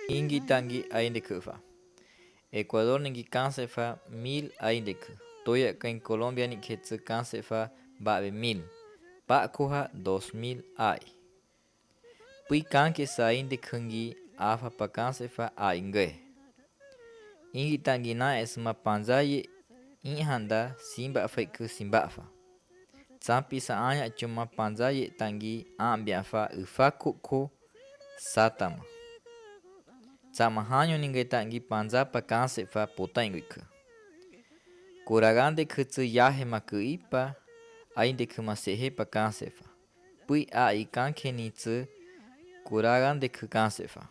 Ingi tangi ainde kufa. Ecuador ningi Canse'fa 1000 aindek. Toya'caen Colombia ni ketsu Canse'fa babe 1000. Pakuha 2000 ai. Pui kanke sa aindek hungi afa pa Canse'fa ainge. Ingi tangi na esma panzaye inhanda simba faiku simbafa. Tsampi sa anya cuma panzaye tangi ambiafa ufakuku satama. Sama hanyo ninge tangi panza pa Canse'fa potainguiku. Kuragande kutsu yahe maku ipa ainde kuma sehe pa Canse'fa. Pui ai kanke nitsu kuragande ku Canse'fa.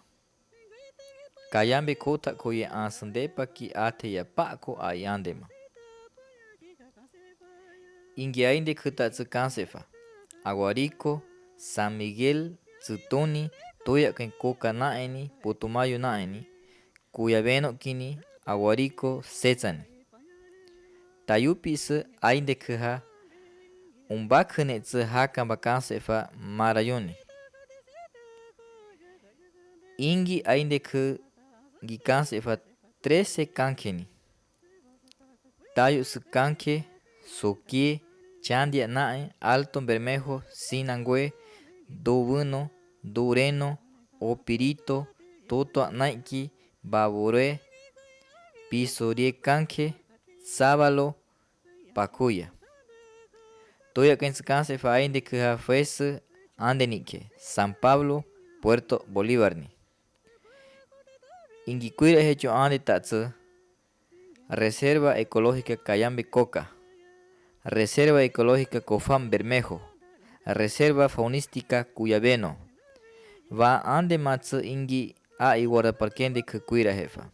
Kayambe kota koye ansandepa ki ate ya pako ai andema. Ingi ainde kutatsu Canse'fa. Aguarico, San Miguel, Tsutoni, Toya'caen Coca naeni, Putumayo naeni, Cuyabeno'kini, Aguarico, Setsani. Tayupis ainde kuha umbakhnetsu hakamba Canse'fa Marayoni. Ingi ainde ku gi Canse'fa 13 kankeni. Tayus kanke, Sokie, Chandia nae, Alto Bermejo, Sinangoe'ye, Dureno, Dureno, Opirito, Totoa naiki, Baboré, Pisorie kanke, Sábalo, Pacuya. Toya'caen Canse'fa ainde kuha fuese Andenike, San Pablo, Puerto Bolivarni. Ingi kuira hecho ande tatsu Reserva Ecológica Cayambe Coca, Reserva Ecológica Cofán Bermejo, Reserva Faunística Cuyabeno. Va ande matsu ingi a iguardaparkende kuira jefa.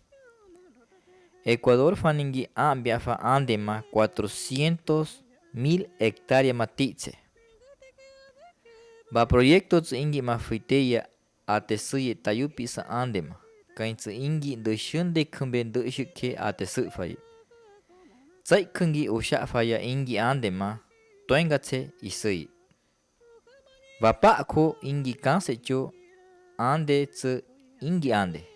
Ecuador faningi ambiafa andema 400.000 hectáreas matitse. Va proyectos ingi mafiteya atesuye tayupi sa andema. Kainsu ingi dushunde kumbe dushuke atesu faye. Tsai kungi usha faya ingi andema toengatse isui. Va pako ingi Canse'cho ande tsu ingi ande.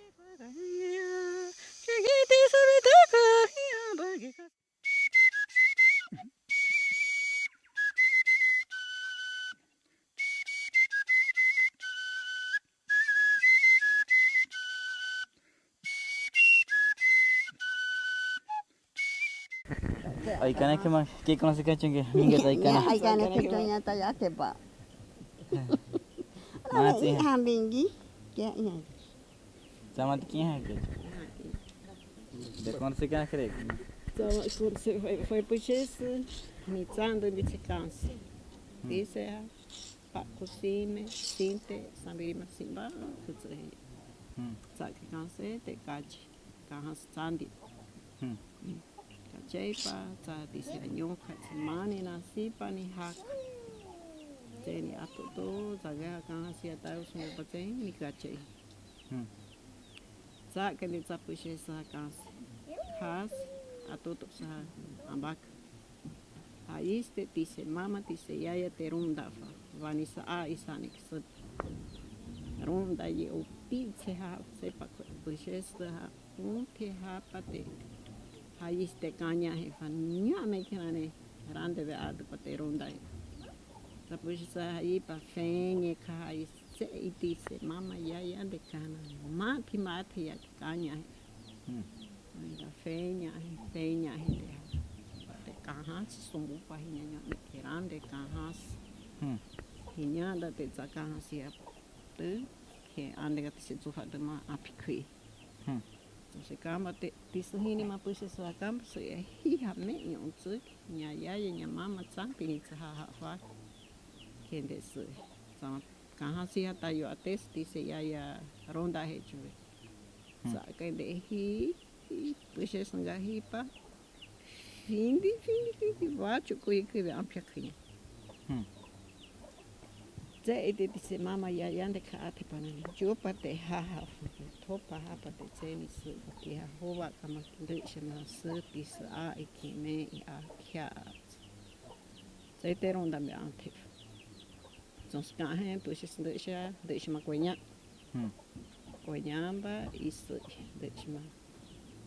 Aikana que más que conoce que chingue minga aikana. Aikana que doña taya que pa. Mati. Hambingi que Sama quién es que. De conoce que cree. Foi puxes mitzando de canse. Dice pa cosime sinte sambirima simba kutse. Sa que canse te cachi. Kahas sandi. Kacheipa sa dice nyoka mani na sipa ni hak. Teni atuto zaga kahas ya tahu semua pateng ni kachei. Sa que ni sa puxes sa canse. Has atuto sa ambak. Aiste tise mama tise yaya terunda fa. Vanisa a isane kisut. Runda ye o pizze ha sepa puxes ha unke ha pate. Aiste kanya he fa nyame kanane rande ve ad pate runda. Sa puxes ha ipa fenye ka ise itise mama yaya de kana. Mati mati ya kanya. La feña de cajas sumbu pahinya grande cajas hinya da te cajas ya tu que ande que se sufa de ma apikui se kama te tisuhini ma puse so akam so ya hi me yon tsuk nya ya nya mama tsampi ni tsa ha fa kende so sama Cahasia tayo ates dice ya ronda hecho. Sa que de hi pues es un gahipa. Findi vacho coi que ampia cria. Ze dice mama ya yande ka ate panani. Jo pate ha topa ha pate zeni su ki ha hova kama ndishe ma su dis a ikime a kya. Ze te ronda me ante. Ons kahen pues es ndishe ma konya. Konyamba isu ndishe ma.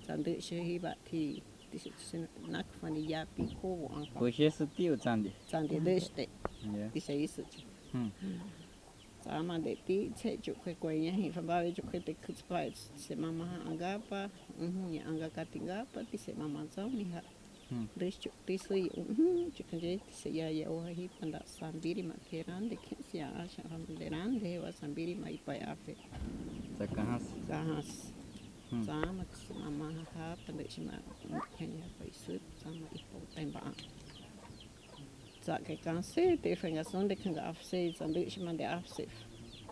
Sandishe hi bati dice nak fani ya pico anka. Pues esse tio Sandi. Sandi deste. Dice isu. Sama de ti che juke konya hi fambawe juke te kutspai se mama angapa ya anga katingapa ti se mama zauni ha des juk ti sui juke se ya o hi panda sambiri makeran de kensia asha hamderan de wa sambiri mai pai afe kahas sama se mama ha panda shima kenya pai su sama ipo temba Sa que cansei te fengação de canga afse sanduíche mande afse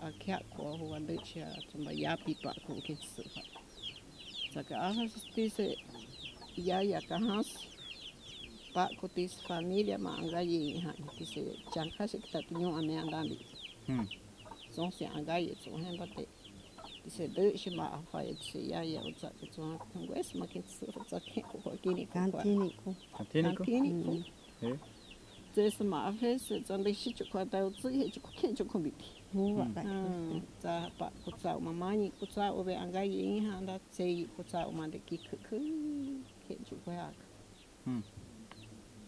a kia ko ho anduíche tumba ya pipa ko que se sa que ahas dice ya kahas pa ko tis família ma angai ha dice chanka se que tatinho ame andambi son se angai so hen bate dice duíche ma afa dice ya o sa que so Congress ma que se sa que ko Quini'jin This my face, it's only shit you got out, so you can't commit. Puts out my money, puts out over Angai in hand that say puts out my kick, can't you back?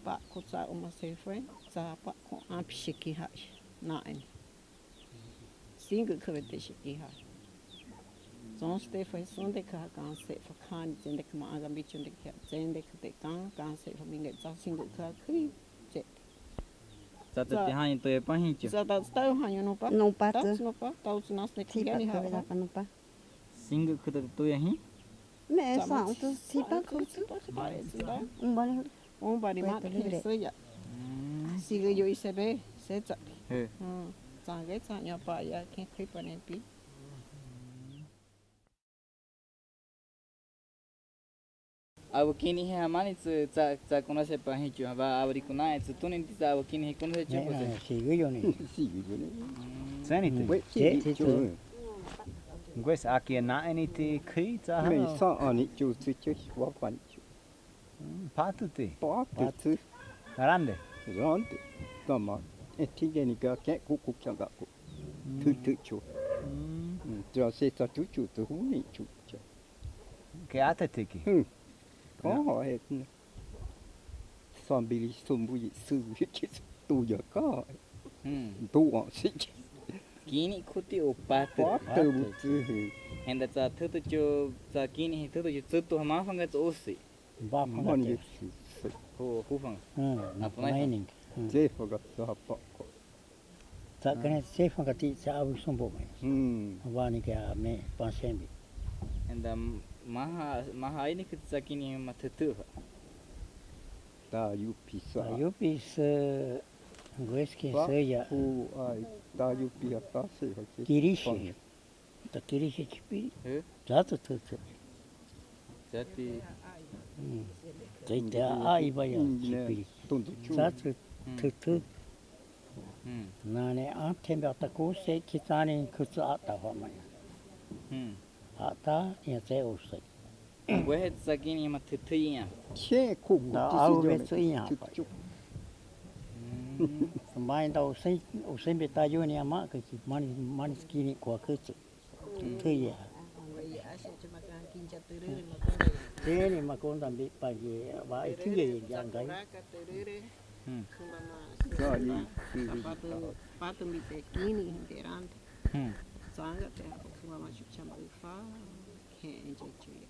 But puts out my safe friend, Zapa, I'm shaky hash, 9. Single covered shaky hash. Don't stay for Sunday car, can't say for candies in the command and beach in the cat, then they could take down, can't say for me, it's a single car, Sa te te hain toi pahincho. Sa tau hanyo no pa? No pa Tau tu. no pa? Tau tu nas ne Ti kia pa ni tu ha. pa no pa. Singa kuta te toi ahi. Me sa tu ti pa tu. Bari mat ki so ya. Siga yo isebe se tsa. Tsange tsa nya pa ya ken kri pa ne pi. Abu kini he amani tsa conoce pahincho. Aba abri kuna tsa tunin tsa abu kini he conoce chupo se. Siguyoni. Sanity. Ngwes akia na aniti khi tsa. Me sa ani chu chu chu wa pan chu. Patute. Patu. Grande. Ronde. Tama. Etigeni ka ke ku kyanga ku. Tu chu. Tra se ta tu chu tu ni chu. Che atatiki. Có hết. Sambili sumbuyi su chi tu ya ka. Tu wa si. Kini kuti o patu. Patu tu. Enda tsa tutu cho tsa kini he tutu cho tutu hama fanga tsa osi. Ba Man fanga. ye. Ho fanga. Mining. Je foga sa pa ko. Tsa kene se fanga ti tsa abu sombo mai. Wani ke me pansembi. Enda maha ini kita tsa kini ma tutu. Ta yu pisa. Yupi se ngwes ke se ya. Ku ai ta yu pi ta se ha ke. Kirishi. Ta kirishi chipi. Zato tutu. Jadi Tsa ai ba ya chipi. Tundu chu. Zato tutu. Nane atembe atako se kitani kutsu ata wa mai. Ata ya te osai. Wehe tsa kini ma tutu ya. Che ku Da au vetsu ya. Sambai da osai beta yoni ama ka ki mani skini kwa kutsu. Tuya. Teni makonda bi pagi ba ikinge jangai. Ga ni. Patu mi te kini hinterante. Sanga te kuma ma chama ufa. Ken je chuya.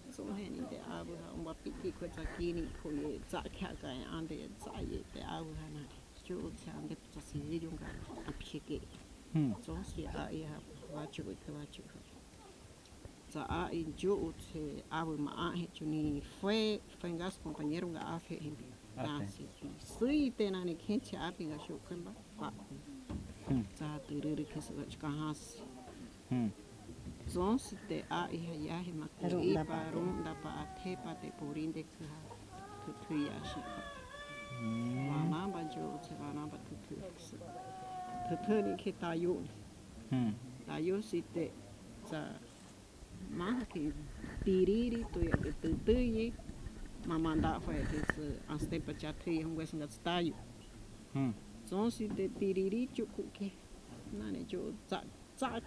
So hen in the abu ha umba piti ko ta kini ko ye za kya ga ande za ye te abu ha na. Chu cha ande ta si ri ga apshike. So si a ya wa chu ko wa chu. Za a in ju te abu ma a he chuni fue fengas compañero ga afe hin. Sui te na ni kencha api ga shu kemba. Za terere ke se kahas. Hmm. Zon se te a iha yahe maku ipa ronda pa atepa te porinde ka tutuya shipa. Wanamba jo te wanamba tutu. Tutu ni ke tayo. Tayo si te za maha ke tiriri to ya ke tutuye. Mamanda foi ke se astepa chatri hongwe singa tayo. Zon si te tiriri chuku ke. Nane jo za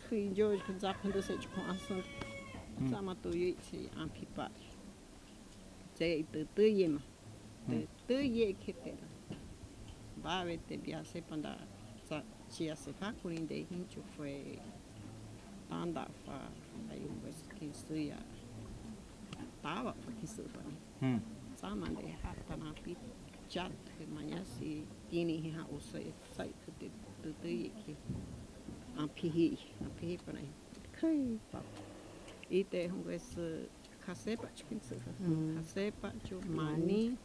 khi jo za khundu se chukon asan. Za ma to yi se ampipa. Ze tutuye ma. Tutuye ke te. Ba ve te bia se panda za chia se fa kurinde hinchu foi tanda fa ai hongwe ke suya. Tava fa ke su pa. Sama de hatana pi chat manya si Quini'jin ha usai sai tutuye ke ampihi pa nai kai pa ite hongwe se kasepa chikin se kasepa chu mani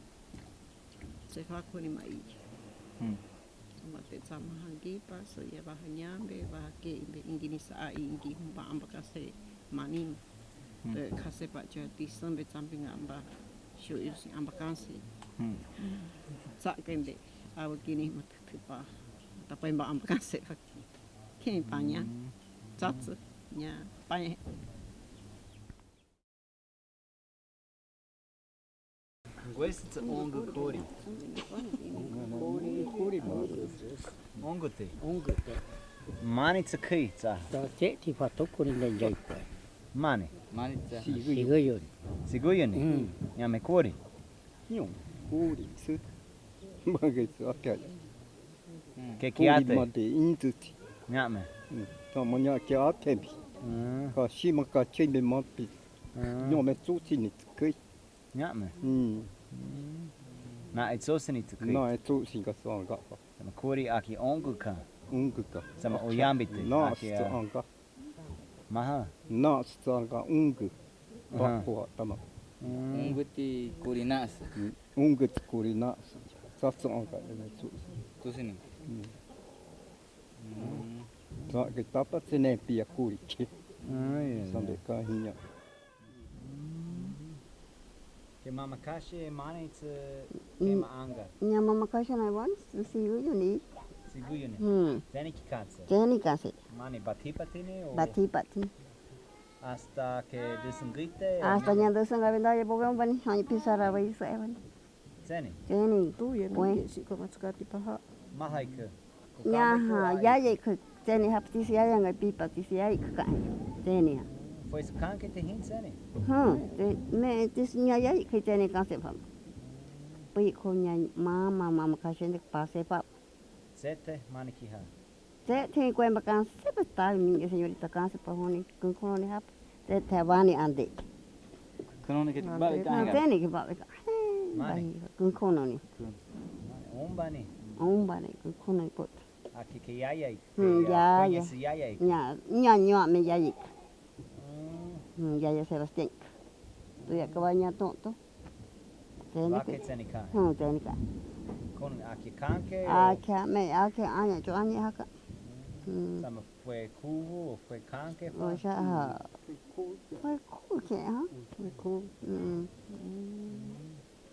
se fa kuni mai mate sama hangi pa so ya bahanyambe ba ke be ingini sa ingi humba amba kase mani te kasepa chu ti sambe samping amba shu is amba kansi sa kende awa kini matutupa tapai ba amba kanse ke panya tsatsu nya panya Questo è ongo kori. Ongo te. Mani tsa kai tsa. Da te ti fa to kurinde jai pa. Mani. Manitsa. Sigo yo. Siguyo ni. Nyame kori. Nyom. Kuri su. Magaisu akal. Ke Kuri kiate. mate intuti. Nyame. Tamanya ke atebi. Ka shima ka chembe mapi. Nyome tsuti ni tkai. Nyame. Na itsosini tsa kai. Na tsuti ka sanga. Sama kori aki ongo ka. Unguka. Sama oyambite. Na Aki sanga. maha. Na sanga ungu. Bakwa tama. Mm. Unguti kurinas. Ungu kurina. Satsu anga na tsuti. Tusini. Sa ke tapa tsene pia kuri ke. Ai. Sande ka hinya. Ke mama kashe mani tsa ke maanga. Nya mama kasha na wan sigo yo ni. Siguyo ni. Zeni ki katse. Jeni kase. Mani batipatini o Bati bati. hasta que desengrite. Hasta nya dosa ga benda ye bogam bani hani pisara bai sa bani. Zeni. Jeni tu ye Oi. ni si ko matsukati paha Mahaike. nya ha ya ye ku jeni hapti sia ya ngai pipa ti sia ik ka. Jeni ha. Foi su kanke te hin zeni. Me tis nya ya ik jeni kase pam. Pai ko nya mama kasha ni pase pa. Zete mani ki ha. Se te ko en vacanza se pa sta mi señorita canse pa honi con coloni hap. Se te vani ande. Kanone ke Ande. ba Na kanga. teni ke ba ka. Mani. Con coloni. Ombani. Umbane con coloni pot. Aki ke yaya. Ya. Si yaya. Nya me ya ik. Ya Sebastián. Tu ya ka baña tonto. Teni Wake ke. zeni ka. Teni ka. Kon aki kanke. Aka anya jo anya haka. Sama fue kuhu o fue kanke. O sha ha. Fue cool ke ha. Fue cool.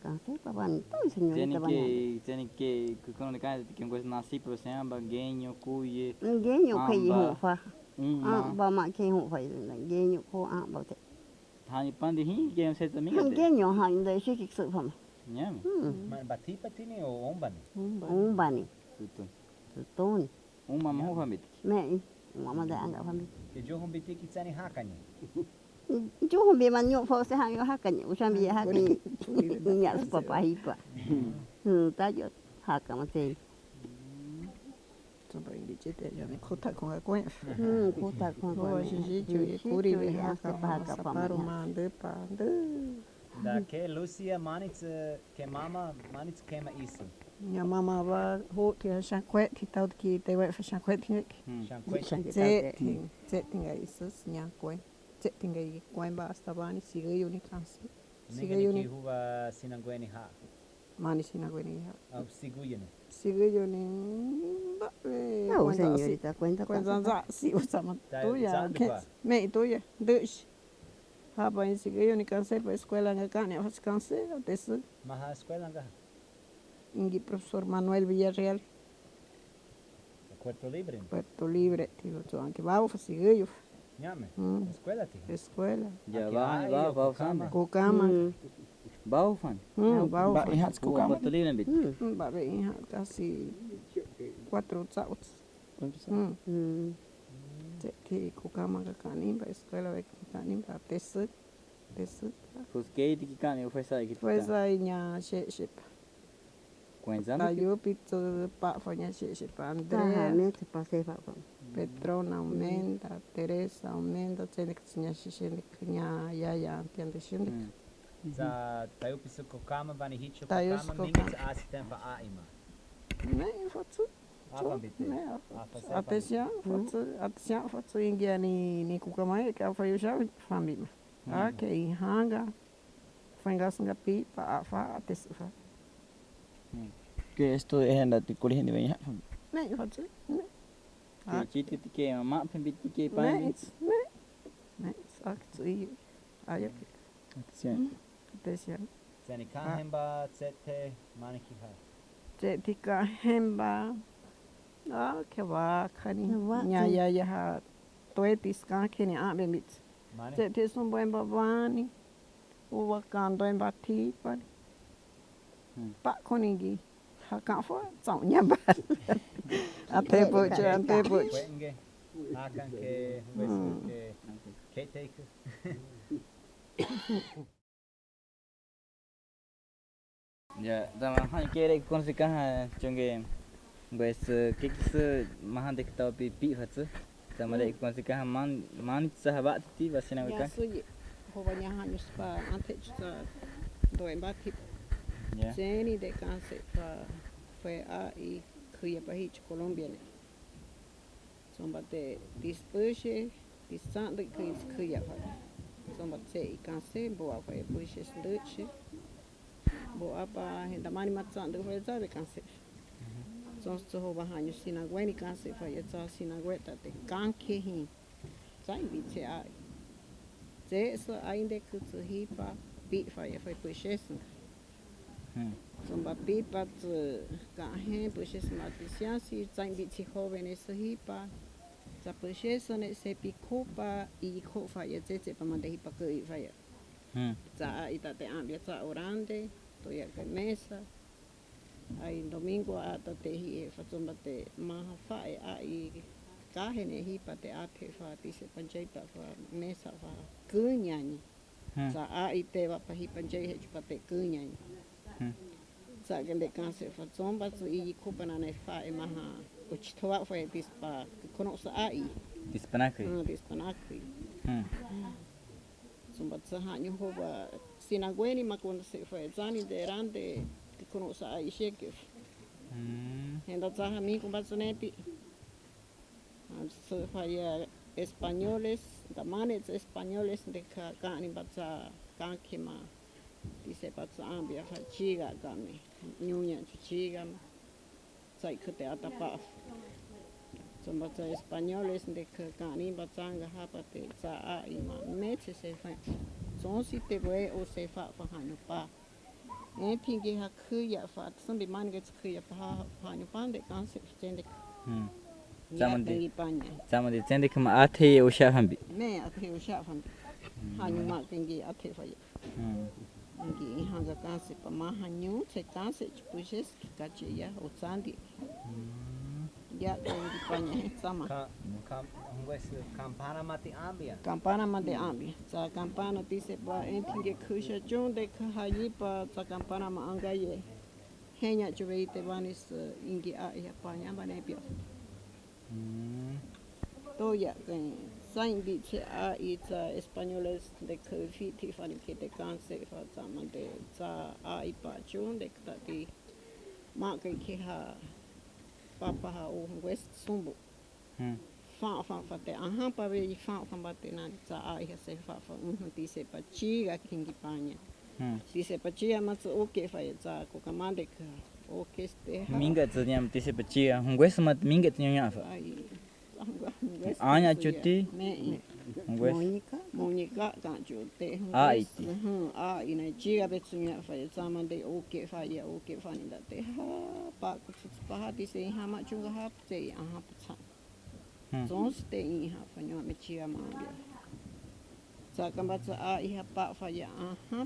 Canse pa ban to señorita baña. Zeni que kanone ka que ngos nasi pro samba genyo kuye. Genyo ke yi ho fa. Uma. Ba ma ke ho fa. Genyo ko ba te. Hani pandi hin gen se também. Genyo ha inda shi ki su fa. Nyame. Man batipatini o ombani. Umbani. Tutu. Ton. Uma mahu famit. Me mama da anga fa mi. Ke jo hombiti ki tsani hakani. Jo ho be man yo fo se ha yo ha ka ni. Usha bi ha ni. Nya su pa pa hi pa. Ta yo ha ka ma te. so ba indi jete ya ni kota ko ko Ko ta ko ko wa shi ju ye kuri le ha ka pa paru mande pa de Da ke Lucia manits ke mama manits kema isu. nya mama va ho ti shan kwet ti tau ki te wa fa shan kwet ti ze tinga isus nya kwen ze tinga i kwen ba sta bani siga yo ni kansi siga yo Siga ni huwa Sinangoe'ñe ha. Mani Sinangoe'ye. Siguyene. Sigue ni No, señorita, cuenta cuenta za si usama tuya Saan ba? me tuya dus haba en sigue ni cansé para escuela nga kane fas cansé ates Maha escuela nga. Ingi profesor Manuel Villarreal Puerto Libre. Puerto Libre tío yo anche va fas sigue yo Ñame. Mm. Escuela ti. escuela Ya Aquí va, hay, va, o va, Kukama. Kukama Bau fan. va Ba ihat Kuka kukama. Puerto Libre bit. va be casi 4 sauts ti Kukama ka kani ba escuela be kani ba tes Pues que ti kani fue sai que. pues ahí ña she Cuenzame. tayo pito pa fanya she pa Ajá, Andrea me te pasé, papá. Petrona aumenta Teresa aumenta tiene que ña she ña ya entiende shinde Za tayo piso Kukama bani hicho Tayo Kukama Kukama. mingi sa asisten pa aima. ne fatsu Apa bite? atenção fatsu ingia ni Kukama que fa yo já família que hanga fangasnga pi pa fa ates fa Que esto es en la colegio de Beñat. ne fatsu ne Que chiti que mamá pembit que pa. ne saktu i ayo atenção Zani kahemba tsete maniki ha. Tika hemba que va kani Que va, nya sim. ya ha toetis kan kini abe mit Mane. te sum buen babani o wakando en bati pa pa koningi ha kan fo tsau nya ba ate po Kwenge. Akan ke wesu ke take. Ya, dama han quiere con se caja chungue. Pues que se mahan de que pi fatsu. Dama de con se caja man sahabat ti basina ya ka. suye ho banya hanus pa ante tsa do en bati Ya. Jenny de canse pa fue a y kuya pa hich Colombia ne sombate dispushe disante kuya pa sombate i canse boa pa pushe sluche boa pa henda mani matsande fue za de canse so ho ba hanyu Sinangoe'ye canse fa ya za Sinangoe'ye te Kini'jin sai bi che a ze so ainde kutsu hipa bi fa ya fue pushe Somba pipa kahen pushes matisiasi zain biti jóvenes hipa za pushes ne se picopa y cofa ya tete pa mande hipa que vaya za ita te ambia za orande toya'caen mesa ai domingo ata te hi fa somba te maha fa a i kahen e hipa te ate fa tise panjai pa fa mesa fa kunyani za a i te wa pa hipa panjai he pa te kunyani sa gende canse fa zomba so i kupana ne fa e maha uchitoa fa dispa kono sa ai Dispanaki. dispanaki zomba sa hanyu hoba Sinangoe'ye makona se fa zani de rande kono sa ai sheke henda za mi kumbasonepi so fa ya españoles da manes españoles de ka ni batsa kankima dice patsa ambia fa chiga kami ñuña chiga sai kete atapa son batsa españoles de kani batsanga hapate sa a ima meche se fa son si te voy o se fa hanu pa tingi ha kuya fa son bi man gets kuya pa hanu pa de kanse tende Zaman de tende que ma ate o shahambi. me ate o shafan hanu ma tingi ate fa Ingi hanga kanse pa mahanyu se kanse pushes kache ya o sandi ya tengi panya sama Wesu campana mati ambia. campana ma de ambi sa campana tise pa entinge kusha jonde kahayi pa sa campana ma angaye henya chuveite vanis ingi a ya panya bane pia toya'caen sain biche a ita españoles de kofiti fani kete canse fa sama de sa a ipa chun de tati ma ke ha papa ha o west sumbu fa te aha pa ve fa bate na sa a ya se fa ti se pa chiga kingi panya Tise pachia mas oke fai za ko kamande ka oke ste ha. Minga tanyam tise pachia. Hungwes mat minga tanyam fa. Ai. Anya chuti. Me. Hungwes. Monica ka chute. A iti. A ina chiga betsunya fai za mande oke fai ya oke fani da te ha pa ko pa tise ha ma chunga ha te ha pa. Zons te in ha fanyo me chia ma ya. Sa kambatsa a iha pa fa ya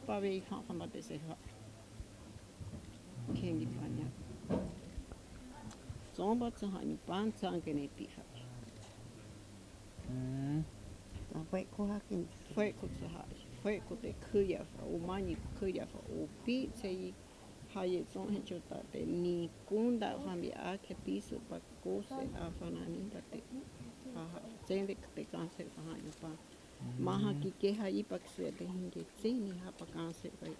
pa ve ha kambate se ha. Kengi panya. Zomba tsa ha ni pan tsa ngene ti ha. Ta phải có hát kinh. Foi ko tsa ha. Foi ko te kuya fa o mani kuya fa o pi tse ha ye zon he chota te ni kunda fa mi a ke piso pa ko se a fa na ni da te. Ha tsende te kanse fa ha ni pa. Maha ki ke hai pa kse te hinge tsini ha pa kanse pai.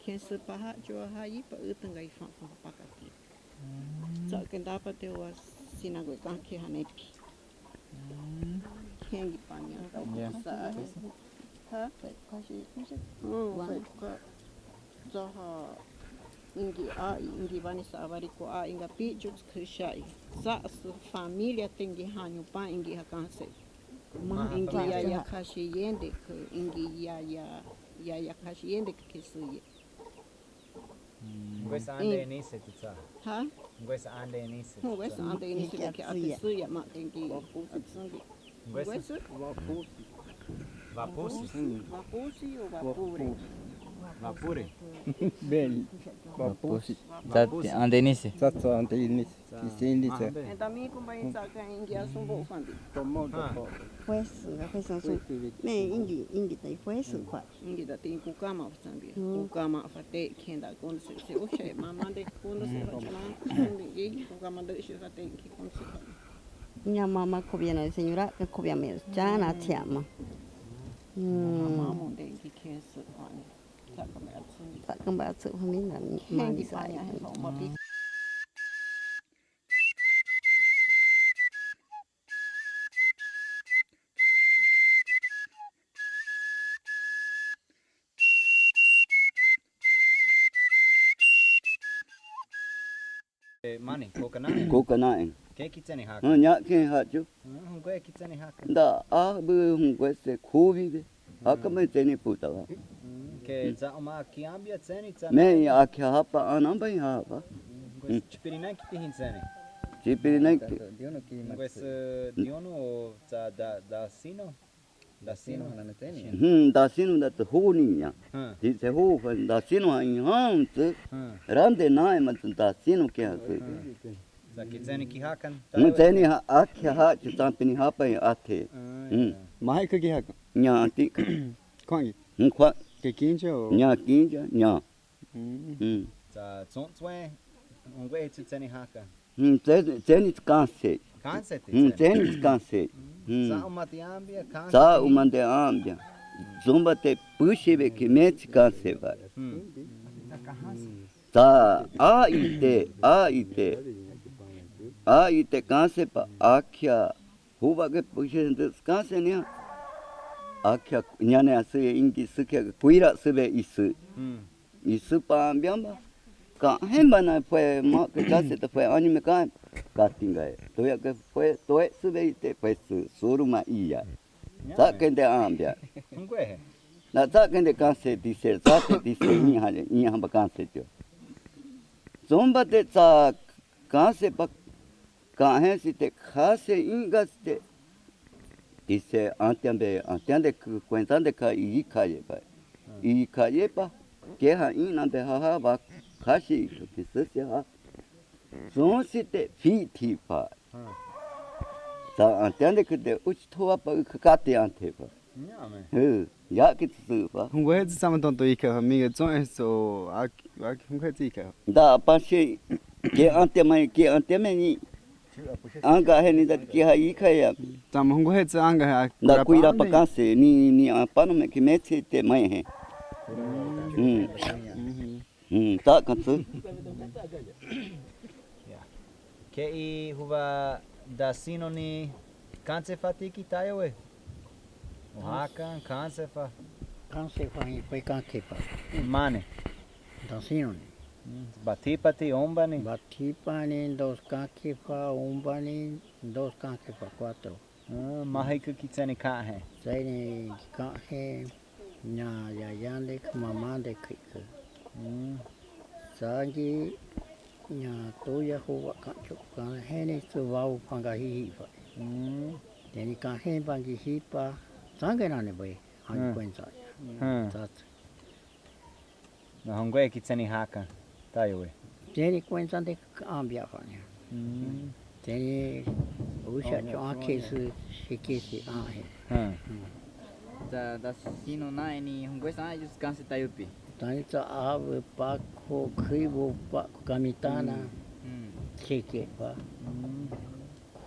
Kense pa ha jo hai pa utanga I fa pa ka ti. Sa kenda pa te was sinagoe kan ke hanepi. Kengi panya Yeah. sa ha Phải có gì cũng rất phải ka za ha ingi vani sa avari ko a inga pi jut khshai sa su familia tengi hanyu pa ingi ha kanse. Ma ingi ya kashi yende ke ingi ya kashi yende ke suye. Hungwes ande nise tutsa. Ha? Hungwes ande nise. Hungwes ande ini sudah ke atas suya mak ingi. Hungwes vapusi. Vapusi o vapure. Vapure. Bem, Vapusi. Zati ande nise. satu ante ini, sini se. Entami kumbai sa ka ingi asumbo fandi. Tomo fue sự là phải sống mẹ ingi tay fue sự quá. Ingi da tin kukama fandi. Kukama fate kenda kon se o she mama de kon se chana. Ingi kukama de she fate ki kon se. Nhà mama copia la señora que copia me ya na chiama. Mama mo de ki kes ani. Ta ka me atsun. Ta kan ba sự família Kengi mandi panya sai. he ma pi. Mani, kokana. Kokanain. Ke kitsani haka. Nya ke ha chu. Hungwe kitsani haka. Da a bu hung we se khobi be. Akame teni puta wa. Ke za uma kiambia tsani tsani. Me ya kya ha pa anam bai ha ba. Chipirina kiti hinsani. Chipiri nai ki. Hungwes diono za da sino. Da sino na teni. Da sinu da to ho ni ya. Ti se ho fa da sinu ai han tu. Rande nai ma da sinu ke ha tu. Za kitsani ki hakan. Mu teni ha akya ha chu tampini ha pa ya the. Mai ke hak. Nya ti. Kwangi. Kwa Ke kinjo. nya kinja nya. Za tsontswe. Hungwe tsani haka. Teni kanse. Kansete. Teni kanse. Za uma tiambia kansete. Sa umande ambia. Zomba te pushi be ki meti kanse ba. Sa a ite kanse pa akya huba ke pushi de kanse ne akya nyane asu ingi suke kuira sube isu pa ambia ba ka hemba na fue ma que kanse te fue anime ka tinga to ya que fue to sube ite pues suruma iya sa que de ambia Hungwe. na sa que de kanse dice sa te dice ni ha ba kanse jo zomba te sa kanse pa kahe si te khase ingas te dice antiande cuentan de ka i kaye pa que ha ina de ha ba kashi que se ha son si te fiti pa sa antiande que de uch toa pa ka te ante pa Nyame. ya que tu pa Hungwe zi sama tonto ika mi ge zon so hungwe zi ika. da pa she que ante mai ni anga he ni da que ha i kaya Tam hungwe zi anga ha. da cuida pa kanse ni pa no me que me te mai he ta kan tu Ke I huwa da sino ni kanse fatiki tayo we. Hakan kanse fa. Canse'fa y fue canquepa. Mane. Dancino. Batipati, ombani. Batipani, dos canquepa, umbani, dos canquepa, cuatro. Mahika kitsani kahe. Zaini canque, nya yayande, mamande kika. Sangi, nya toya huwa kancho, kan heni su wau pangahihipa. Teni kan hen pangihipa, sange nane bai, hani kwenza. That's Na hongwe kitsani haka. Tayo. Teni kwenza de ambia fanya. Teni usha cho akesi shikesi ahe. Da sino na ni hongwesa just kanse tayupi. Tani ta ave pako kribo pako kamitana. Cheke pa.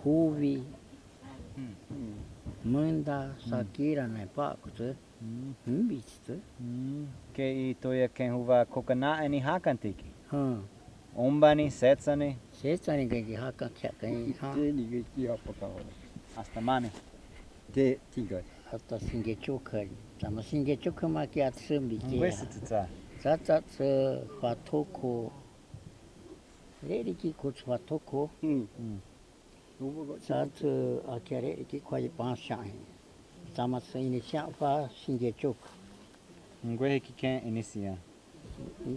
Kuvi. Manda sakira na pako te. Bichte. Ke I toya'caen huwa kokana ni hakan tiki. Ombani, setsani. Setsani gengi haka kya kai ha. Teni ki apaka. Hasta mane. Te tiga. Hasta Sinangoe'su kari. Tama Sinangoe'su kama ki atsumbi ki. Hongwe sitsa. Tata tse fatoko. Reri ki kuts fatoko. Tata akere ki kwaji panshahi. Tama se inisiya fa Sinangoe'su. Hongwe kiken inicia.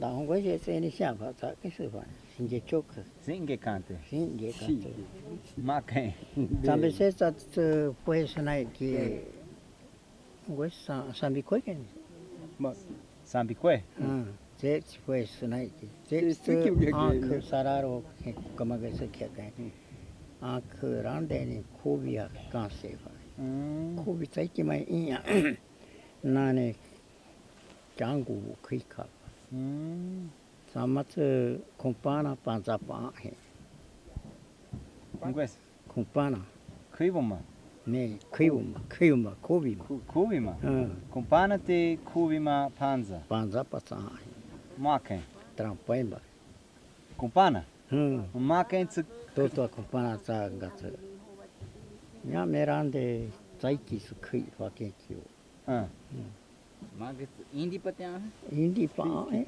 Da hongwe se inisiya fa ta kesu fa. Sinangoe'su. Singe kante. Singe kante. Maken. Tambe se tata pues na ki. Hongwe sambi koiken. Sambikwe. Zets pues na ki. Zets ank sararo kamaga se kya kai. Ank rande ni kubia kansefa. Kubi taiki mai inya. Nane jangu kika. Samatsu kumpana panzapa he. Hongwe. Kumpana. Kuiboma. Ne kuyuma kubima. Kubima. Kumpana te kubima panza. Panzapa sa he. Maken. Trampemba. Kumpana. Maken tsu. Toto kumpana sa gatsu. Nya merande taiki su kui fakekyo. Mag indi patya. Indi pa he.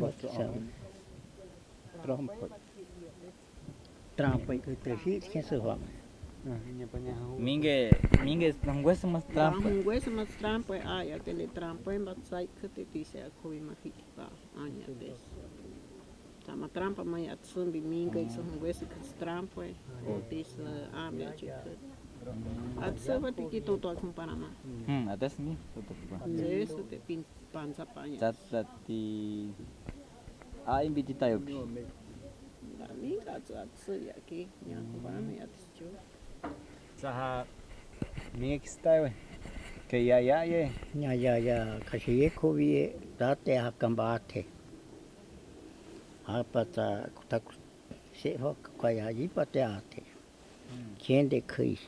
Trampa itu hit kesuwa. Minge hongwesa mas trampa. Hongwesa mas trampa aya tele trampa en batsai kete tise akoi mahikipa anya des. Sama trampa mai atsumbi minge so hongwesa kas trampa o des amia chike. Atsuba tiki toto akumparama. Atas ni toto pa. Yes te pin panza panya. Tati imbiti tayupi. Minga atsu yaki nya kumparama yatschu. Saha mixtawe. Ke ya. Ya kashiye koviye date hakambate. Apata kutaku se ho kwaya yipate ate. Kende kui.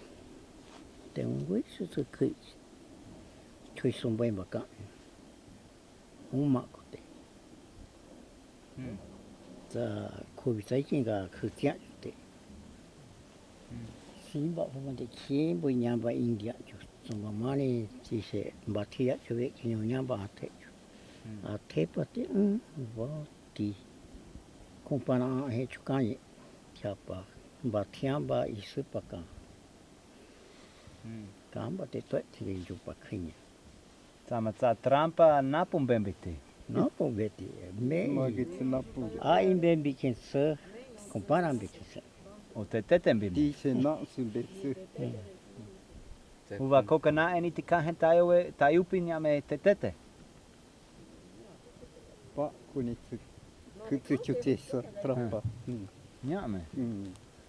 Te ungwe su kui. Chui sumbai baka. Umakote. Za kovi saikin ga kutia te. Simba pamante kimbo nyamba India jo. Sumba mani tise batia chwe kinyo nyamba ate. Ate pate vati. Kumpana he chukanye. Chapa. Batiamba isupaka. Kamba te toit tiri jupa kinya. Sama tsa trampa napum bembete. Napo beti. Me. Magitsu napu. Aimbembi kinsa. Kumpana mbikisa. O te tetembi. Tise na subetsu. Huwa kokana eni tikahen tayowe tayupi nyame te tete. Pa kunitsu. Kutsu chute sa trampa. Nyame.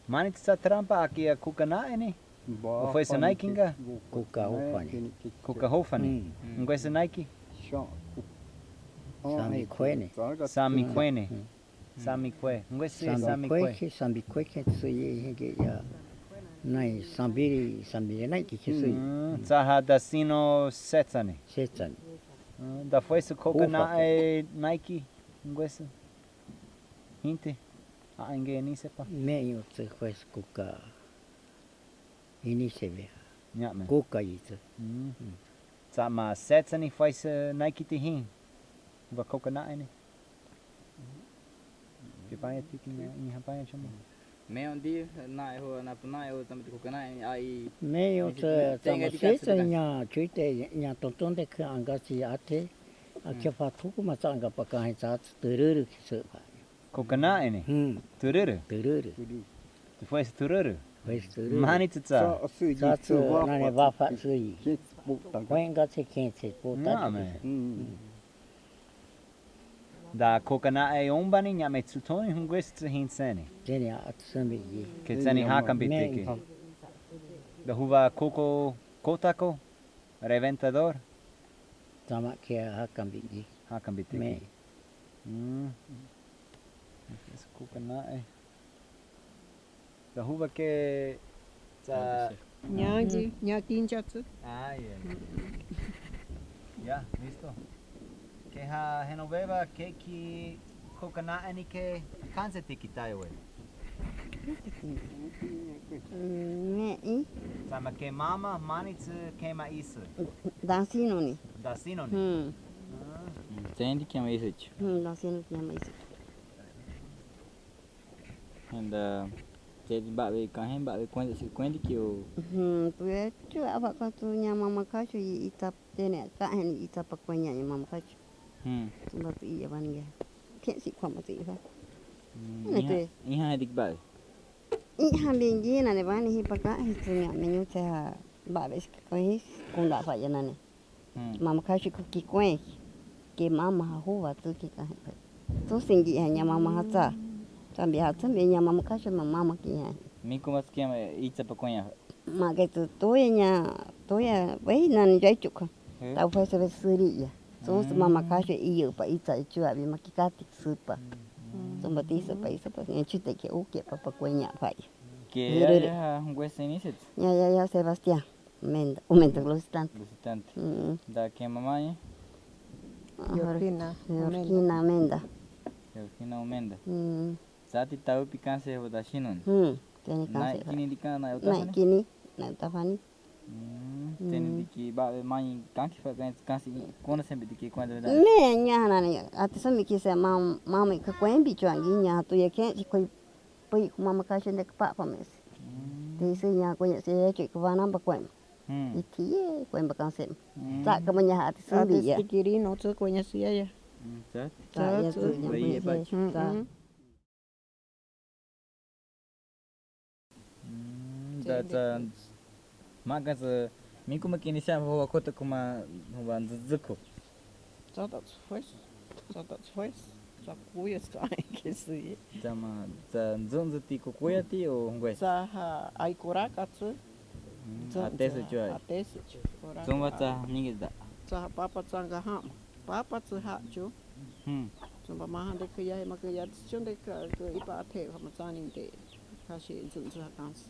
Mani tsa trampa akia kokana eni. O foi se naikinga? Kuka hofani. Kuka hofani. Ngwe se naiki? Sami kwene. Sami kwene. Sami kwe. Ngwe se sami kwe. Sami kwe tsuye hege ya. Nai sambiri naiki kisui. Tsaha da sino setsani. Setsani. Da foi se kokana e naiki? Ngwe se. Hinte. Inge ni sepa. Meio tse pues kuka. Ini sebe. Nyame. Kuka itu. Sama setsani faz naikitihin. Va cocona'e. Que vai tiki em rapaz chama. Me un dia na ho na puna ho tam ko kana ai Meio sama sesa nya chuite nya tonton de angasi ate a fatuku masanga pakai sat teruru se pa. Cocona'e ne. Tururu. Teruru. Tu faz tururu. Faz teruru. Mani tsa. Satsu nane va fa sui. Wenga se kense Ah, da cocona'e ombani nya metsutoni hungwest hinsene. Jeni atsambi. Che tsani hakan biteke. Da huva coco kotako reventador Sama ke hakambi. hakan biteke. Me. Es cocona'e. Da huva que tsa Nyangi, nyakinjatsu. Ah, ya, listo. Que ha Genoveva que cocona'e ni que Canse'che kitayo. Me i Sama que mama manits que maíz. dansino ni. Da sino ni. tendi que mais isso. Dansino ni mais. And jadi babe kahen babe kwende que o Pues tu apa kau tu nya mama kacu i itap tene ka hen itap pakwanya nya mama kacu. Sebab tu iya ban ya. Kek si kwa mati ha. Iha dik babe. I han bengi na ne ban hi paka hi tu nya menyu te ha ba bes ko hi kung da fa ya na ne. Mama kacu ku ki kwen. Ke mama ha ho wa tu ki ka hen. Tu singi nya mama ha ta. Tambi ha tambi nya mama kacu mama ki ha. Miko mas que itza pakonha. Ma ke tu toya wei na ni jai chuka. Tau fa se suri ya. So mama kacu iyo pa itza chua bi makikati supa. Sombatisa pa isa pa ni chute ke o ke papa kwenya pa. Que ya huesenicet. Ya Sebastián. Menda, Luciá'ye. Lucitante. Da que mamãe. Yorkina. Yorkina Menda. Yorkina Menda. Sati tau picanse ho da chinon. Teni Na kanse. kini di kana eu Na kini, na tafani. Teni di que ba mãe kanki fa kansi kona sempre di que quando da. Me nya na ni ati so mi ki se mama ka kwembi chwangi nya to ye ken ko pui mama ka shende ka pa mes. Te se nya ko ye se che ko va namba kwem. Iti ye kwem ba kanse. Ta ka manya ati so bi ya. Kini'jin tsu conhecia ya. Certo? Ta ya tu Daí é bate. Da magas mi como que iniciar ho kota kuma ho zuko. Só foi. Só cuia só que se. Tama da zonzo ti kokoya ti o ngwe. Sa ha ai kurakatsu. Até se joy. Até se. Zomba ta ningi da. Sa papa tsanga ha. Papa tsu ha chu. Zomba mahan de kuya ma kuya tsun de ka ipa te ha ma tsani de. Ka shi zun zha dans.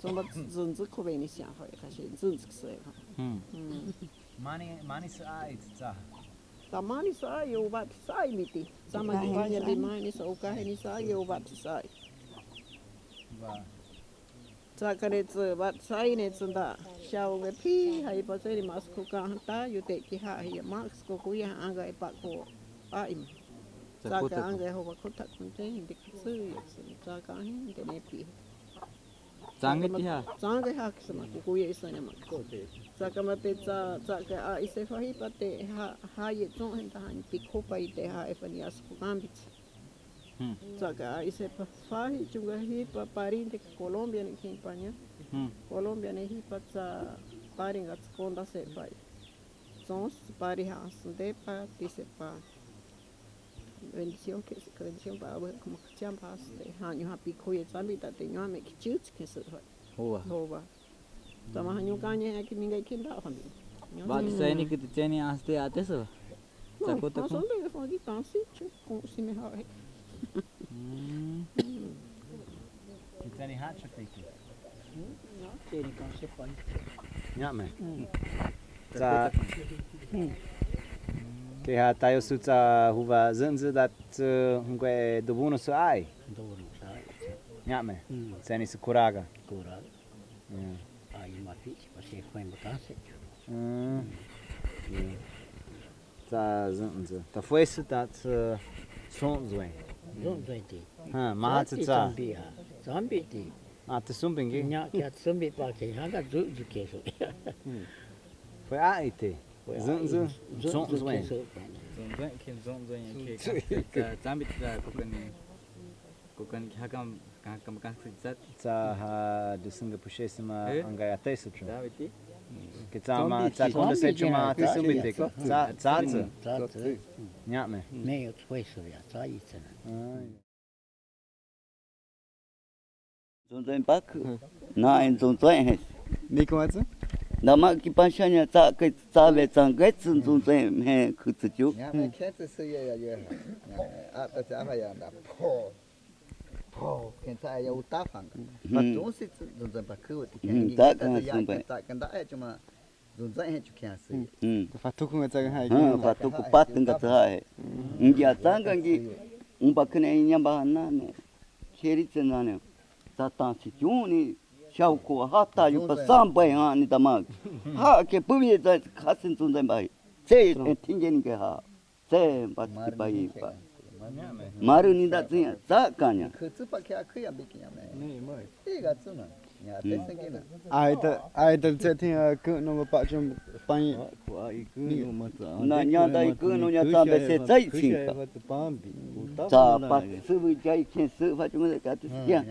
Zomba zun zu ko be ni xiang fa ka shi zun zu se ha. Mani sa tsa. Tamani sa yo bat sai miti. Sama di banyak di mani sa uka ni sa yo bat sai. Va. Sa kare tsu bat sai ne tsu da. Xiao nge pi hai pa se ni mas ko ka ta yo te ki ha hi max ko ku ya anga e pa ko. Ai. Sa ka anga ho ba ko ta kun te de su yo sa ka hin de ne pi. Zange ti ha. Zange ha sama ku ya isa ne ma ko. Sa ka mate sa ka a ise fa hi pa te ha ye tson hen ta han pi ko pa i te ha e fa ni as ko gambit. Sa ka a ise pa fa hi chunga hi pa parin de Colombia ni kin pa nya. Colombia ne hi pa sa parin at konda se pa. Sons pari ha de pa ti se pa. Bendición pa como que cham pas de ha nyu ha pi ko ye zambi ta te nyu me ki chuts ke se fa. Hova. Tama hanyu kanye ki minga ki da fa mi. Ba sai ni que te teni aste ate so. Sa ko ta ko. Não, fa ki tan si chu ko si me ha. Tani hat chafiki. No, teni kanse pa. Nyame. Tsa. Que ha tayo sutsa huva zanzu dat hungwe dobuno su ai. Dobuno sai. Nyame. Tsani su kuraga. Kuraga. Ai ma fi pa se kwem kanse. ta zunze ta fuese ta sonzwe Zonzwenti. ma ta ta Zambi ti. ta sumbingi Nya kya zambi pa ke hanga zu ke so. foi ite zunze sonzwe Zonzwe kin zonzwe ke ka zambit da kokan hakam kan zat ta ha de singa pushesima anga atesa tru daviti ke ta ma ta konda se chuma ta sumbite ta ta nya me Me yo fuese ya ta itena. Zonzai pak na en zonzai he. Ni ko atsu? Na ma ki panshanya ta ke ta ve chang ge zun zonzai he khu tsu ju. Ya me kete su ya ya. A ta ta ha ya da po. Po, ken ta ya uta fang. Ma tu si zonzai pak ku ti ken. Ta kan zonzai. Ta kan da e chuma zonzai he chu kya su. Fa tu ku ta ha Ha fa tu ku pat nga ta he. Ingi atang gi pa kne nya ba na ne. Kheri tsena ne. Ta ta si ju ni xiao ko ha ta yu pa sam bai ha ni ta ma. Ha ke pu ye ta khasin zonzai bai. Se tin ge ni ge ha. Se pa ti bai pa. Maru ni da tsin za ka nya. Khu tsu pa kya khu ya bi kya me. Ni mo. Ti ga tsu na. Ya te se ge na. ai ta che thi ku no pa chum pai Na nya dai ku no nya ta be se zai tsin pa. Ta pa su bu jai chen su fa chung ka tu ya.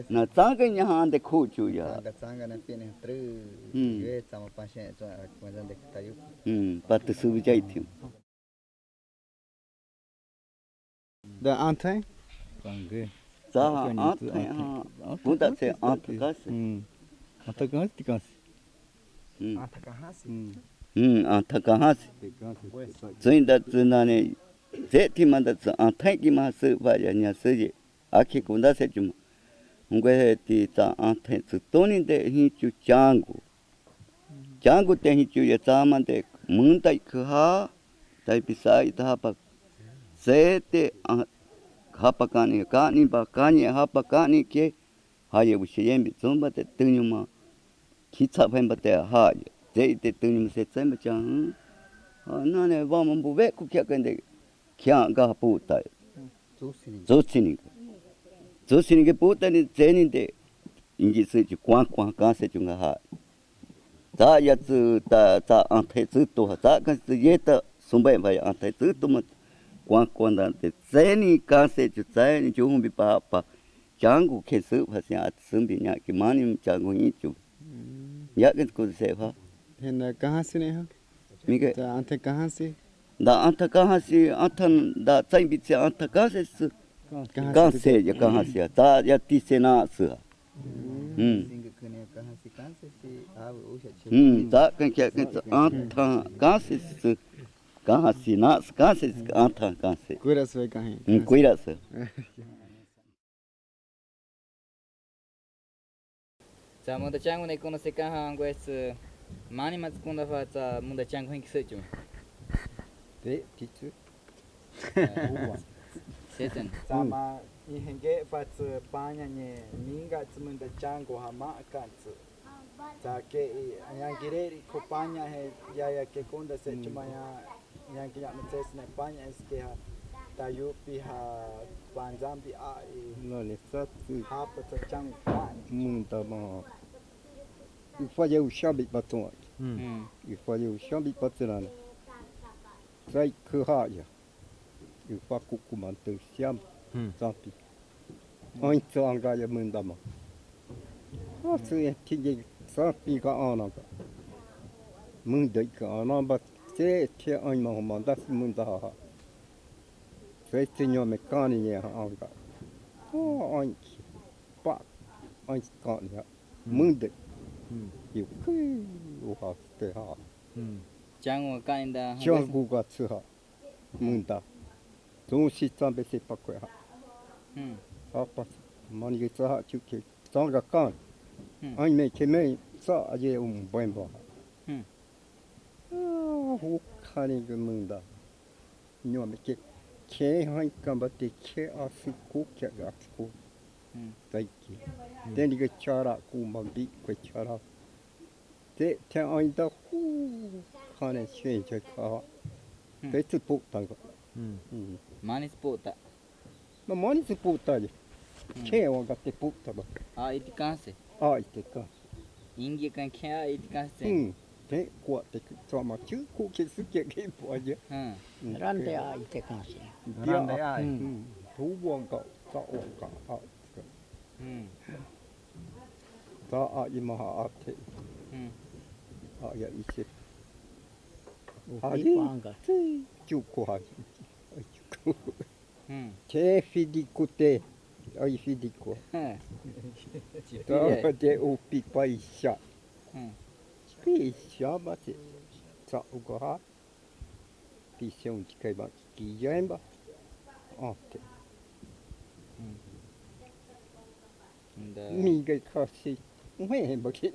Na ta ge nya han de khu chu ya. Ga tsang ga na pi ne tru. Ye ta ma pa shen so ma zan de ta yu. Pa tu su bu jai thi. da ante Za ha bu da se ka se. ata ti kas Ta ka ha se. Zin da zina ne. Ze ti ma da an tai ki ma se ba ya nya se ye. A ki ku da se chum. Ngwe ti ta an tai su to ni de hi chu changu. Changu te hi chu ya ta ma de mun tai khu ha. Tai pi sai ta pa. Se te ha pa ka ni ba ka ni ha pa ka ni ke. Ha ye bu she yen bi zon ba te tu ni ma. Ki cha phen ba te ha ye. Ze te tu ni se tsem ba chang. Ha na ne ba ma bu ve ku kya kan de. Kya ga pu ta. Zo si ni ke pu ta ni ze ni de. Ingi se ji kwa ka se chung ha. Ta ya tsu ta an te tsu to ha ta kan se ye ta sum ba ya an te tsu to ma. Quan da te zeni ka se chu zeni chu hum bi pa changu ke su ha sia sum bi nya ki mani changu ni chu ya ke ko se ha hen kahan se ne ha mi ke ta ante kahan se da anta kahan se antan da tsai bi se anta ka se su ka se ya kahan se ta ya ti se na su ha Sing ke ne ka ha si kan se si a u sha chi. da kan ke anta ka se su ka si na ka se anta ka se kuira se kahin kuira se za mo da changu ne kono se ka ha ngwes mani mat kunda fa za mo da changu hin se chu Te ti tsu. seten sama i henge fa panya ne ninga tsumun da chango ha ma kan tsu ta ke yang gireri ko panya he ya ke konda se chuma ya yang ki ya metes ne panya eske ha ta yupi ha panzambi a no le sat ha pa ta chang pa mun ta ma il faut aller au chambi baton il faut aller au chambi baton sai ke ha ya il faut ku man te siam zampi oi to anga ya mun da ma ha su ya ti ge sa pi ka ana ka mun de ka ana ba te te ai ma ho man da mun da ha sai te nyo me ka ni ya anga oi pa oi ka ni ya mun de yu ku u ha te ha changu ka inda chong gu ga tsu ha mun da to si tam be se pa ko ha ha pa man ge tsa ha chu ke tong ga kan ai me ke me sa a je buen ba hu ka ni ge mun da nyo me ke hai ka ba te ke a su ku ke ga ku dai ki den ge chara ku ma bi ko chara thế theo anh ta khá này chuyện chơi khó thế sự phụ tăng 많이 스포다. mà món sự phụ tăng gì chế ông gặp cái phụ tăng 아 이티 깐세. 이때 까 인기 깐 캐아 이티 깐세. thế quả thì cho mà chứ cụ cái sự kiện cái bỏ gì Rande a ite kanse. Rande ai. thú vuông cậu cậu cậu ta ima ate ya ise Upi panga. chuko ha che fidikute ai fidiko ta de upi paisha paisha bate sa ugo ha pisão de caiba que jamba ate miga kasi Huê em bạc cái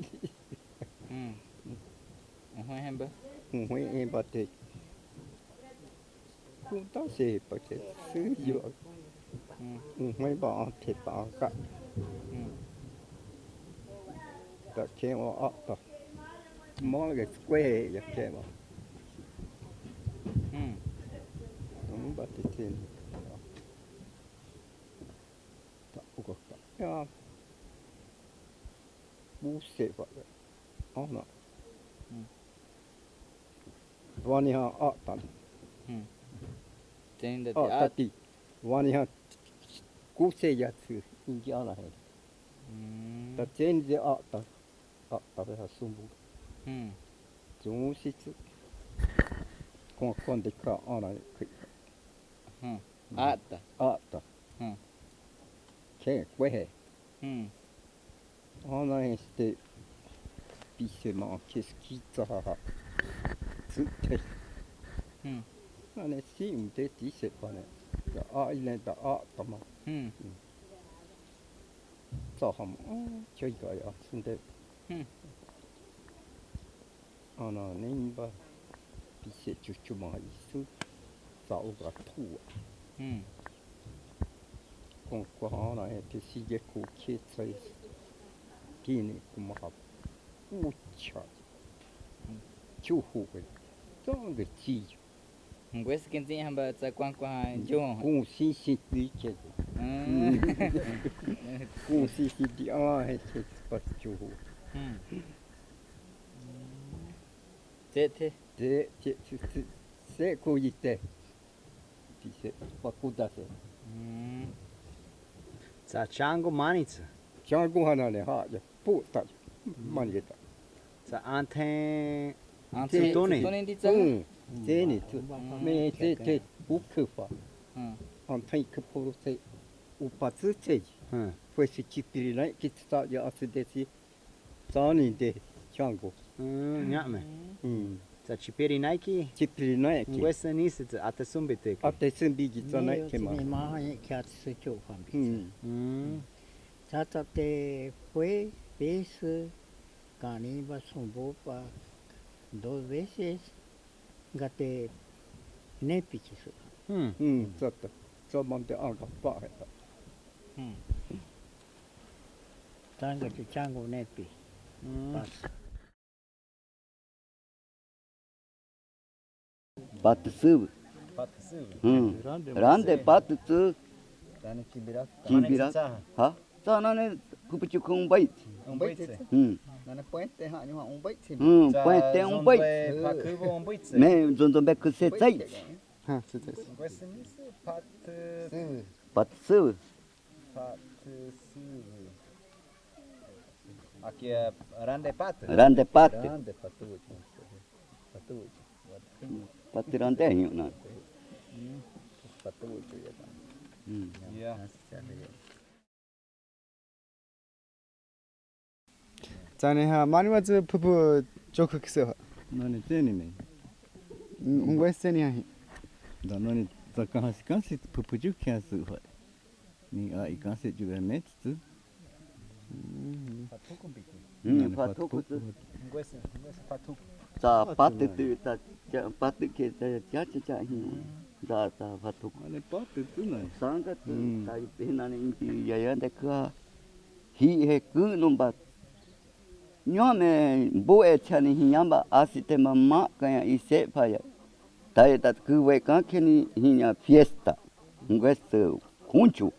Huê em bạc Huê em bạc thì cũng tao sẽ bạc cái sử dụng Huê bạc thịt bạc cả ta kêu ở ta món cái quê vậy kêu không bạc thì tiền ta uống cả bút sẽ vậy, nè, vani ha tan, tên là tati, vani ha, cú sẽ giả sử, Ingi là hết, ta tên là tan, phải ha sumbu, chúng sẽ con để cả là ta, cái quê Ana este pisema che schizza tutte. Ana si un te dice pane. Da ile da tama. Sa ham chơi ga ya sunde. Ana nimba pise chuchu ma isu. Sa uga tu. Con qua ana te si je ku che sai. Kini kumahap ucha chuhu tong de chi Ngwes kenzi hamba tsa kwang kwa jo ku si di che ku si di he che pas chuhu te se ku yite ti se pakuda se Sa chango manitsa. changu hanane ha ya puta manita Sa ante Tone di tsa Teni tu me te ukfa antai kporo se upatsu che foi se chipiri ki sta ya asidesi zani de changu Nyame. Sa chipiri naiki. chipiri ki Ngwesa nisi tsa ate sumbite. ate simbi gi zana ke ma Ni ma ha kya se cho fam. Tata te fue vez Caniba Sumbopa 2 veces gate nepichisu. Zata zamante anga pa Tanga te chango nepi. Pas. Patsu rande patsu Tane cibira. Cibira ha sana ne kupuchu kung bait Nane puente ha nyu un bait sim. puente un bait Pakubo umbuitse. me zondo be ku se tsai Ngwesa nisi patsu Aqui é rande pat. rande pat Grande patu. pat rande hiu na Patu ya ta. Yeah. 자네 하 많이 맞지 푸푸 조크 키서 nani teni ne 웅고스니 하 da nani zakkan kansi pupuju kyasu ha ni a ikanse juga net tu patuku Ngwesa patu. ta pat tu ta pat ke ta cha hi da ta patuku ale pat tu na sanga tu ta pina ne inti ya de ka hi he ku no bat ñome boe chani hinyamba asitema ma kaya ise paya tae tat kuwe kankeni hinya fiesta ngwesto kunchu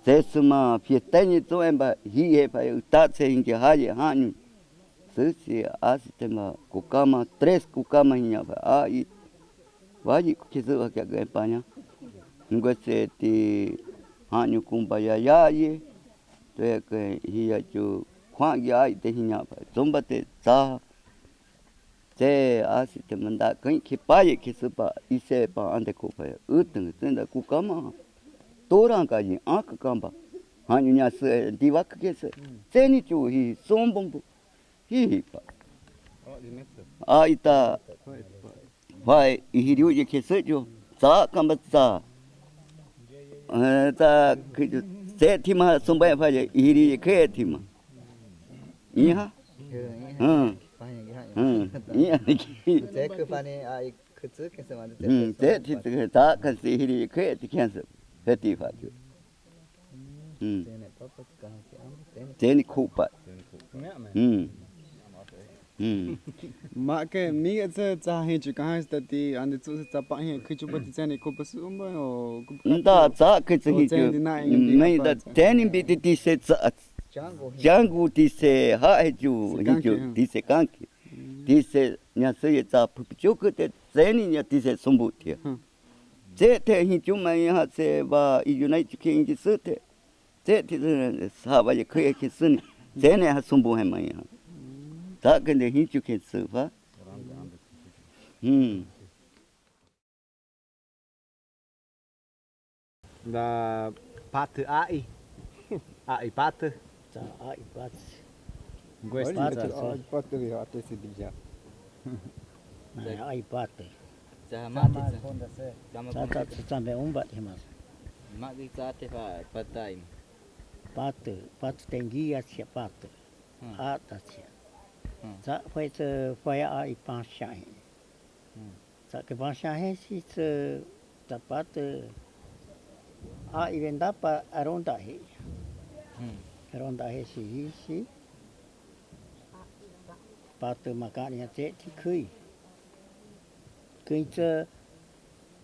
sesuma fiesteni to emba hiye paya utatse hinge haye hanyu sesi asitema kukama 3 kukama hinya pa ai waji kizu kya gempanya ngwese ti hanyu kumbaya'ye te ke hiya chu khoang ya te hinya pa zombate sa te asite manda kan ki paye ki supa ise pa ande ko pa uteng tenda ku kama torang ka ji ak kamba hanyu nya se diwak ke se teni chu hi sombom hi pa a ita vai hiriu ye ke se jo sa kamba sa ta ki se thima sombai pa ye hiri ke thima Iya. Iya. Saya ke pani ai kecil ke sama tu. Saya tidak tak kasih hiri ke tikan seti faju. Saya ni kupat. Mak ke mi ke cahin juga harus tadi anda tu secapak yang kecuba di sana kau pasal umba oh. Entah tak kesini tu. Mai dah tenin biti di set Jangu dise haeju hiju dise kanki dise nyasye ta puchuku te zeni nya dise sumbutia je te hiju mai ha se ba united king ji sute je ti sa ba ye kye ki sun zene ha sumbu he mai ha ta kende hiju ke su ba Da pat ai pat ai pat Pat vi hate se bija. Ai pat. Sama Tata sampai umbat himas. mak kita te fa patai. Pat tinggi asia pat. Atas ya. Sa phải ai pasha. Sa ke pasha si sa pat ai venda pa aronda he. Aronda he si pat makanya te ti kui. Kui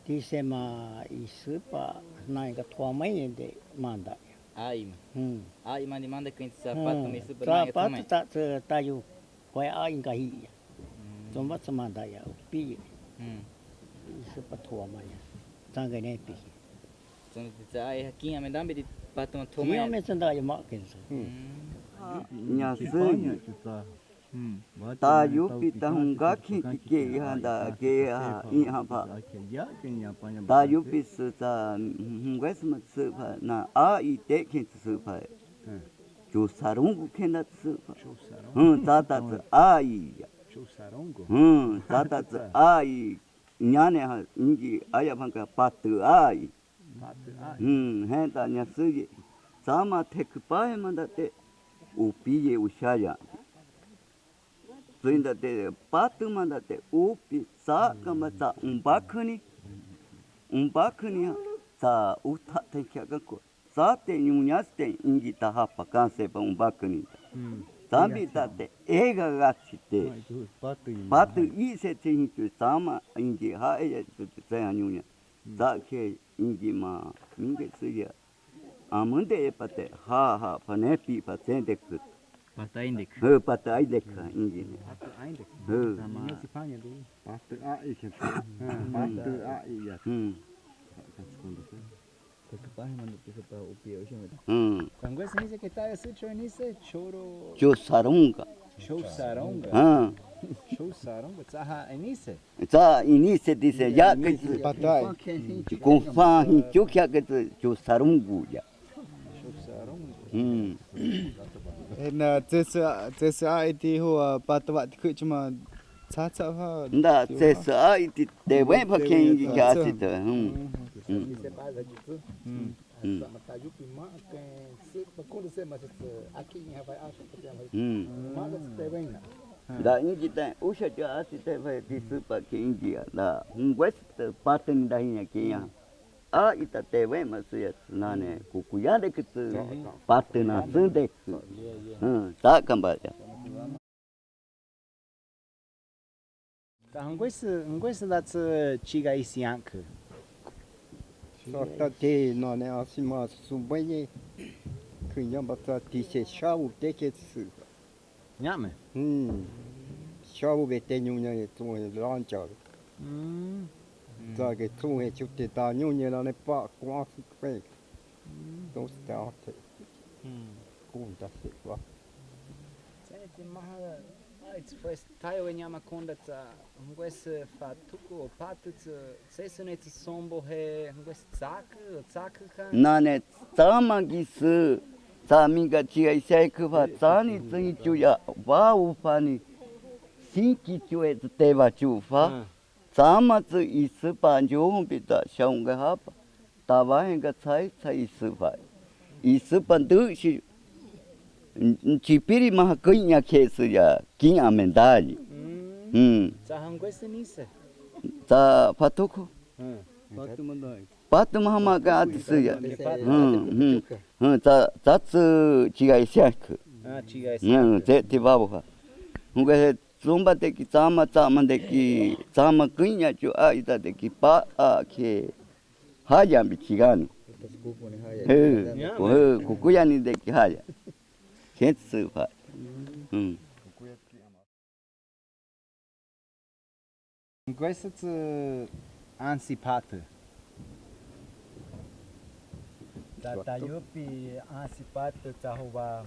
di sema isu pa naik ke tua mai de manda. Ai mandi manda kui sa pat kami isu Sa bernai pat tak tayu phải ai ngahi. Cuma semanda ya pi. Isu pa tua mai. Tangga ne pi. Jadi kita ai hakin ame dambe di patung Dia thomai. mesti dah ya mak kan. Nya se ta yu pi ta hunga ki ke ha da ke ha I ha pa ta yu pi su ta hunga sma su pa na a I te ke su pa jo sarung ke na su pa ta ta a I ta ta a I nya ne ha ingi aya bang ka pat a I he ta nya su sama tek pa ma da te upi ye ushaya Suinda te patu manda te upi sa kama sa umbakani sa uta te kya ko sa te nyunyas te ingi ta hapa kanse pa umbakani sambi ta te ega gachite patu I se te hinchu sama ingi ha e te nyunya sa ke ingi ma minge suya amunde e pate ha pa ne pi pa sende ku Patai indik. Patai dek ingi. Sama patu ai ke. Patu ai ya. Kepahi mana tu sepa upi o shime. Kangwe sini se kita ese choni se choro. Jo sarunga. Show saronga. Show saronga. Saha enise. Sa inise dise ya ke Patai. Kofán jo kya ke jo sarungu ya. Show saronga. Na tesa itu ho patwa tikut cuma caca ha. Nda tesa itu dewe pakai ingi kya sita. Ise pa ga jitu. Sama tayu pi ma ke se pa ko se ma se aki ni ha vai a se ya vai. Ma ga se venga. Da ingi ta usha kya sita vai disu pakai ingi ya. Da west paten dahinya kya. A ita tewe masya nane kukuya de kitu patena sunde. Tak kambal ya. Ngo'ye that's chiga isiank. Sota te no ne asima sumbaye. Kunya bata ti se shawu teke su. Nyame. Shawu bete nyunya e tu e lancha. Za ke tu e chute ta nyunya la ne pa kwa su pe. Don't start it. Kunta se wa. It's first tayo e nyama konda tsa ngo'ye fa tuku o patu tsa sesune tsa sombo he ngo'ye tsak ka. Nane tsama gisu tsamiga chiga isai kufa tsani tsi chuya wa ufani sinki chue teva chufa tsama tsi isu panjo pita shaunga hapa tawahenga tsai isu fa isu pandu shi chipiri maha kunya kesu ya kin amendali Tsa ngo'ye nise. ta patuko Patu mandai. patu mahama ka atsu ya ta tsu chiga isai ku Chiga isiank. te te babo fa ngo'ye tsumba te ki tsama de ki tsama kunya chu a ita de ki pa a ke haya mi chigani kukuya ni de ki haya ketsu fa Ngo'ye tsa ansipate. Tatayupi ansipate tsa huwa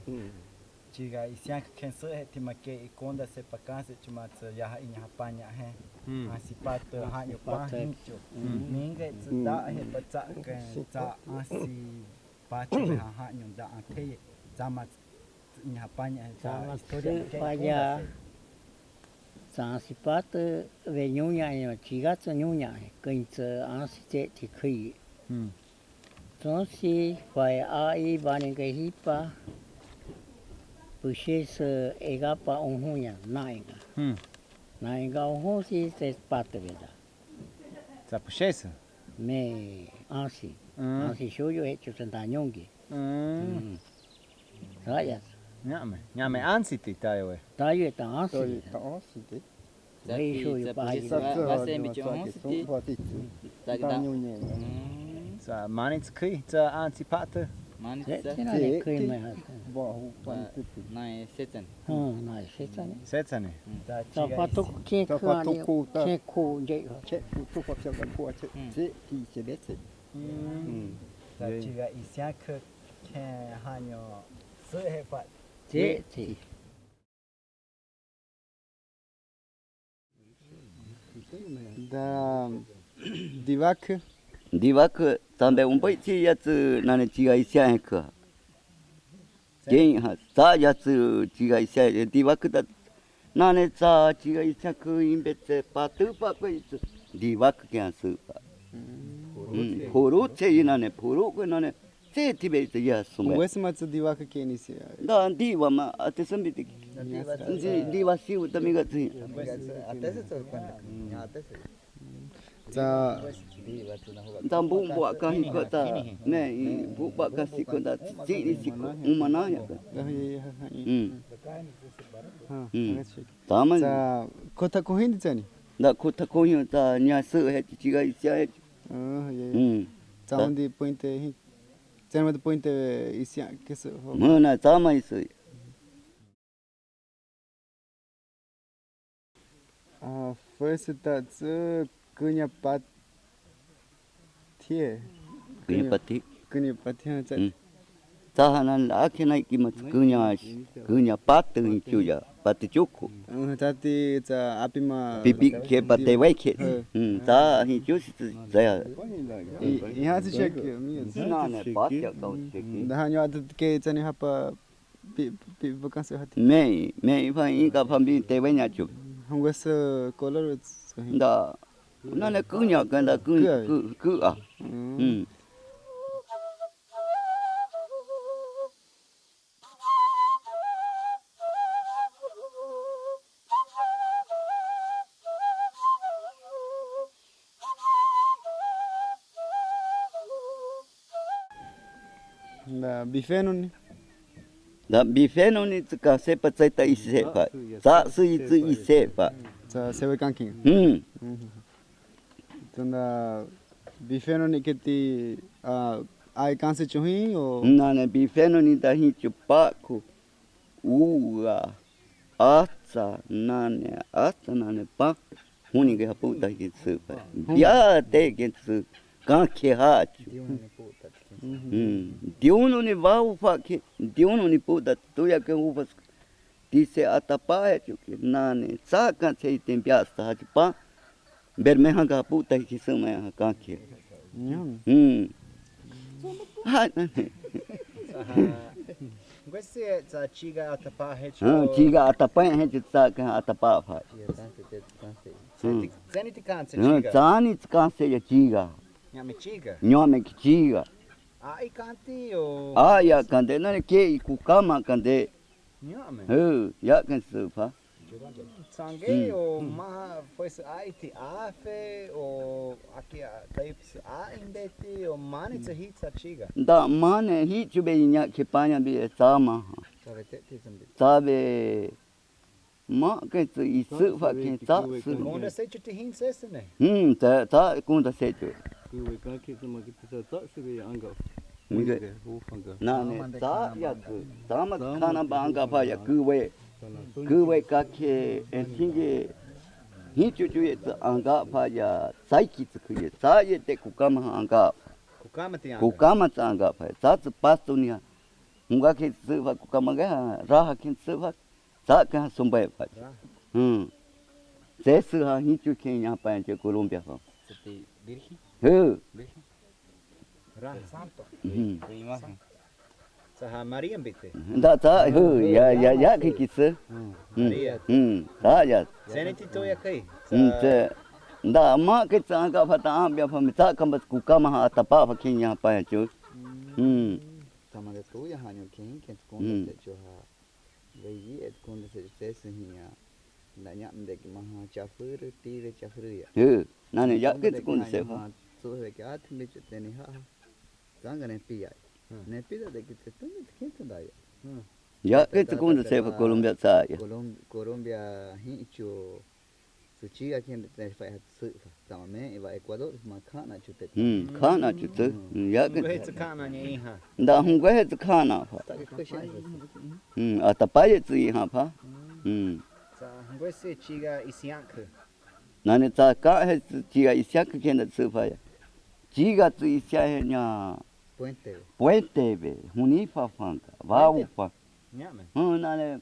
chiga isiank Canse'cho timake ikonda se pakanse chuma tsa yaha inya hapanya he. Ansipate hanyo pa hincho. Minga tsa da he patsaken tsa ansipate hanyo da anteye tsa inya hapanya he tsa historia Vaya Zanzibar về nhung chỉ gắt cho nhung nhảy kinh tế ăn sẽ thì khi đó thì phải ai bán cái hip ba bữa sẽ ega ba ông hôn nhà này ga ông hôn thì sẽ bắt được đó Tsa pushesa. mẹ ăn thì số yo hết cho ta nhung gì rồi Nyame ansiti tayo e. ta yo ta ăn Toi ta asite. Đây số yo ba Ta nyunya. Tsa manits kui tsa ansipate. thế này cười mà Ba hu pan tu. Nai setan. này sẽ chăng Setsane. ta phát tục che Ta khơi patuku ta. che khô vậy Che tu fa cha ka pu che. Che ti se bete. Tsa chiga isiank ke hanyo se he fa. thế thì Da divak Divak tambe umpai chi yatsu nane chiga isai ka. Gen ha sa yatsu chiga isai divak da nane sa chiga isai ku imbete patu pa ko divak kya su pa. Puru che nane puru ko nane che tibe ya sume. wes mat divak ke ni se Da diva ma atesambi diva si utamiga tsi. Atese tso kwanda. Atese. za Tambu buat kah ikut ne buat kasih kau dah cik si mana ya. Taman za kota ko hindi chani dah kota kau yang dah nyasa het ciga isya. ye za undi pointe hi chani mat pointe isya keso Mana sama isu. first that kunya pat thie Punya pati. kunya pat thie cha Tahanan akhir naik kimat kunya pat tu cuya pat cukup. tati za apima Pipi ke pat tewai ke. Ta hi cuci saya. यहाँ से check मी Na ne pat ya kau cek. dah nyo at ke chani hapa pi bukan se hati Me faham ka faham tewai nya cukup. hongwas color Da, nana kunya kan da ku ah. da bifenon ni Da bifeno ni ka sepa ta ise pa. Sa su ise pa. se ve canquín. Hmm. Tunda bifeno ni que ti ai Canse'cho hin o Nane bifeno ni da hinchu paku. Ua. Asa nane pa. Huni ke haputa ki tsupa. Ya te ke tsu. Kanke hachu. Diuno ni vau fa ke. Diuno ni puta tuya ke uvas. Dice atapa hecho que nane. Sacan se tempiasta hachu pa. Bermeja ka puta ki suma ya kanke. Queste za chiga atapa hecho. Chiga atapa hecho sacan atapa fa. Zeni ti canse chiga. Zani canse ya chiga. Nyame chiga. Nyome chiga. Ai canti o. Ya cante nane ke kukama cante. Nyame. Ya kan supa. Sangue o ma pues ai ti afe o aqui daí a indete o mane te hit sa chiga. Da mane hit be nya ke panya be sama. Sabe te zambi. Sabe ma ke tu isu fa ke ta su. Onda se te hin sesne. Ta kunda se tu. Kuwe ka ke tu ma ke ta se be anga. Nane ta ya ku. Sama kana ba anga fa ya kuwe. Kuwe ka ke ensinge hichu chu ye anga fa ya saiki tsu ye. Sa ye te kukama anga. Kukama ta anga fa. Sa tsu pasto ni. Unga ke tsu fa kukama ga raha ke tsu fa. Sa ka sumbai fa. Sesu ha hichu ke nya pa en Colombia fa. Sete virgen. Virgen. Ra santo. Imagen. Saha Maria mbite. Da ta ya ke kitse. Maria. Ta ya. Zeniti toya'caen. Da ma ke tsanga fa ta ambia fa mita kam ku kama ha ta pa fa kinya pa ya chu. Tama de toya hanyo ken konda te chu ha. Vei et konda se se hinya. Na nyam de ki maha chafur tire chafur ya. Nane ya ke konda se fa. So de ke atin de te ni ha. Tanga ne pi ya. Ne pi de ke te tu ni ke da ya. Ya ke konda se fa Colombia sa ya. Colombia hi chu su chiga ken te fa su tama me va Ecuador ma khana chu te. Khana chu te. Ya ke He khana ni ha. Da hung he khana fa. Ata pa ye tsi ha fa. Sa ngwese chiga isiank. Nane ta ka he chiga isyak ken de tsu fa ya. Chiga tsu isya he nya. Puente be. Huni fa fanga. Va u fa. Nyame. Nane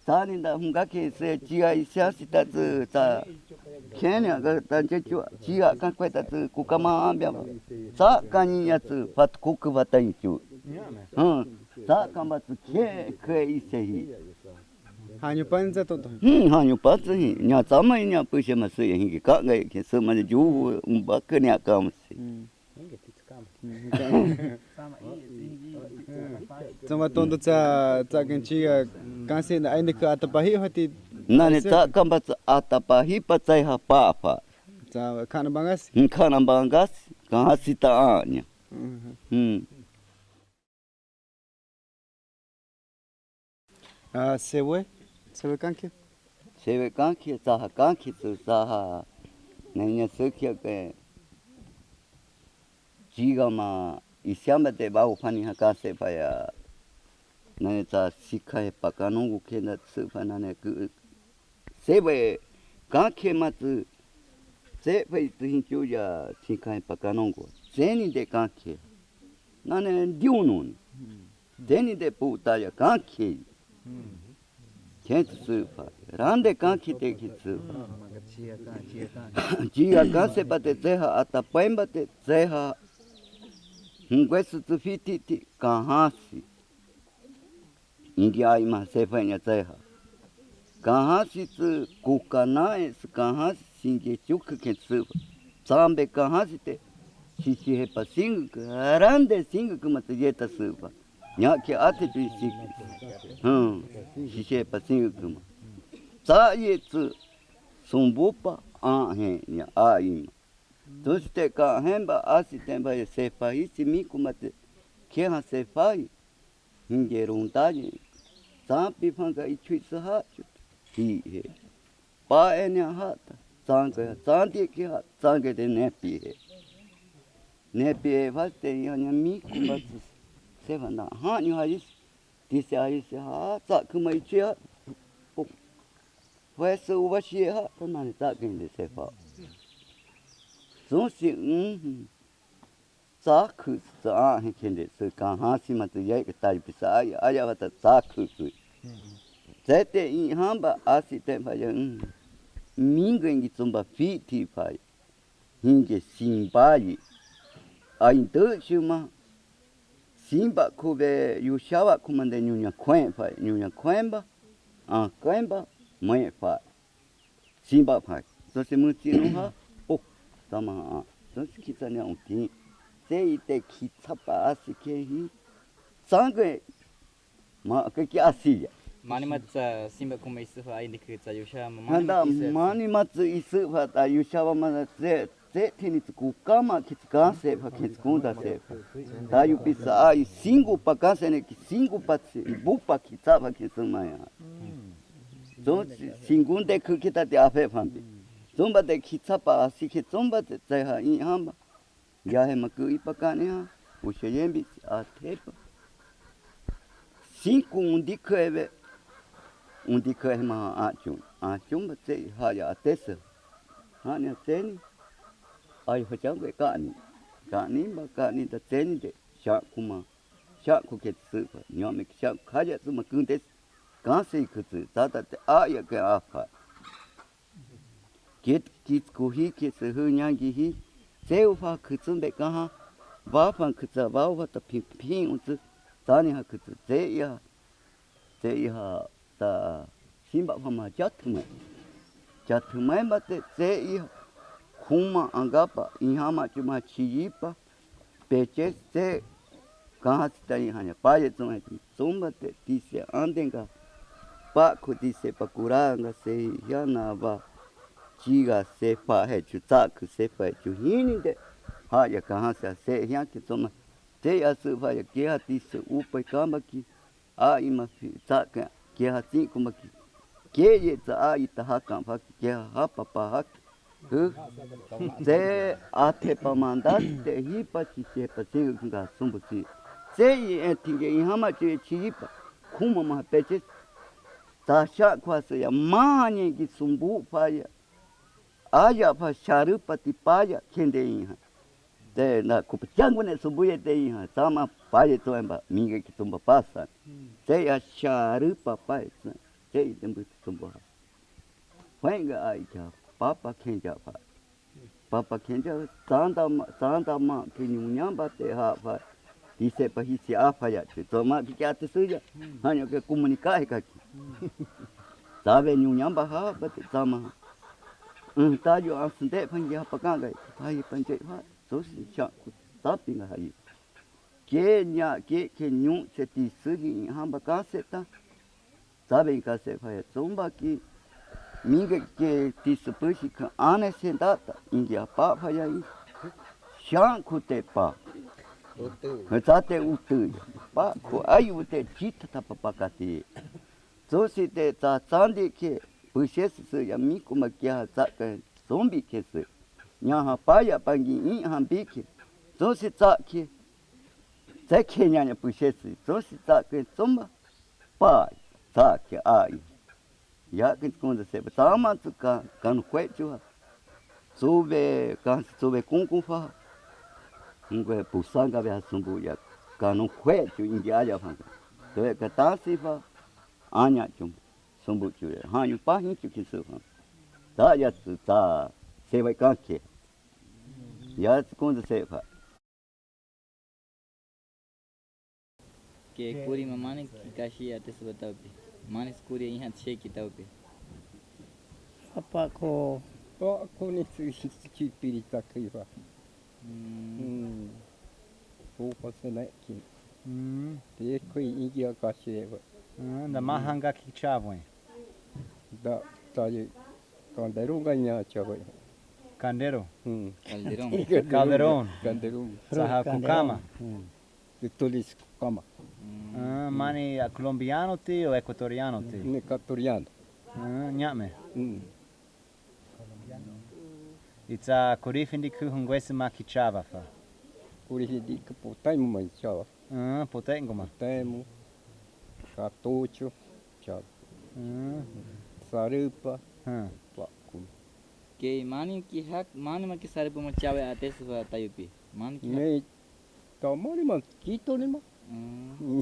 tani da hunga ke se chiga isya sita tsu ta. Kenya ga ta che chu chiga ka kweta tsu kukama ambia. Sa kani ya tsu fat kuku va ta chu. Nyame. Sa kamba tsu ke ise hi. hanyo panza to. Hanyo patsa hi. Nya tsama nya pushe ma se hi ka ga ke se ma ju ba ke nya ka ma se. Tama tondo tsa kan chiga kanse na ainde ka atapahi hati. Nane ta kamba tsa atapahi pa tsai ha pa pa. Tsa kana bangas. Kana bangas ka sita anya. Sewe kanke. Sewe kanke sa kanke tsu sa nanya sekya ke chiga ma isyama te ba ufani ha ka se pa ya nane ta sikha he pa kanongu ke na tsu pa nane ku sewe kanke ma tsu sewe tsu hin chu ya sikha he pa kanongu zeni de kanke nane diunun zeni de puta ya kanke ken tsu pa rande kanke te ki tsu chiga ka se pa te tseha ata paimba te tseha Ngwesu tsu fiti ti kahasi. Ingi ai ma se fa nya tseha. Kahasi tsu kukanae tsu kahasi singe chuk ke tsu. Sambe kahasi te shishi he pa sing rande sing kuma te yeta tsu pa. Nya ke ate tu sing. Shishi he pa sing kuma. Sa ye tsu sumbu pa a he nya ai ma. Tuste ka hemba asi temba e se fai si mi kumate ke ha se fai hinge runtaje sampi fanga i chui sa hi he paene hata sangre santi ki hat sangre de nepi vaste yanya mi kumbat se vanda ha ni hayis dise hayis ha sa kumai chia pues uva shi ha tanani ta kin de se fa so si sa khu sa he kin de se ka ha si ma tu ye ka tai pisa aya vata sa khu Zete in hamba asite faya minga ingi tsumba fiti faya hinge simbayi aintu shuma simba kube yushawa kumande nyunya kwen faya nyunya kwenba kwenba mwe faya simba faya so se muti nuha tama so se kita ne unti se ite kitapa asike hi sangre ma ke asiya Mani matsa simba kuma isu fa ainde kritsa yusha Handa mani matsu isu fa ta yusha wa mana ze tini tku kama kitska se fa kitskunda se ta yu pisa ai singu pa kase ne ki singu pa bupa kitsa fa kismaya so singunde ku kita te afe fambi zomba de kitsa pa asike zomba de ha in hamba ya he maku ipakane ha usheyembi atepa cinco undikeve ma achum se haya atesa hanya teni ai hachangwe kani da teni de shaku ketsu nyome shaku kaya suma kundes ganse kutsu tata te aya ke afa kit kuhi ke se hunyangi hi seu fa kutsu de kaha va fan kutsa va ta pin utsu tani ha kutsu se ya ta simba fama jatuma mate se kuma angapa ihama chuma chiyipa peche se kahasta ihanya paye tsumba te dice andenga pa ko dice pakuranga se yana va chiga se pa he chutsak se pa chuhini de haya kahasa se yanki tsuma te asu vaya que dice upa kamba ki ima tsaka que assim como que ele aí tá hacamba que rapa pa se até para mandar te ripa se para se que sumbu se é tinha em rama de chipa como uma peixe tá chá quase a mãe que sumbu paia aya pa charupa ti paia quem de na kupchangu ne sumbu ye de sama paia to emba minga que tumba passa se a charupa paia se tembu sumbu Wenga ai ja papa kenja tanda ma kinyunyamba te ha fa dice pa hisi afa ya te toma que ate suya hanyo que comunicar ka ki sabe nyunyamba ha ba te tama ta yo asde pan ya pa ka ga ai pan je ha so si cha tapi nga hai ke nya ke nyu se ti sugi hamba ka se ta sabe ka se fa ya zomba ki minga que tispushi ka ane sendata ingia pa faya i shanku te pa Hetate utu pa ko ayu te chita ta papakati so si te ta sandi ke pushes se ya mi kuma kya ta ka zombi ke se nya ha pa ya pangi i han bi ke so si ta ke ta ke nya pushes so si ta ke zomba pa ta ke ai ya que quando se tama tu kan kwechu sube com fa ngwe pusanga be sumbu ya kan kwechu india ya fa to e kata si fa anya chum sumbu chu ha nyu pa hin chu ki su fa ta ya tu ta se vai kan ke ya quando se fa que kuri mamane ki kashi ate sebetau pi manis kuri ihan che ki tau pi apa ko ni si pirita kai va o passa na ki te ko ingi akashi va da mahanga ki chavoi da ye candeiro ganha chavoi Candero calderon saha kukama de tolis kama mani colombiano ti o ecuatoriano ti ecuatoriano nyame Itza korifin di ku hungwesi makichava fa. Uri di ke potai mo mai chava. Poteng goma. Temo. Katocho. Chava. Sarupa. Pakun. Ke mani ki hak mani ma ki sare puma chawe ates fa tayupi. Mani ki. Me tamani man kito ni ma.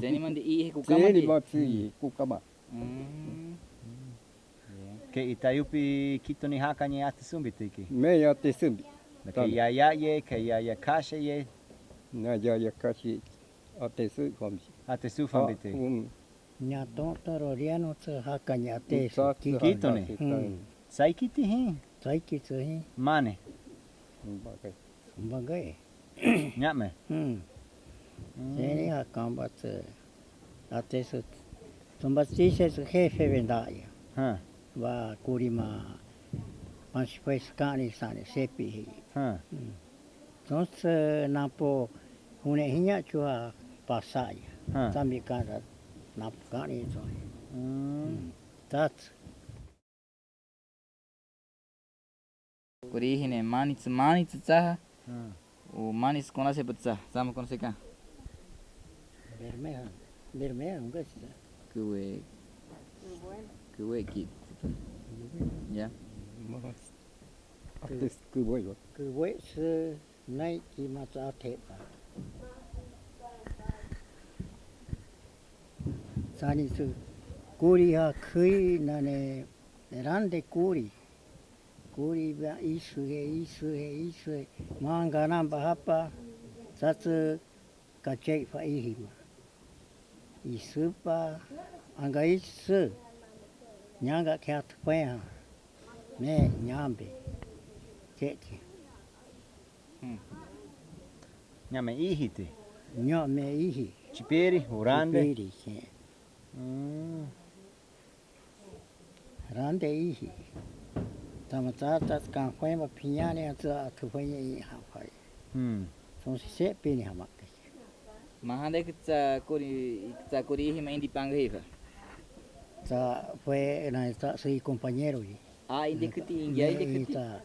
Jeni man di I ku kama Jeni di. ma si ku kama. Ke itayupi kito ni hakanye atisumbi tiki. Me ya te sumbi. Ke ya'ye, ke Kas'ye, Na ya kashi ate su komsi. atisu fambiti. Nya tonto roriano tse hakanya te Kito ni. Sai kiti hi. sai ki tse Mane. bagai Nyame. Jadi hakamba tse ate su tombat se su jefe vendaya va kurima mas foi skani sane sepi entonces napo une hinya chua pasaya tambi kana napo kani so tat Kurihine manits tsaha. O manis kona se putsa. Sama kona se ka. bermeja nunca se Kuwe kit. Ya. Ates ku boy. kuwe se nai ki mata tepa sani su kuri ha kui nane rande kuri ba isu manga namba hapa satsu kacei fa ihima isu pa anga isu nyanga kya tpea me nyambe keti Nyame ihiti. nyo me ihi Chiperi, urande. Piri, rande ihi tamatata kan kwema pinyane atsa atufanya i hafai so se pini hamake Mahande kitsa kuri hima indi panghifa. ta fue na esta soy compañero y Indi kiti Ingi ta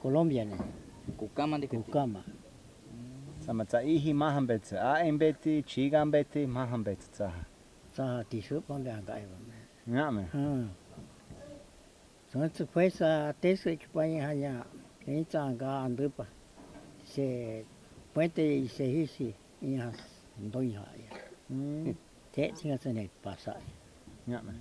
Colombia ne Kukama de Kukama Sama tsa ihi mahambetsa. Embeti, chigambeti, mahambetsa tsaha. ta tisu pambe angai Nyame. so pues a teso España hanya entra anga andupa se puente y se hisi ya doña ya te tinga sene pasa Nyame.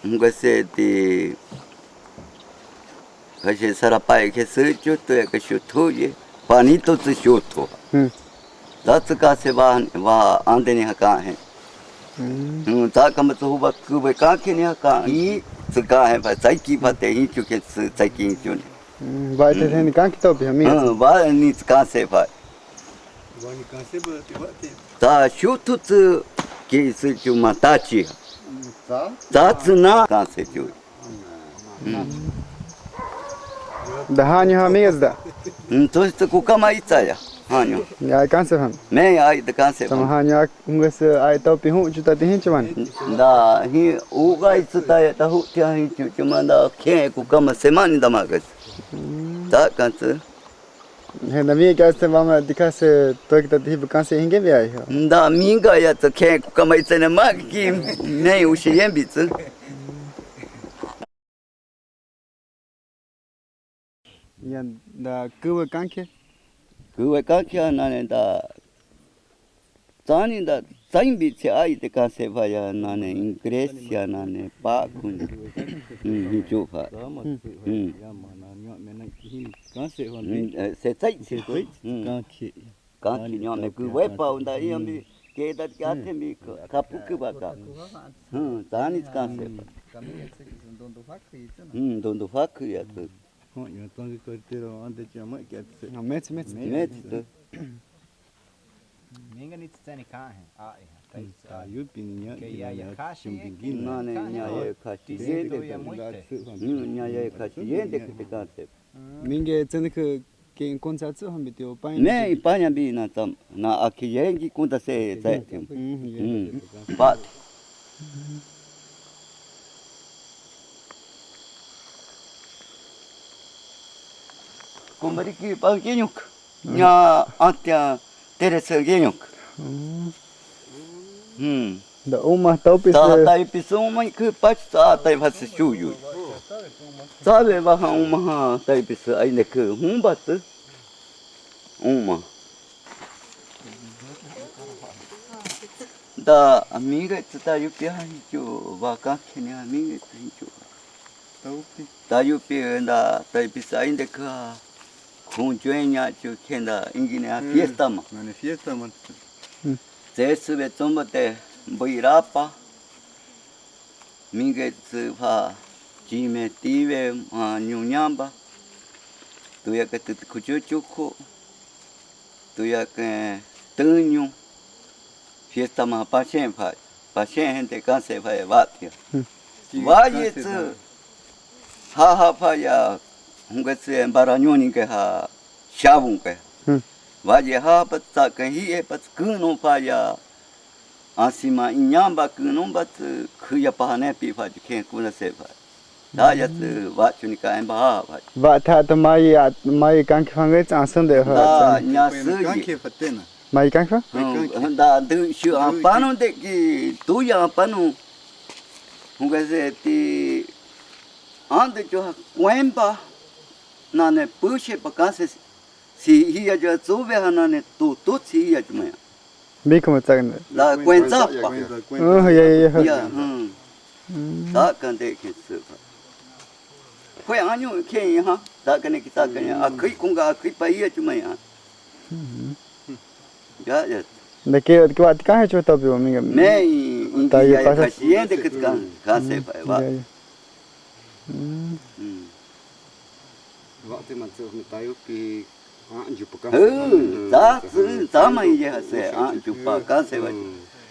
Ngwese ti kashi sarapai ke secho to ya ke shutoye panito tsu shuto datsu ka se wa ande ni haka hai ta kam tsu ba ku be ka ke ni haka I tsu ka hai ba sai ki ba te hi chu ke tsu sai ki chu ni Vai te ni kan ki to bi mi. ba ni tsu ka se ba Wani kan se ba ti ba te. ta shuto tsu ke se chu matachi datsu na ka se chu Da hanyo ha mi da. to tsu ku kama itsa ya hanyo Ya kan se han. me ai da ka se Sama hanyo ngese ai to pi hu chu ta ti hin chuan. da hi uga itsuta ya ta hu tia hi chu chu ma da ke ku kama semani da ma ga da kan tsu He da mi ka se va ma dikase to ki ta ti kan se hinge vi ai. da mi ga ya tsu ke ku kama itsa na ma ki me u shi yen bi tsu Ya da ku kan ke. ku we ka kya na ne da tani da sain bi che ai te ka se va ya na ne ingres ya na ne pa ku hi chu fa Ya ma na nyo me na ki kan se hon. se tsai se ku Kan ki. ka ki nyo me ku we pa unda I ambi ke da ka te mi ka pu ku ba ka tani ka se don do fa ku ya tu Hon yo ton ko te ro ande chama ke se. Na met me tu Minga ni tsani ka hai. Ta yu pin nya. Ke ya kashi. na ne nya ye ka chi ye de nya ye ka chi ye de ke ka se Minge tsen ke ke kon sa tsu han bi te o pa. me pa nya bi na tam na a ki ye ki ku da se sai tem ba Kumariki Paginyuk. Nya Antia Teresa Genyuk. Da uma taupi Ta tai pisum mai ku pach ta tai vas chuyu. Sabe ba uma tai pis ai ne ku humbat. Uma. Da amiga ta yupi hanju ba ka kini amiga hanju. taupi. Da yupi da tai pis ai ne ka kunjuenya chu kenda ingine fiesta ma. Nane fiesta man. Sesube tombate boirapa. Minge tsufa jime tive nyunyamba. Tuya que te cuchuchuco. Tuya que tuño. Fiesta más pachen fa. Pachen gente canse fa batia. Vaya tsu. Ha fa ya. Hunga tsu embarañoni que ha shabun que. Vaya ha pat ta que hi pat kuno fa ya. Asima inyamba kunomba tsu kuya pahane pi fa ken kuna se fa. Da ya tsu va chunika emba fa. Va tha to mai kan khange chansan de ha. Da nya Kan su ke patena. Mai kan kha? da du shu pano de ki tu ya pano. Hunga se ti ande jo cuemba nane pushe pa kase si hiya jo zube hanane tu si hiya jo me. Bi como tsagan. La cuenta pa. Ya. Ya, da kan de ki su. Kwe anyo ken ha, da kan ki ta kan akui kunga akui pa hiya jo me ya. Ya. De que wat ka hecho taupi amiga. Me ingi ya kasiende que kase pa va. Waktu masuk mentayu pi anju pekan. Da mai ya se anju pa kase va.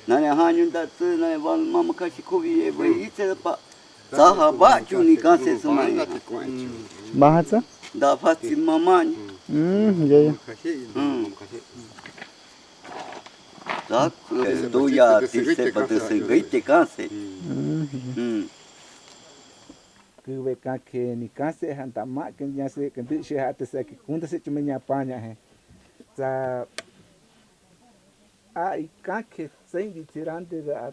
Nane hanyu da tsu na val mama kashi kobi e vai itse pa. Da ha ba chu ni kase sumai. Bahatsa? Da fati mama. Ya. Da tu ya ti se pa tu se gaite kase. Kuwe kake ni kase hanta ma ken ya se ken bi she hat se ki kunda se chumenya panya he. Za ai kake sem di tirante da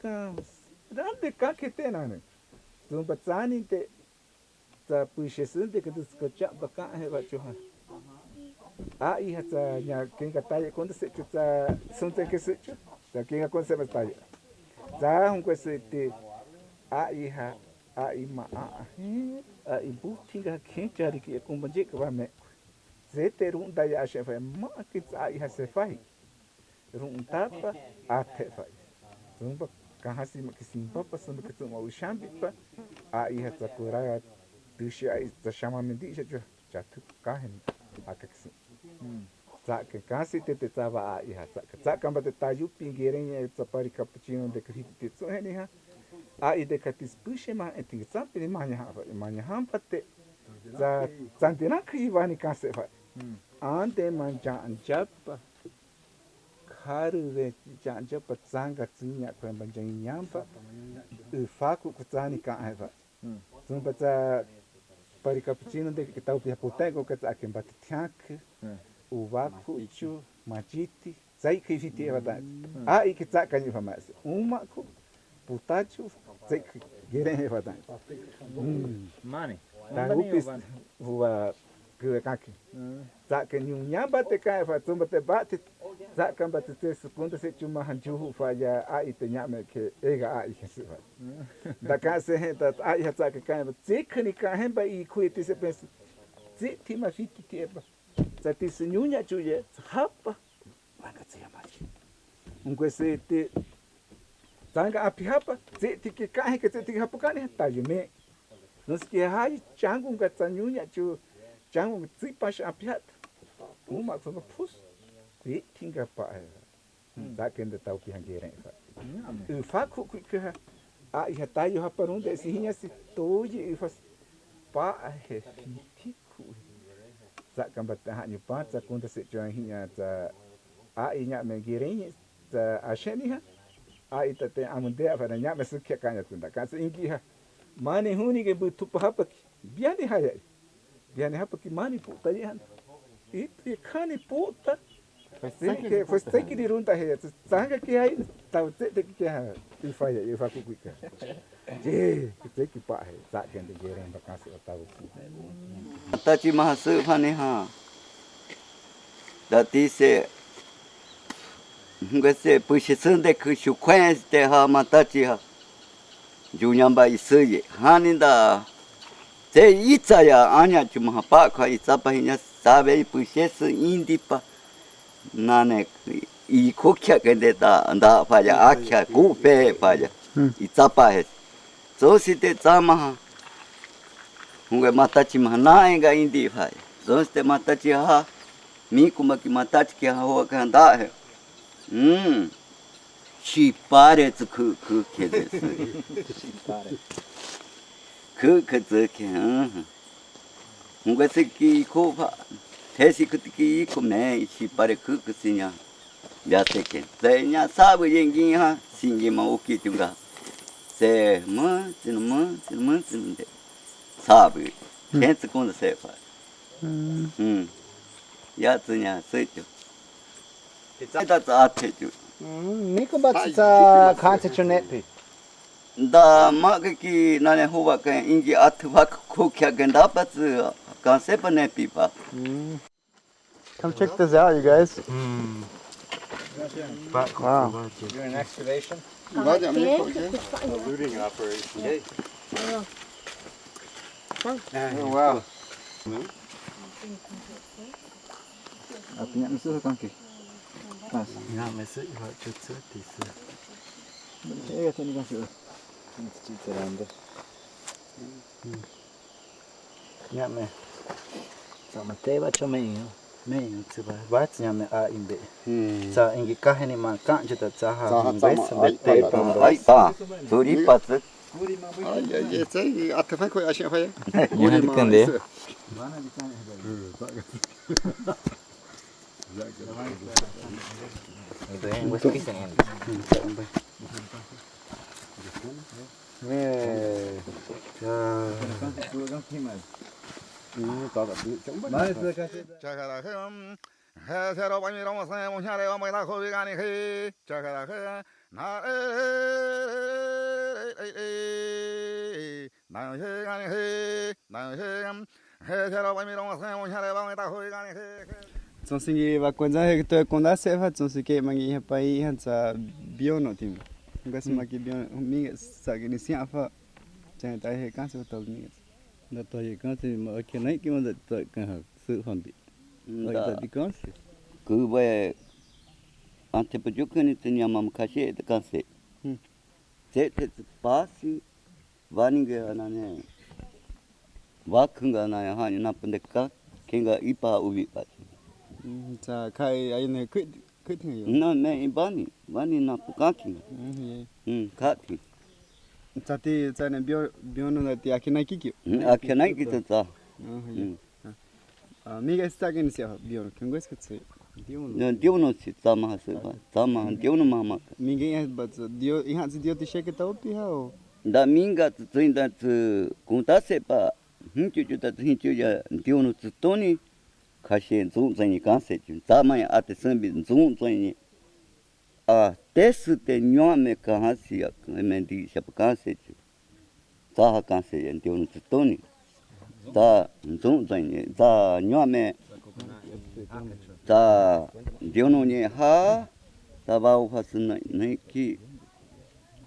kan rande kake tenane. Tum patsani te za pushe sunde ke dus ko cha baka he ba chuha. Ai hat nya ken ka taye kunda se chu za sunte ke se chu. Za ken ka kunda se ba taye. Za hun ko se te ai ha ai ma ai butinga kenchari ki kumbanje ka me zete runda ya chefe ma ki ai ha se fai runda pa ate fai tumba ka hasi ma ki simpa pa samba ka tuma ushambi pa ai ha ta kura dushi ai ta shama me di ja tu ka hen akaksi za ke kasi te ta va ai ha za ka ba te ta yu pingeren ta pari cappuccino de kriti tso heni ha ai de katis pushe ma eti zampi manya hampate za zantina kivani kase fa ante manja anjapa karu ve janjapa zanga tsinya kwa manja nyampa faku kutsani ka eva zumba za pari cappuccino de que tau pia potego que ta que mbati tiak u vaku chu majiti zai kiviti eva da ai que ta kanyi famas uma ku putachu zek geren fadan Mane. da upis huwa kuwe kaki za ke nyunya bate kai fa tumba te bate za kan bate te sekunda se chuma hanju fa ya ai te nyame ke ega ai ke se fa da ka se he da ai ha za ke kai ba zek ni ka hen ba i ku te se pens zek ti ma fiti te ba za ti se nyunya chuye hapa wanga tsia ma un se te Tanga api hapa, zeti ke kahe ke zeti hapa kane tajume. Nos ke hai changung ka tanyunya chu changung tsipash api hat. Uma so pus. Zeti ga pa. Da ken de tau pi hangere fa. U fa ku ke ha. A I hatayo hapa runde si hinya si toye u fas pa he tiku. Za kan bat ha ni pa za kun se chuan hinya za a I nya me gerenya za asheni ha. Ai tate amundea para nyame sukia kanya tunda kasi ingi ha mane huni ke butu hapa biani haya Yani hapa kimani puta yan. Itu kani puta. Pues tem que dirunta he. Sanga que aí tau te que ha. Ifa kukuika. Je, tem que pa he. Sa kan de geran bakasi tau. Tachi mahasu phane ha. Dati se ngase pushi sunde ku shukwen ste ha matachi ha. Junyamba isuye. Haninda te itaya anya chuma pa kha itapa hinya sabe pushi su indipa. Nane I kokya kende da paya akya kupe paya. Itapa he. So site tsama hunga matachi mahanaenga indi paya. So site matachi ha mikuma ki matachi ki ha kanda he. Shipare tsu ku ke desu. Shipare. Ku tsu ke. Hunga seki kopa. Tesi kutiki kumne shipare ku sinya. Yateke. Senya sabu yengi ha singi ma oki tunga. Se ma de. Sabu. Kensu konda se pa. Yatsunya secho. Kita tsa atechu. Niko batsa Canse'cho nepi. Da magaki nane huwa kan ingi atwak kokya ganda batsu Canse'pa nepi pa. Come check this out, you guys. Wow. Doing an excavation? A looting operation. Oh, wow. Apinya misu kan ke. Pas. Nga mese iwa chutsu tisu. Eh tani kan su. Ande. Nga me. Sama teba chomeyo. Meio tsuba. Bats nyame a imbe. Sa ingi kaheni man kan jeta tsaha. Bes bete pambo. Ai ta. Suri patsu. Ai sei atafan ko ashin fa. Yana dikande. Bana dikan Sonsingi va kwanza he to konda se fa sonsike mangi he pai han sa biono tim. Ngas maki biono mi sa ke ni sia fa. Chen tai he kan se to mi. Da toya'caen se ma ke nai ki ma da toya'caen su fambi. Da di kan se. Ku ba ante pujukani tinya mam kashi de kanse. Te pasi vaninge anane. Wakunga na ya hani napendeka kenga ipa ubi pa. Sa kai ai ne quit yo. No me ibani na pukaki. Kati. Tati sa ne biono na ti akina kikyo. Akina kita. Mi ga sta gen sia biono kengo es kutse. Diono si tama se ba. Tama diono mama. Mi ga but dio ihan si dio ti sheke ta opi ha o. Da minga tsinda kunta se pa. Hinchu ta hinchu ya diono toni. Kashi zung zani Canse'cho. Tama ya ate sambi zung zani. Tesu te ñombi'ye'sane kahasi ya mendi siapa Canse'cho. Taha Canse'ye diono toni. Ta zung zani. Ta ñombi'ye'sane. Ta Diono'ñe ha. Ta bau fasuna neki.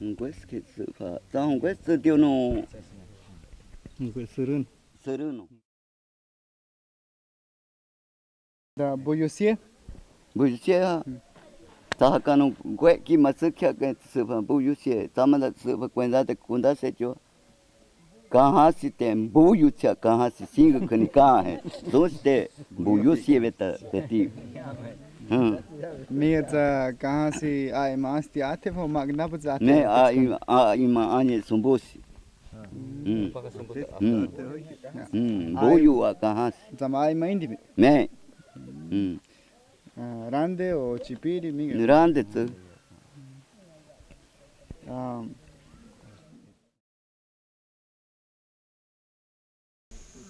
Ngweske tsufa. Ta ngweske diono. Ngweske Seruno. Da Boyosie? Boyosie ha. Taha kanu gwe ki masukya ke tsufa Boyosie. Tama da tsufa kwenda de kunda secho. कहाँ से ते बुयु छा कहाँ से सिंह कनी कहाँ है दोस्ते बुयु से बेटा बेटी मैं कहाँ से आए मास्ती आते वो मागना बजाते मैं आई माँ आने सुबोसी बुयु आ कहाँ से जमाई माइंडी में मैं रांदे और चिपीरी में रांदे तो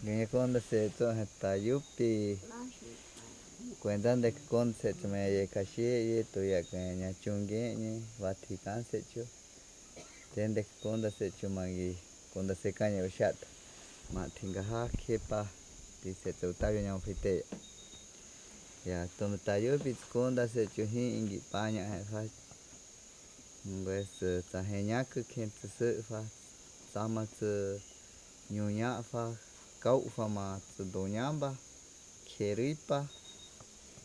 que cuando se está yupi cuentan de que cuando se me llega Case'ye toya'caen ñombi'ye'sane bati Canse'cho tende que cuando se chumagi cuando se caña ushata Martin kepa dice totayo ñamfite ya tome tayo bit cuando se chuhi Ingi paña pues tajeña que gente se fa sama se ñuña fa cau fa ma doñamba keripa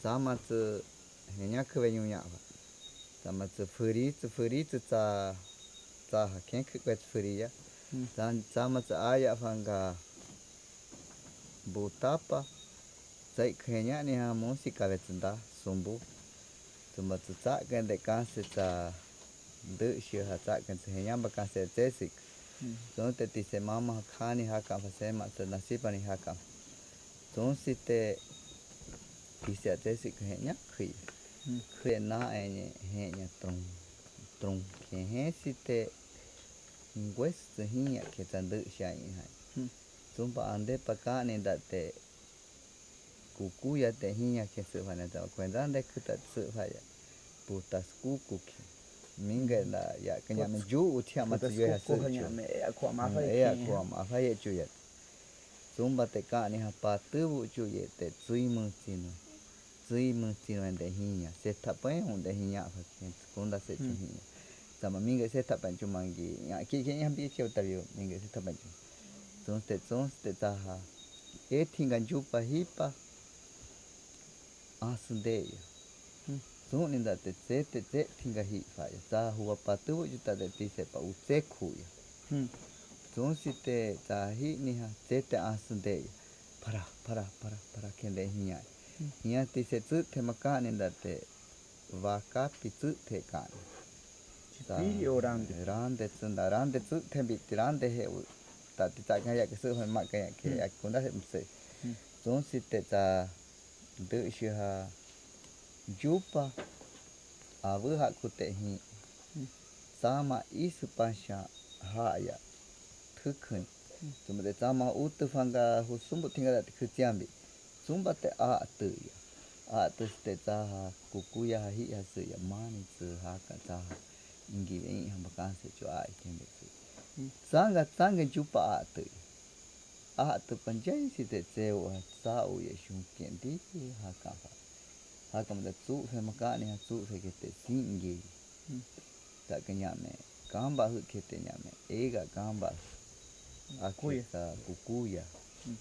sama se jeña que ñuña fa sama se furito ta quem que quer furia sama se aya fanga butapa sai kenya ni ha música vetunda sumbu tuma tsa kan de kanse ta de shi ha ta kan se jeña ba kanse tesik son te dice mama khani ha ka fasema se nasipa ni ha ka son si te dice tesik jeña khi na ene jeña tron que he si te ngües hiña que tandu sha ha tumba ande pa ka ni date kukuya te hiña que se van a dar cuenta de que ta se vaya putas kukuki minga la ya que llame ju utia ma tu ya se Aku ma fa ma fa ye chu ya tumba te ka ni ha pa tu chu ye te tsui mu chino de hiña se ta pa un de hiña fa que segunda se chu hiña sama minga se ta pa chu mangi ya que ya bi che ta bio minga se ta pa chu entonces ta ha e tingan ju pa hipa asundeya suni da te tinga hi fa ya ta huwa pa tu ju ta de ti se pa u se khu ya entonces te ta hi ni ha te asundeya para que le hiya ti se tsu te makani da te va ka pi tsu te ka Pili orande rande tsu te bi tirande he ta ti ta ya que se ma ka ya que akunda se entonces te ta de shi ha jupa abu ha kute hi sama isu pasha ha ya thukun tumbe de sama utu fanga husumbu tinga da khutiambi sumba te a tu te ta ha kukuya hi ha se ya mani tsu ha ka ta ingi ve ha bakanse cho a kembe sanga jupa a tu panjai si te tseo sa u ye shun kendi ha ka ha kam da tsu fe makani ha tsu fe ke te singi ta kenyame kamba hu ke te nyame ega kamba kukuya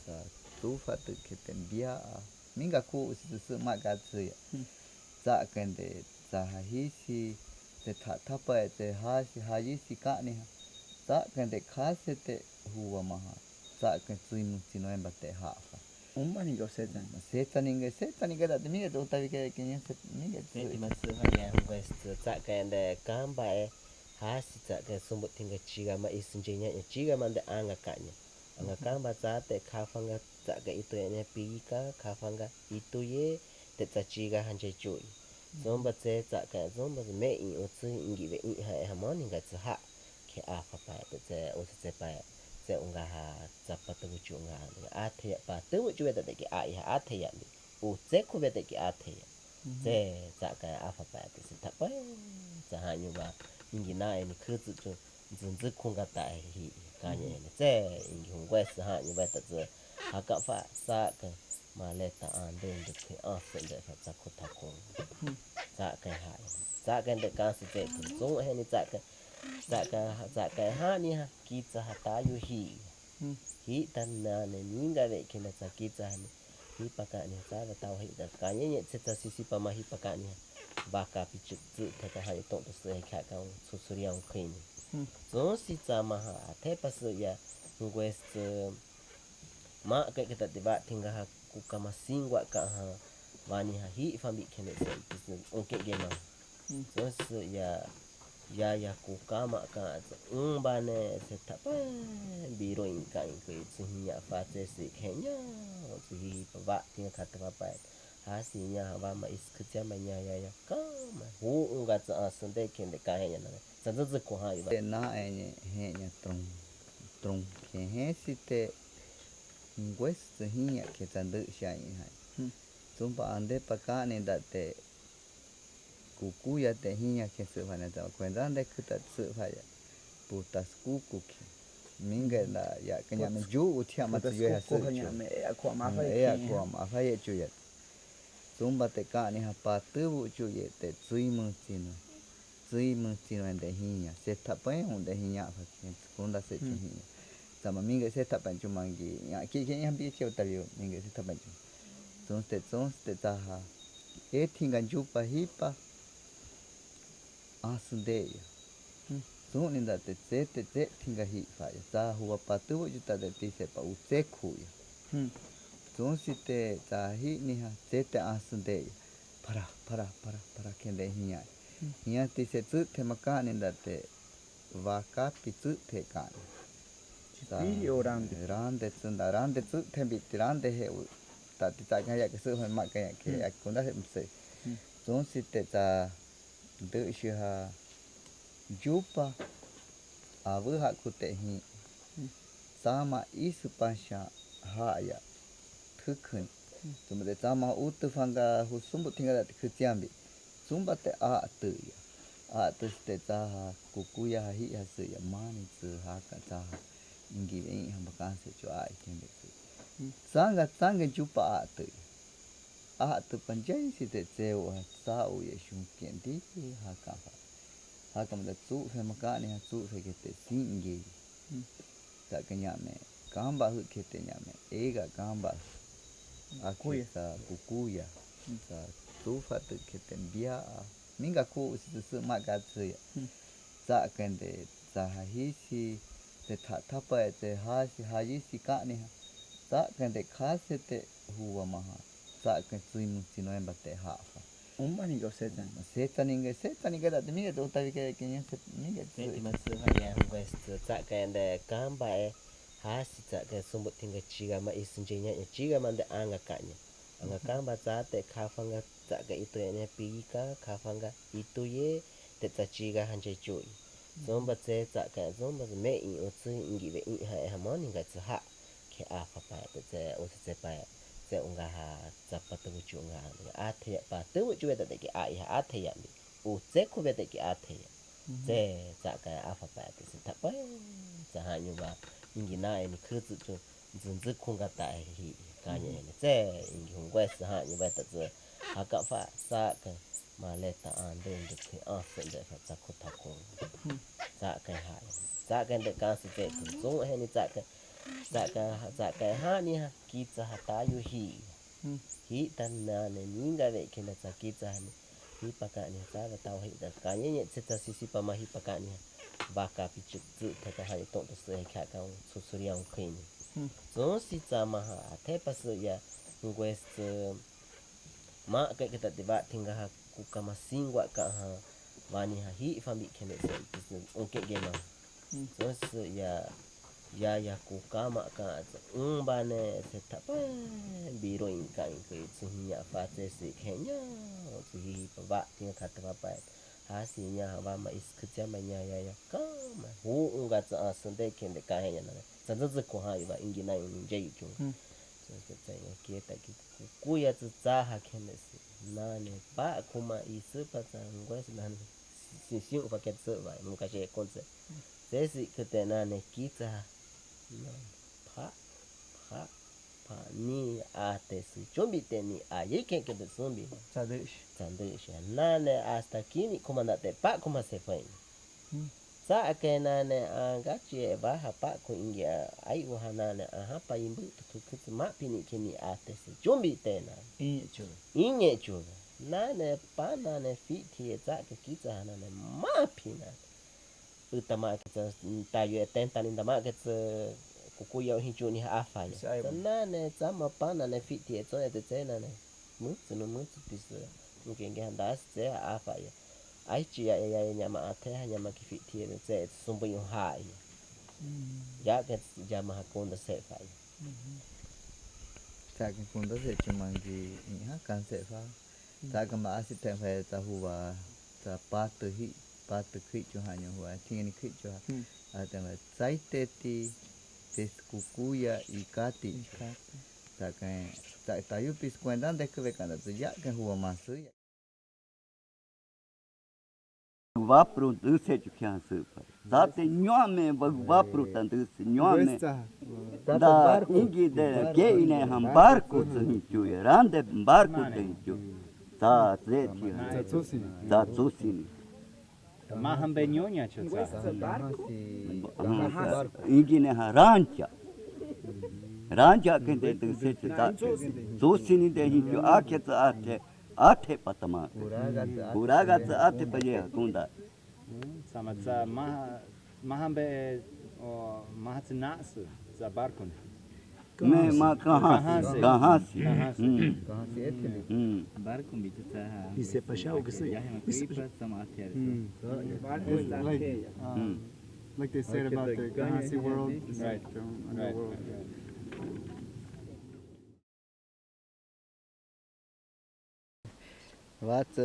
sa tu fa tu ke te bia minga ku si ma ga tsu ya sa kende sa hi si te ta pa te ha yi si ka ni sa kende khase te huwa ma sa ke tsui mu si no emba te ha umani go setan ninga da minga do ta ke nya se minga ti matsu ha ya west ta kende kamba hasi ta ke sumbu tinga chiga ma isinjenya chiga mande anga kanya anga kamba ta te kafanga ta ke itu ya pika kafanga itu ye te ta chiga hanje chui zomba te ta ke zomba me in utsu ingi ve in ha moni ga tsu ha ke a fa pa te o se pa te unga ha ta pa tu chu nga a te pa tu chu ve te ke a ya a te ya ni o te ku ve te ke a te ya te ta ke a fa pa te se ta pa ta ha nyu ba ingi na ni khu tsu chu zun zu ku ga ta hi ka ni ne te ingi hong west ha ni ba ta tsu ha ka fa sa ke ma le ta an de ke a se de fa ta ku ta ku ta ke ha ta ke de ka se te zo he ni ta ke ha ni ha ki ta ha ta yu hi tan na ne ninga ve ke na ta ki ta ni hi pa ka ni ta va ta hi da ka ni se ta si pa ma hi pa ka ni ba ka pi chu tsu te ka ha to to se ka ka su su ri ang khin zo si ta ma ha te pa su ya west ma ka ke ta de ba tinga ha ku ka ma singwa ka ha wa ni ha hi fa mi ke ne se on ke ge ma zo su ya ku ka ma ka ba ne se ta pa bi ro in ka in ke tsu ya fa te se kenya tsu hi pa ba tinga ka ta pa hasi nya ba ma is kutya ma nya ya ka ma hu nga tsa asun de ken de ka he na sa zu ku ha ba na he nya tron ke he si te hueso hiña que tandu shai hai tumpa ande pakane date kukuya te hiña que se van a cuenta ande que ta se vaya putas kukuki minga la ya que llame ju utia matu ya se ea kwa ma ya chuya tumba te kane ha patu chuye te tsui mu ande hiña se tapen unde hiña fa que kunda se hiña sama minga se tapen chumangi ya que ya bi che utario minga se tapen entonces ta ha etinga jupa hipa asundeya suni da te tinga hi fa ya ta huwa patu juta de tise pa useku ya entonces te ta hi ni ha te asundeya para kende hiya tise te makane da te vaka pitu te kan rande te bitirande he ta ya que se ma que akunda se entonces te ta de shiha jupa abu haku te hi sama isu pasha haya thukun tum de sama utu fanga husumbu tinga da khutiambi sumba te a te ta kukuya hi hasu ya mani tsu haka ta ingi en hamba Canse'cho ai kende sanga jupa tu panjai si te tseo sao ya shunken di haka mda tsu fe makani ha tsu fe ke te Ingi ta ke nyame kamba hu ke te nyame ega kamba aku sa kukuya sa tu fa te ke te bia minga ku su MacArthur ya sa kende sa hisi te thapa te hasi kani ha sa kende khase te huwa maha sa ke tsui sinoemba te hafa umani go setan ninga da minga do tavi ke nya minga Senti masu haya west toya'caen de kamba hasi toya'caen sumbut tinggal chiga ma isunjenya chiga mande anga kanya anga kamba te kafanga toya'caen ito'ye pika kafanga ito'ye te chiga hanje chui zomba te toya'caen zomba me in utsu ingi be in ha moni ga tsa ha ke afa pa te utse pa se unga ha zapata wuchu unga ate pa te wuchu da ke ai ha ate ya mi utse ku be ke ate ya te toya'caen afa pa te tapa sa ha nyu ba ingi na ni khutsu chu zunzu kunga ta hi kanya ne te ingi hungwa sa ha nyu ba ta haka fa sa ka maleta ande de ke afa de fa ta ko ta ko toya'caen ha toya'caen de Canse'cho zo he ni toya'caen ha ni ha kitsa ha ta yu hi tan na ne ninga de ke na kitsa ni hi pa ka ni sa da ta hi da ka ni ta sisi pa ma hi pa ka ni baka pi chu ta ka ha to se ka ka su su yang queen zo si ta ma ha te pa su ya west ma ka ke ta de ba tinga ha ku ka ma singwa ka ha vani ha hi fa mi ke ne se on ke ge ma zo su ya ku kama ka ba ne se ta pa biro in ka in ke su ya fa te se kenya su hi pa ba tinga ka ta pa hasinya ba ma iskutya ma nya ya kama hu unga tsa sunde kende ka henya na tsanzu ko ha ba ingi na yin je yu so se tsaya ke ta ki ku ya tsa ha kende se na ne ba kuma isu pa tsa ngwa se na si fa ke tsa ba mu ka je konse se si kete na ne kitsa na pa ni ate su chombi te ni a ye ke de zombi tsandish nane hasta kini comandante pa kuma se fue sa ke nane gachi ba ha pa ko ingia ai wa nane ha pa imbu tu ku ma pini kini ate su chombi te na inye chu nane pa nane fiti za ke kitsa nane ma pina utama ke ta yu tenta ni ma ke kukuya hinchu ni afa ya nane sama pana ne fiti e tsone te tsena ne mutsu pisu ngenge handa se afa ya aichi ya nyama ate nyama ki fiti e tse sumbu yu hai ya ke jama hakunda se fa ta ke kunda se chumangi ha Canse'cho fa ta ka ma asi te fa ta huwa ta patu khi chu ha nyu huwa tingi ni khi chu ha ta ma sai te ti Tescucuya y Cati. Tayupis cuentan de que vecan de ya que hubo más suya. Va produce chukyansu. Date ñome va produce ñome. Da Ingi de que ine han barco tsuhichu, rande barco tsuhichu. Da zeti. Da tsusini. Mahambeño'ñe Ingi ne ha rancha. Rancha que de seche da. Tsusini de hichu ate patama. Uraga ate paye kunda. Samatsa mahambe mahatsinatsu za barco. Me ma kहाँ से barco bitu ta Dice Pashao que se like they said about the Kahasi world, it's like the underworld.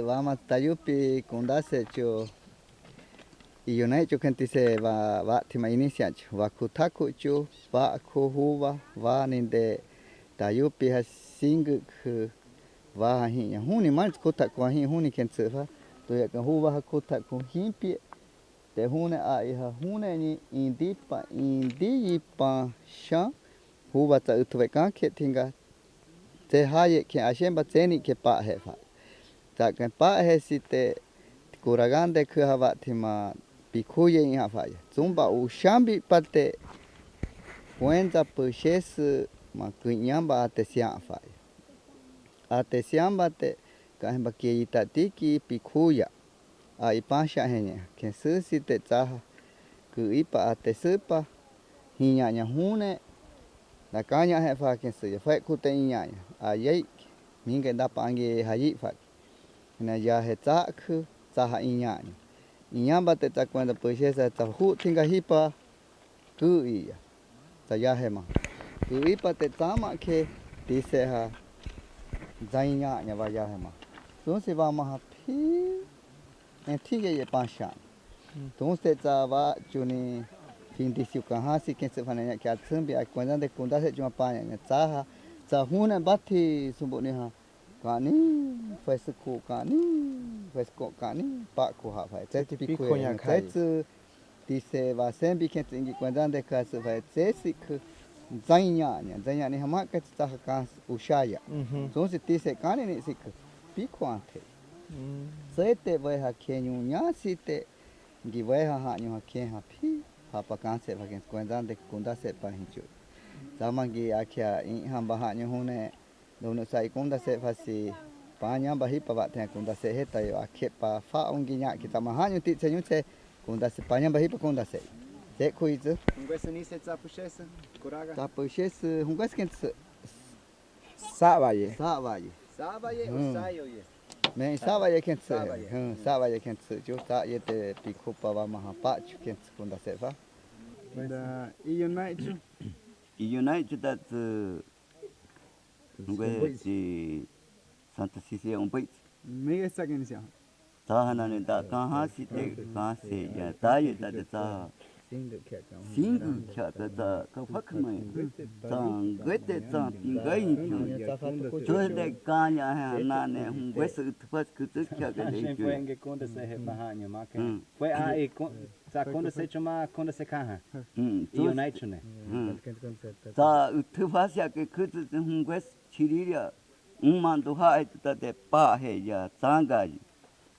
Vamos tayupi Canse'cho y yo no he hecho que dice va tima iniciacho va kutakucho va kuhuva va ninde tayupi ha sing va hinya huni mal kutaku huni kensefa to ya kuhuva ha kutaku himpi te hune ai ha hune ni indipa sha huva ta utwe kan ke tinga te haye ke ashemba teni ke pa hefa ta ke pa he site kuragande ke hava tima pikuye in hafaya zumba ushambi pate cuenta pushes ma kunyamba atesiamba te kahemba ke itatiki pikuya ai pasha henya ke susi te tsaha ku ipa atesupa hinya hune la caña hefa ke se fue kute inya ayai minge da pange hayi fa na ya he tsaku tsaha inya Inyamba te ta cuenta pues esa ta hu tinga hipa ku iya ta ya hema ku ipa te tama ke dice ha zainya nya va ya hema entonces vamos a pi en tinga ye pasha entonces ta va chuni fin de su kahasi que se van a que atsumbi a cuenta de kunda se chuma pa nya ta huna bati sumbuni ha kani fue su kani pues kani pa ku ha fa te pico ya te dice va sembi que tingi cuando de casa va tsik zainya ni hama que ta ka ushaya entonces dice kani ni sik pico ante sete va ha kenyu nya site ngi va ha nyu ha ken ha pi ha pa kan se va que cuando de kunda se pa hinchu tamangi akia in hamba ha nyu hune dono sai kunda se fa si Panya bahi pa te kunda se heta yo akhe pa fa ungi nya kita mahanyu ti tsenyu te kunda se panya bahi pa kunda se te kuizu Ngwese ni se tsapushese kuraga. tapushes hungas ken Savaye. Savaye o sayoye. me savaye ken savaye ken jo ta yete pikupa va maha pa chu ken kunda se fa Da Ionaichu. United that ngwe Santa Cecilia un bait. Mega esta que inicia. Tahana ne da kaha si te se ya taye da ta singu kya ta ka phak mai tang gete ta pingai chu de kanya ha na ne hum wes utpas ku tu kya ga le fue en que conde se he bahaño ma que fue ahí sa conde se chama conde se caja y unaichune ta utpas ya ke ku tu hum wes chiriria mando ha ta de pa he ya sanga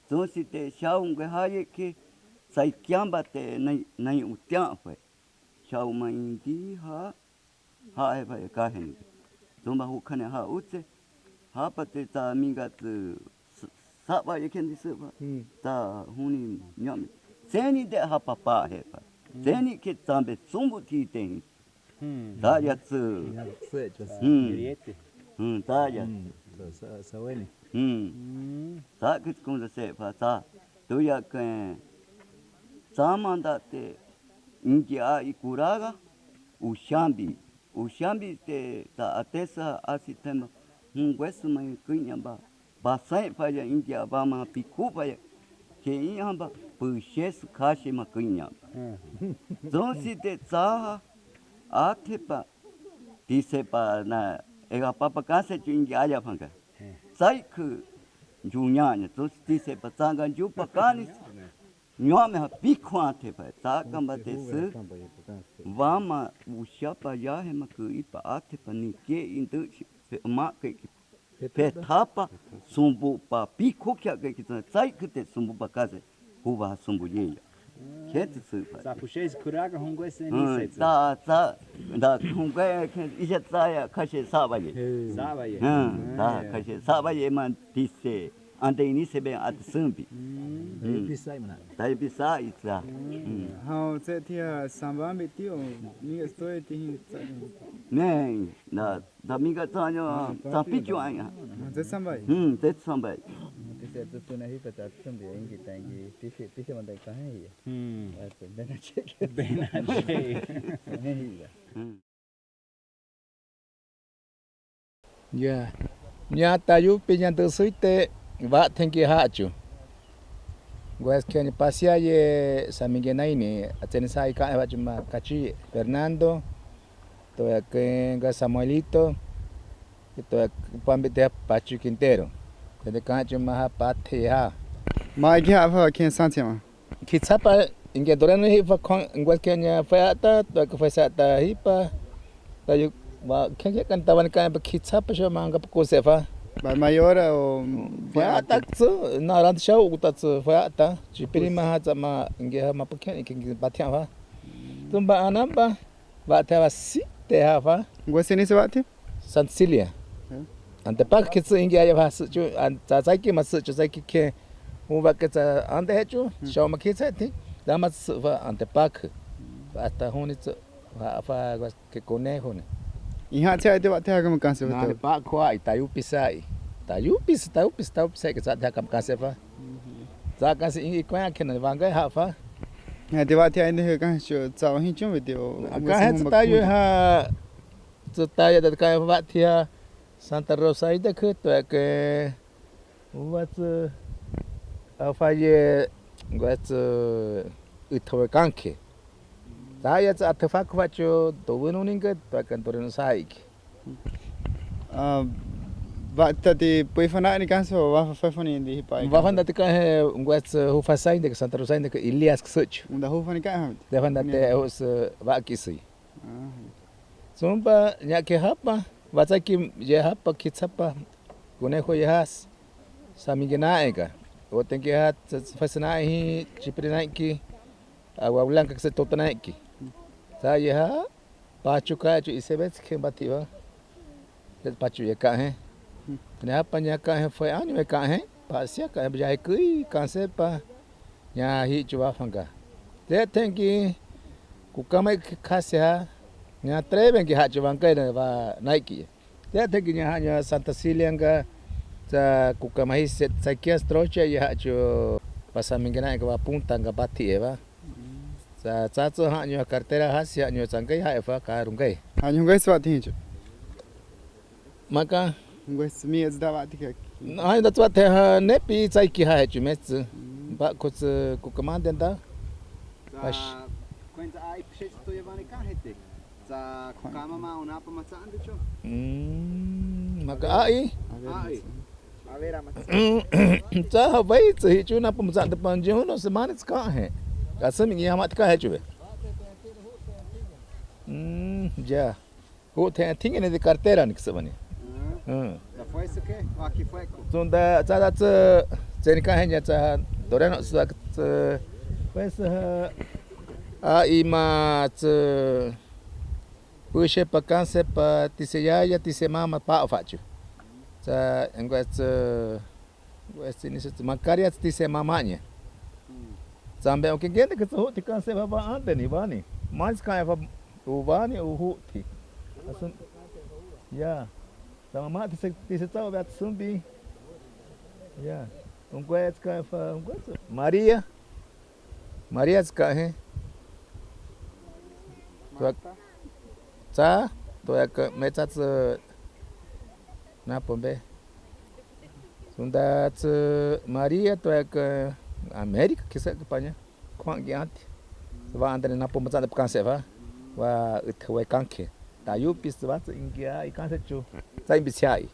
so si te shaung ge ha ye ke sai kyamba te nai utya fue shau mai di ha e ba ka hen so ba hu khane ha utse ha pa te ta minga tu sa ba ye ken di se ba ta huni nyam seni de ha pa he pa seni ke tambe sumbu ti ten da ya tsu ta ya sa bueno ta kit kun se pa ta tu ya ke samanda te ingi a ikuraga ushambi te ta atesa asitema wesu mai kunyamba basai pa ya ingi a ba ma piku pa ya ke iamba pushes kashi ma kunyamba zonsi te ta Atepa dice pa na ega papa Canse'cho ingi aya panga. Sai ku juñaña, entonces dice pa tanga jupa canis. Ñome ha picuante pa takamba de su. Vama ushapa yahe ma ku ipa atepa ni ke indu ma ke petapa sumbu pa pico que sai ku te sumbu pa kase huba sumbu yeya. Kete su pa. Sa puxeis curaga honguese ni se. Da hongue ije tsaya kashe sabaye. Sabaye. Da kashe sabaye man disse ande ini sebe at sumbi. Pisai mana. Dai bisa itsa. How se tia samba me tio, mi estoy ti. Ne, da miga tanyo sa pichu aya. Ze samba. Ze samba. Dice tu na hipa ta sumbi ingi tangi tise manda kahe. Benache. Ya. Nya tayu pinya tersuite va tenki hachu. Guas que ni Luciá'ye Samiguenaini, atensa ika va chuma cachi Fernando, toya'caen ga Samuelito, toya'pambite Pachu Quintero. Desde cancho más pate ha. Ma iki ha ken santima. Kitsapa inge Dureno hipa con guas que nya fata, toya'ca fue sata hipa. Tayu va que cantaban kan kitsapa yo manga pocosefa. Ba mayora o fue atatsu na ran show utatsu fue ata chipirima ha ma inge ma poken inge batia va. Tumba anamba va ta si te ha va. Ngwese se bati? Santa Cilia. Ante pak kitsu inge ya va su an ta saiki ma su saiki ke un va que ta ande hecho show ma kitsa ti. Dama va ante pak hasta hunitsu va que conejo ne. Iha tia te bati ha kam kanse Na pa kwa itayu pisai. Tayu pisai que sa ta kam kanse fa. Sa kanse ingi kwa ke na vanga ha fa. Ya te bati ha inde kan sho tsao hin chum video. Ka ha tayu ha tsaya da ka va tia Santa Rosa ida ke to ke what afaye what itawe kanke. Saya atafak vacho Dureno ninga to kan Dureno saik. Va tati poi fana ni kanso va fa fani ndi pai. Va fanda te ka he ngwat hu fa sai de Santa Rosa de Elias Canse'cho. Unda hu fani ka ha. De fanda te hos va kisi. Somba nya ke hapa va ki je hapa kitsapa conejo yahas Samiguena'e. O ten que hat fasana hi chiprina ki agua blanca que se totana ki. Saya ha pachu ka chu isebet ke bativa. Des pachu ye ka he. Ne apa nya ka he foi anyo ka he. Pasia ka bjai kui kanse pa nya hi chuwa fanga. De tenki ku kama khasia nya treven ki ha chuwan ka ne va naiki. De tenki nya Santa Cilia nga ta ku kama hi set sakia strocha ya chu pasamingena ka punta nga bati eva. Sa tsato ha nyo cartera hasia nyo sangai ha fa karungai. Ha nyo ngai swat hin chu. Maka ngai smi ez da bati ka. Ha da twat ha nepi tsai ki ha chu mets. Ba ko ku kamanden da. Bash. Quenta ai pshet to yevani ka hete. Za kama ma una pa matsa ande chu. Maka ai. Ai. A ver ama. Cha vai tsi chu na pa matsa de panjo no semana ska he. Kasam ngi hamat ka hai chube. Ya. Ho the thing ne de cartera ni ksabani. Da foi isso que? Aqui foi. Sonda cha cha chen ka hai nya cha Dureno sa pues a ima cha puxe pa kanse pa tiseyaya tisemama pa fachu. Cha engwes ni se makaria tisemamanya. Sampai o que gente que tu canse va ante ni vani mais cai va o vani o huti asun ya sama mati se tau vat sumbi ya un guet cai fa un guet Maria cai tu ta tu ka metat na pombe sunda Maria tu ka América que se acompanha com a guiante. Vai andando na pomba da canse va. và thổi căng kia tại yêu biết sự vật in kia ai Canse'cho tại biết sai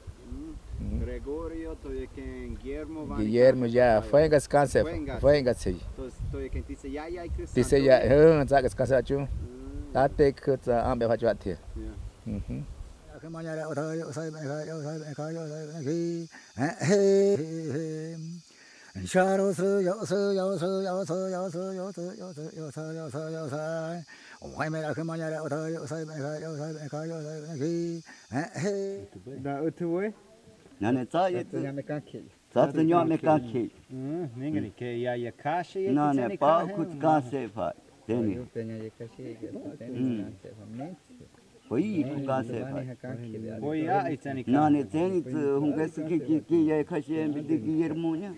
Gregorio toya'caen Guillermó'ñe foi gas Canse'cho foi gas sei toya'caen toya'ye toya'ye za gas Canse'cho ta te que ta ambe phát triển thiệt da utuwe nane za ye Antonió'ñe canque. Antonió'ñe canque Ninguém quer ia caixa e nane pa kut Canse'fa teni Eu tenho aí cachê, tem foi ku Canse'fa Oi, ah, e tem nane teni hungas ki ye khashe bi Guillermó'ñe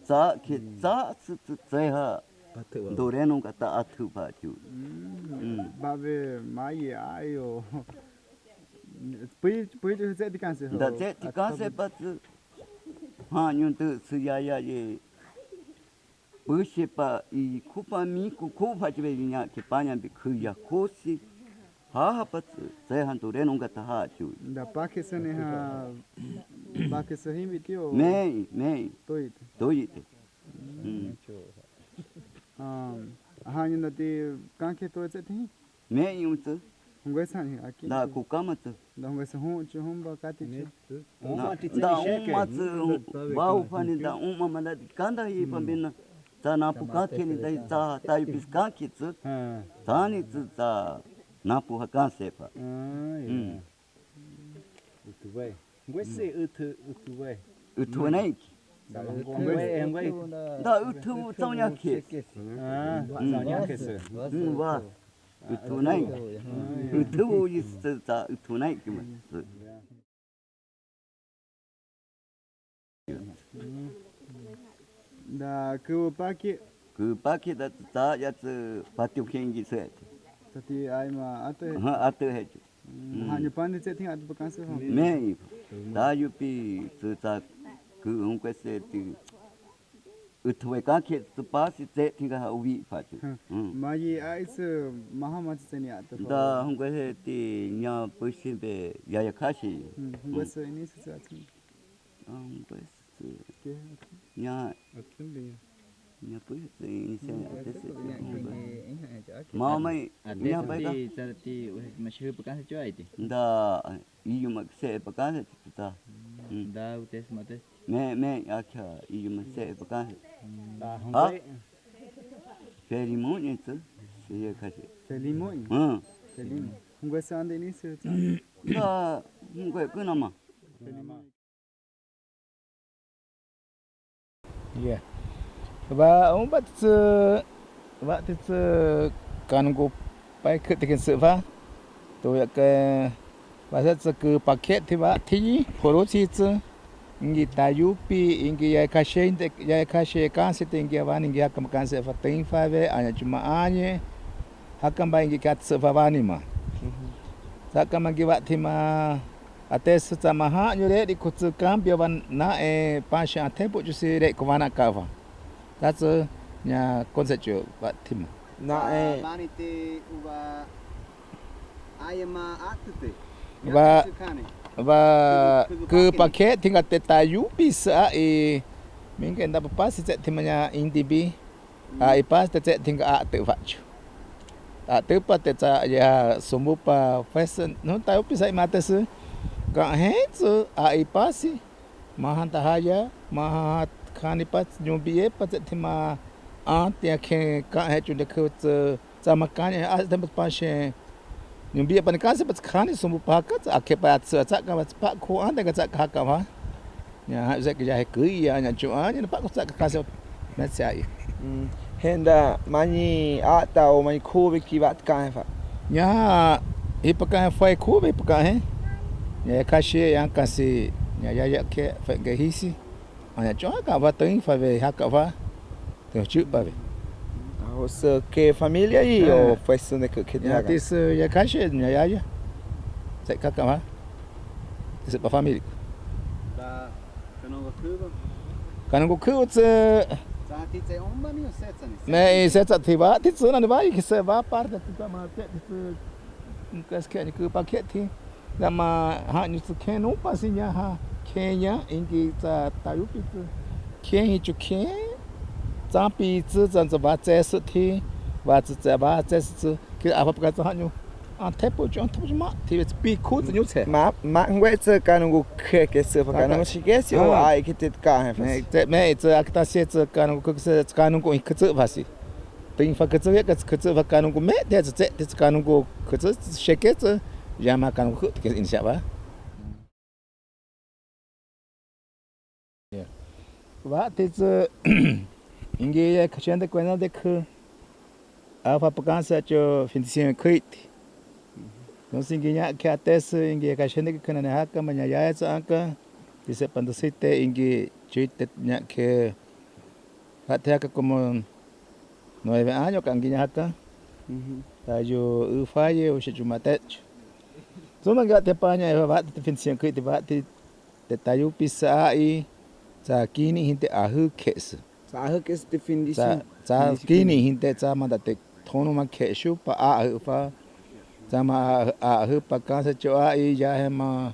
za ki za ha Dureno ka ta athu pa chu babe mai ayo pui ju se di Canse da ze ti Canse'fa ha nyun tu Luciá'ye Puxe pa i kupa mi ku kupa chwe nya ki panya bi khuya khosi ha pa se han Dureno ka ta ha chu da pa ke se ne ha ba ke se him bitio me toi ha ni na ti kanke to se ti me yum tu ngwe san hi aki da ku kama tu da ngwe se hu chu hum ba ka ti chu da umma tu ba u fani da umma mala kanda hi pambina ta na pu ka ke ni dai ta ta yu bis ka ki tu ta ni tu ta na pu ha Canse'fa utuwe ngwe se utuwe utu nei ngwe da utu tsonya ke zanya ke se wa utu nei utu is ta utu nei ki ma da ku pa ke da ta ya tu patiu kengi se tati ai ma ate ha ate he ha ni pan se ting atu Canse ho me da yu pi tu ta ku un que se ti utu ka ke tu pa si te ting ha uvi fa chu ma yi ai se mahamat se ni atu da un que se ti nya pu si be ya khashi ngwe se ni se atu pues nya pu se ni se ma mai nya ba ka ti masih Canse'cho ai da iyu mak se pa ka ta da utes mates me akha iyu mak se pa ka da hongwe Felimó'ñe tu se ye khashi Felimó'ñe Felim ngwe se ande ni se da ngwe ku na ma yeah và ông bắt cần go phải khởi thực hiện sự va tôi cái và rất cứ paket thì va thì phổ chỉ chứ Ingi ta yupi Ingi ya kashe kanse tengi avani Ingi hakam kanse fa tenfa ve anya chuma'anye hakam ba Ingi katse fa vani ma sakam Ingi wati ma ates sama ha nyure di kutsu cambio van na pasha tempo jusi re kovana kava that's nya Canse'cho wati ma Na bani te uba ayama atute và cứ paket thì ngặt ta yupi sa mình cái đáp pas sẽ thì mà indibi pas sẽ thì ngặt tự vặt tự pat sẽ ya sumbu pa fashion nó ta yupi sai mata su cả hết su pas mahan tahaya mahat khani pas ñombi'ye'sane pas thì mà tia ke cả hết chúng được cho mà cái này tem pas ñombi'ye'sane pan Canse pas khani sumbu pakat ake pa atsa ka pa ko ande ka ka ka ha ya za ke ja kui ya nya chua nya pa ko sa ka sa na sai henda mani ata o mani khove ki vat ka fa ya pa ka foi khove pa ka he ya ka she ya ka si ya ke fa ge hisi anya chua ka va tin fa ve ha ka va te chu pa ve Você que família aí ou foi isso né que ya tis ya ka she ya sai ka ka va tis pa família da kanong khu ba kanong khu Này sẽ chặt thì vã thích xứ là vã cái sẽ vã part thì ta mà chết thì cái cái cứ paket thì là mà hạ như sự khen nút pas nhá ha khen nhá Ingi ta tayu pi khen hi chu khen cha pi zư chân cho vã chết sự thì vã chết vã chết sự cái à pháp cái cho hạ như anh thép bộ cho mà thì pi khu thì như thế mà nghe sẽ cái nó cái sự phải cái nó chỉ cái sự ai cái tiết cái hay mẹ sẽ ta sẽ cái nó cái nó cũng cái sự phải gì tình phải cái sự phải cái nó cũng mẹ thế sẽ cái nó cũng cái sự sẽ cái sự ya mà cái nó cái inisiat ba và thì Ingi cái chuyện đấy quen đấy cứ à phải bắt đầu cho fin sinh khởi non singinya ke ates Ingi cái chuyện đấy cái này ha cái mà nhà ya cho anh thì sẽ bắt đầu sẽ Ingi chuyện nhạc ke hạt theo cái como 9 años que Ingi acá tayo ufaye o shechumate Zuma ga te paña va te finción que te va te tayo pisa ahí za Quini'jin te ahu kes Sabe que este fin de semana. za Quini'jin te za manda te tono ma keshu pa ahu fa za ma ahu pa Canse'cho ahí ya he ma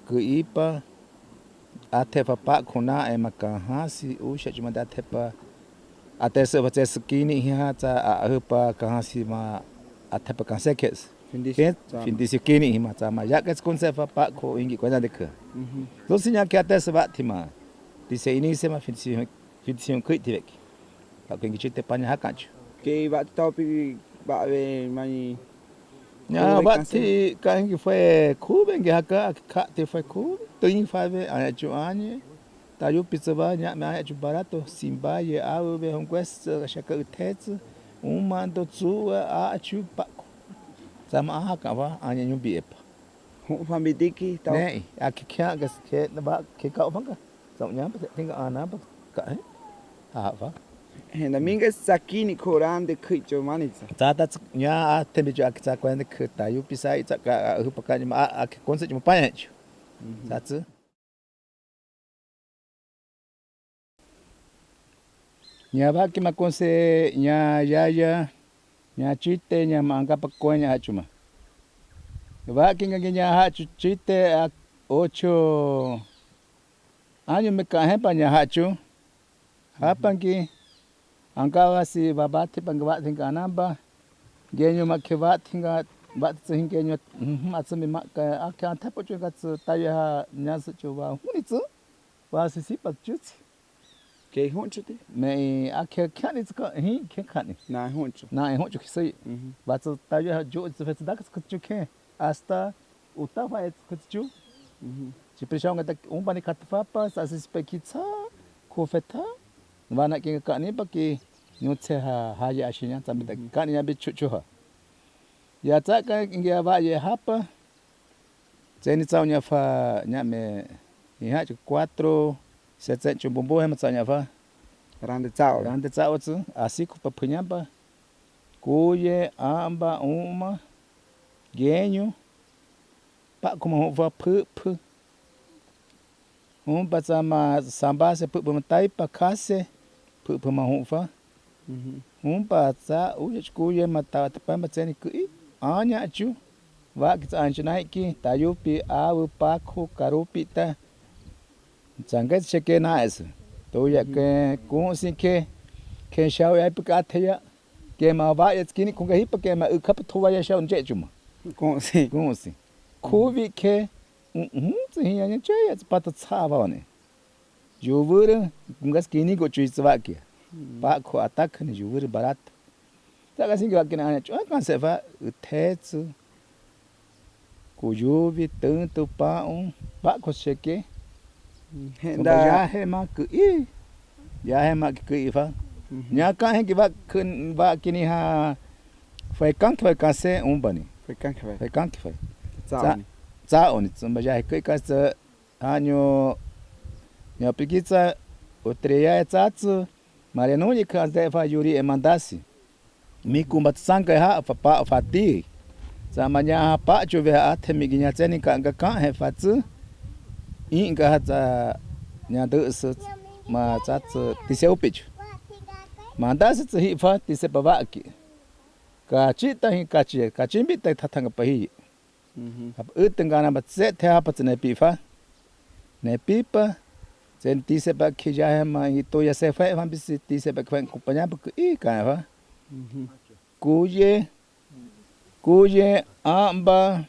kuipa ate fa pa kona e ma kahasi u shechumate ate pa ate se va te Quini'jin ha za ahu pa kahasi ma ate pa Canse'cho fin de Quini'jin ma za ma ya que conserva pa ko Ingi cuenta de que los señal que ate se va tima dice inicia ma fin de que te pa que Ingi te paña hakancho Que va a pi va ve mani ya va ti ka Ingi fue Cuba que acá te fue Cuba tin fa ve a José'ye tayo pizza ba nya me ha barato simbaye a ve hon quest shaka utets mando zu a chu pa sama a ka va anya ñombi'ye'pa hon famidiki tao nei a que kya gas ke na ba ke ka vanga so nya pa tinga ana ba ka a va na minga sakini koran de khicho manitsa ta ta nya a tembe jo akta kwende ke tayo pisai ta ka hu pa ka ma a ke konse mo pa nya ta tsu nya ba ke ma konse nya ya nya chiste nya manga pa konya chuma va que nya ha chiste a 8 años me caje pa nya ha chu ha pangi angka si babati pangwa thinga namba genyo ma ke va thinga ba tsin genyo atsumi ma ka akya tapo chu ga tsu taya nya su chu ba huni tsu ba si pa chu ke hon chu te me akya khani tsu ka hi ke khani na hon chu sai ba tsu taya jo tsu fe da ka chu ke hasta uta fa et ka chu ci presión ga un pani katfa pa sa si spekitsa kofeta wana ke ka ni pa ke nyotse ha ya ashinya tambe da ka ni be chu ha ya ta ka ngia ba ye hapa zeni tsao nya fa nya me ni ha 4 7 chu bombo he ma tsao nya fa rande tsao tsu asiku pa phunya pa kuye amba uma genyo pa como va pu pa sama samba se pu tai pa kase pu ma fa pa sa u kuye mata pa ma tseni ku anya chu va ki anjnai ki tayu pi a pa kho karupi ta changa cheke na es to ya ke ku sin ke shao ya pa thaya ke ma va ya skini ku ga hi pa ke ma u khap thowa ya shao nje chu ma con si Kuvi ke tsihinya nya chaya pata tsava ne juvur kungas kini go chui tsva ke pa kho atak ne juvur barat ta ga singa ke na chu kan se va utets ku juvi tanto pa kho cheke henda ya he ma ku i fa nya ka he ki va kun va kini ha foi kan se bani foi kan foi za on tsumba ja kai ka sa año nya pikitsa otreya tsatsu Mariano'ñe ka de fa yuri e mandasi mi kumba tsanga ha fa ti za manya pa chu ve a themi ginya tseni ka he fa tsu inga za nya de su ma tsatsu ti seu pich Mandase tsi fa ti se pavaki. Kachita hin kachimbita tatanga pahi. Utengana bat se te hapa ne pifa. Ne pipa. Sen ti se pa ki ja ma i to ya se fa bis ti se pa kwen kompanya pa I ka fa. Kuye amba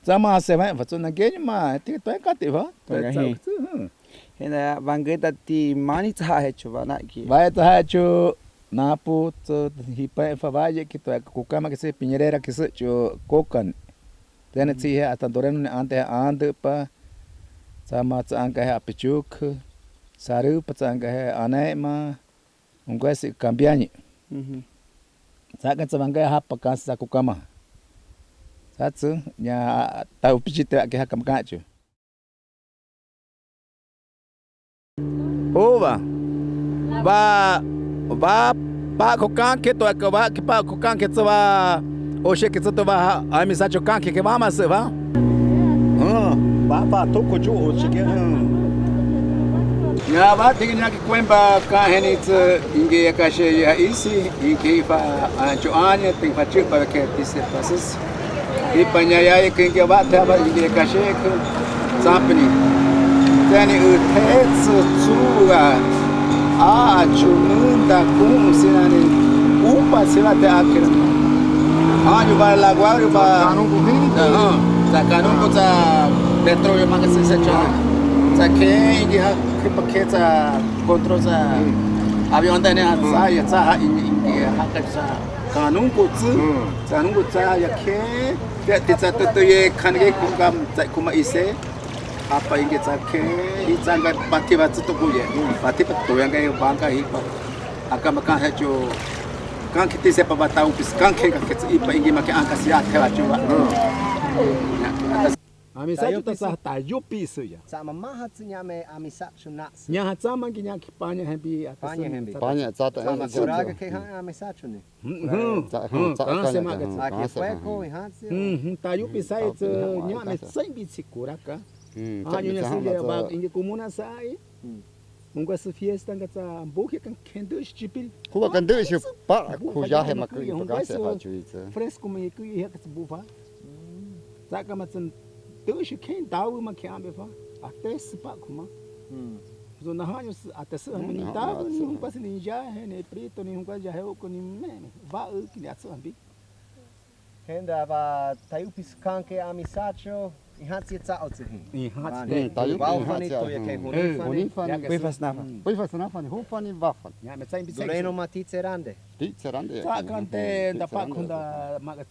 sama se fa fa na ge ma ti to ka ti fa. Hena vangeta ti mani ta hecho va na ki. Vai ta hecho napu to hipa fa valle ki to kukama que se piñerera que se cho Cofán. Tene ti he ata Dureno ne ande pa sama tsanga he apichuk. Saru pa tsanga he anema. Ungwe si cambiani. Saka tsanga ha pa kasa kukama. Satsu nya tau pichite ke ha kamkacho. Ova va pa Cofán que to va que pa Cofán que va oxe que to va a Canse'cho que va mas va va to ko ju oxe que ya va tinha que cuemba canhenit Ingi kashe ya isi Ingi fa Antonió'ñe tem fa chupa que disse passes e panhaya que Ingi va ta va Ingi kashe que sampni Tani utetsu tsuga chununda kum sinani upa sinate akira. Anyu ba lagwa ba kanungu hini. Za kanungu za petróleo manga Canse'cho. Za kengi ha kipaketa control za avião da né za Ingi ha za kanungu tsu kanungu za ya ke te za toya'caen kange kuma ise. Apa ingin sakit, jangan pati batu tu boleh, pati betul yang kaya bangga hipa, akan makan hajo, kan kita siapa batau pis, kan kita hipa ingin makan angka siat hebat juga. Amisatcho ta sah tayu pis ya. Sama mahat nyame amisatcho nas. Nya hat sama ki nya ki panya hembi atas. Panya zata sama suraga ke ha amisatcho ni. Kan sema ke fuego hat. Tayu pis sai nya me sai bi sikuraka. Anyu nya sile ba Ingi komuna sai. Mungo se fiesta ngata mboke kan kendush chipil. Kuba kendush pa kuja he makui pa se fa chuitse. Fresco me ku he ka bufa. Saka matsen dush ken dawu ma kyambe fa. Ates pa kuma. So na hanyo ates ni dawu ni mungo se ni ja he ne preto ni mungo ja he ko ni me. Va ki ni atsu ambi. Henda ba tayu piskan ke amisatcho. I hat jetzt auch zu hin. I hat wow von ich toya'caen Poifas na fani hofani wafan. Ja mit sein bisschen. Dureno matitze rande. Tizerande. Ta kante da pa kunda magat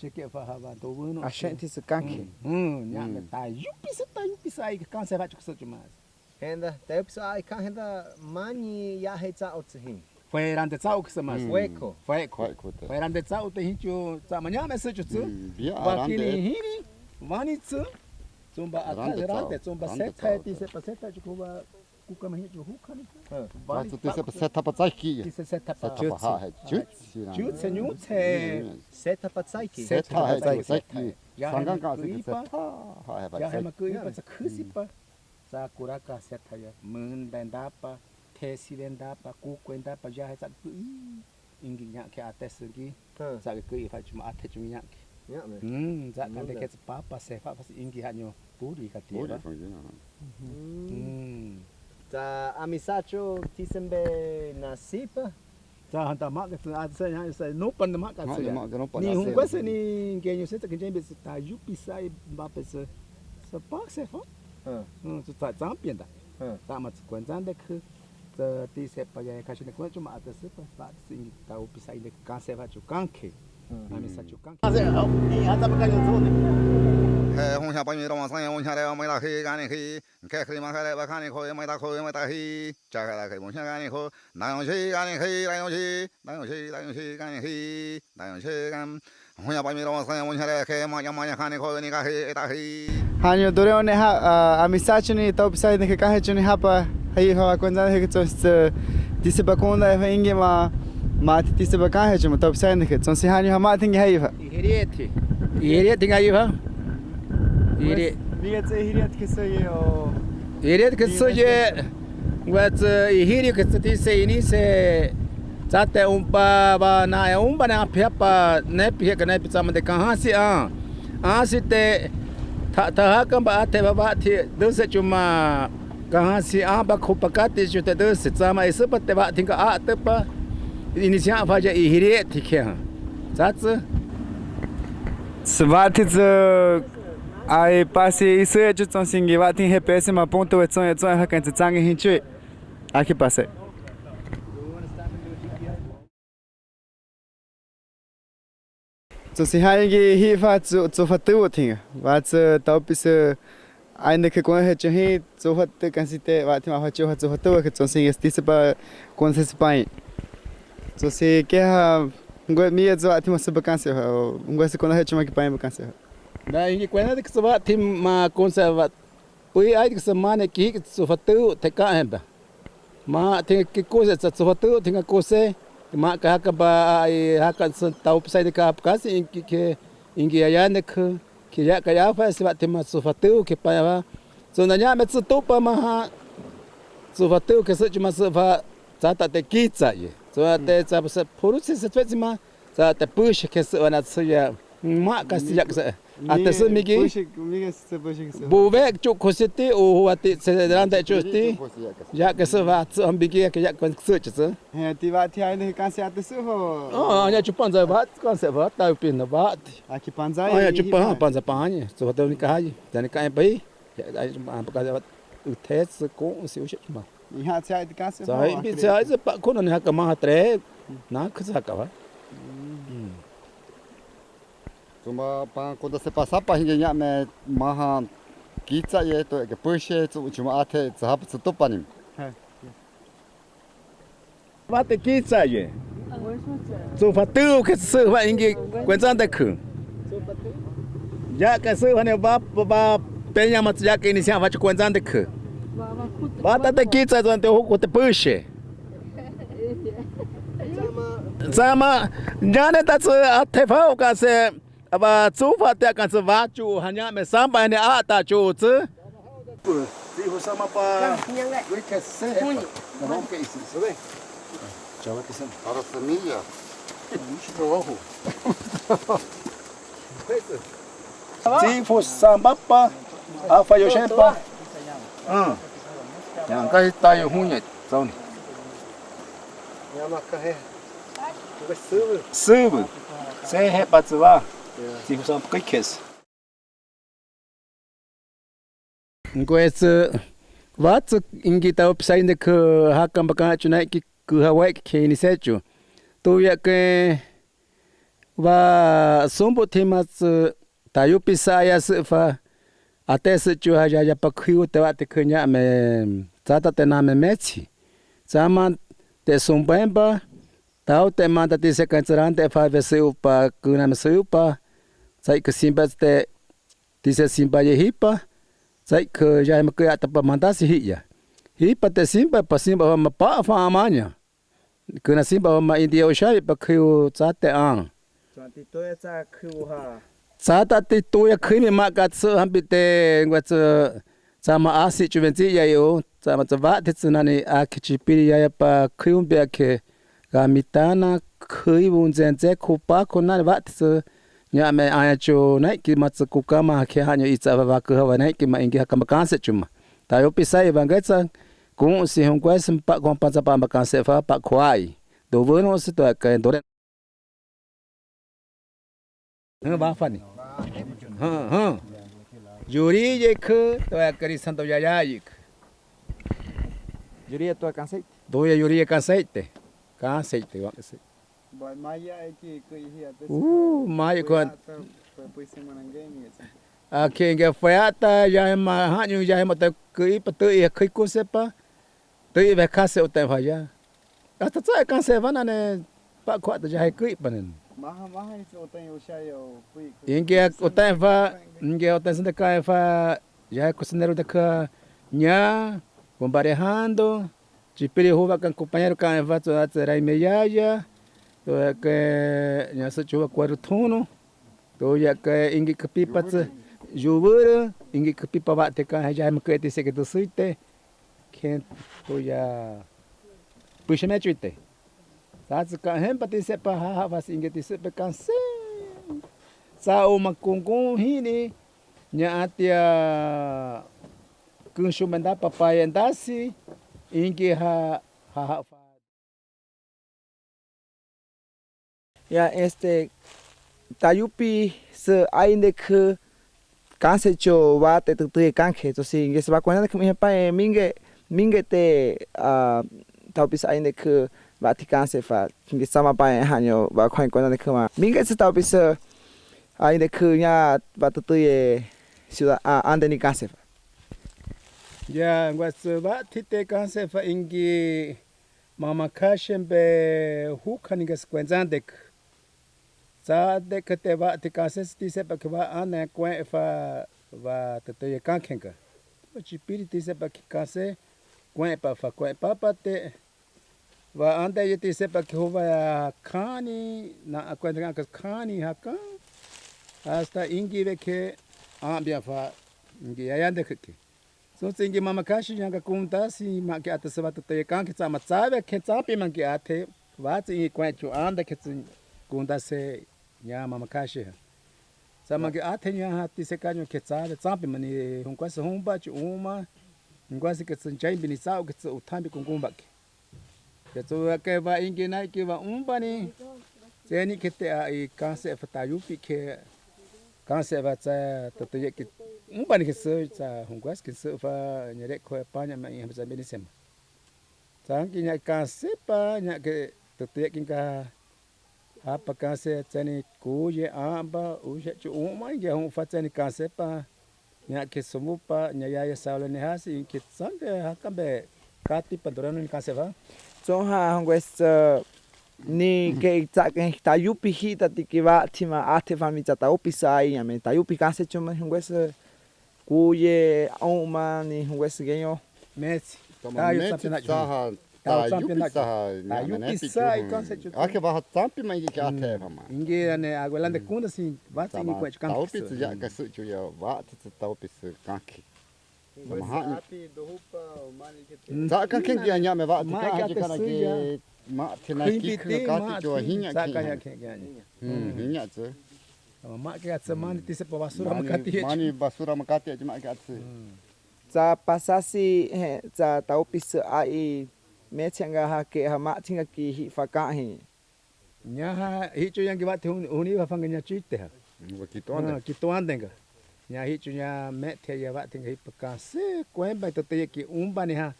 sheke fa hava to bueno. A gente se canque. Ja mit ta yupisa ai Canse'cho que soch mais. Henda tayu pisa ai kan henda mani ya hetza auch zu hin. Foi rande tsau que mas. Fuego. Foi rande tsau te hincho ta manhã me soch tsu. Ba kini hini. Vanitsu, zumba atarante, zumba seta ti se paseta de kuba kuka mahi jo hukani. Vai tu se paseta pa tsaki. Ti se seta pa Jutse nyutse seta pa tsaki. Seta tsaki. Sangan ka seta. Ya hema kui pa tsakusi pa. Sa kuraka seta ya mun dendapa, tesi dendapa, kuku dendapa ja ha tsak. Ingi nya ke ates gi. Sa kui fa cuma ate cuma nya. Jangan deket papa sefa pas Ingi hanyo puri katia. Ta amisatcho tisembe nasipa. Ta hanta mak saya no pan mak saya. Ni hungwa se ni genyo se tak jembe se ta yupi sai mbape se sepak sefa. Tu ta champion da. Ta mat kwanzan de ke ta ti sepa ya kasih ne kwa cuma atas sepa ta Ingi ta upi sai de Canse'cho kanke. Canse'cho kanke. Hata pakai zone. Hong Xiao Bani Rong Sang Hong Xiao Le Mai Da He Gan He Ke He Ma Le Ba Kan Ho Mai Da Ho Mai Da He Cha Ka Ke Hong Xiao Gan Ho Na Yong Shi Gan He La Yong Shi Na Yong Shi La Yong Shi Gan He Na Yong Shi Gan Hong Xiao Bani Rong Sang Hong Xiao Le Ke Ma Ya Kan Ho Ni Ga He Da He Hanyo Dureno ne ha Canse'cho ni top side ne ka he chuni hapa hai ha kwanza he to disse bakonda he Ingi ma disse bakan he chuma top side ne ke sonsi hanyo ha ma tingi hai ha Ihiriet ngai ha. Ihiriet kisoyo. Ihiriet kisoye. Wat ihiriet kisati se ini se Zate umpa ba na umpa na piapa nepi ka nepi sama de kahasi si te ta kan ba te ba ti dose cuma kahasi ba khupakati ju te dose sama isu pa te ba tinga te pa inisia faja ihire tikya zatsu Svatit ai pasi isu ju tsong singi wa tin he pesi ma ponto e tsong ha kan tsang hin chui aqui pase so si haingi hi fa zu fa tu ting wa zu tau bis eine ke kon he chi zu fa te kan si te wa ti ma fa chu ha zu fa tu ke tsong singi sti pa kon se spai so si ke ha ngoi mi zo ati ma se ba kan se ngoi se kon he chi ma ki pa ba kan se da ingi kwena de ksa tim ma conserva pui ai ksa mane ki su fa tu te ka hemba ma te ki coisa su fa tu tinga cose ma ka ba ai ha ka tau sai de ka ka si ingi ya ne ki ya ka ya fa se ba tim su fa tu ke pa ba so na nya me su tu pa ma ha su fa tu ke su ma su fa za ta te ki za ye so te za sa puru se se tse ma za te push ke su na su ya ma ka si ya ka até se migi bove chu cosete o ate se randa chusti já que se va ambigi que já quando se chu he ti va ti ai ne kan se ate su ho anya chu panza va kan se va ta pin va aqui panza anya chu panza panha so va te ka ai dan ka ai pai ai pa ka o teste com se o chama ni ha se ai kan se sai bi se ai se pa ko na ha ka ma tre na ka sa ka va Cuma quando você passar para hinga nya me maha kitsa ye to ke pushe cuma ate zahap tupanim. Va te kitsa ye. So fa tu ke se va ingi kwenza de ku. Ya ke se va ne ba penya ma ya ke inicia va kwenza de ku. Va te kitsa zo te ho te pushe. Sama jane ta se ate fa ka se aba tsufa te kan se va chu hanya me samba ne a ta chu tsu si ho sama pa we ke se no ke isi se ve chava que se Para semilla. mucho trabajo si ho samba pa a fa yo shepa yang kai ta yo hunye zau ni Llama caje. Sub se he pa tsu va si ho sam kai kes Ngoes wat ingi tau psain de ke hakam baka chunai ki ku hawai ke ni sechu to ya ke va sombo temas tayu pisaya se fa ates chu ha ya pa khu te wa te khnya me tata te na me mechi sama te sombemba tau te manda te se kancerante fa vese upa kuna me se upa sai ke simba te dise simba ye hipa sai ke ya me ke ata pa manda si hiya hipa te simba pa simba ma pa fa amanya kuna simba ma india o shai pa khu cha te ang Santi to ya cha khu ha. cha ta te to ya khu me ma ka tsu ham bi te ngwa tsu cha ma a si chu ven ji ya yo cha ma cha va te tsu na ni a ki chi pi ya pa khu be ke ga mitana khu bun zen ze khu pa ko na va tsu nya me aya chu nai ki ma tsu ku ka ma ke ha nyo I tsa va ku ha nai ki ma ingi ha ka ma kan se chu ma ta yo pi sai va ga tsa ku si hong kwa sim pa ko pa tsa pa ma kan se fa pa khwai do vo no se to ka do re ba fa ni yuri ye khu to ya kari santo ya ya yik Yuri to cansei. do ya yuri ka seite wa se Boy maya aqui que ia ter mai ko foi semana game ke nge fata ya ma ha nyu ya ma ta kui pa tu ya kui ko se pa tu ve ka se o ta fa ya hasta tsa kan se va na ne pa ko ta ya kui pa ne maha isso tem o chai o fui inge o ta fa inge o ta se ka fa ya cocinero da ka nya bombarejando chipiri huwa kan compañero kan fa to atera y meya to que nya se chuva cuartono to ya que ingi kapipa tse jubur ingi kapipa ba te ka ya me que te se que to suite que to ya puxa me chuite Tatsu'caen patisepa hahavas ingetisepa canse. Sa uma kungkung hini nya atia kunshumenda papaya ndasi ingi ha ya tayupi se ainde ke Canse'cho va te canje entonces inge se va cuenta que mi pa minge te taupis ainde ke va ti canse fa inge sama pa hanyo va cuenta que ma minge se taupis ainde ke nya va te ciudad ande ni canse fa ya va ti te canse fa ingi mama kashembe hukani gas cuenzandek sa de que te va te cases dice para que va ane cuen fa va te toya'caen ka chipiri dice para que case cuen pa fa cuen papa te va ande ye dice para que va cani na cuenta que cani haka hasta ingi ve que ambia fa ingi ayande que so ingi mama kashi nyanga kunta si ma que ate se va te toya'caen que sama sabe que sabe man que ate va te cuen chu ande que kunta se nya mama kashi sama que atenya hati se kanyo que sabe sabe mani hunkwasa humba chu uma ngwasi que sanchai bini sao que utambi kungumba que tu que va ingi nai que va umbani seni que te ai canse fatayupi que canse va sa toye que umbani que se sa hunkwasa que se fa nyere ko panya ma in hamza bini sema sangi nya canse pa nya que toye que ka apa canse tani kuye amba uje chu uma inge hon fatani canse pa nya que sumupa nya ya saule ne hasi que sange hakambe kati pandorano ni canse va so ha hongwes ni que tayupi hita tikiva tima ate famita taupi sai ame tayupi canse chuma hongwes kuye uma ni hongwes genyo mesi tayo sapena saha tayupi sai Canse'cho ake va tampi mai que ate mama inge ne aguelande kunda si va ni kwech kan taupi ya Canse'cho ya va taupi se kanki za kan ken ya nya me va ti kana ke ma tina ki ka ti jo hinya ki hinya tse ma ke atse mani ti se pa basura makati mani basura makati ma ke atse za pasasi za taupi se ai me chenga ha ke ha ma tinga ki hi fa ka hi nya ha hi chu yang ki va ti uni va fanga nya chite ha ki to ande nya hi chu nya me the ya va tinga hi pa ka se kuen ba to te ki umba ni ha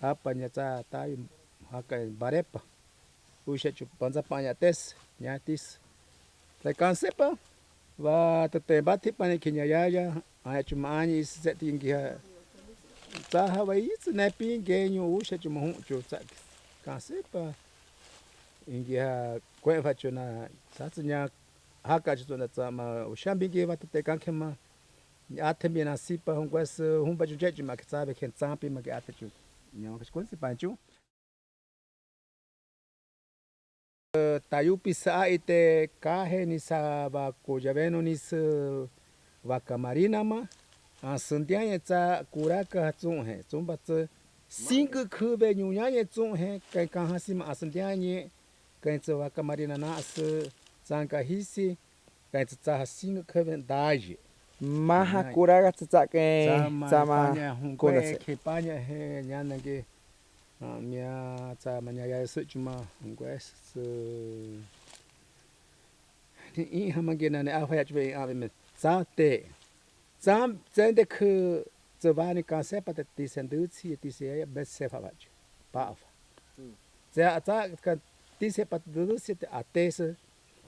apa nya cha ta ha ka barepa usha chu panza pa nya tes nya tis ta kan se pa va to te ba ti pa ni ki nya ya ha chu ma ni se tingi ha ta ha vai isso né pinguinho uxa de um chu sa cansepa ingia kwen fa chu na sa nya ha ka chu na sa ma uxa bingi va te kan kema ate mi na sipa hongwas humba chu je ma ka sabe ken sampi ma ke ate chu nya ka kon si pa chu tayupi sa ite kahe ni sa va ko javeno ni se va camarina ma Santiañe cha curaka chung he chumba che cinco khube nyunya chung he kai ka hasim Santiañe kai cha ka marina na se changka hisi kai cha cinco khube daji maha curaka cha ke chama kona se ke panya he nyana ke mia cha manya ya su chuma ngwes ni hamagena ne a fa ya chbe a me cha te Sam zende ke zevani canse pa te descenduci ti se besse fa vach pa fa za ka ti se pa deduci te atese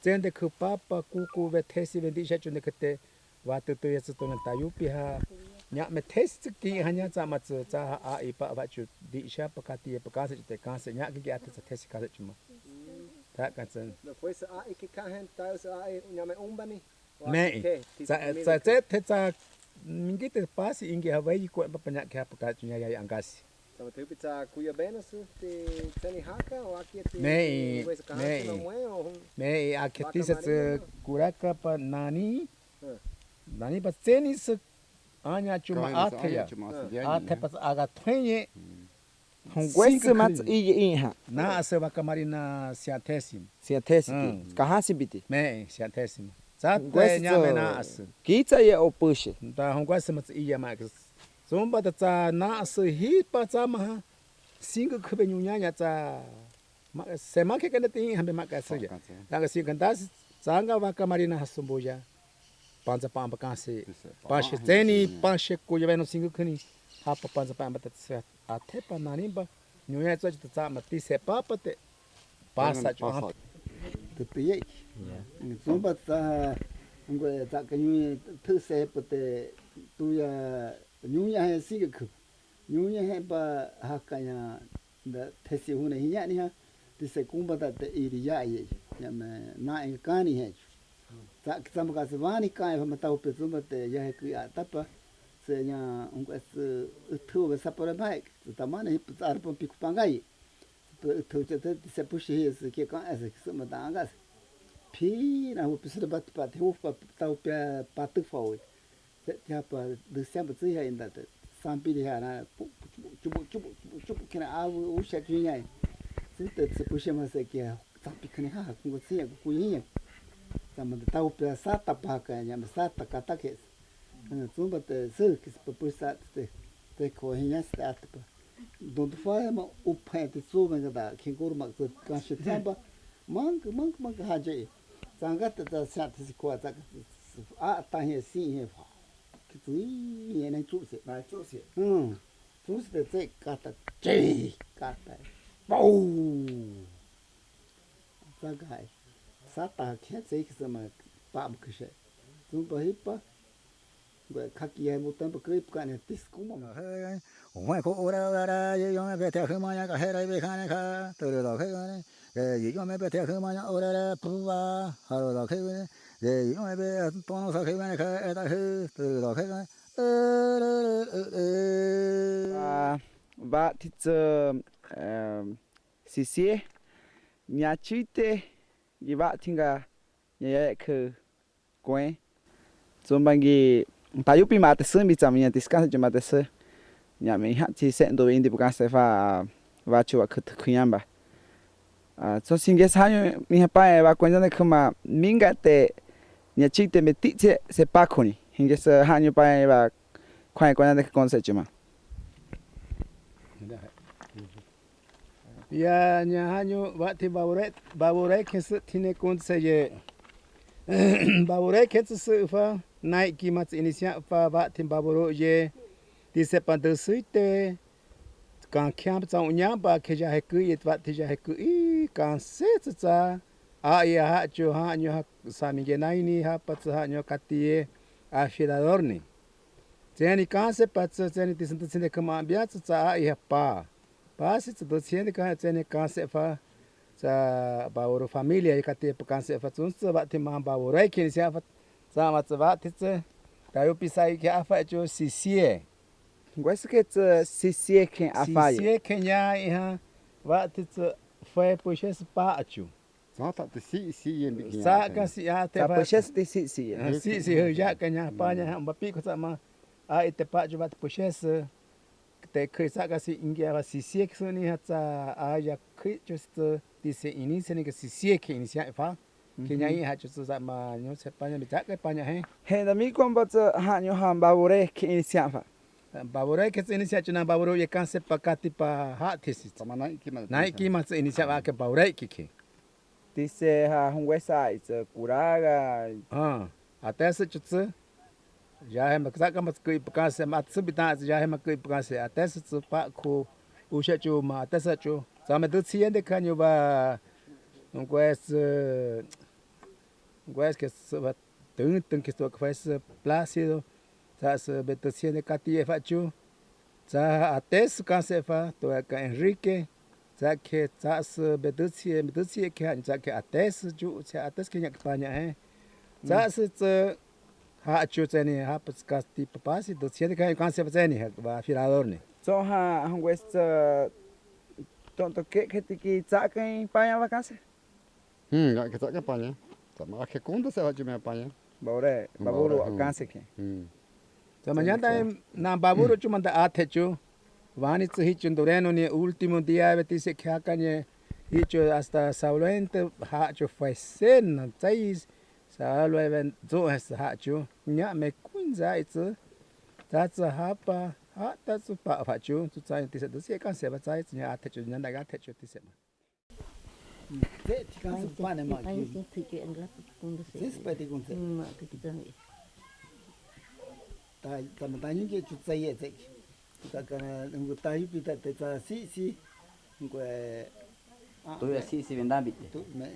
zende ke papa kuku ve tesi ve disha chune ke te va te to yes to na tayupi ha nya me test ki hanya za ma za a i pa vach disha pa ka ti pa ka se te canse nya ke ate se tesi ka se chuma ta ka sen depois a i ke ka hen ta a i nya me umbani me sa te mingi te pasi ingi Hawaii ko pa panya ke pa chunya ya angasi sama te pizza kuya benas te tani haka o aquí te me aquí te se kuraka pa nani pa teni se anya chuma atya ate pa aga twenye Hongwese mat iha. Na se vakamarina siatésimo. Siatésimo. Kahasi biti. Me siatésimo. Zate nyame na as. Kita ye opush. Da hongwese mat iya max. Zomba da na as hipa zama. Singa kube nyunya za. Se make kene tin hambe makasoya. Da si kandas zanga vakamarina hasumboja. Panza pamba kanse. Pashe zeni pashe kuya veno singa kuni. Hapa panza pamba ta atepa nanimba. Nyunya za ta mati se papa te. Pasa jo. Te piye. Zomba ta ngwe ta kanyu tu se pate tuya nyunya he singa ku. Nyunya he ba hakanya da tesi hune hinya ni ha. Dise kumba ta te iri'ye. Nyame na engkani he. Ta sama ka sevani kai fa mata upe zomba te ya he ku atapa. Se nya ungwe se tu sa por baik. Ta mana hi putar pon piku pangai. Tu te se pushi hi se ke kan ase se ma danga. Pi na upe se bat pat hu pa ta upe patu foi. Se ya pa de sempre zi ha inda te. Sampi ha na chubu kena awu u sha junya. Se puxa mas aqui tá picando ha com você com cunha sama tá o sata paca nya sata katake zumba te se que se puxa te corrinha stata donde forma o pente suba da que gorma que cancha tamba mang haje sangata da sata se coata a tá assim que tu e nem tu se tu se te kata kata Bow! Zagai. Sata can't take some barbecue. Zumba hippa. But Kaki and Mutampa Creep can at this kuma. When Ora, you don't better Humana, head of Mechanica, to the Locagon, you don't better Humana Ora, Puva, Hello, you don't better Tonos of Humanica at a hill to the Locagon. But it's sisi nyachite givatinga nyayek kwen zombangi tayupi mate sumbi tamia diskanse jumate se nyame hati sendo indi bukanse fa vachu akutuyamba so singes hanyo mi hapa va kwenza kuma minga te nyachite metite se pakoni hinges hanyo pa va kwenza Canse'cho ma ya nyahanyo wati babure kese tine Canse'ye babure kese fa naiki mat inicia fa wati Maurició'ye dise pandusuite kan kyam tsa unyamba keja heku yet wati ja heku I Canse'cho tsa a ya ha jo ha nyo ha samige naini ha patsa ha nyo katie afiladorni zeni Canse patsa zeni disentine kama ambiatsa tsa a ya pa Pasi tu dosiende kan zeni Canse fa sa bauru familia ikate Canse fa tunsa wati ma bauru kini sia fa sa ma wati tse tayo pisai ke afa jo sisie ngwese ke sisie ke afa sisie kenya iha wati tse foi puxes pa achu Sa ta te si yen sa ka si a te puxes te si ja kenya pa nya mbapi ko sa ma a ite pa jo wati puxes te krisa kasi Ingi ava sisie que soni hatsa aya kri just dise inicia ni que sisie que inicia fa que nya I ha just sa ma nyo se paña mitja que paña he da mi komba tsa ha nyo ha babure que inicia fa babure que inicia chuna Maurició'ye Canse pakati pa ha tisi sama naiki ma inicia va que babure que dise ha hungwesa it's kuraga até se chutse já é mas saca mas que porque se mat subita já é mas que porque se até se pa ko usha chu ma até se chu sa me tu siende canyo ba não conhece que se va tem que estou que faz plácido sa se beto siende catie fa chu sa até se Canse fa toya'caen Enriqué'ye sa que sa se beto sie que sa que até se chu sa até que nya España sa se ha chuteni ha paskasti papasi do siete kai Canse fazeni va filadorni so ha west tonto que tiki tsaken paia vacanse ya que tsaken paia sama que kundo se va jume paia baburu Canse que so mañana na baburu chumanda atechu Vanitz hicho Dureno ni último día dice que acá ni hicho hasta Saulente hacho fue cena 6 Saulo even zo es hacho nya me kunza itzu tatsa hapa hata su pa hacho tu tsai tise de se kan se ba tsai nya atecho nya daga atecho tise ma Te kan su pane ma Ai ki. sim tike angla kundu se. Sis pa ti kun se. Ma tike Ta ta ma ta ni ke chu tsai ye te. Ta kana ngu ta yu pi ta te ta si ngu Tôi si vendam bit. tu me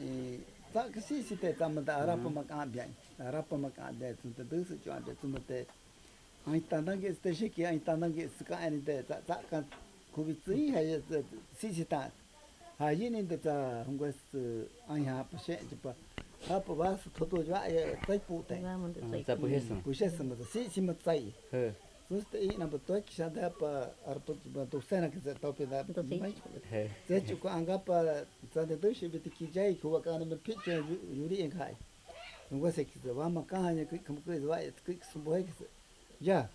ta ke si te ta ma ta arapa ma ka bian. Arapa ma ka de tu te du su chu ande tu te. Ai ta na ke ste shi ki ai ta na ke ska ani te ta ka ku bi tsui ha ye si ta. Ha yin in de ta ngu es ai ha pa she pa. Ha pa ba su to to ja ye tai pu te. Sa pu hesam. Pu hesam ma si ma tsai. Just i na to ki sa da pa arpo ba to sena ke ta pe da. Ze chu ko anga pa ta de do shi bi ki jai ko ka na me picture yuri en khai. Ngu se ki wa ma ka ha ne ki kam ko wa ki su bo ki ja.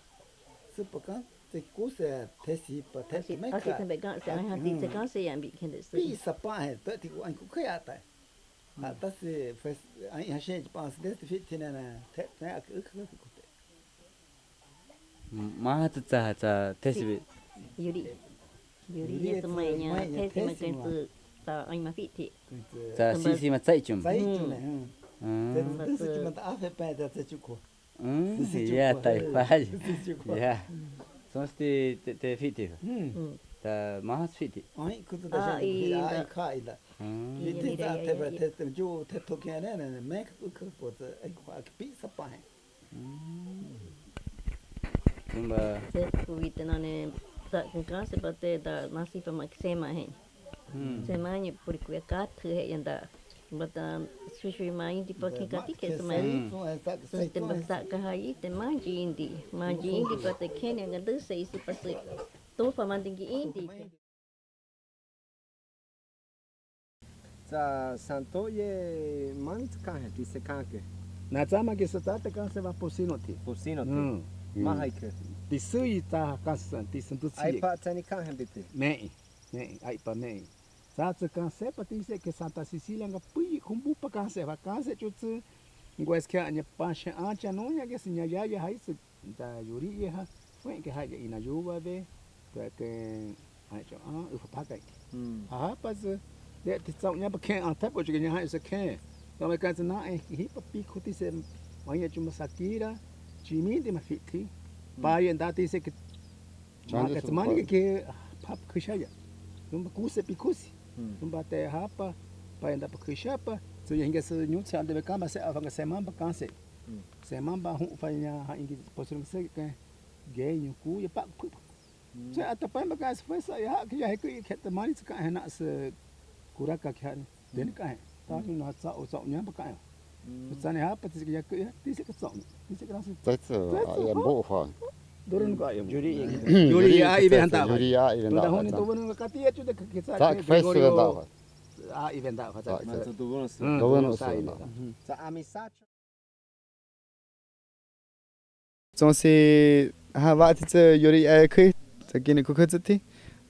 Su pa ka te ku se te si pa te me ka. Asi tambe gan se ai ha ti se gan se yan bi kende se. Pi sa pa he to ti ko an ku kha ta. Ha ta se fes ai ha she pa se de fit tina na te na ku ku ku. Mah tsa tesi Yuri ye semai nya te ma kan tu ta ai ma fit ti. Sa si ma tsai chum. Tsai chum ne. Te su chum ta afe pa da te chu ko. Ya tai pai. Ya. Sosti te fiti. Ta mah fiti. Ai ku tu da she ai khai da. Ti ta te ba te ju te to ke ne ne me ku ku po te ai ku pi sa pa he. Tumba. Se kuite na ne ta kan se pa te da nasi pa ma sema he. Sema ni por ku ka thu he yanda. Bata sui mai di pa ki ka ti ke semai. So te ba sa ka hai te manji indi pa te kenya ga de se isi pa se. To fa man dingi indi. Sa Santo'ye manit kahe ti se kanke. Na tsama ke sa ta kan se va posino ti. Posino ti. Mahaike. Ti sui ta kasan ti santu Ai pa tani kahe biti. Mei. Ai pa mei. Sa tsa kan se pa ti se ke Santa Cecilia nga pui kumbu pa kan se va kan se chu tsu. Ngwes ke anya pa sha acha no nya ke sinya ya hai se ta yuri ye ha. Fue ke ha ya ina yuva ve. Ta ke ai cho u pa kai. Pa se de ti tsau nya pa ke an ta ko ke nya hai se ke. Ta me ka na hi pa pi ko ti se ma ya chu masakira. Jimmy de ma fiti. Pa ye nda ti se ke ma ka tsmani ke pap khishaya. Tumba kuse pikusi. Tumba te hapa pa enda pa khishapa. So yenga se nyu tsa de ka ma se afanga se mamba kan se. Se mamba hu fa nya ha ingi posrum se ke ge nyu ku ye pa ku. So ata pa ma ka se fa sa ya ke ya ke ke te mani ka ha na se kuraka kha ne. Den ka ha. Ta ni na tsa o tsa nya pa ka. Tsane hapa ti ya ke ti se ka tsa. Ti se ka se. Tsa ya bo fa. Dureno ka yum. Yuri ya ibe hanta. Yuri ya ibe Da da. honi to bono ka ti etu de ke sa. Tak festival da. Ibe da fa. Dureno sa. Sa amisacho. Zonsi ha wati tse yuri ke tse gini ku khati.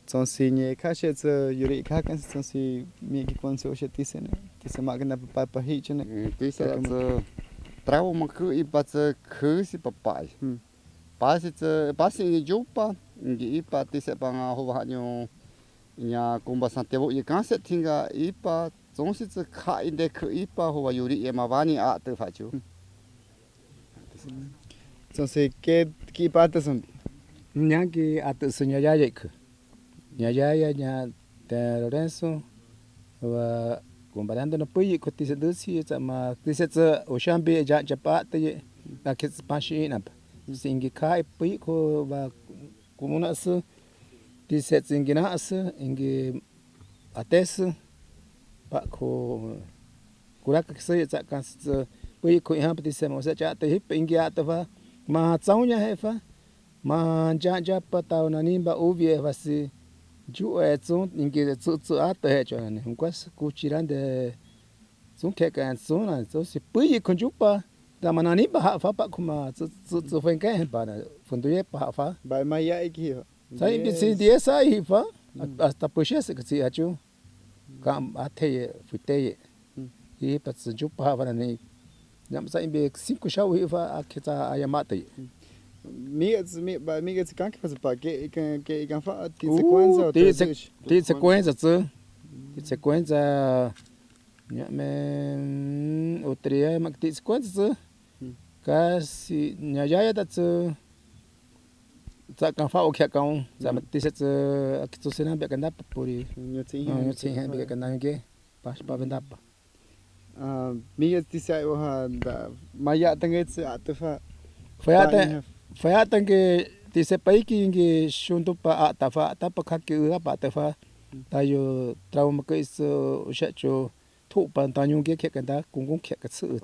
Zonsi nye ka she tse yuri ka kan zonsi mi ki kon se o she tise ne. Tise ma gna pa hi chene. Tise tse trawo ma ku I pa tse ku si pa pa. Pasi jupa ngi ipa tise pa nga ho ha nyu nya kumba Santiago ye kan se tinga ipa zonsi tse kha inde ku ipa ho wa yuri e ma wani a te fa chu. Zonsi ke ki pa ta son. Nya ki at sunya ya ye ku. Nya te Lorenzo wa comparando no pui ko tise dusi ma tise tse o shambi ja pa te ye ka ke pa shi na. Singi kai pui ko ba kumuna su di set singi na su ingi ates pa ko kuraka se ta kan pui ko ha pati se mo se cha te hip ingi ata fa ma tsaunya he fa ma ja pa ta na ni ba uvie va si ju e zu ingi zu ata he cha ne kwas ku chiran de zu ke kan zu na zo si pui ko ju pa da manani ba fa pa kuma zu fen ka ba na fundu ye pa fa ba ma ya ki Sai bisi dia sai fa hasta puxese que se achu. Kam ateye fuiteye. E para se jupa para nem. Não sai be 5 chau e fa akita ayamate. Migas kan que fazer para que kan fa tem sequência tem sequência tem sequência me outria mas tem sequência kasi nyaya da sa kan fa o kya kan sa tem se akito sena be kan da puri nyoti ha be kan da ke pas pa benda pa migas tisa o ha da maya tangets atfa Fayatan que dice país que junto pa atafa tapa kaki ura pa atafa tayo trauma que isso usacho tu pa tanyo que kanda kung que katsu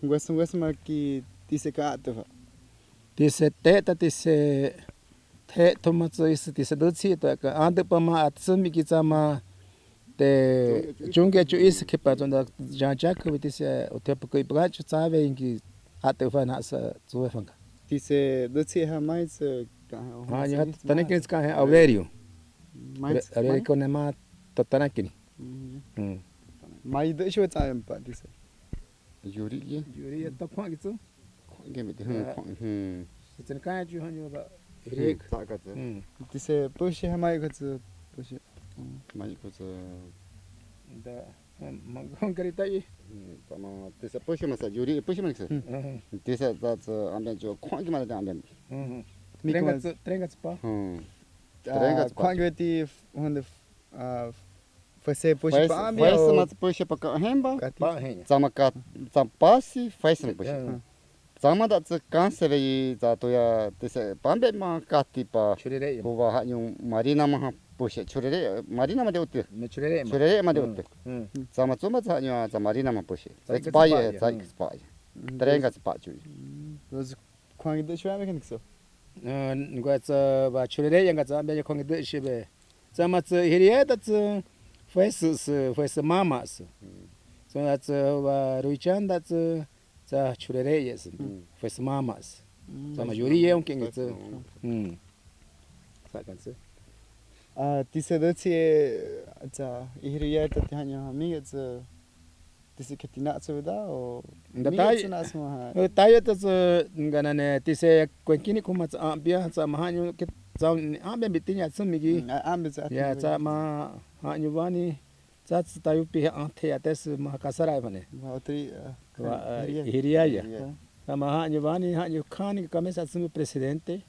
Wes marki dice ka atafa dice teta dice te tomatsu is dice dutsi to ka ande pa ma atsumi ki sama te junge chu is que pa jonda janja que dice o tempo que bracho sabe que atafa na sa zuefanga dice dutsi ha mais ya tanakini ska ha Aurelio Aurelio con ma tanakini mai de sho tsam pa dice yuri ta khwa gitu ge mi de sen ka ju hanyo ba dice pushi ha mai gutsu pushi mai gutsu da Mangarita'i. Tama tisa pushi masa juri pushi masa. Tisa that's ambian jo kwangi mala da ambian. Trengas pa. Kwangi ti onde você pushi pa ambian. Faz mas pushi pa ka hemba. Tama ka tampasi faz na pushi. Tama da Canse'ye za to ya tisa pambe ma kati pa. Buba ha yung marina ma push churere marina ma de utte churere ma de utte sama tsuma tsa nya tsa marina ma push expaye tsa expaye trenga tsa pachu roz kwang de shwa me kso ngwa tsa ba churere yang tsa be kwang de shibe sama tsa hirie da tsa fes mama so tsa ba ruichan da tsa churere yes fes mama sama yuri ye un king tsa sa kan tsa dice dutsi ta ihriya ta hanya mi dice que tinatsu da o tayo ta ngana ne dice kwenkini kuma tsa ambia tsa mahanyo ke tsa ambia bitinya tsumigi ya tsa ma hanyo wani tsa tayo pi ante ya tes ma kasara bane otri ihriya ya ma hanyo wani hanyo khani kamesa tsum presidente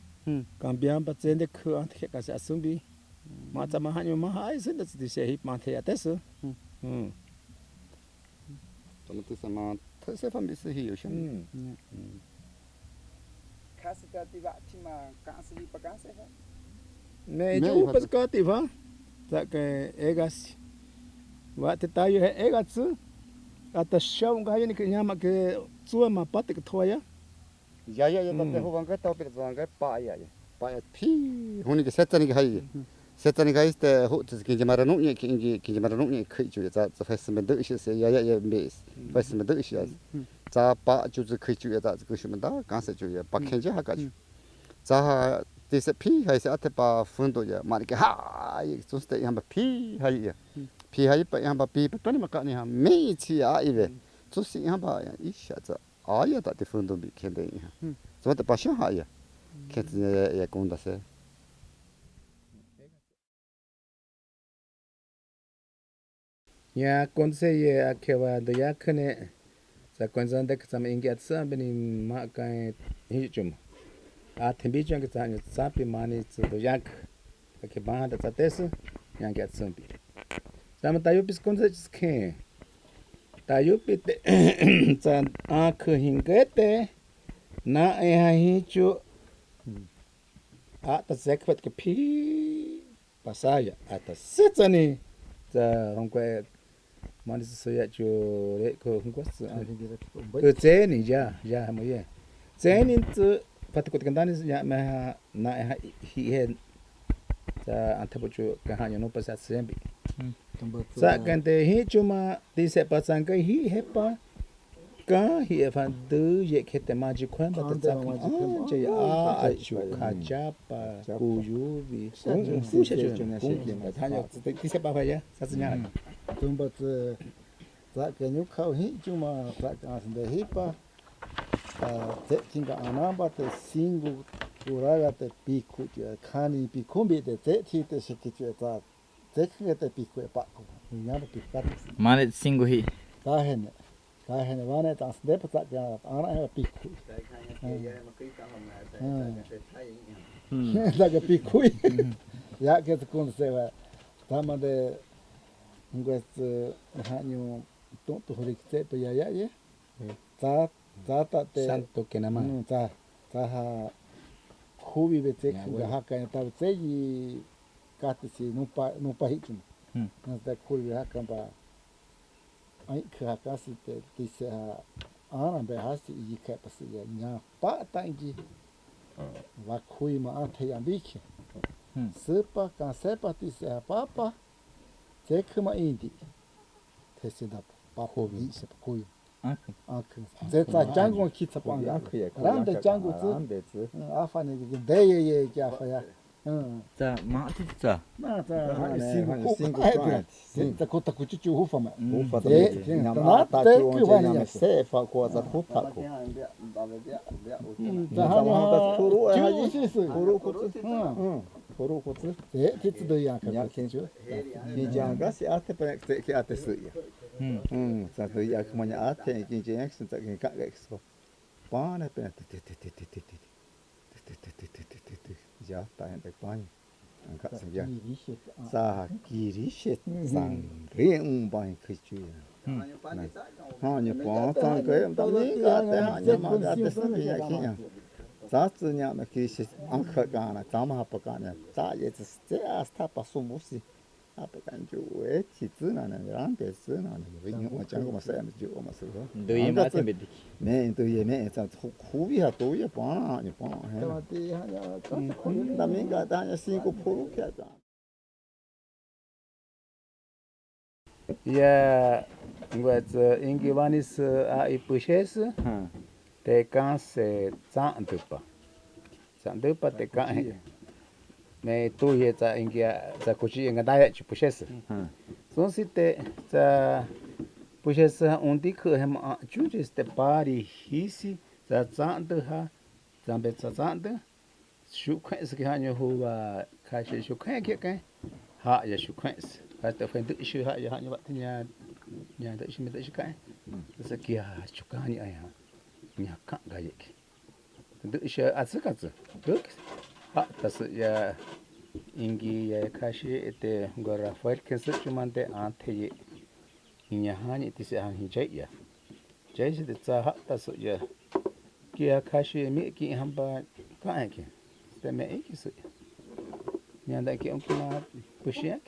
cambiam patsende khu ante ka sa sumbi Mata mahanyo mahai sen das di sehip mate ates. Tama tisa ma tisa fambi se hiyo sham. Kasi ta ti vati ma kasi pa kasi ha. Ne ju pas kati va. Ta ke egas. Vate tayo he egas. Ata shau ngayo ni nyama ke tsua ma pate ke thoya. Ya ta ho wanga ta pe wanga pa ya. Pa ya pi huni ke setani ke hai. Setani gaiste hut Guillermó'ñe Guillermó'ñe khichu za fes me de shi se ya mes fes me de shi za pa ju zu khichu ya za ku shim da Canse'cho ya pa khenja ha ka za dise pi hai se ate pa fundo ya mar ke ha su ste ya pi hai pa ya pi pa tani ma ka ni ha me chi a ive su si ya ba ya isha za a ya da de fundo bi kende ya so ta pa sha ha ya khet ya konda se Ya Canse'ye akeva de ya khane sa konzande ka sam ingi atsa beni ma ka hichum a thembi chang ka sang sa pi mani tsu do yak ke ba da tes yang ke atsam pi sam tayo pis Canse'ye ke tayo pi te san a khingete na e ha hichu a ta sekvat ke pi pasaya ata setsani ta rongkwe manis saya jo re ko ngwas tseni ja mo ye tseni tu patkot kandani ya ma na hi he ta antapocho ka hanyo no pasa sembi sa kante hi chuma dise pasang ka hi hepa cá hi fan tư ye ke te maji kwan ba ta je a chu ka chapa kuyu vi su se je na se ma ta ya ti se ba fa ya sa nya tum ba za ke nyu khau hi chu ma za ka san de hi pa te tinga anamba te singu uraga te piku je khani pikumbi te ti te se ki je za te te piku e pa ko nya ba piku Manet singu hi. ka hene vane ta de pa za ana e piku la ke piku ya ke te kun se va tama de ngues hanyu to horikte pe ya ye ta te santo que na ma ta ha hubi bete ga haka ta te yi ka te si no pa hitu na ta hubi haka ba ai ka ka si te se ana be hasi yi ka pa si ya nya pa ta ngi va kui ma ate ya biki sepa ka sepa ti se papa te kuma indi te se da pa hubi se pa kui这在江公去吃饭呀，然后江公子，阿发那个带也家伙呀，在马蹄子，那在辛苦赚，这个他估计就无法嘛，无法的，那那大就我这样塞发过在苦他苦，然后就是苦肉苦子，这知道呀，呀，听说，你讲个是阿特不这个阿特是呀。sa tu ya kuma nya ate ki je ex ta ki ka expo pana pe ja ta en de pan ka sa ya sa kirishet sang re ban ki chu ha nya pa ta ke ta ni ga te ha nya ma ga te sa ya ki ya sa tsu nya ma kirishet an ka ga na ta ma pa ka na ta ye tse asta pa su mu si apa kan juwe citu nana rampe su nana begini macam aku masa yang juwe masa tu. Doi macam bedik. Me itu ye me itu kubi ha tu ye pana ni pana. Tapi hanya kan tapi enggak tanya singku puluh kaya tu. Ya buat Ingi vanis a ipushes te Canse sang depa te kan me tu ye za Ingia za kuchi nga daya chi pushes son si te za pushes undi khu hem chu ji te pari hisi za sang de ha za be za sang de shu khwen se ha nyu hu ba ka shi shu khwen ke ke ha ya shu khwen ha te fen de shu ha ya ha nyu ba nya de shi me de shi ka sa ki ha chu ka ni ai ha nya ka ga ye ke de shi a sa ka zu duk ta su ya Ingi ya kashi ete go Rafael Canse'cho mante ante ye nya hani ti se han José'ye jai se ta ha ta su ya ki ya kashi mi ki hamba ka ke te me ki su nya da ki onkuna pushiak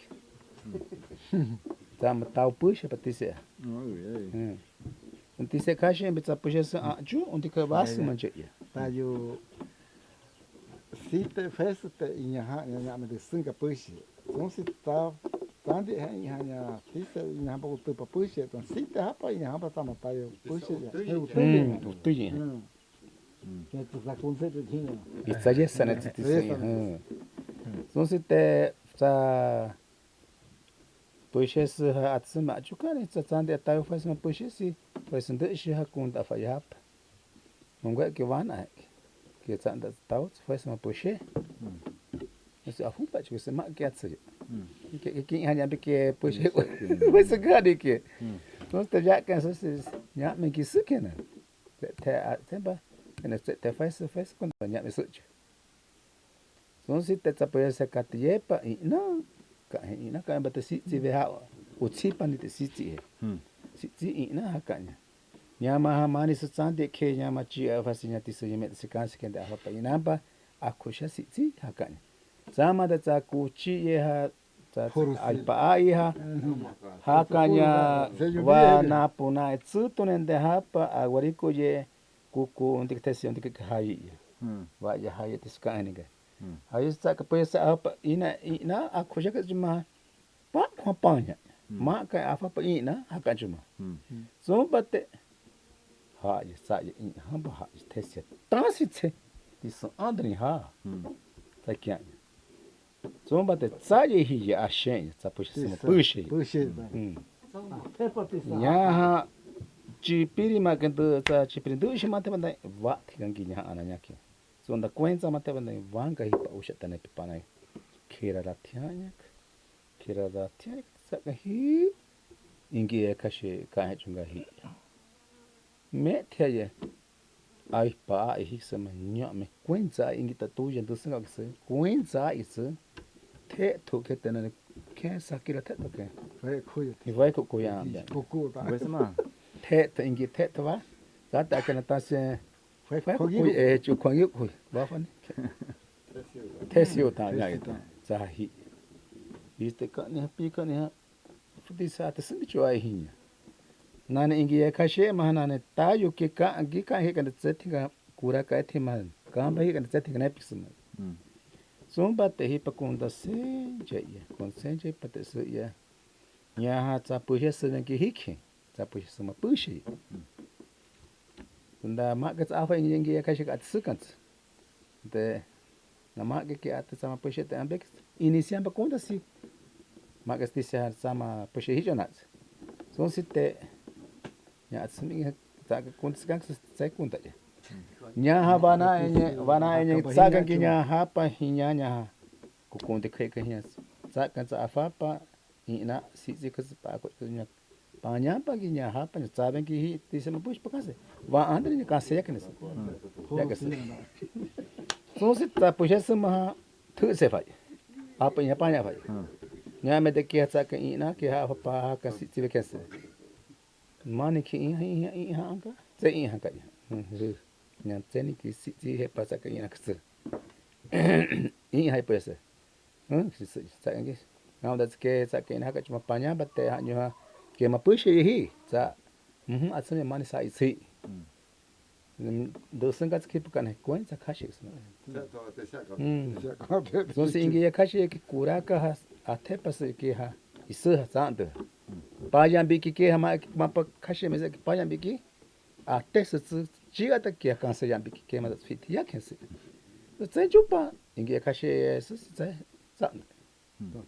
ta ma tau push pa ti se ti se kashi be ta push sa a ju und ti ka vas man José'ye ta yo si te feste nya ha nya me de singa push então se tá tande nya nya si te nya ba tu pa push então si te ha pa nya ba ta ma ta yo push ya tu ye que tu la conceito tinha isso aí sana ti se então se te ta push se ha atsma chu ka ni ta tande ta yo faz ma push si faz de shi ha kun da fa ya monga ke wana que tanda tau faz uma puxe isso a fupa tipo se ma que atse que hanya que puxe vai se gade que nós te já cansa se nya me que se que né te ba né te faz quando nya me sucho então se te apoia se catiepa e não ka ba te si ve ha o tsipa ni te si si na hakanya Nyama mani se tsande ke nyama chi afasinya ti se yeme se kanse kende apa inamba akusha sitsi hakani zama da za ku chi ye ha za alpa ai ha hakanya wa na puna tsu tunende hapa agwariko ye kuku ndikitesi ndikik hai wa ya hai ti skani ga hai sa ka pesa apa ina akusha ka juma pa panya ma ka afa pa ina hakajuma so batte Ha'ye sa'ye in hamba ha'ye tese tansitse diso andri ha takian zomba te tsaye hiye ashen tsapush simo pushi nya chipiri makendo tsa chipiri dushi mate banda va tigangi nya ananya ke zonda kwenza mate banda vanga hipa ushatane pipana kira ratianya tsaka hi ingi kashi ka chunga hi Mete ai pa ai sama nyame kwenza ingita tuya ndusinga kse kwenza isu te to ketena ke sakira te to ke vai ko ya Besma. te ingi te to va ta kana ta se vai ko chu kwang yu ko va fa ni te siu ta ya ita za hi viste ka ne pi ka ne fudi sa ta sin chu ai hinya nane ingi kashe mahanane tayo ke ka agi ka he kan tsetinga kura ka ethima ka ba he kan tsetinga ne pisma somba te hi pakunda se je kon se je pate se ya nya ha tsa puhe se ne ki hiki tsa puhe se ma pushi tunda ma ka tsa fa ingi kashe ka tsukan de na ma ke at tsa ma puhe te ambek inician pakunda si ma ka sti se sama puhe hi jonats so sitte ya tsumi ta kun skang sai kun ta nya ha bana enye sagan ki nya ha pa hinya nya ku kun te kai kai sa kan sa fa pa ina si ka pa ko nya pa nya pa ki nya ha pa sa ben ki hi ti se ma push pa kase va andre ni ka se ya knes ya ka se so sit ta push se ma thu se fa apa nya pa nya fa nya me de ki sa ka ina ki ha pa ka si ti ke se mani ki in hanga te in hanga nya teni ki si he pasa ka ina kse in hai pese si sa ngi now that's ke sa ke na ka chuma panya batte ha nyu ke ma pushi hi sa asme mani sa isi do sanga ke pukan ko sa khashi so si ingi ya khashi ki kura ka ha athe pas ke ha isu ha sa de Payan biki ke hama mapa kashe meze payan biki a test jiga ta ke kanse yan biki ke ma fit ya kense tse jupa inge kashe su tse sa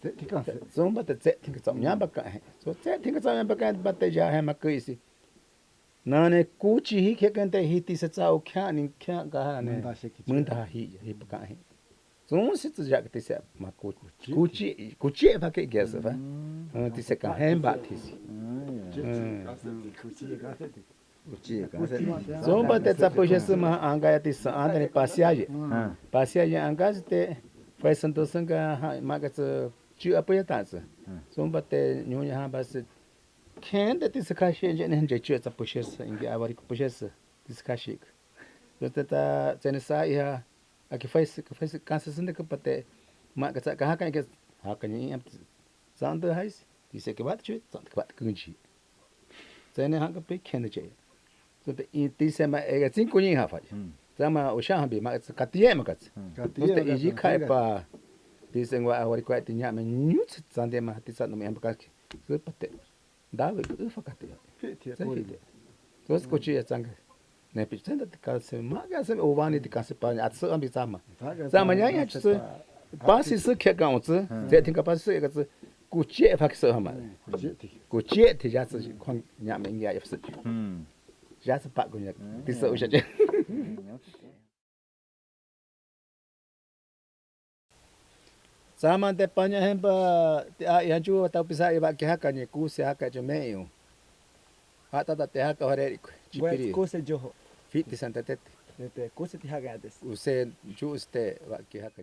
te tikanse zomba te tse tinga tsam nya baka so tse tinga tsam baka batte ja ha ma kuisi nane kuchi hi ke kente hi ti se tsa o kya ni kya ga ha ne mun da hi baka hi so sit ja ke se ma kuchi ba ke gesa fa ti se ka hem ba ti si so ba te tsa poje se ma anga ya ti sa ande Luciá'ye anga te fai santo sanga ma ga tsu chu apoya ta tsu so ba te nyonya ha ba se ken de ti se ka she je ne je chu tsa poje se ingi avari ko poje se ti se ka she so te ta tsene sa ya aki fai kanse sinde ka pate ma ka ka ha ke ha ka ni am sande hais ti se ke bat chu sande ke bat kunji tsene ha ka pe ken je so te ti se ma e ga 5 ni ha fa sama o sha bi ma ka tie ma ka te ji kai pa ti se ngwa awari kwa ti nya me nyu sande ma ti sa no me am ka so pate da we ku fa ka te so ko chi ya tsang ne pi tsenda te ka se ma ga se o vani te ka se pa at so am bi sama nya ya tsu pa si se ke ga o tsu te tin ka pa se ga tsu ku che fa se ha ma ku che te ja tsu kwang nya me ya ya se ja se pa ku nya ti so sha je sama te pa nya hem pa ya ju ta pisa i ba ke ha ka ni ku se ha ka je me yo ha ta te ha ka hore chipiri Ko se joho. Fiti santa tete. Tete ko se ti haga des. Use juste wa ki haka.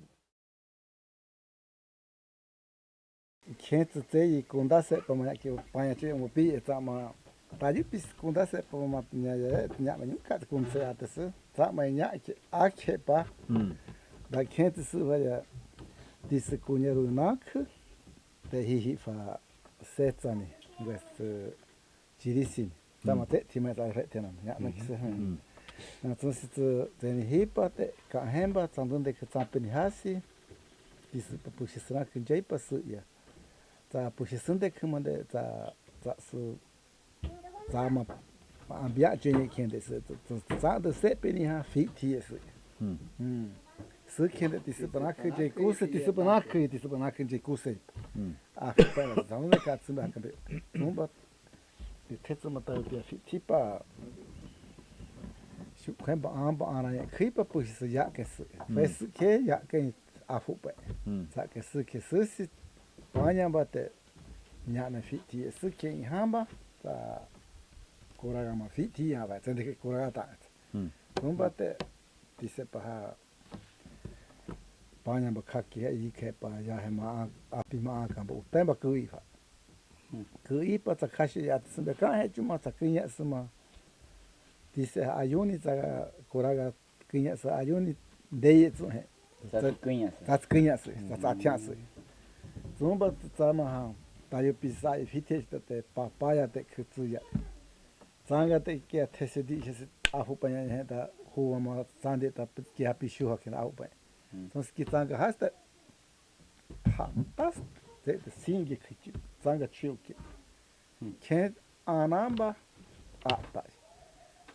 Kento te i kundase pa ma ki pa che mo pi eta ma ta di pis kundase pa ma nya ma ka kunse ates ta ma nya ki a ke pa. Da kento su va ya dis kunyeru nak te hi fa setsani west chirisin. Tamate tima ta retena ya ma ki se. Entonces ten hipa te ka hemba tsandunde ke tsampeni hasi dis pa pusisra ke jai pas ya ta pusisunde ke mande ta su ta ma ambia joye kende se sa de se pe ni ha fit ti se se kende ti se bana ke je kuse ti se bana ke je kuse a pa la zon de ka tsuma ka be no ba ti tetsu mata bi fit ti pa shu kwen ba ana ya kri pa pu se ya ke se fe se ke ya ke a fu pa sa ke se panya ba te nya na fit ti se ke hamba sa koraga ma fiti ya va tende che koraga ta non batte ti se pa panya ba khaki ya i ke pa ya he ma api ma ka bo temba kui fa kui pa ta khashi ya tse ka he chuma ta kinya sma ti se ayuni ta koraga kinya sa ayuni de ye tsu he ta kinya se ta tia se non batte ta ma ha ta yo pisa i fiti te papaya te kutsu ya Zanga te kia tese di se afu pa ya da huwa ma sande ta kia pishu ha kina au pa. So ski zanga hasta ha tas te singi kichi zanga chiuki. Ken anamba ata.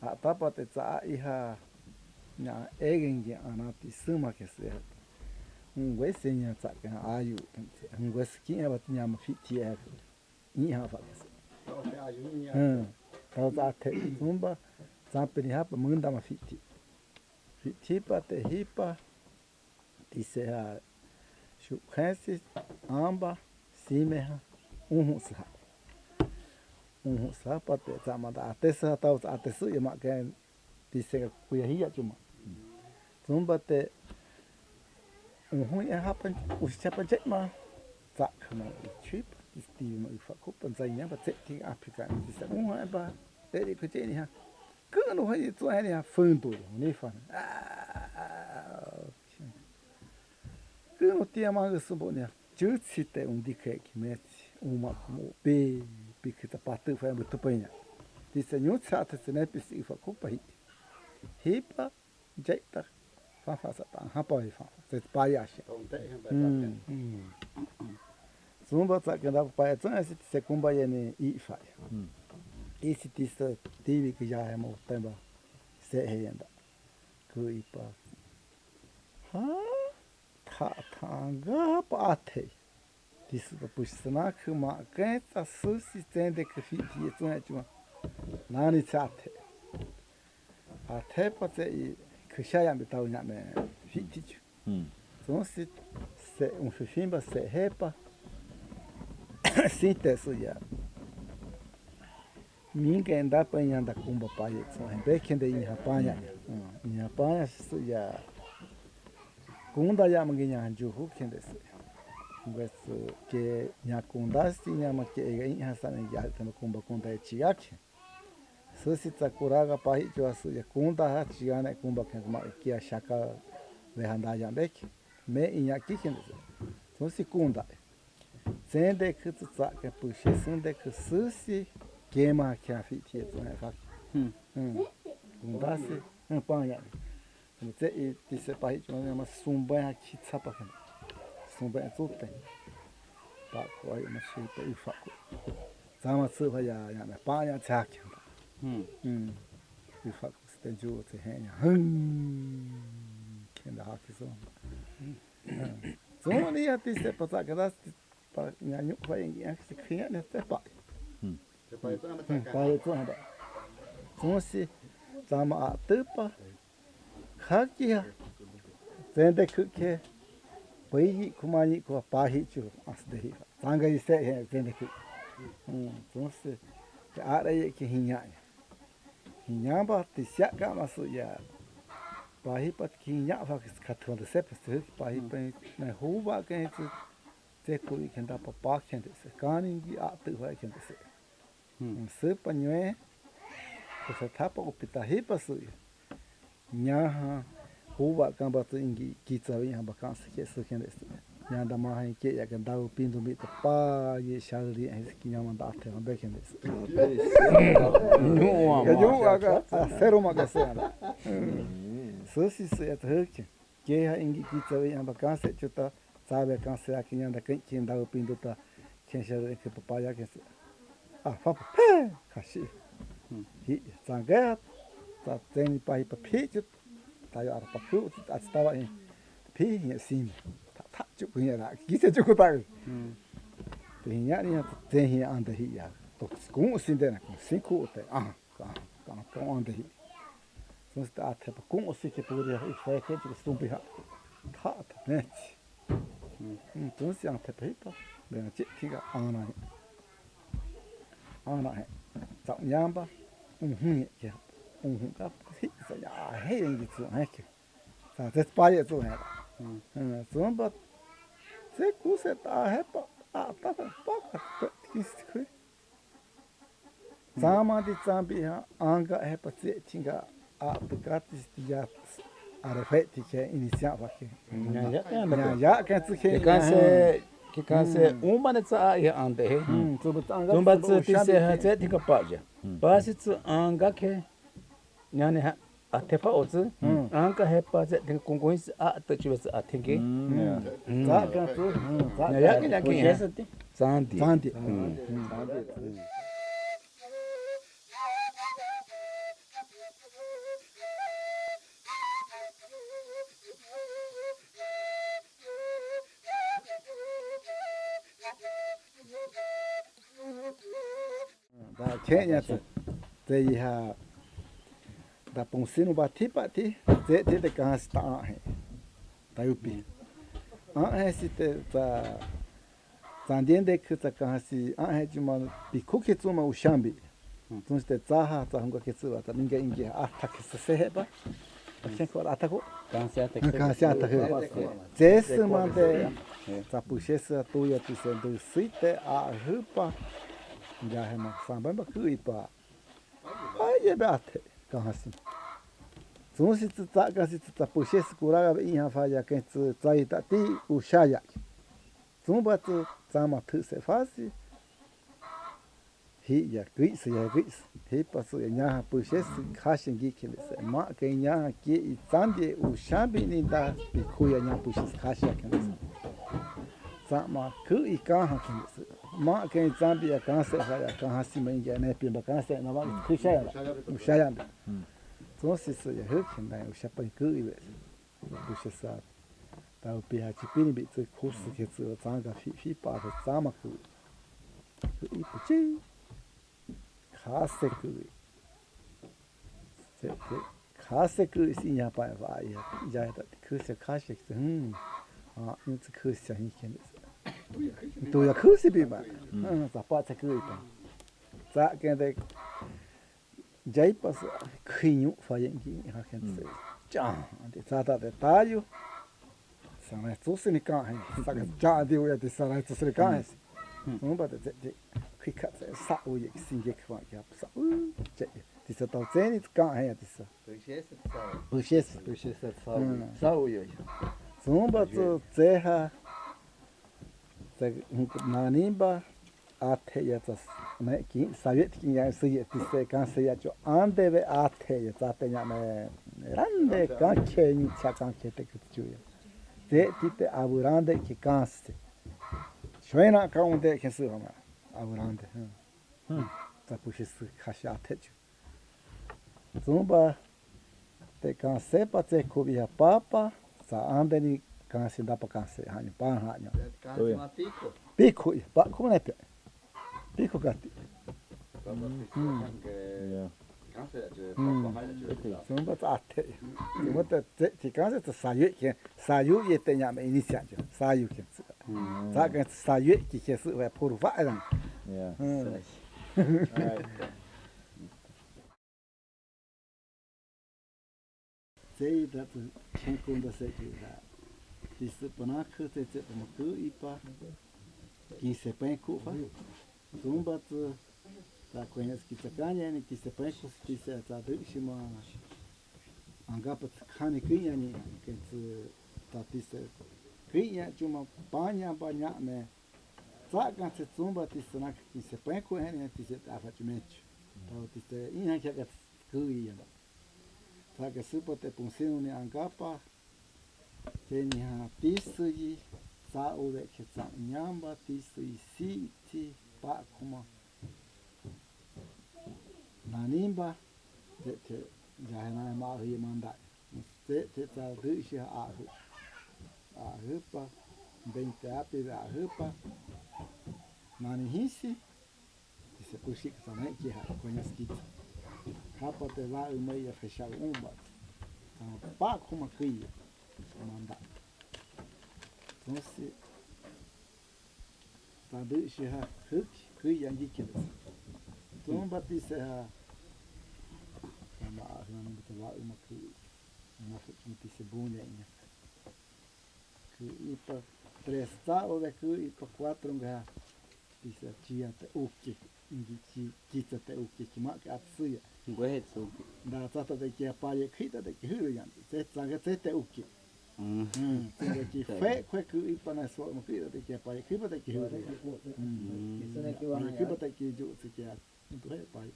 Ata pa te za iha na egengi anati suma ke se. Ngwe senya za ka ayu. Ngwe ski ya bat nyama fiti ya. Ni ha fa ke. Tau za te zumba zampe ni hapa munda ma fiti pa te hipa ti se ha shu khensi amba sime ha sa pa te zama da te sa tau za te su ma ke ti se ku ya hiya chuma zumba te ya hapa usichapa jema za kama chip ti ma fa ko pan zai nya ba te ti afrika ti se ba để cái chuyện này cứ nó hay cho hay là phân tuổi này phần cứ nó tiêm mà cái số bộ này chứ chỉ để đi cái mẹ mà bị cái tập tự phải một tập nhá thì sẽ nhớ sát thì này bị sự phải có phải hipa chạy ta pha sát ta hapa pha sẽ bay à zumba ta cái đó bay chân sẽ cũng bay này ít phải esse tista tive que já é muito tempo se ainda que pa ha tanga pate disse para puxar que ma que tá suscitando que fitia tu é tu nani chate até pode que já é metal nha me fitia então se fimba se repa sinteso já minga anda panhanda kumba paia so be kende in hapanya su ya kunda ya manginya juhu kende se nges ke nya kunda si nya ma ke in hasan ya tan kumba kunda chiaki so si takuraga pai jo su ya kunda ha chiane kumba ke ma ke shaka ve handa ya bek me in ya ki kende se so si kunda sende ke tsa ke pushi sende ke susi queima que a fita é fac gundase panha você e disse para gente uma sumba aqui tsapa kan sumba é tudo pa coi uma chipa e fac zama tsu ya na panha tsak e fac você ju te henya kenda hakki so zoma ni ati se pata kada pa nyanyu fa ingi akse kriya ne te pa pai tu hamba sonsi zama a tupa khakia zende kuke pai kumani ko pahi chu asdehi tanga ise he zende ku sonsi Atanació'ye ke hinya ba ti sia ka masu ya pahi pat kinya fa katron de sep pahi pe na huba ke te ku ikenda pa kende se kaningi a tu fa kende se se panhoe que se tapa o pita hipa sui nyaha huwa kamba tu ingi kitsa wi hamba kansa ke su kende nyanda ma ha ke ya ganda u pindu mi ta pa ye shali es ki nyama da te hamba kende yo aga sero ma ga sera so si se ya thke ke ha ingi kitsa wi hamba kansa chuta sabe kansa ki nyanda ke da u pindu ta ke shali ke papaya ke papa kashi Hi sangat ta teni pai pa picit ta yo pa ku ta stava in pi hi sim ta chu ku ya kise chu ku ta te nya ni te hi ande hi ya to ku sin de na sin ku te ka ande hi så sta ta pa ku si ke pur ya i fa ke chu stumpi ha ta ne så si ante pa hi pa de na chi ti ga ana he ta nyamba ke ka hi sa ya he ngi tsu ha ke sa te pa ye tsu ha so ba se ku se ta he pa ta pa ki ku sama di zambi ha anga he pa se tinga ka ti ya are fe ti ke iniziava che ya che che canse umane tsa ya ande he tumba ti se ha te ti ka paja pasi tsu anga ke nyane ha atefa ozu anga he pa se ti kongois ta chi a tinge za ka tu ya ke ke zandi da Kenya te ha da ponsino batipa ti te de cansta he da upi he si te ta tandende que ta kasi he de uma picuque tuma o chambi então te zaha ta hunga ke tsuwa ta ninga ingi ata ke se heba Quem for atacou? Canse atacou. Desse mande ta puxessa tuya tu sendo site a rupa já é uma samba ba kuipa. Aí é bate canse. Então se tu tá canse tu ta puxessa curaga em faia quem tu sai ta ti o chaya. Então bate sama tu se fácil. Hi ya gris ya gris hi pasu nya pushes khashin gi kile se ma ke nya ki itande u shabi ni da bi kuya nya pushes khasha kile sa ma ku I ka ha kile se ma ke zambi ya kan se ha ya kan hasi ma ngi ne pi ba kan se na ba ku sha ya u sha ya so si se ya hu kin da u sha pa ku I pushes sa da u pi ha chi pi ni bi tsu ku su ke tsu zanga fi pa sa ma ku I puchi खासे कुई सी यहाँ पाए वाई जाए तो खुश खासे हाँ इनसे खुश चाहिए क्या तो या खुश भी बात सापा से कुई पर सा कहते जाई पास खियूं फायेंगी यहाँ कहते चाह दे साता दे तायु सारे तो से निकाह है सारे चाह दे वो या दे सारे तो से निकाह है não bate de fica sa o ye singe kwa que sa disse tal tene can é disse puxesse sa o ye não bate terra na nimba até ya tas né que sabe que já se disse canse ya jo ande ve até ya até ya me grande can que ni chacan que te que de tite aburande que canse Suena kaunde que se llama aburante. Ta puxes caixa techo. Zumba te canse pa te cobia papa, sa ande ni canse da pa canse, hanho pan hanho. Pico. Pico, pa como é? Pico gatti. Zumba ta te. Zumba te canse te sayu ye te llama iniciante. Sayu que Tá que saiu que é por vai sei da quem conta sei que isso para que te uma cuipa que se põe cufa zumba tu tá conhece que tacanha que se põe que se tá deixima angapa khane kinha ni que tá pista Quini'jin cuma banyak ne. Sakan se zumba tisse nak tisse penku hen tisse afatmente. Então tisse inha que é cuia. Sakan super te punsino ni angapa. Teni ha tisse sa o de que sa nyamba tisse siti pa kuma. nanimba te ya na ma hi manda te ta dushi a hupa 20 api a hupa nani hisi se pusi que também que conhece que rapa te lá o meio fechar uma pá como cria manda então se tá dushi ha huk cria andi que então bati se ha sama não te lá uma cria uma se bunha que ipa 3 tá ou é que ipa 4 ga bisa tia te uki Ingi kita te uki ki mak atsuya Ngue'su da tata te ki apale kita te ki huru yan te tsanga te uki te ki fe kwe ku ipana so mo kita te ki apale kipa te ki huru kipa te ki ju se ki to he pai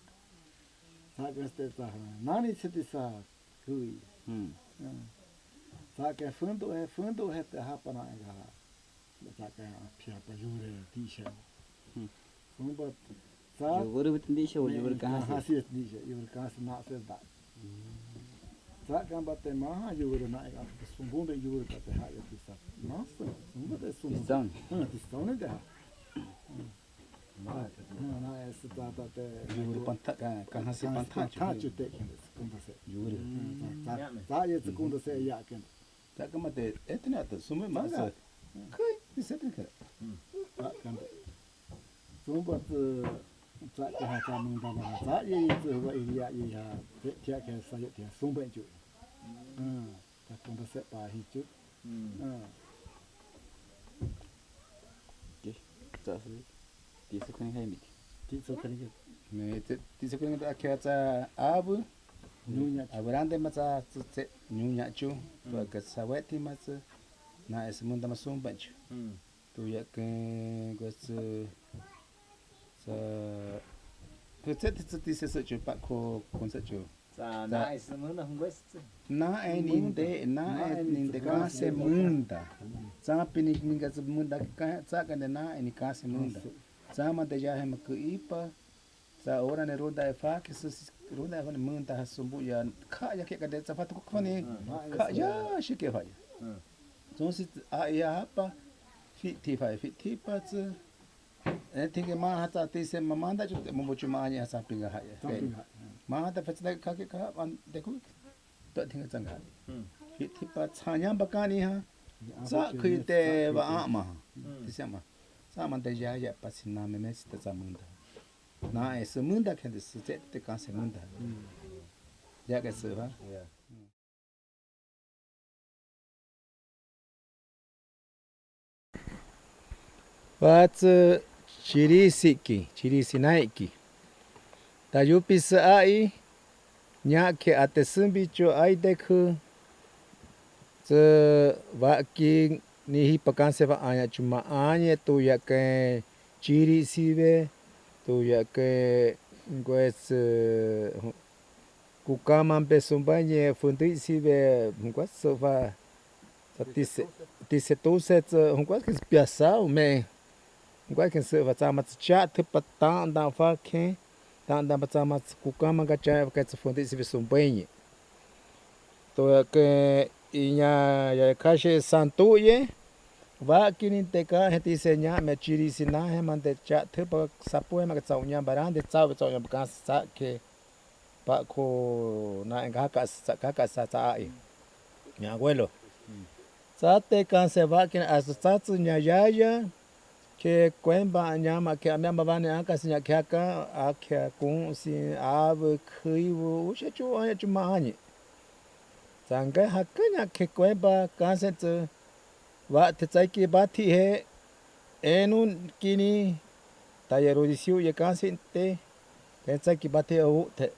sa ka ste sa nani se ti sa kui sa ka fundo he te hapana ga sa ka pia pa jure tisha Sumbat sa Yuguru bitindisha o yuguru kahasi. Kahasi etnisha, yuguru kahasi na se da. Sa kan bate maha yuguru na ega sumbunde yuguru bate ha ya tisa. Nasa sumbat e sumbun. Tistone de ha. Na es ta te yuguru panta kahasi panta tachu te kendes kunda se. Yuguru. Sa ye kunda se ya ken. Ta kamate etne ata sume masa. Kai disetin kare. Sa kan Sumbat sa ka ta mung da ba sa ye tu ba ya ye ha te tia ke sa ye tia sumbat ju ta kunda se pa hi ju Ke ta se ti se kan hai mi ti so kan ye me ti se kan da ke ta abu nunya abrande ma ta tse nunya chu to ka sa weti ma tse na es munda ma sumbat chu to ya ke gos Tse se chu pa ko Canse'cho. Na es munda hungwes. Na ninde ka se munda. Sa pinik minga se munda ka sa ka na ni ka se munda. Sa ma de ja hem ku ipa. Sa ora ne roda e fa que se roda e munda ha sumbu ya ka ya ke ka de sa fa ko khoni ka ya shi ke fa. Entonces a ya pa fit pa tse Tinge ma hata te se mamanda ju mo chu ma nya sa pinga ha ya. Ma hata fetsa ka ke ka an de ku to tinga changa. Fi thi pa chanya ba ka ni ha. Sa khu te ba a ma. Ti se ma. Sa man te ja ya pa sin na me me sta sa munda. Na e se munda ke de se te ka se munda. Ya ke se ba. What's chirisi naiki. Tayupi sa ai nya ke ate sumbi cho ai dekhu. Tse wa ki ni hi pakan se va anya chuma anye to ya ke chirisi ve to ya ke ngwes kukama pe sumbanye fundi si ve ngwas so va tise to se ngwas ke piasa o me Ngwa ken se va tsama cha te patan da fa ke dan da tsama kukama ga cha ka tse fonde se sumbanye to ke inya ya kashe Santu'ye va kini te ka heti se nya me chiri sina he man te cha te pa sapo ma ka tsau nya barande tsau nya ka sa ke pa ko na nga ka sa ai nya abuelo sa te kan se va kin as sa tsu nya ya que cuemba llama que a mi mamá ne acá se que acá acá con si ave crivo uche chu aya chu mahani sanga hakanya que cuemba Canse'cho va te tsai ki bati he enun kini Maurició'ye Canse'te te tsai ki bati o te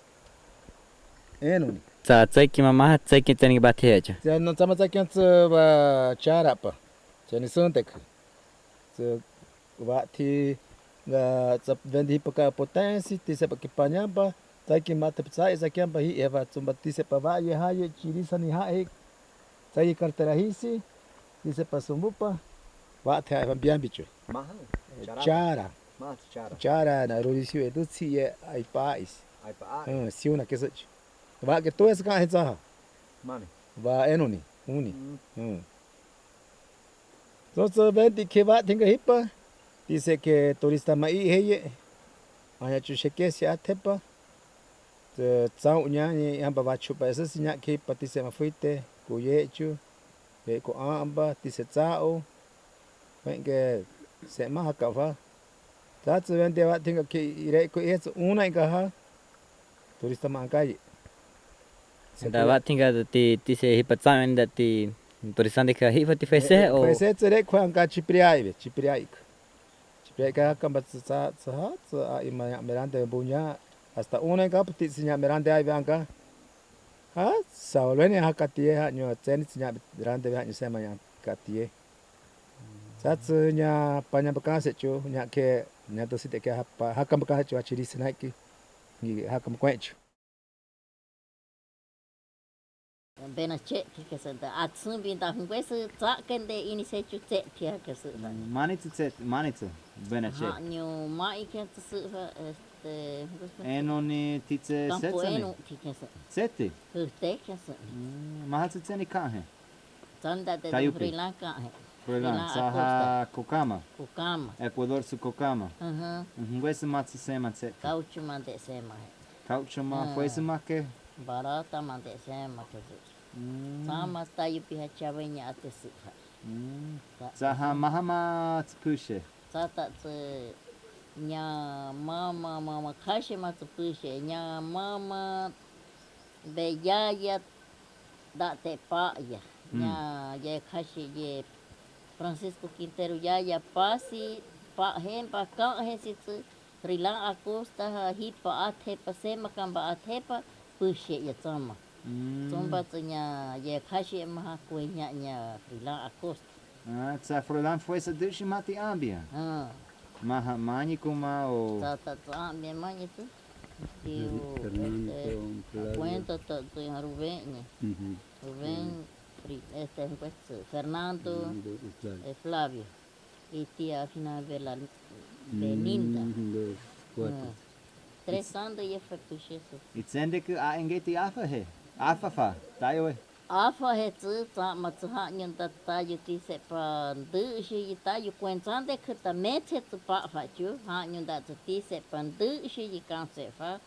enun Sa tsai ki mama tsai ki tsani bati he ya no tsama tsai ki ba charapa chani suntek Vati ga tsap vendi paka potensi ti se paki panyamba tai ki mate psa isa kiamba hi eva tsumbati se pava ye ha ye chirisa ni ha e tai karterahisi ti se pasumupa vati ha biambicho chara na Maurició'ye tu si ye ai pais Ai pa. Siu na Canse'cho. Va que todo esse carro é Mani. va enoni, uni. Entonces vende que va tenga hipa. Dice que turista MacArthur hanya chusheke si atepa. Tsau nya ni amba va chupa ese sinya que patise ma fuite kuyechu. Ve ko amba dice tsau. Venga se ma hakava. Tatsu vende va tenga que ire ko es una encaja. Turista MacArthur. Da va tinga ti se hipa tsam da ti turisande ka hipa ti fese o fese tsere ko anga chipriai ka kamba tsa a ima merante bunya hasta una ka pati sinya merante ai anga ha saulene hakatie ha nyo tsen sinya merante ha sema yang katie satsu nya panya Canse'cho nya ke nya to site ke ha kamba Canse'cho achiri snaiki ni ha kamba kwechu Bena che que se da atsun bin da hunguese tsaken de inisechu tse tia que se da. Manitsu bena che. Nyo mai que se este Enoni titse campo setsani. eno tia se. Seti. Te que se. Mahatsu tseni kahe. Tanda de Sri Lanka he. Sri Lanka saha kokama. Kokama. Ecuador su kokama. Hunguese matsu sema tse. Caucho mande sema he. Caucho ma fuese ma que barata mande sema que se. Sama tayo piha chavenya ate se. Saha mahama tspushe. Sata tse nya mama kashe matsupushe nya mama beyaya da te pa ya nya ye kashe ye Francisco Quintero ya pasi pa hen pa ka hen si Rilang Acosta hipa athepa sema kamba athepa pushe ya tsama tsomba tsnya ye kashe maha kuenya nya Rilang Acosta Tsa Frolan fuese dushi mati ambia. Maha mani kuma o Tata ambia mani tu. Tio cuenta tu Ruben'ye. Rubén pues Fernando Flavio. Y tía final de la Beninda. 3 anos e foi puxar isso. E sende que a engeti afa he. Afa fa. Tayo. Afa he tsu ta ma tsu ha nyen ta ta yu ti se pa ndu shi ta yu kwen tsan de ke ta me che tsu pa fa chu ha nyen da tsu ti se pa ndu shi yi kan se fa.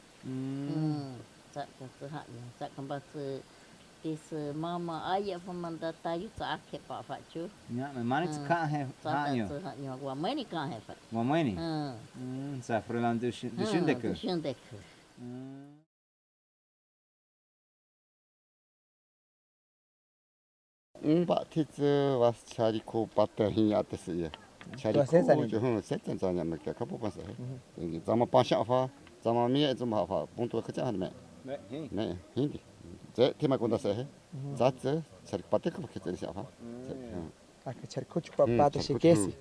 Sa ka tsu ha nyen sa kan ba tsu ti se mama aya fa man da ta yu tsa ke pa fa chu. Nya me mani tsu ka he ha nyo. Sa ha nyo wa mani ka he fa. Wa mani. Sa Frolan du shindeke. Du shindeke. Mbak titse was cari ko patah hi atas ya. Cari ko jo setan zanya mereka kapo pas he. Ini zaman pasyak fa, zaman mie zaman fa, puntu kerja han me. Me, hindi. Je tema konda se he. Zat cari patah kapo kerja siapa. Aku cari ko cukup patah si kesi.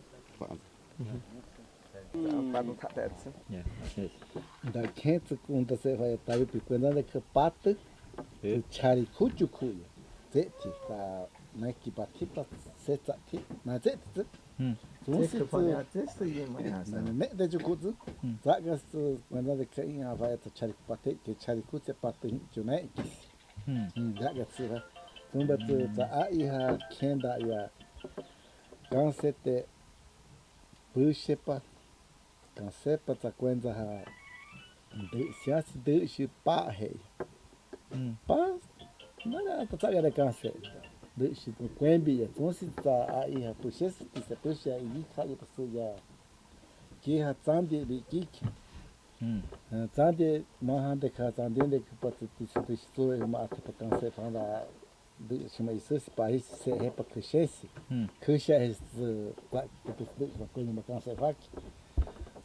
Para tak ada tu. Da kent konda se fa tayo pikwenda de ke pat cari kuchu kuyu. Zeti ta Nike patipa seta ti na zeti Zeti pa zeti ye mai ne de jukuzu zagas quando de quem a vai ta chari pate que chari kutse pate june zagas sira tumba ta ai ha kenda ya cansete pushepa cansepa ta quenza ha de sias de shi pa he pa nada ta saga de cáncer de shi kwembi então se tá aí a puxa se puxa aí cai para ya que ha tsande de kik tsande mahan de ka tsande de pat se so ma ta cáncer fanda de chama isso se país se é para crescer crescer é para uma coisa uma câncer vac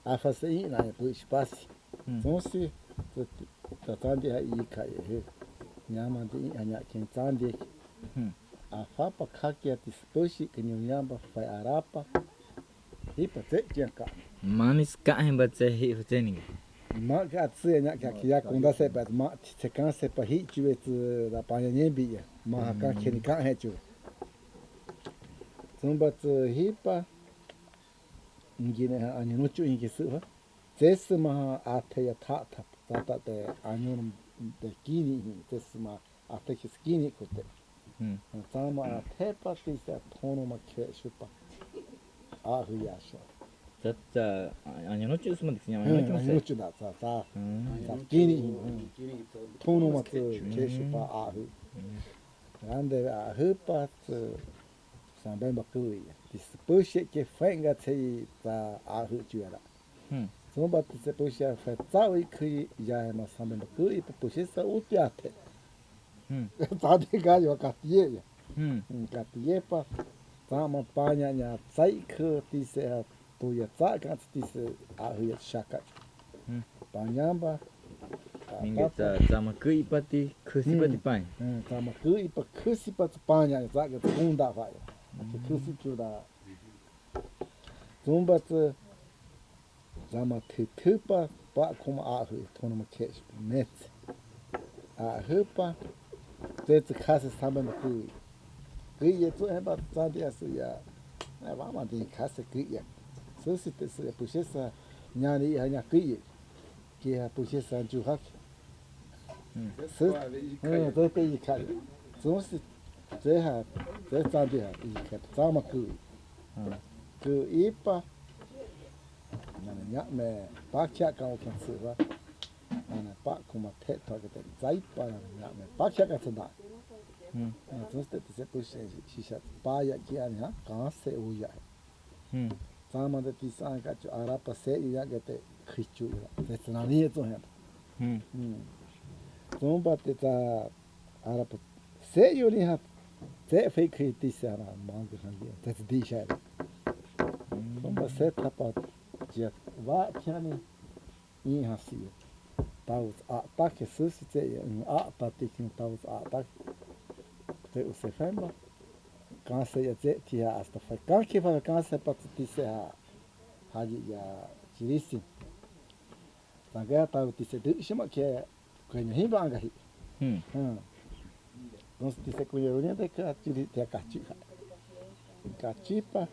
a fazer aí na pro espaço então se tá tsande aí cai nyama de anya quem tsande a fapa kakia tisposhi que nyamba fai arapa e pate tianka Manis ka he batse hi huteni. Ma ka tse nya ka kia konda se pat ma se kan se pa hi chuet da pa nyembi ma ka ken ka he chu sombat hipa ngine ha ani no chu ingi su ha ses ma athe ya tha tha trata de año de Quini'jin, entonces ma hasta que Quini'jin kote. Sama tepa tisa tono ma ke shupa. Ahu yasho. Tata Antonió'ñe usman diknya Antonió'ñe da sa Quini'jin. Tono ma ke shupa ahu. Ande ahu pa San Pablo. Dispuše que fenga te ta ahu juara. Somba se puxa fetau e que já é uma San Pablo e puxa sa utiate. Tá de galho a catie. Catie pa sama panha nya sai que disse a toya'caen disse ahu ya shaka. Panhamba Minga sama kui pati kusi pati pai. Sama kui pa kusi pati panha za que funda vai. Que kusi juda. Somba sama tupa pa como ahu tono ma kesh met. Ahu pa det casa samba no kui. Kui tu é ba tadi asu ya. Na vama de casa kui ya. So se te se puxa essa nyani ya nya kui. Que a puxa essa juhak. So to pe yi kai. So se te ha te tadi ha yi kai sama kui. Kui pa nhạc mẹ bác cha cao can sự va anh bác cũng mà thế thôi cái giải ba nhạc mẹ bác cha cái thân đại chúng ta sẽ bớt sẽ sẽ ba ya kia anh ha cá sẽ u ya sao mà thì sang cái chỗ Arab sẽ ya cái khi chú cái nào đi chỗ hết chúng ta thì ta Arab sẽ yêu đi ha sẽ phải khi tí sẽ là mang cái hàng gì thế đi sẽ chúng ta sẽ thắp dia va chani in hasi taus a ta que susite a ta tikin taus a ta te use femba Canse'ye te tia hasta fa que fa canse pa ti se ha ya chirisi taga ta ti se du shima que kwenye himba anga hi nos ti se kwenye unia de ka chiri te kachipa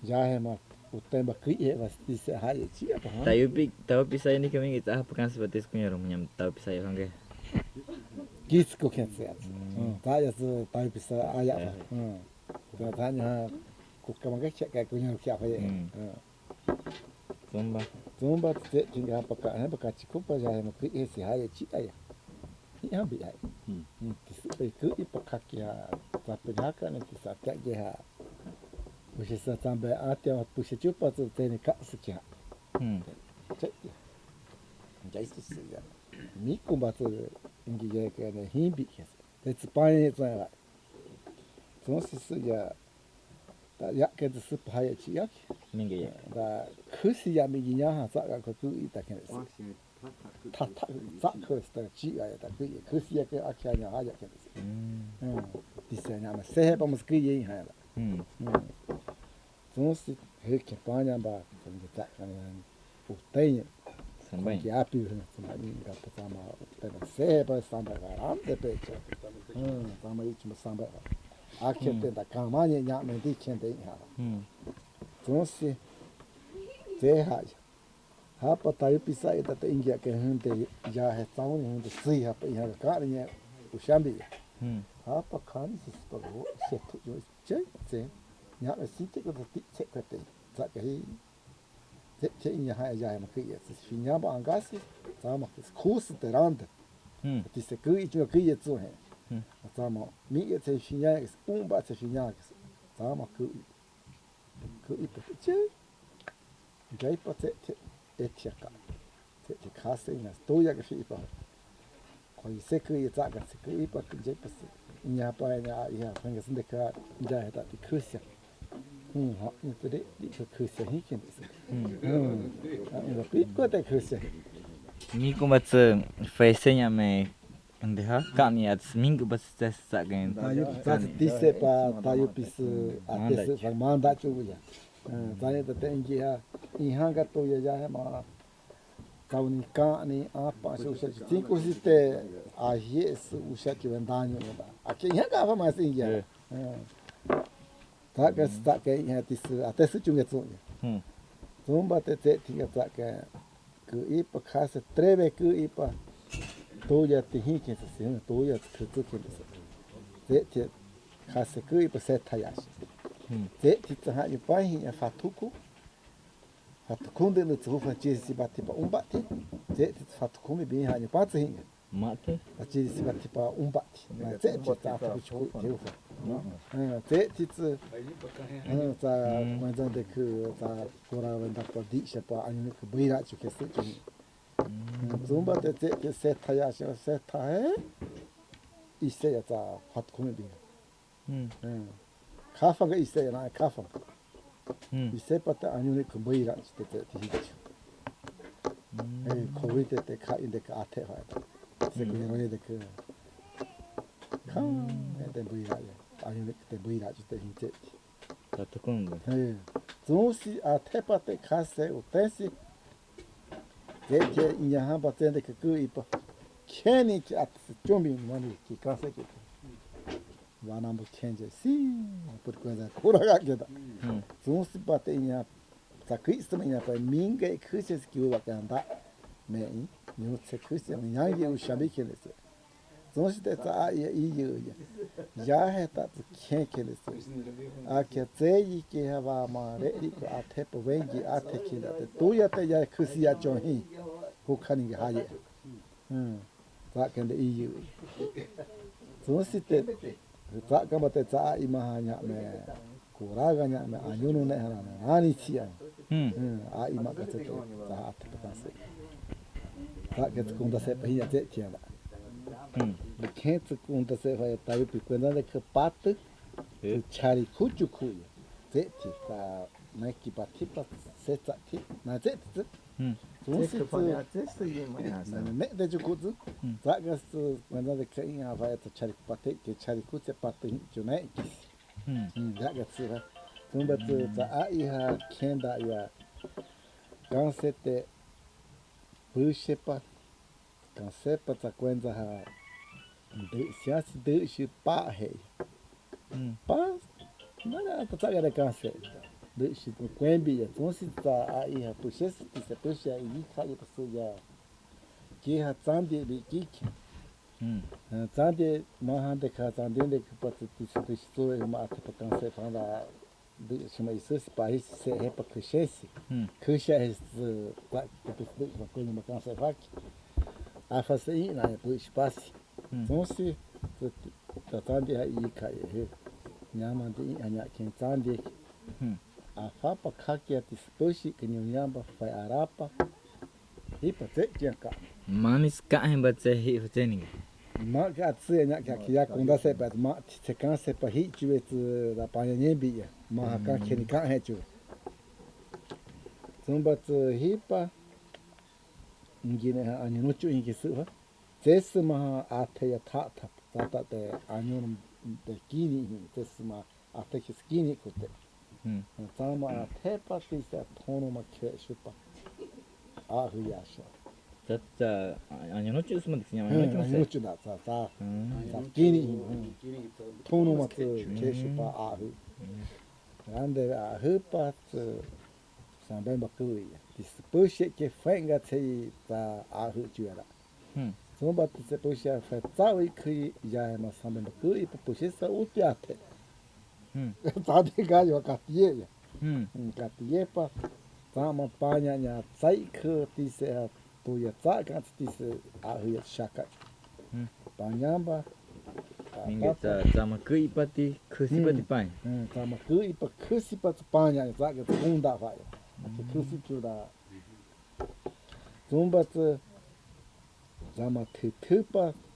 ya hema o tempo que vai se raia tia pa Tahu pisah ini kami kita pekan seperti sekunyo menyam tahu pisah yang ke. Kisco que se taya se tahu pisah ayat pa tanya ku kamanga cek kunyo kia pa Zumba te tinggal pakai cukup pa ya mo que se raia tia ya ia bi ai ti ku ipakai ya tapedaka ne ti sa ta ya puxa essa também até uma puxa tipo para ter casa aqui já isso já me combate Ingi que é himbi que é Espanha já então se já tá já que de super high aqui já Mingi da kusi já me ganha ha sabe que tu ita que tá tá costa aqui já tá kusi já que aqui já ha já que disse já mas se é para nos criar ha então se que panha ba quando tá o tem que api também dá para tomar tem se para samba garante pecho também último samba aqui tem da camanha já me disse tem então se hapa tayo pisa ita te Ingi que gente já está onde se hapa ia carne o chambi hapa carne se estourou se tudo gente nhà ở xí cái cái sẽ cái tiền za cái sẽ nhà hai nhà mà cái gì nhà bạn gas sao mà cái course de rande thì sẽ cứ cho cái gì做 hè sao mà mỹ cái sẽ nhà ba sẽ nhà sao mà cứ ít chứ cái bắt sẽ chia cả sẽ khá sẽ là tôi cái gì bảo coi sẽ cứ za cái sẽ cứ ít bắt cái bắt nhà ba nhà ya phần cái sinh được cái nhà hết thì cứ sẽ họ như thế đấy đi khử sẽ hết chuyện rồi biết có thể khử sẽ mi cũng bắt phải xây nhà mày anh thấy ha cả nhà mình cũng bắt sẽ xây cái tayo tise pa tayo pis atese phang manda chu ya tayo te Ingi ha ihan ka to ya ma kauni ka ni apa so se cinco siste a yes usa que vendaño da aqui ihan ka fa mais Ingi ta cái nhà thì até sự chung nghiệp rồi, chúng ta sẽ tinga ta cái cứ ít pa khá sẽ tre về cứ ít pa tôi giờ thì hi cái gì tôi giờ cứ cái gì thế thì khá sẽ cứ ít pa sẽ thay à thế thì chẳng hạn như phải hi phát thuốc để nó chú phải chỉ si bắt thì pa bát thế thế thì phát thuốc mới bị hay như bắt gì mát thế chỉ si bắt thì pa bát mà thế thì ta phải chú thiếu phải thế thì ta quan trọng là cứ ta cố ra vẫn đặt vào đi sẽ pa anh cứ bây giờ chú cái sự chú chúng bắt thế sẽ thay à sẽ thay ít sẽ ta phát thuốc mới bị khá phải cái ít sẽ là khá phải 이세 빠따 아니오네 그 뭐이라 진짜 뒤지죠. 코비드 때 카인데 그 아테 와야 돼. 세그네로네 그 칸, 때 뭐이라 아니오네 그때 뭐이라 진짜 진짜. 다 듣고는 거. 좀시 아테 빠때 카세 오테시. 제제 이냐 한 빠때인데 그 이뻐. 캐니 그 아트 좀비 뭐니 그 카세 그. 와나무 캔제 시 porque coraga queda são se bater tá cristã para minga cristãs que o acanda me não se cristã minha eu chamei que eles são se tá aí já é tá que eles a que sei que va mare que até vengi até que tu já te já cristã johi o cani haye tá que aí são se tak kan bate ta imahanya me kuraganya me anyunu ne hana ani cia a ima ka te ta at ta se tak ke kunda se pia te tia de ke te kunda se vai ta yu pikwenda de ke pat chari kuchu ku te ti ta mai ki patipa se ta ti na te te Você pode se né de jukuzu zagas quando de quem vai a chari pate que chari kutse pate june zagas ra tumba ta ai ha kenda ya cansete pushepa cansepa ta quando ha de se de shi pa he pa nada ta ga canse de shi kwembi então se tá aí a puxa se puxa aí cai para já que ha tsande be kik tsande mahan de ka tsande de que pode se estou uma até para cancer fala de chama isso se país se é para crescer crescer é para uma coisa uma cancer vac a fazer aí na do espaço então se tsande aí cai nyama de anya quem tsande a fapa kakia tisposhi kenyonyamba fai arapa hipa te tiaka manis ka hen batse hi hoteni ma ka tse nya ka kia kunda se pat ma te kan se pa hi chuet da pa nyembi ma ka ken ka he chu zumbat hipa ngine ha ani no chu ingi su ha tes ma ate ya ta ta te anyon de kini tes ma ate skini kote Tama tepa tisa tono ma keshupa. Ahuyasha. Tata anyanochu usman diknya anyanochu da ta kini tono ma keshupa ahu. Ande ahupa sambai bakui. Dispushe ke fenga tei ta ahu juara. Somba tse pusha fa tsawi kui ya ma sambai bakui pushe sa utiate. Tadi galho katie katie pa tama panya nya tsai khu ti se tu ya tsa ka ti se a hu ya shaka panyamba minga tama kui pati khusi pati pai tama kui pa khusi pati panya tsa ka tunda fa ya ki khusi tu da tumba tsa tama tu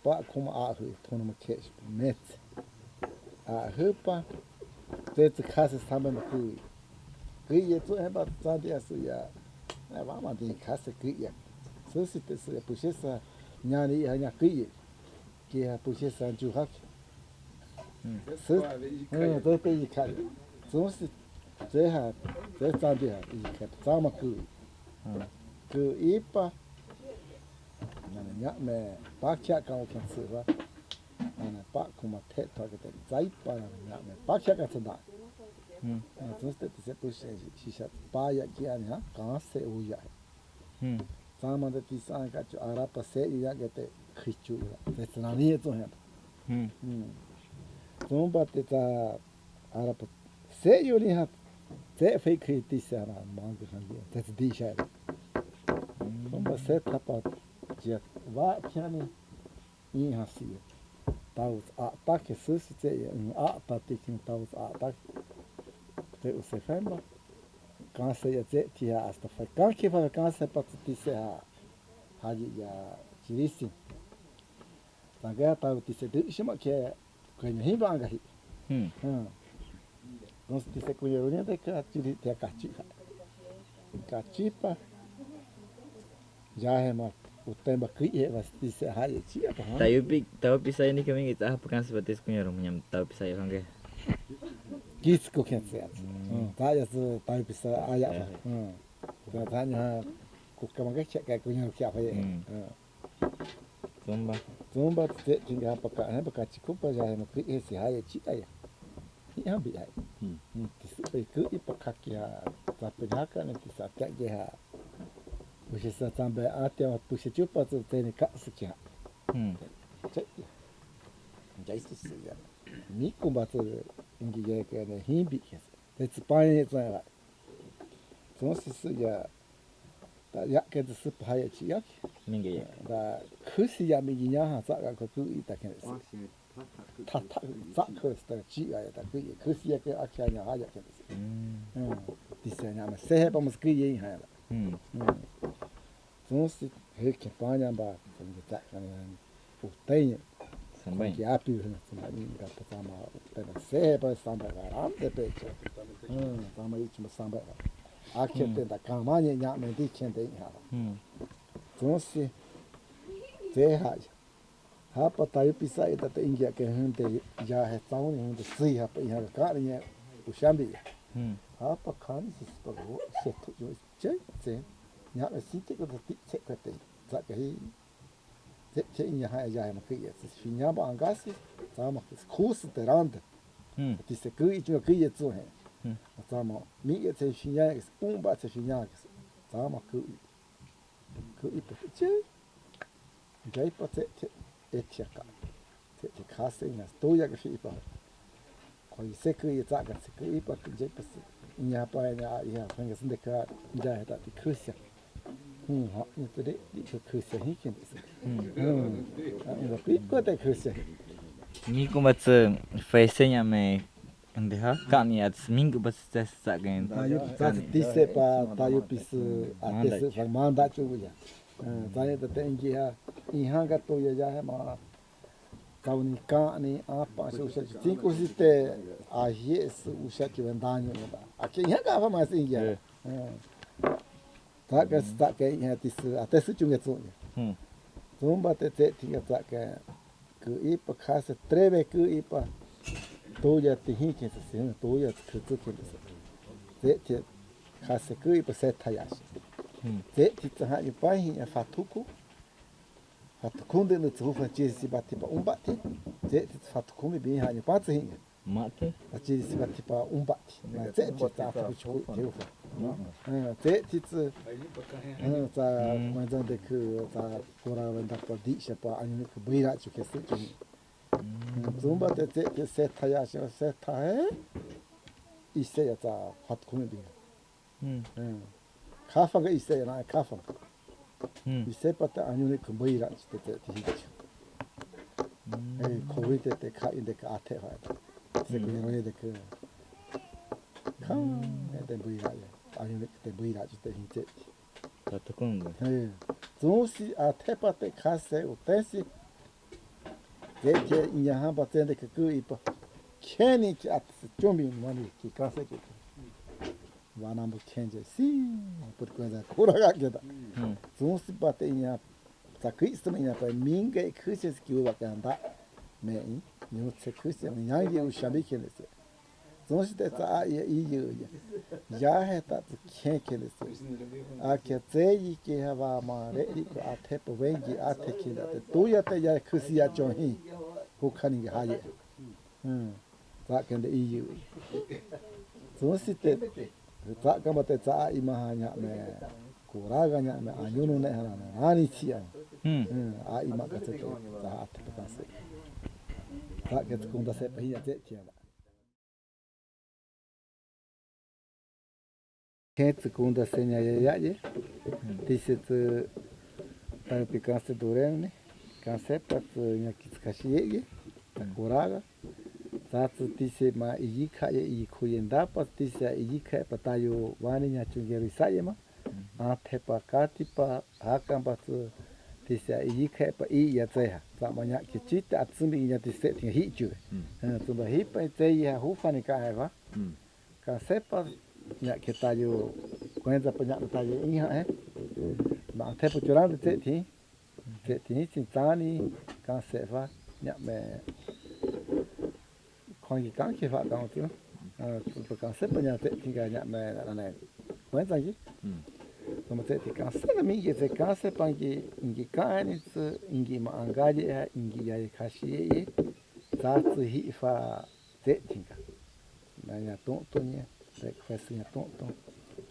pa kuma a hu tonu ma kesh met a hu pa这次开始他们的可以做还把咱的是呀，那娃娃的开始可以，所以的是不是说伢的伢可以，给还不是说就好，是都被一看，总是这还这咱的一看咱们可以，可以吧？那伢们把钱给我看吃吧。Pak kuma te ta ke zai pa na me pa kya ka tsada to ste se push shi sha pa ya ki an ha ka se u ya sama de tisan kacho arapa se ya que te khichu te tsanani to he zomba te ta arapa se yo ni ha te fei khiti sara mang hangi te di sha zomba se tapa je va chani in hasi taus a pa que susi te a pa te kin taus a pa te use femba Canse'ye te tia hasta fai kanki fa kanse patiti se haji ya chirisi taga ta tise de shima ke kwenye himba anga hi nos tise kwenye runia de ka chiri te kachipa ya hema utemba kriye was tise haji chia pa tahu pisah ini kami kita pekan seperti punya rumahnya tahu pisah ya bang Gitsko kense taya su tayo pisa aya pa tanya kukamaga cheka kunya kya pa zomba te tinga pa ka pa chikupa ya no kri ese haya chi aya ya bi ai tisu ku ipa kakya ta pegaka ne tisa ta ge ha ushi sa tambe atya pushi chupa tu te ni ka sukya jaisu su ya mi kumbatu Ingi que ne himbi te tspaine tsara sonsi su ya ta ya que de su paya chi ya mingi da kusi ya mingi nya ha sa ga ko ku ita ken ta sa ko sta chi ya ta ku kusi ya ke akya nya ha ya ken dise nya ma se pa mus ki ha ya sonsi he ke pa nya ba songi ta kan u tai que api ga sama pena seba samba garante pecho sama ichma samba akete da kamanya nya me di chende ha entonces te ha pa tai pisa ita te ingia que gente ya está un de si ha pa ya carne ushambi ha pa kan si pa go se tu yo che nya me si te ko ti che ko te za ke te in ja ja ma kriye es finya ba angasi sama kus de rande ti se kriye jo kriye zu he sama mi ye te finya es ba te finya sama ku ipa che gai pa te etchaka te kase na stoya ke ipa ko se kriye za ka se kriye pa je pa nya pa ya fanga sinde ka ja ta ti kusya Itu dia kerja hikin. Ikut tak kerja. Ni ko baca fasenya me ande ha kan ya seminggu bas sa gen tayo tise pa tayo pis ate se manda chu ya tayo te ingi ha ihanga to ya ma kauni ka ni apa so se cinco site a yes usha que vendaño ba aqui ihanga fa mais ingi ta ke ya tis ate su chu ngetsu zomba te tinga ta ke ku ipa khase treve ku ipa toya te hikin se toya ku ke te khase ku ipa se tayashi te ta ha ipa hi fatuku fatukunde no tsufa chisi batipa umbati te fatukunde bi ha ipa tsi mate a chisi batipa umbati na te ta fuchu teufa te tits ta manzande ku ta kora venda pa disha pa ani ku bira chu ke se chu zumba te se tayashi se ta ise ya ta fatukunde bi kafa ga ise na kafa ise pa ta ani ku bira chu te hichu covid te ka inde ka ate ha se ku ni de ku te bira ya ani te bira chu te hichu fatukunde zonsi ate pa te kase utesi que यहाँ बच्चे देख के इप खेनी के आत चोमी मनी की कासे के वाना मु खेंजे सी पर को जा कोरा के दा जोस बाते यहाँ तकिस में यहाँ पर मिंगे खुशस की हुआ के अंदा मैं न्यू से खुश में यहाँ ये उशाबी के ले से जोस ते ता ये या है ता खे के ले से आ के ते ये के हवा मारे को आते पवेंगी आते के ले तो या ते या खुशिया चोही Kukani haye, tak kende iyu. So site, tak kamu te tak imahanya me kuraga nya me anyunu ne hana ani cia a I MacArthur ta ate kanse ta ke kunda se pia te cia ke kunda se ñombi'ye'sane dice tu ta picanse Dureno Canse'cho nya Case'ye ta kuraga Tatu dice ma Enriqué'ye y kuyendapa dice Enriqué'ye patayo wani nya Luciá'ye ma ate pa kati pa hakan pa dice Enriqué'ye pa ya tseha sama nya kichita atsumi nya dice tin hichu tumba hipa tseya hufani ka eva Canse'cho nya ketayo cuenta pa nya tayo inha ma ate pa churando te tin tani Canse'cho nya me con cái kia phát động chứ, tụi con xếp bên nhà tết thì cả nhà mẹ là này quen rồi chứ, còn mà tết thì con xếp là mình cái con xếp bằng cái cái này chứ, Ingi mà ăn gai vậy, Ingi vậy Case'ye, ta tự hỉ pha tết thì cả, là nhà tonton nhé, để phải sử nhà tonton,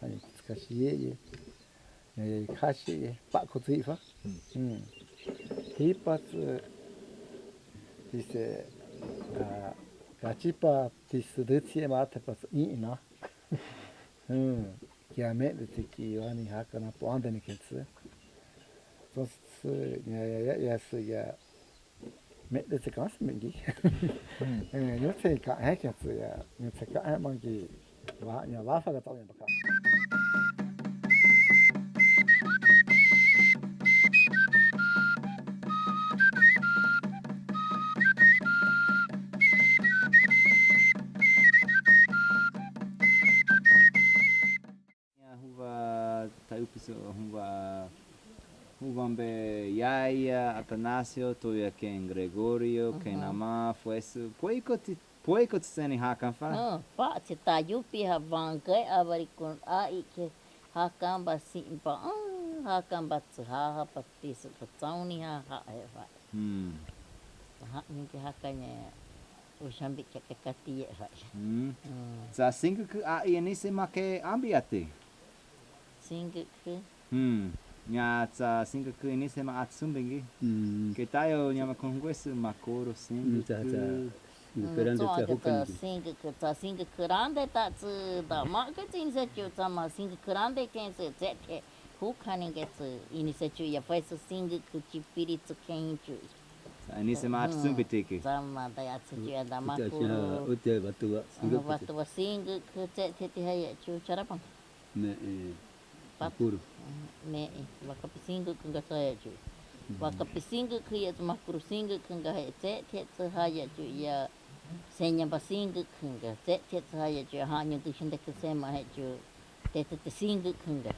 anh Case'ye, nhà Case'ye, bác có tự hỉ pha, hỉ pha thì sẽ Cachipa tisudutsi mate pas ina. Chiaramente ti chi vani hakana po ande ne ketsu. Tos ya mette te kas mingi. Yo te ka hakatsu ya, yo te ka mangi va fa ga tao ya baka. MacArthur Atanació'ye toya'caen Gregorio que nama fuese pueco tseni hakan fa pa te tayupi ha vangai avari kun a ike hakan ba simpa hakan ba tsaha pa tisu pa tsauni ha fa ha ni ke hakanya ushambi ke katiye fa za singu ku a ini se make ambiate singu ku nya tsa singu ku ini se ma atsumbengi que tayo nya con questo macoro singu singu grande ta tsu da ma ke tin se chu ta ma singu grande ken se te hu kanin ge tsu ini se chu ya fa so singu ku chi piritsu ken chu ini se ma atsumbiteke sama da ya tsu ya da ma ku batu singu ku te ha ya chu charapang Makuru. Me wakapisingu kunga saya ju. Wakapisingu kuya makuru singu kunga te haya ju ya senya basingu kunga te haya ju hanya dushinde kusema he ju te singu kunga.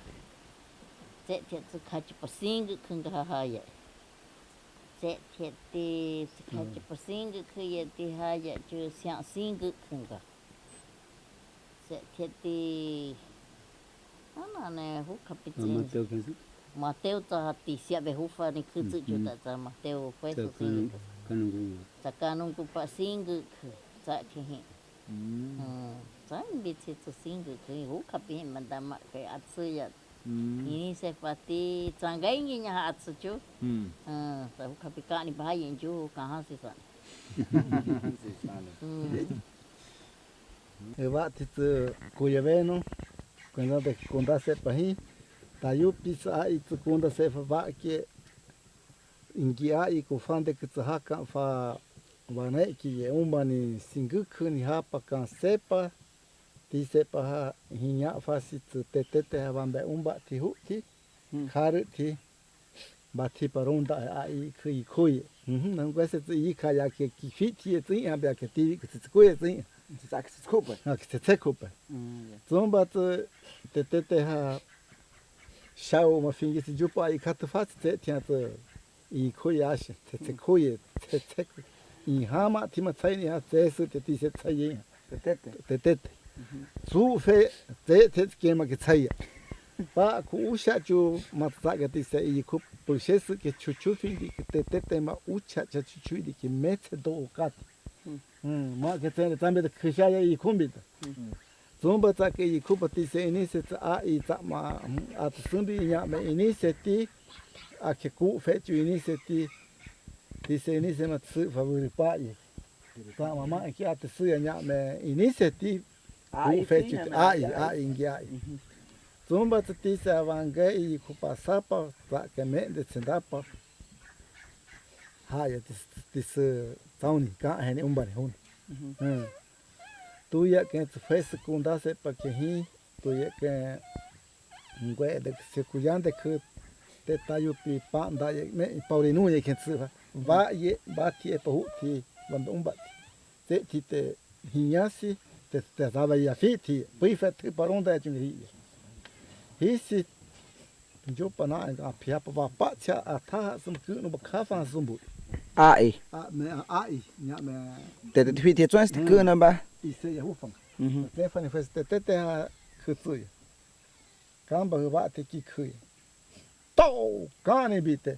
Te kachi pasingu kunga haya. Te kachi pasingu kuya te haya ju siang singu kunga. Te ne hu kapitsin Mateo ta tisia be hufa ni kutsu juta ta Mateo fue su singu kanung ku pa singu sa ki sa biti su singu ki hu kapi mandama ke atsuya ini se pati tsangai nya atsu chu ta hu kapi ka ni bayin ju kahan se sa Eva titu kuyaveno cuando te conta se pahi tayu pisa I tu conta se fa ba ke Ingi I Cofán de que haka fa wane ki ye umani singuku ni hapa kan sepa ti sepa ha hinya fa si tu te ha bambe umba ti huti kharu ti bati paronda ai kui nan kwese tu I kaya ke ki fiti ti ha ba ke ti ku tu ku ti Tsekope. Zomba te ha shao ma fingi si jupa I katafat te tiata I koyash te koye te I hama ti matsaini ha tesu te ti se tsaye te su fe te kema ke tsaya ba ku usha ju matsaga ti se I ku pushesu ke chuchu fingi te ma ucha cha chuchu di ke mete do kat ma che te tambe de khishaya I kumbita zumba ta ke yi kupa ti se ini se ta I ta ma at sumbi nya me ini se ti a ke ku fe tu ini se ti se ini se ma tsu favori pa yi ta ma ki at su nya me ini se ti ku fe tu ingi zumba ti se avanga I kupa sapa ta ke me de tsendapa ha ya ti se tauni ka hene umbare hun tu ya que fue secunda se pa que hi tu ya que ngwe de se kuyan de que te tayo pi pa da me Maurició'ye que se va ye va ti e pu ti cuando un bat te te hinyasi te dava ya fiti pui fet para onda ya hi si jo pa na a pia pa pa cha ata sum ku no ba Cofán sumbu ai me ai nya me te fiti twins te ku na ba ise ya hufang Stefani fue te ha khutsu kamba ba te ki khu to kane bite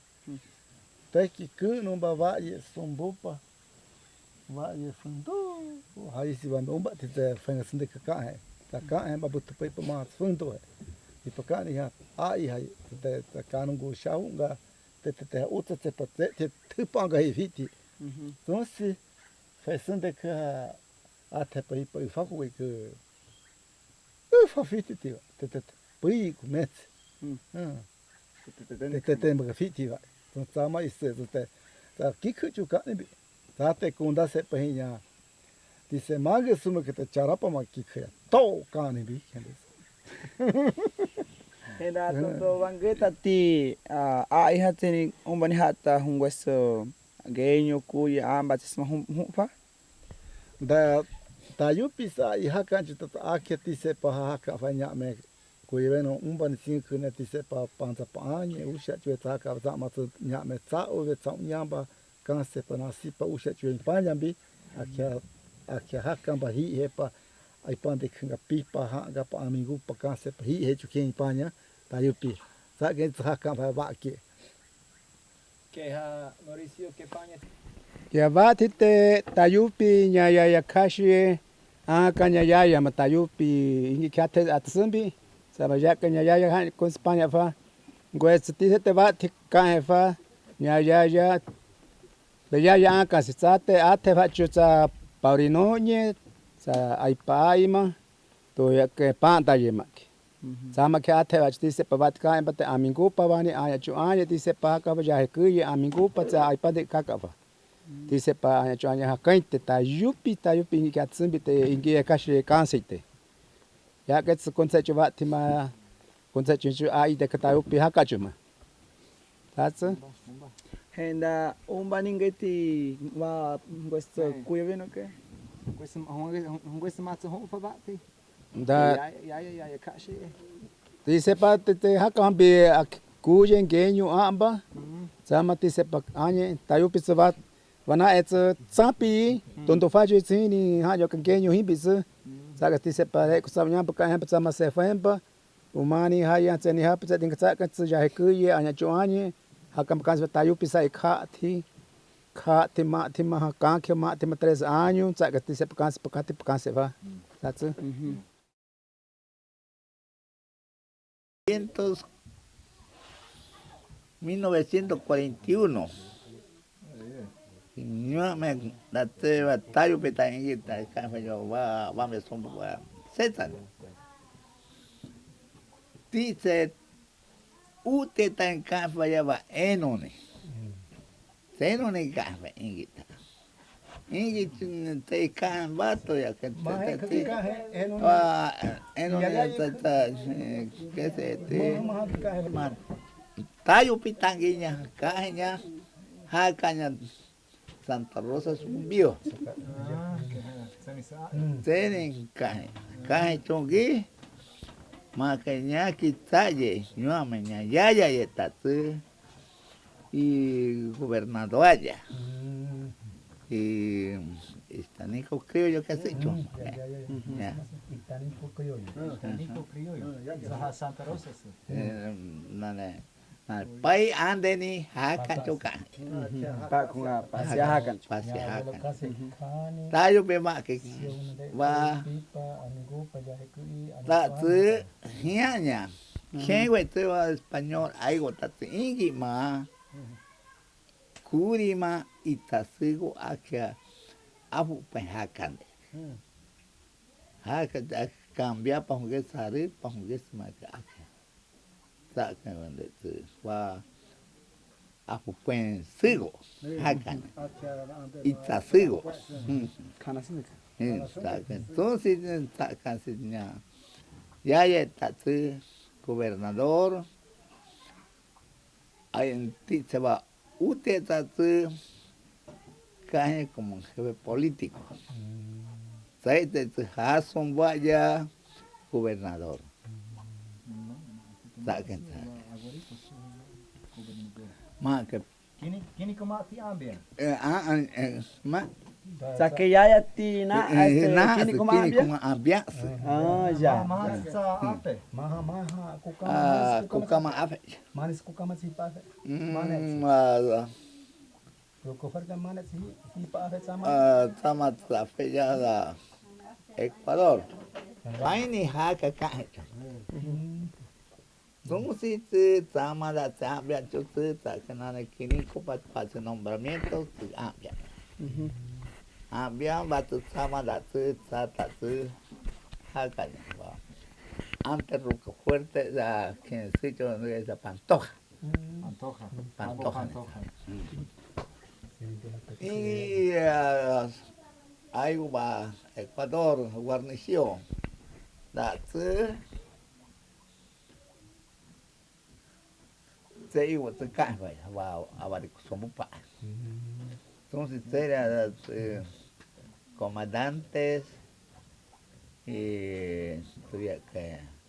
te ki ku no ba ye sumbupa va ye fundo hai si van umba te fenga sinde ka he ba but pe pa ma fundo e pa ka ni ha ai hai te ka no go shaunga te uta te pa te panga hi fiti então se faz sinde ka até para ir para o foco que eu faço fiti tio te pui comece te me fiti vai então tá mais cedo te tá que eu cá né tá te conda se para hinha disse maga suma que te charapa ma que to cá né bi Henda tonto bangeta ti ai hateni umbani hata hungweso genyo kuya amba tsma humfa da yupisa I hakan chita akia ti se pa haka fanya me kuiveno umban cinco ne ti se pa panza pa anye usha chue taka za ma tu nya me tsa o ve tsa nyamba kan se pa na si pa usha chue panya bi akia hakan ba hi he pa ai pande kinga pipa ha ga pa amigo pa kan se pa hi he chu ken panya da yupi sa gen hakan ba ki ke ha Mauricio ke panya ya va te tayupi nya ya kashi a kanya ya matayupi ingi kate atsumbi saba ya kanya ya han con España fa ngwes ti te va ti ka fa nya ya be ya ka si tsate ate fa chuta Maurició'ye sa ai paima to ya ke panta ye mak sama ke ate va ti se pa va ka empate amingu pa vani aya chu aya ti se pa ka va ya ke ye amingu pa sa ai pa de ka fa dice pa anya chuanya hakainte tayupi ni katsumbi te ingi kashi Canse'che ya que se Canse'cho batima Canse'cho chu ai de tayupi hakachuma tatsu henda umbani ngeti wa ngwesto kuyeveno ke ngwesto matsu hofa bati da ya kashi dice pa te hakambi kuyen genyu amba sama dice pa anya tayupi se bat wana etsa tsapi tonto faje tsini ha yo kenyo himbis saga ti separe ko samnya pa ka pa sama se fempa umani ha ya tseni ha pa tin ka ka tsu ja he kuye anya chuanye ha kam kan sa tayu pisa kha ti ma ha ka ke ma ti ma 3 años saga ti se pa kan se va tatsu 1941 Yo me date batallo petangita, café yo va me son para César. Dice usted tan café ya va enone. Enone café ingita. Ingi te can bato ya que te enone tata que se te tallo pitanguiña caña ha caña Santa Rosa subió. Tienen caje chongi, macaña Quini'jin, ñombi'ye'sane, ya tatsu y Gobernador'ye. Y Nico Criollo Canse'cho. Nico Criollo. Santa Rosa. Pai ande ni hakan tokan. Pak kunga pasiahakan. Pasiahakan. Tayo be mak ke ba ta tu hianya. Kenwe tu español aigo ta ingi ma kurima itasigo akia abu penhakan. Haka cambia pa hunge sari pa hunge smaka akia. Tak kan tu wa abu pensigo hakan. Itasigo. Kana sini. Entonces tak kan sinya. Ya tu gobernador hay se va usted tu cae como jefe político. Saya te hason vaya gobernador. Tak kan. Mak Kini kemati ambil. Mak Sakeyaya tina kini kuma ambiak. Ah ya. Maha Kukama ape. Manis kukama sipa ape. Manis. Kofar ka manis sipa ape sama. Sama ape ya la Ecuador. Ini haka Canse'cho. Entonces sama la sabia chutu sakana kini kupat pas nombramiento ambiak. Había batu sama datu tu hakan. Antes ruco fuerte la Canse'cho no es la pantoja. Pantoja. Y ahí va Ecuador guarnición. Datu se iba a caer va a varios somos pa. Entonces eran comandantes,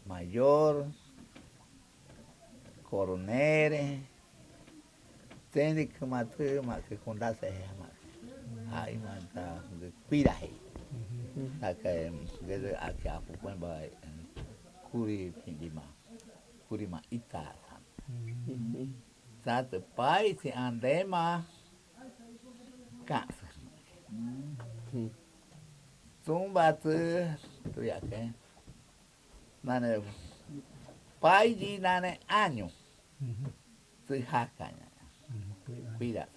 mayor, coroneles, tienen que matar que condarse ahí mata cuidaje, que aquí a poco va curima ita, satu país ande ma Canse. Zumba toya'caen. Nane pai di nane año. Tu hakanya. Cuida.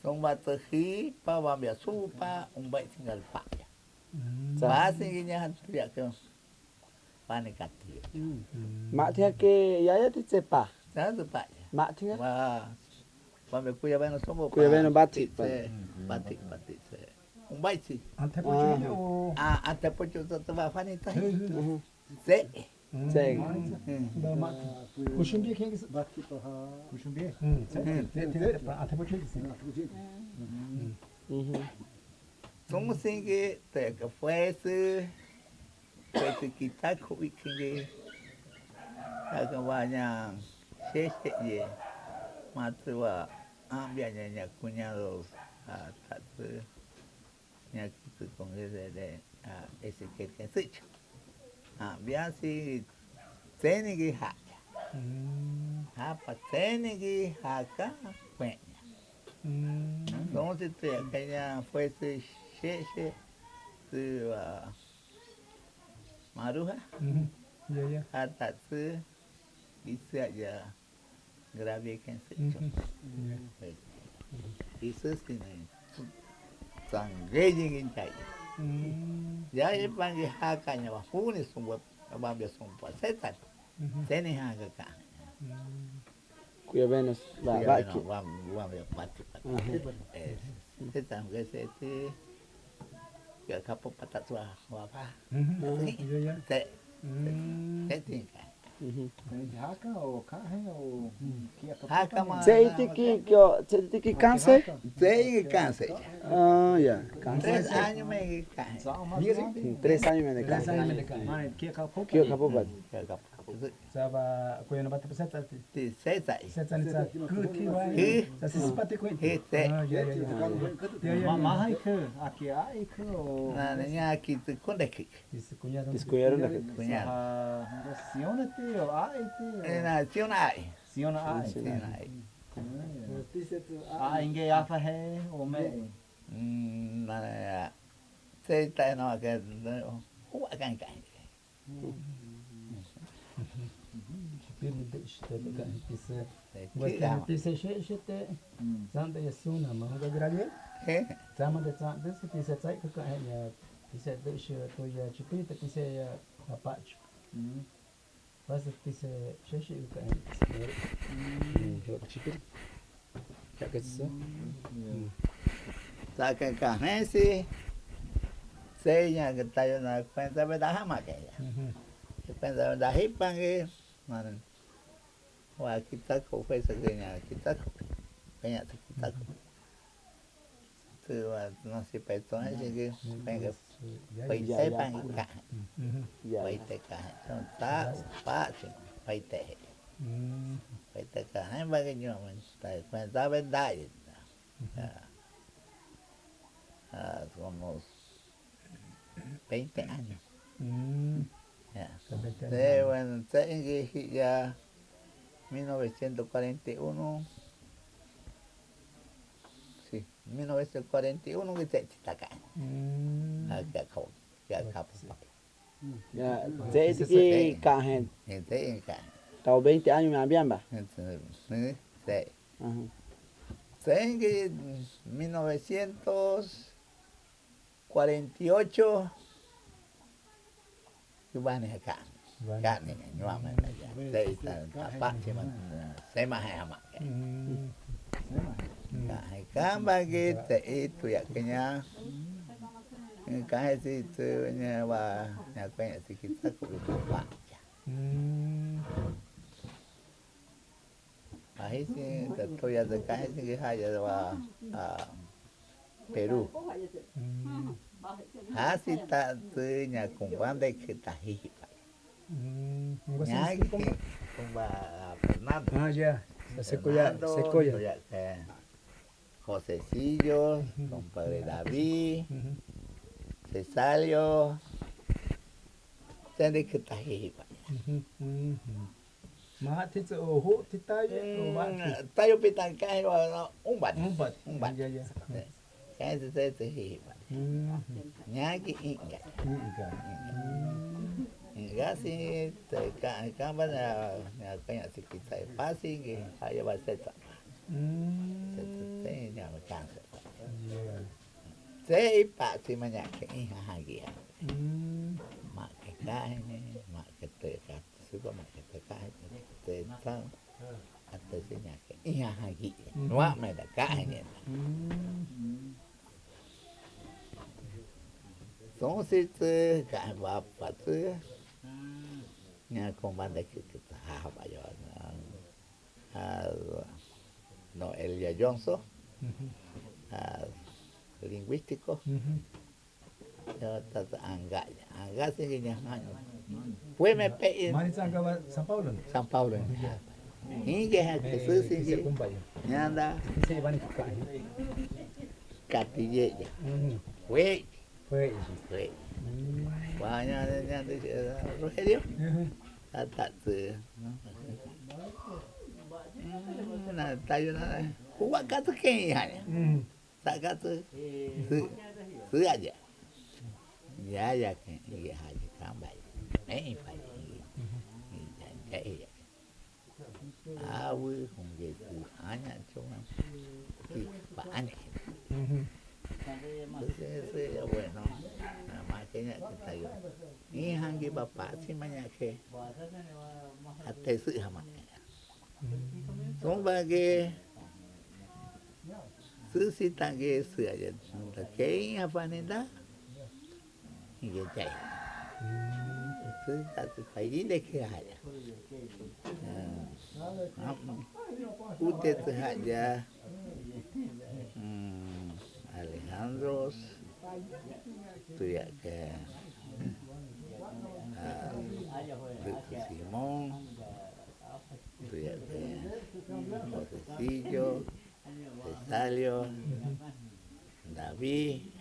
Zumba hi pa wambia supa umbai tinggal pa. Basinginya toya'caen. Panikati. Mak dia ke yaya tu cepa. Satu pa. Mak dia. Wah. Pame kuya beno sombo. Kuya beno batik. Batik. Umbai si. Antepocho. Antepocho tu va fanita. Se. Kushumbi ke batik pa. Kushumbi. Antepocho. Como singe te que fuese que quitar que acabanya José'ye matua ambianya cuñados a tatu ñakitu con ese que Canse'cho ambiasi tenigi haka hapa tenigi haka peña entonces aquella fuese José'ye tu maruja hasta tu Luciá'ye grave Canse'cho eso es que sangre en calle ya es para que hakanya va funes son bambia son pasetas tiene haka ka kuya benos baki bambia pati setan que se que capo patatua apa se tinka haka o kahe o haka ma tiki Canse Canse ah ya 3 años me cae 3 años me cae mane que capo que capo Sava ko yana bata pesat tati. Ti seta. Seta ni sa kuti wai. Sa sisipati ko. Mahai ke aqui ai ke o na nya aqui te konde ki. Diskunyaron na ki. Siona te o ai te. Na siona ai. Siona ai. Siona ai. Ingi afa he o me. Na seta no ke ho kan kan. Pili de işte de kan pise. Wata pise shete. Zanda yasuna ma ga grale. Zama de zan de pise tsai ka ya pise de shi to ya chipi te pise ya apach. Pase pise sheshi ka jo chipi. Ya que eso. Ta ka si seña que está yo na cuenta me da jama que ya. Cuenta da hipan que man. Wa kita ko fue se nya kita ko. Kaya kita ko. Tu wa no si peto es que venga. Pai te pan ka. Pai te ka. Son ta pa che. Pai te. Pai te ka. Hai ba que yo man. Ta cuenta verdad. Somos 20 años. Bueno, ya 1941. Sí, 1941 que se está acá. Acá, Ya, desde que caen. Estaba 20 años me habían ba. Sí. Sé que 1948 Cuban es acá. Carne, no vamos allá. Papá, se más ama. Camba que te itu ya kenya. Kai si tu nya wa nya kwen si kita ku ba. Ahí sí, estoy de calle que hay wa Perú. Así está tunya kumban de que está hipa. Nya que kumba Fernando. Ah ya. Secoya. José'ye, compadre David, Cesario, de que está hipa. Ma titsa o ho titayo o ba tayo pitan kai wa umbat ya kai se hipa nyaki inga si te ka ba na kai si kita pasi que haya ba seta se nya ma canse se pa si ma nya ke ha gi ma ke kai ma ke te ka suba ma ke te kai te ta ate seña que hija aquí no me da caña entonces ka va patu nya con banda que ta ba yo no Elia Johnson lingüístico yo ta anga se que nya fue me pe San Pablo San Pablo Ingi Jesús Ingi Nyanda Catille'ye fue Wanya Rogelio Tata na tayo na huwag ka to kaya saka to aja ya kan Ingi haji kambay nei pa Ingi awi hongge tu hanya cuma bahan entonces bueno makanya kita yo ini hangi bapak sih banyak ke ates sama sebagai susi tangge saja pakai apa nenda ini jai satu kali dek aja udah saja Alejandro tu ya ke Simón toya'caen, José'ye, Basilió'ye, David,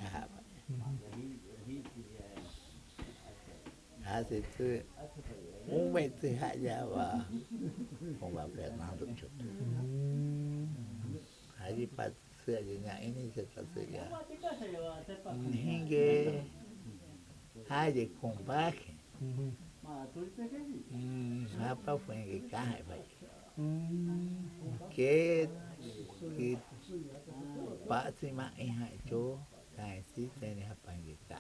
hace un mes allá va con la Fernando Choto. Allí pasé allá ini se pasé ya. Ingi, allí con baje. Apa fue en que cae que pase más hija yo cae sí tiene apa en que cae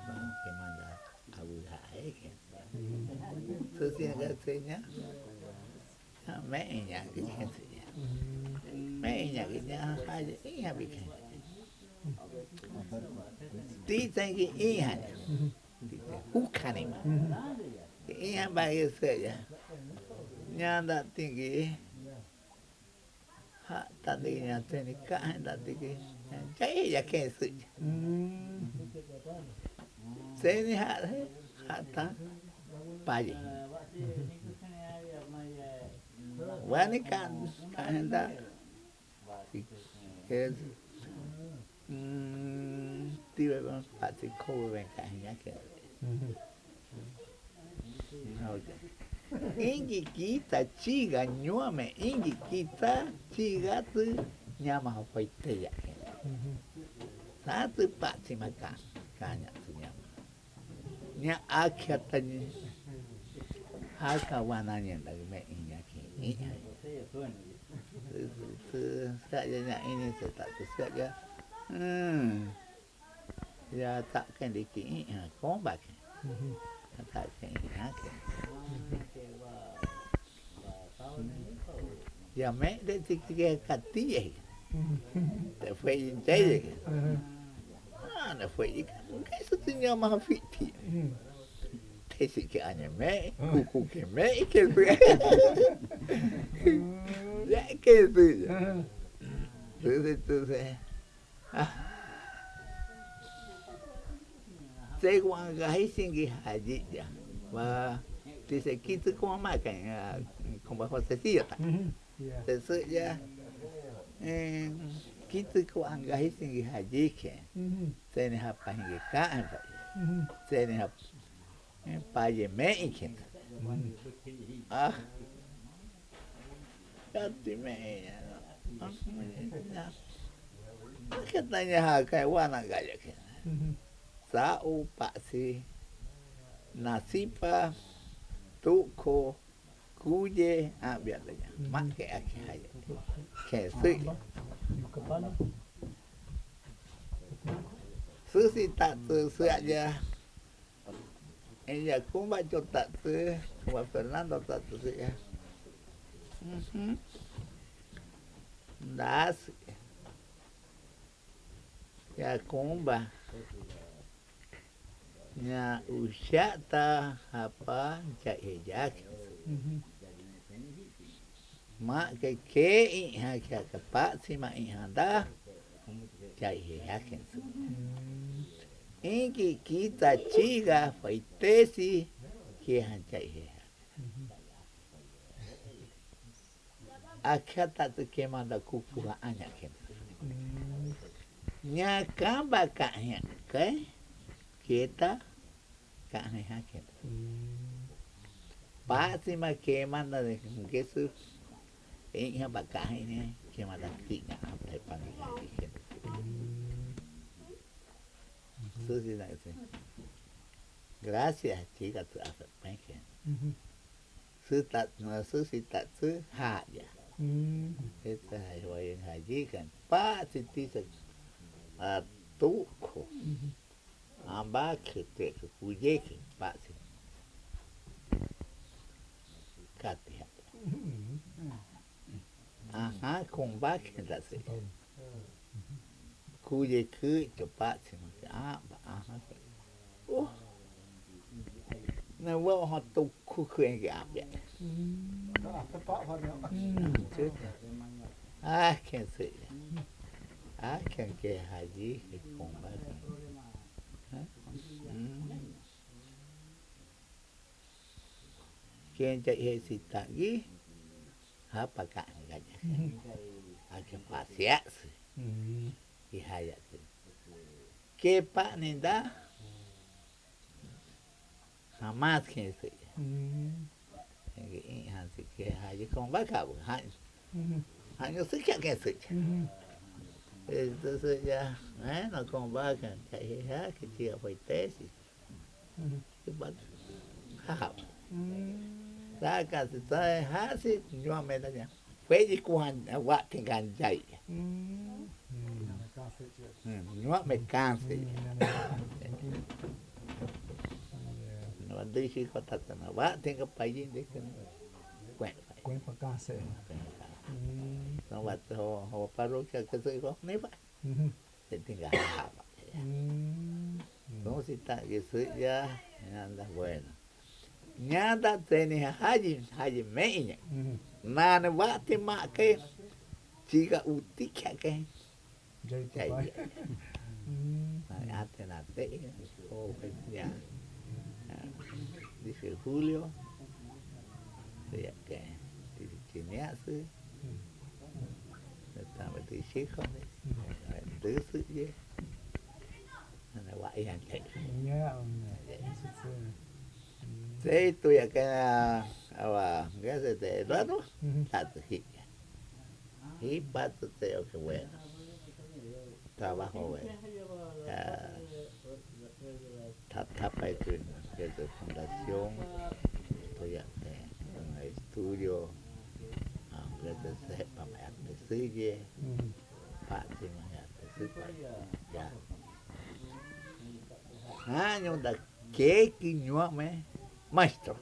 vamos que manda a buscar entonces en que seña me ella que seña me ella que ya hay hija bicha dicen que hija ukanima hija va a ser ya anda tinggi hak tadinya nikah tadi saya Canse'cho saya ni hak tak pagi wani kan hendak tiba bang pasti kau bengkaknya kan Ingi kita ciga ñombi'ye'sane ingi kita ciga tu nyama hoite ya satu pak si makan kanya tu nyama nya akhirnya hakawananya dari meinya kini saja ini tak saja ya takkan dikini kompak takkan ya me de tiga katilla te fue inteira no fue que eso tenía más fiti te si que año me cucu que me que fue ya que entonces saya uang gahis tinggi haji ya wah dice kita como makan como José'ye tak José'ye kita ko anggahi singi haji ke saya ni apa hingi kaan pak saya ni apa paye me ikan kati me katanya hakai wana gaya ke sau pak si nasipa tuko kuye biadanya mak ke aki haya Canse'cho susi tak tu saja ella kumba jo tak tu kumba Fernando tak tu ya das ya kumba nya usyata apa jaya mak ke ha ke pak si mak anda jaya Ingi kita ciga faitesi ke han jaya akata tu ke manda kuku anya ke nya kamba ka ke kita kan hakin pasti mah kemana deh mungkin su ini bakal ini kemana tiga apa panggil hakin susi nak sih gracias chica tu apa pengen susi tak tu haja itu yang haji kan pasti tiga tuku ambak te kuje ke pasi kati aha kombak da se kuje ke to pasi aha oh na wa ha to ku ku en ga ya Canse'cho kan ke haji ke kombak quien ya está aquí, para acá, a que pasearse y hayate. ¿Qué panenda? Jamás que se. Así que hay con vaca, año sí que se. Entonces ya, bueno, con vaca, que chica fue tesis. Saca, se trae así, yo me da ya. Fue y cuando guate ganjay. No me canse. No dije que está tan va, tengo país de que bueno. Cuenta Canse'cho. No va a parroquia que soy yo, ni va. Se tenga. No si está, que soy ya, anda bueno. Nada tenía haji meña. Nada va te ma que chica utica que. Ya. Atenate, ya. Dice Julio, ya que Quini'jin, estaba de chico, Luciá'ye, ana guayan que. Sí, toya'caen ¿qué se te raro? Tato hilla. Y pato teo que bueno. Trabajo bueno. Tapa que es fundación, toya'caen, un estudio, aunque se sepa Antonió'ñe, Fátima ya. Año da que Quini'jin maestro.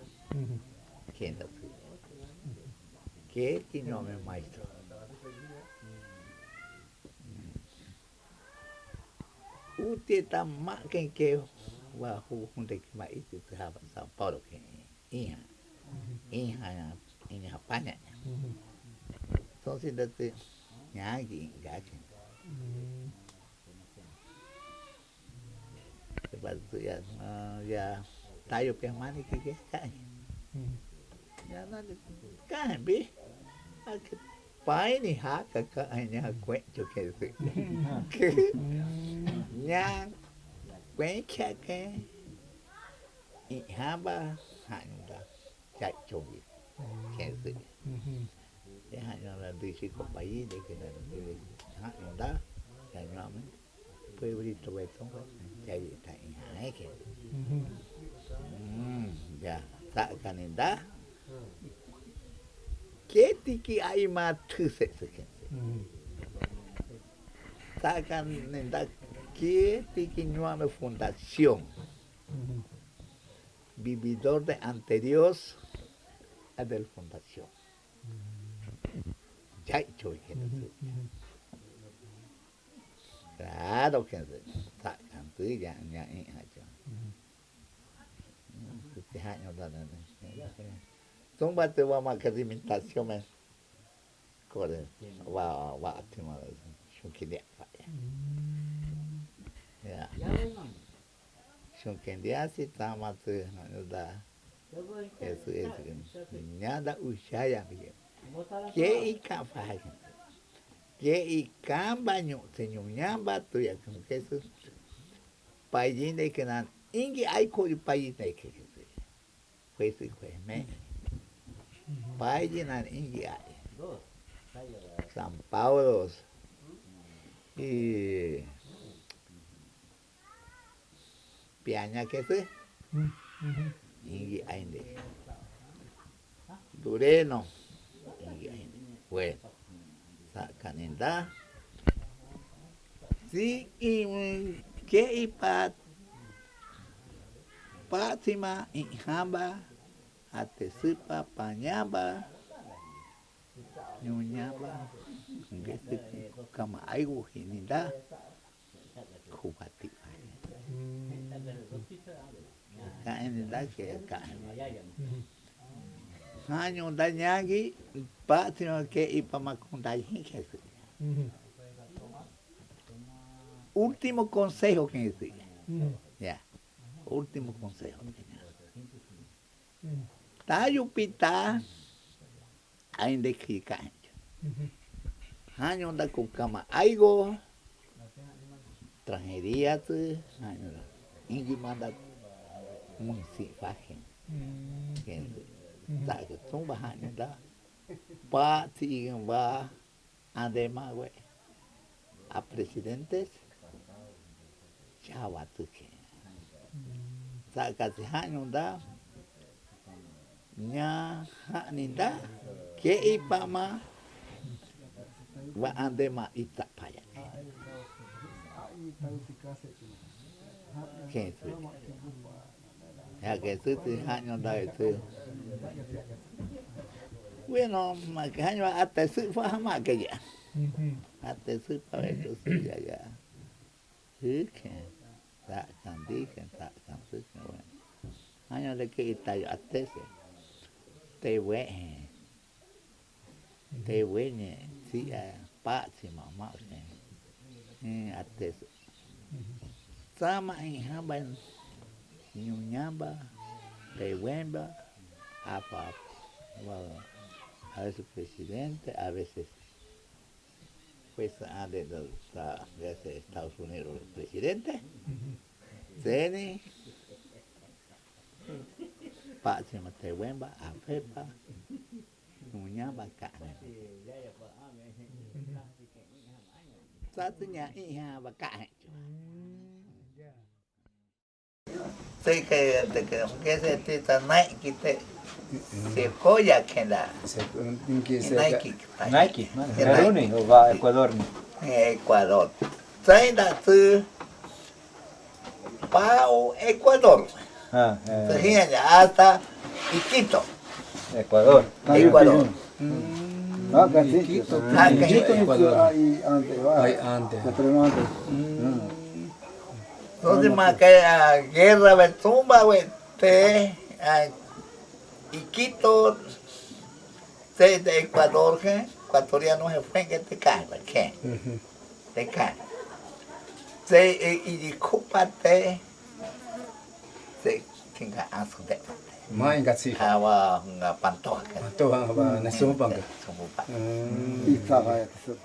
¿Quién da tú? Que Quini'jin maestro. Usted está más que va junto que más este San Pablo que hija España. Entonces desde ñagi gachen. Ya tayo permane que cae. Ya no cae bi. Pai ni haka cae nya cuento que se. Nya cuenta que y haba handa chạy trôi que se. Ya hanya dice con país de que handa ya no me pueblito beton ya está en que ya sacan en da que tiki hay más se sacan en da que tiki no hay fundación vividor de anterior a del fundación ya hecho que claro que sacan tú ya este año son bate va más que alimentación me corre va a tema son que ya son que ya si está más da eso nada usaya bien que y café que y cambaño señor ñamba tú ya como que eso país de que nan Ingi hay con país de que fue me país nan Ingi hay San Pablo y piaña que se Ingi hay de Dureno Ingi hay bueno sacan en da sí y que y Fátima y Jamba, Atesipa, Pañaba, Ñuñaba, Kama Aigu, Hinida, Kubati. Caen da que caen. Año dañagi, Fátima que y Pamacundayi que es. Último consejo que es. Ya. Último consejo. Tayupita ainda kikan. Hanya onda con cama aigo. Extranjería tu Ingi manda si fajen. Tak tung bahan da. Pa ti ba ande magwe. A presidentes Jawa tu ke. Tak kasi hanya da. Nya ninda ke ipama wa ande ma ita paya. Kensu. Ya que tú te años da itu. Bueno, makanya hasta su faham ke ya. Hasta su para itu ya ya. Hike. Tak kandi kan tak samsu kan. Hanya le ke itayo ates. Te we si pa si mama ates. Sama haban nyunyamba wemba apa bueno, a veces presidente, a veces pues ande de Estados Unidos el presidente Zeni Pachi Matewemba Afepa Nyunyamba Kane Satunya Iha Bakane Sé que se tita Nike te se colla que la Nike. Nike. Perú o va Ecuador ni. Ecuador. Sai da tu pao Ecuador. Se hasta Quito. Ecuador. Ecuador. Quito. Ahí antes. Entonces más que la guerra Betumba, y Quito, de Ecuador, ecuatoriano se fue que te cae, te cae. Y discúlpate, que hace de Más engací. Agua, una pantoja. Pantoja, na sumpang. Y estaba eso.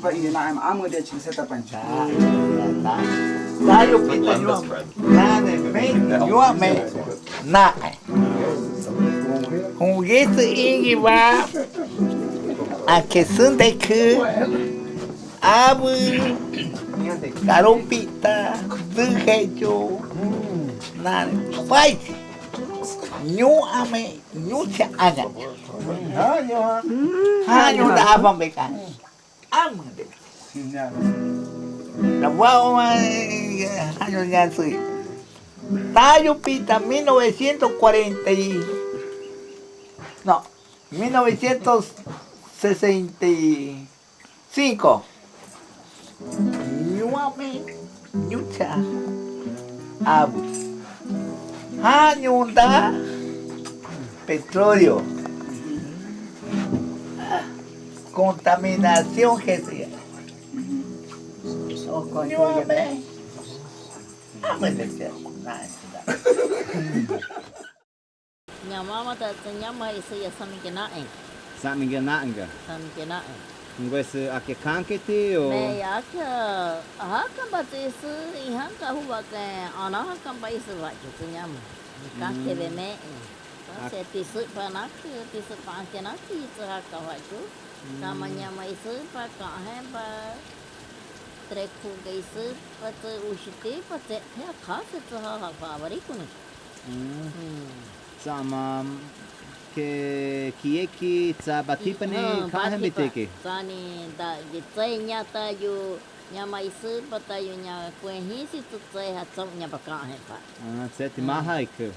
Ba ini na am amu de chin seta pancha. Tayo pita yo. Yo me na. Com esse Ingi va a que sunde que abu garopita Dureno na vai nyu ame nyu cha anya. Ha nyu da ba me ka. Amade. La guagua años ya soy. Tayo Pita 1940 no 1965. Ñuame ñucha abu. Hañunda petróleo. Contaminación que sea. Ñuame. Nyama ta nyama isi ya samikenaen. Samikenaen. Samikenaen. Ngwes ake kankete o Me ya ke kan ba isi ihan ka huwa ke ana kan ba isi wa ke nyama. Kake be me. Se tisu panak tisu pankena ti ha ka wa chu. Sama nyama isi pa ka he ba treku ke isi pa te ushite pa te ya khase to ha favari kun. sama ke kieki tsabatipani kahen biteke. Tani da gitsenya ta yu nyama isi pa ta yu nya kwenhi si tu tse ha tsong nya pa ka he pa. Tseti mahaik.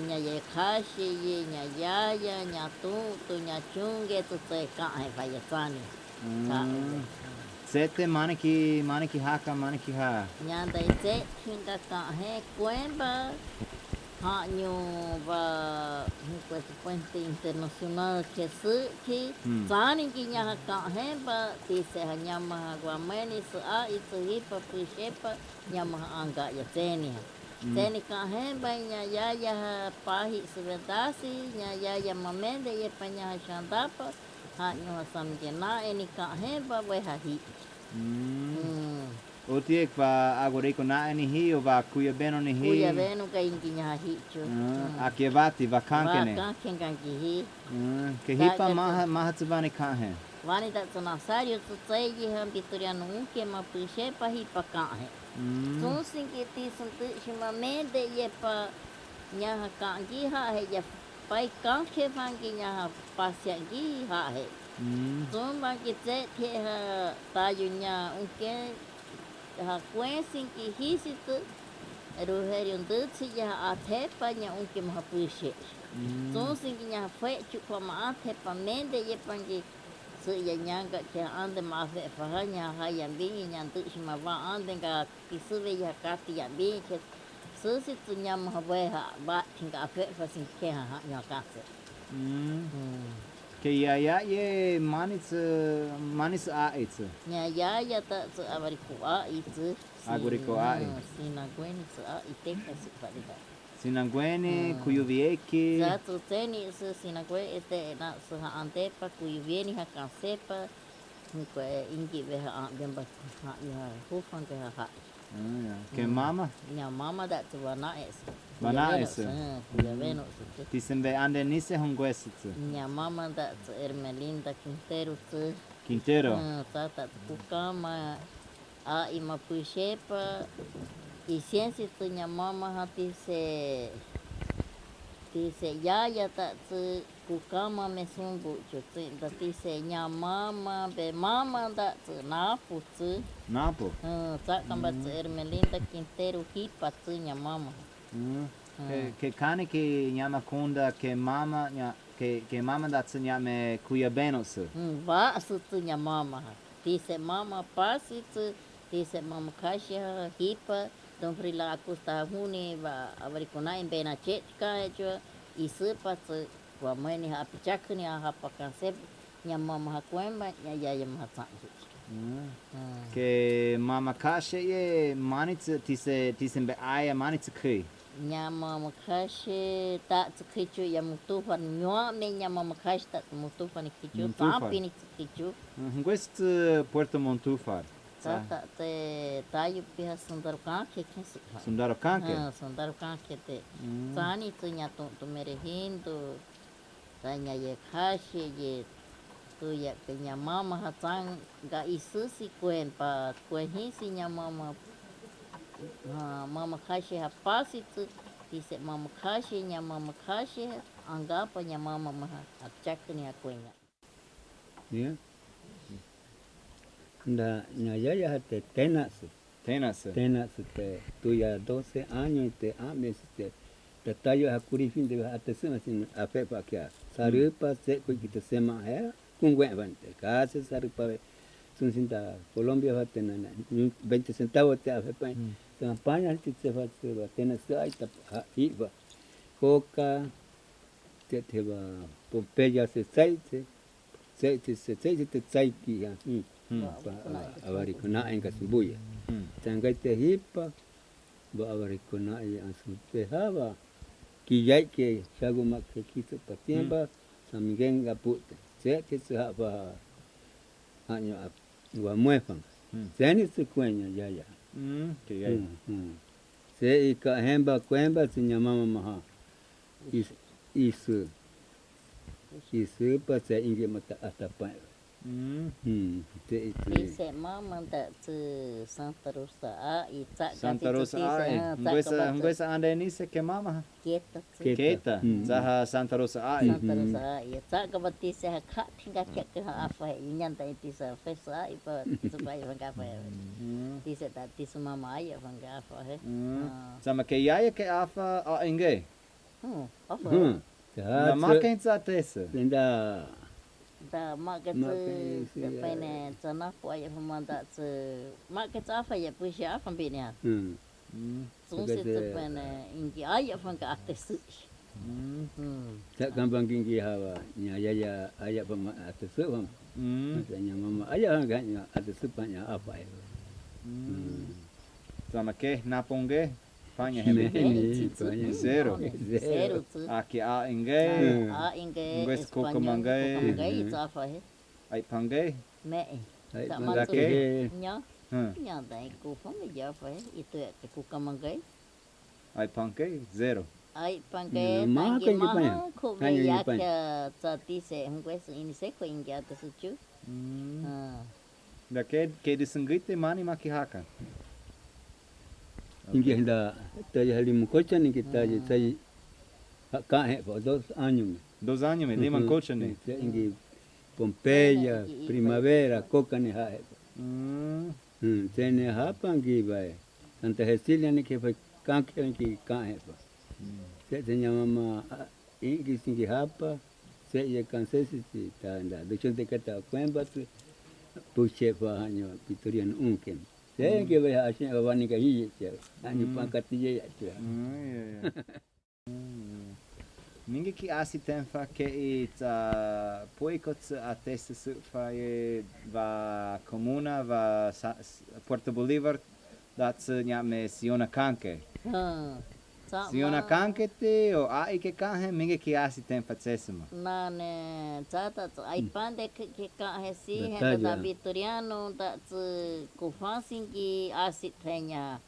Nya ye khashi ye nya ya nya tu nya chunge tu tse ka he pa ye tani. Tsete maniki haka maniki ha. Nya dai tse chinga ka he kwemba ha nyo ba pues puente internacional que se que tani ki nya ka he ba ti se ha nyama guameni sa a i tu hi pa pu shepa nyama anga ya teni Seni kahen banyak yaya pahit sebetasi, yaya mamende ye panya shandapa, hanya samjena ini kahen bawa hahi. Otie pa agora na ni rio va cuia beno ni rio. Cuia beno ka ingi hahi chu. Aqui vati vacankene. Vacanken kanki. Que hipa maha tsvani kahen. Vani tak senasario tu José'ye han Victorianó'ñe que ma pushe pa hipa kahen. Sun singi ti suntu shimamende ye pa nyaha kangi ha he ya pai kanke vangi nyaha pasyangi ha he. Sun vangi te ha tayo nya unke ha kuen singi hisitu ruherion dutsi ya atepa nya unke ma pushe. Sun singi nya fe chukwa ma atepa mende ye pangi ya nyanga ke ande ma fe fahanya ha yambi nya tu shima va ande ga kisuve ya kati yambi ke susi tu nya ma ha ba tinga fe fa sin ke ha nya ka se ke ya ye manis a itse nya ya ta su avari ko a itse aguri ko a Sinangoe'su su a itenka su pa de Sinangoe'ne kuyuvieki. Zato teni su Sinangoe'ye te na su ha antepa kuyuvieni ha Canse'pa ko Ingi ve ha bemba ha ya Cofán ke ha. Ke mama? Ya mama da tu Banaes. Banaes. Kuyaveno. Tisembe ande nise honguesu. Ya mama da tu Ermelinda Quintero tu. Quintero. Tata kukama a ima pushepa. Y ciencia tu nya mama ha tise yaya ta tu kukama me sumbu chu da tise nya mama be mama da tu napu tu napu ta kamba tu Ermelinda Quintero hipa tu nya mama ke kane ke nyama konda ke mama nya ke mama da tu nya me kuya benos va su tu nya mama tise mama pasi tu tise mama kasha hipa don frila akusta huni va avarikona in bena chetka hecho isupa tu wa meni ha pichakni ha pakanse nya mama ha kwemba nya yaya ma tsanji ke mama kashe ye manits tisembe aya manits kri nya mama kashe ta tsikichu ya mutufa nyoa me nya mama kashe ta mutufa ni kichu tampi ni kichu ngwest Puerto Montufar Tata te tayo piha Sundaro'ye ke Sundaro'ye Sundaro'ye te tani tu nya tu merehindo tanya ye kashe ye tu ya ke nya mama ha tang ga isusi kuen pa kuen hisi nya mama mama kashe ha pasi tu dice mama kashe nya mama kashe anggapa nya mama ha chakni ha kuenya La yaya hasta tenas te tuya 12 años te ames te tayo hakuri fin de hasta sema sin apepa kia sarupa se ko kita sema he kungwe bante casi sarupa sun sinta Colombia hasta na 20 centavos te apepa campaña se va tenas ay ta iba coca te va Pompeya se saite te saiki ya avarikona en kasubuya tangay te hipa ba avarikona ya asute haba kiyai ke shaguma ke kito patiemba samingen gapute se haba año wa muefan seni se kuenya ya kiyai se ika hemba kwemba se nyamama maha isu pa se inge mata atapa Dice mama da tu Santa Rosa a y Santa Rosa a ngwesa ande nise ke mama keta zaha Santa Rosa a Santa Rosa a y tsaka batise ha kha tinga ke ha afa nyanta itisa fesa i pa supai vanga pa dice da tisu mama ya vanga afa he sama ke yaya ke afa a inge afa na makenza tese da makatu pene tsana po ya famanda tsu makatu afa ya pushi afa binya sunsi tu pene ingi aya fanga atesu tak gampang tinggi hawa nya ya aya pama atesu pam nya mama aya hanganya atesu panya apa ya sama ke naponge Paña Zero. Zero. Aqui a Ingi. A Ingi. Ingues Kukamangai. Kukamangai zafa he. Ai Pangai. Me. Sama Zake. Nya. Nya dai Kofán me zafa he. Itu ke Kukamangai. Ai Pangai zero. Ai Pangai. Tangi maha ko me yakia tati se Ingues ini se ko Ingi ata suchu. Da que disengite mani makihaka. Ingi hendak tadi hari mukocan ni kita je saya kah por 2 años. 2 años, lima cocha ni. Ingi Pompeia, primavera, coca ni ha. Tene ha pangi vai. Santa Cecilia ni que foi canque que kah. Se tenya mama Ingi singi hapa, se Canse'cho si ta anda. Duchon te kata kwembat puche pa hanyo Victorianó'ñe. Saya que vai achar a vani que ia, anjo pancatille ya. Ninguém que assistem que ita poicots atesta se faz va comuna va Puerto Bolivar dat nyame siona kanke. Siona kanke te o ai que kanhe ninguém que assistem facessima. Na ne tata ai pande que kanhe si henda da Victoriano dat Cofán singi assistenya.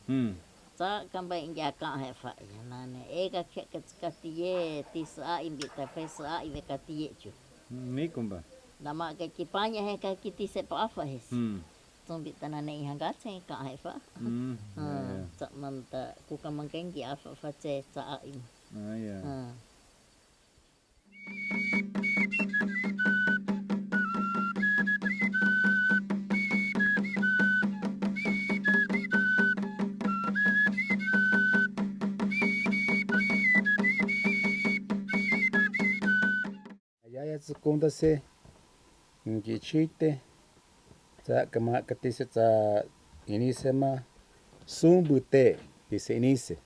Sa kambai ingia kanhe fa na ne ega ke katiye tisa imbita fesa ive katiye chu. Mi kumba. Nama ke kipanya he ka kitise pa afa hes. Zombi tanane ihangatse kanhe fa. Sa manta kukamangkengi afa fa che sa im. Ya. Segunda se ngi chite za kama katise za inice ma sumbute dise inice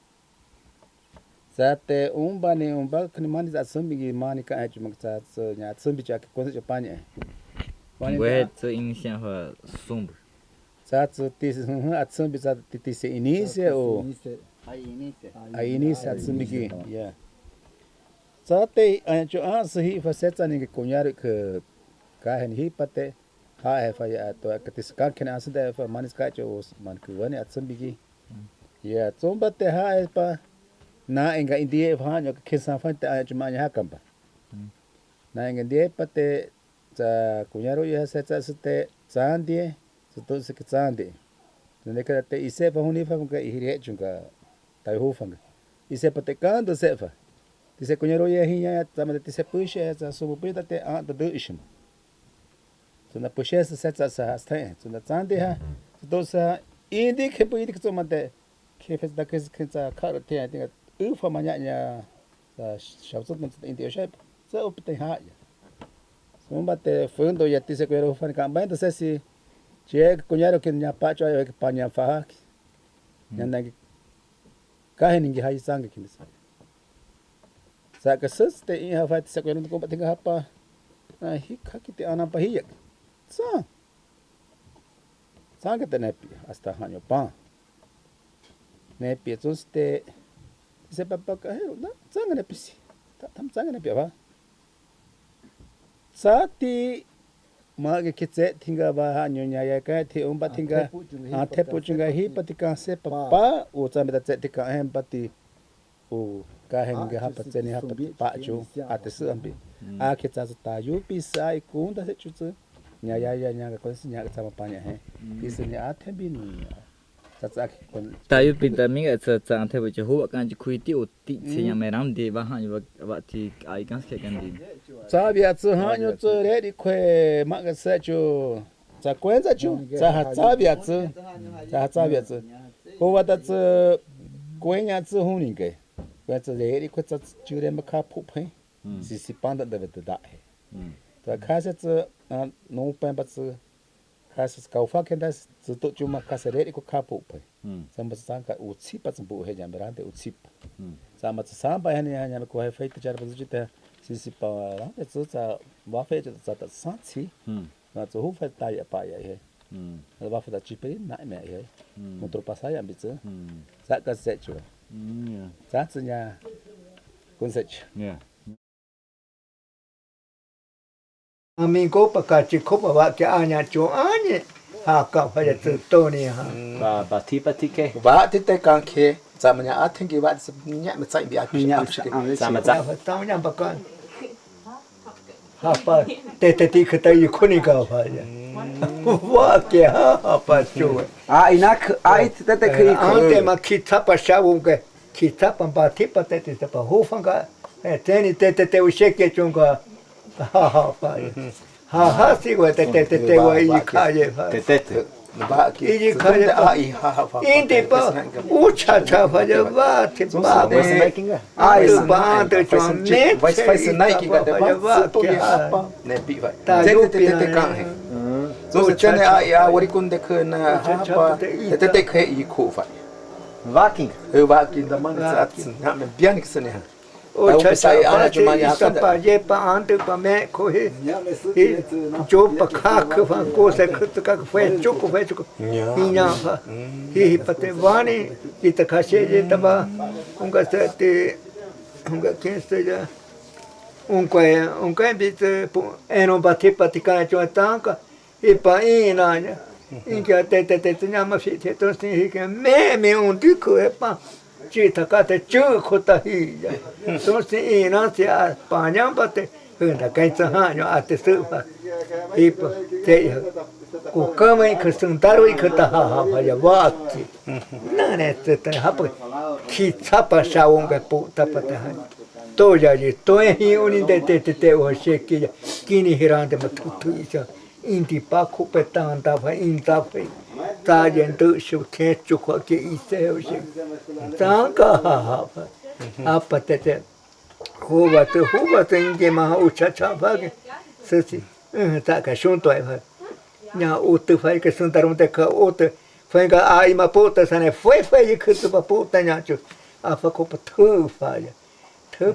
za te umba kani mani za sumbi mani ka achu maksa nya sumbi cha konse japanya we to inicia ha sumbu za tise atsumbi za tise inice o ai inice atsumbi ki yeah. Sate anjo ansahi faceta ni kunyar ke kahen hi pate ha fa ya to katis ka ken asda fa manis ka cho man ku wani atsambigi ya tombate ha pa na enga indie fa nyo ke sa fa ta anjo ma ya kamba na enga die pate za kunyaro ya setsa ste zandie to se ke zande ne ka te ise fa huni fa ka ihire chunga tai ho fa ise pate kando se fa Tise kunyaro ye hinya tama tise pushe za subupita te a da duishim. Tuna pushe sa setsa sa hasta. Tuna tsande ha. Dosa indi ke pu indi ktsoma te ke fes da kes kenza karate I think ufa manya nya da shautsut man indi shape. Sa upte ha ya. Sumba te fundo ya tise kunyaro fa ka banda se si che kunyaro ke nya pacho ya ke panya fa. Nyanda ke kaheningi hai sange kinisa. Sa kasus te iha fa tisa kwenu ko patinga hapa na hika kiti ana pahiyak sa ka tenepi hasta hanyo pa nepi tsuste se papa ka hero na sanga nepi si tam sanga nepi ba sa ti ma ke kitse tinga ba hanyo nya ya ka ti umba tinga a te puchunga hi patika se papa o tsa me ta tse tika hem pati o kahen ge hapa tseni hapa pa chu ate su ambi a ke tsa ta yu pi sai kun da se chu tsu nya ya nya ka ko nya ka pa nya he pi ni a the bi ni tsa kon ta yu pi da mi ga tsa the bu chu ho kan ji kui ti o ti se nya me ram de ba ha ba ti ai kan se kan di tsa bi a tsu ha nyu tsu re di kwe ma ga se chu tsa kwen za chu tsa ha tsa bi a tsu ho wa da tsu kwen ya tsu hu ni ge Questa è questa giurema capo poi si panda deve da da casa non pensa casa caufa che da tutto cuma casa re ko capo poi samba sanka utsi pa bu he jamberante utsi samba samba hanya ko he feita jar bazita si pa da tsa va feita tsa ta santi na tso hu fa ta ya pa ya he va fa da chiperi na me he motor pasaya ambitsa sa ka se chu That's nhà Canse'cho. Yeah. Mình có bà cả chỉ có bà cái anh nhà chỗ anh ấy ha cả phải là từ tô này ha Bà thi kê. Bà thì tay càng kê. Za mà nhà ăn thì bà nhẹ mà chạy bị ăn nhẹ. Za mà chạy. tao nhắm bà con ha bà tê cái tay con này cả phải vợ kia ha bà chú Inak ai tê khi anh tê mà khi thắp bà sao cái khi thắp bà thi bà tê bà hú phong cái tê u xe kia chung cái ha si gua te gua I kaje fa te ba I kaje ai ha indi pa ucha fa ja ba te ba ai ba te chon ne vai faz nai ki ga te ba to ya pa ne pi vai te kan he so chane ai a wari kun de khna ha pa te khe I khu fa vaking da man sa na me bian ki sene ha o sai ana chumani pa je pa ante pa me ko he jo pa kha fa ko se khut ka fe chuk nya fa hi pa te vani I ta kha se je ta ba unga se te unga ke se ja unga bi te eno ba te pa te ka jo ta ka I pa ina nya inga te nya ma fi te to si ke me un du ko e pa chỉ thà cả thế chưa có ta hi tôi sẽ nó sẽ bà nhắm bắt thế hơn là cái thứ hai nó ăn sự mà hi thế cô cơ mấy cái sinh ta rồi cái ta ha phải là vợ nè nè thế hấp khi sắp sao ông cái bộ ta bắt thế tôi giờ gì tôi hi ông thế ở xe kia Quini'jin để mà thu cho in đi ba khu bê tông ta phải in ta phải ta dân tự sự thế chụp qua cái ý xeo gì ta cả apa thế hú vào từ cái mà u cha phải cái sự ta cái xuống tuổi phải nhà u từ phải cái xuống ta không thể cả u từ phải cái ai mà bố ta sang này phải cái cứ từ bố ta nhà chú apa có bắt thử phải thế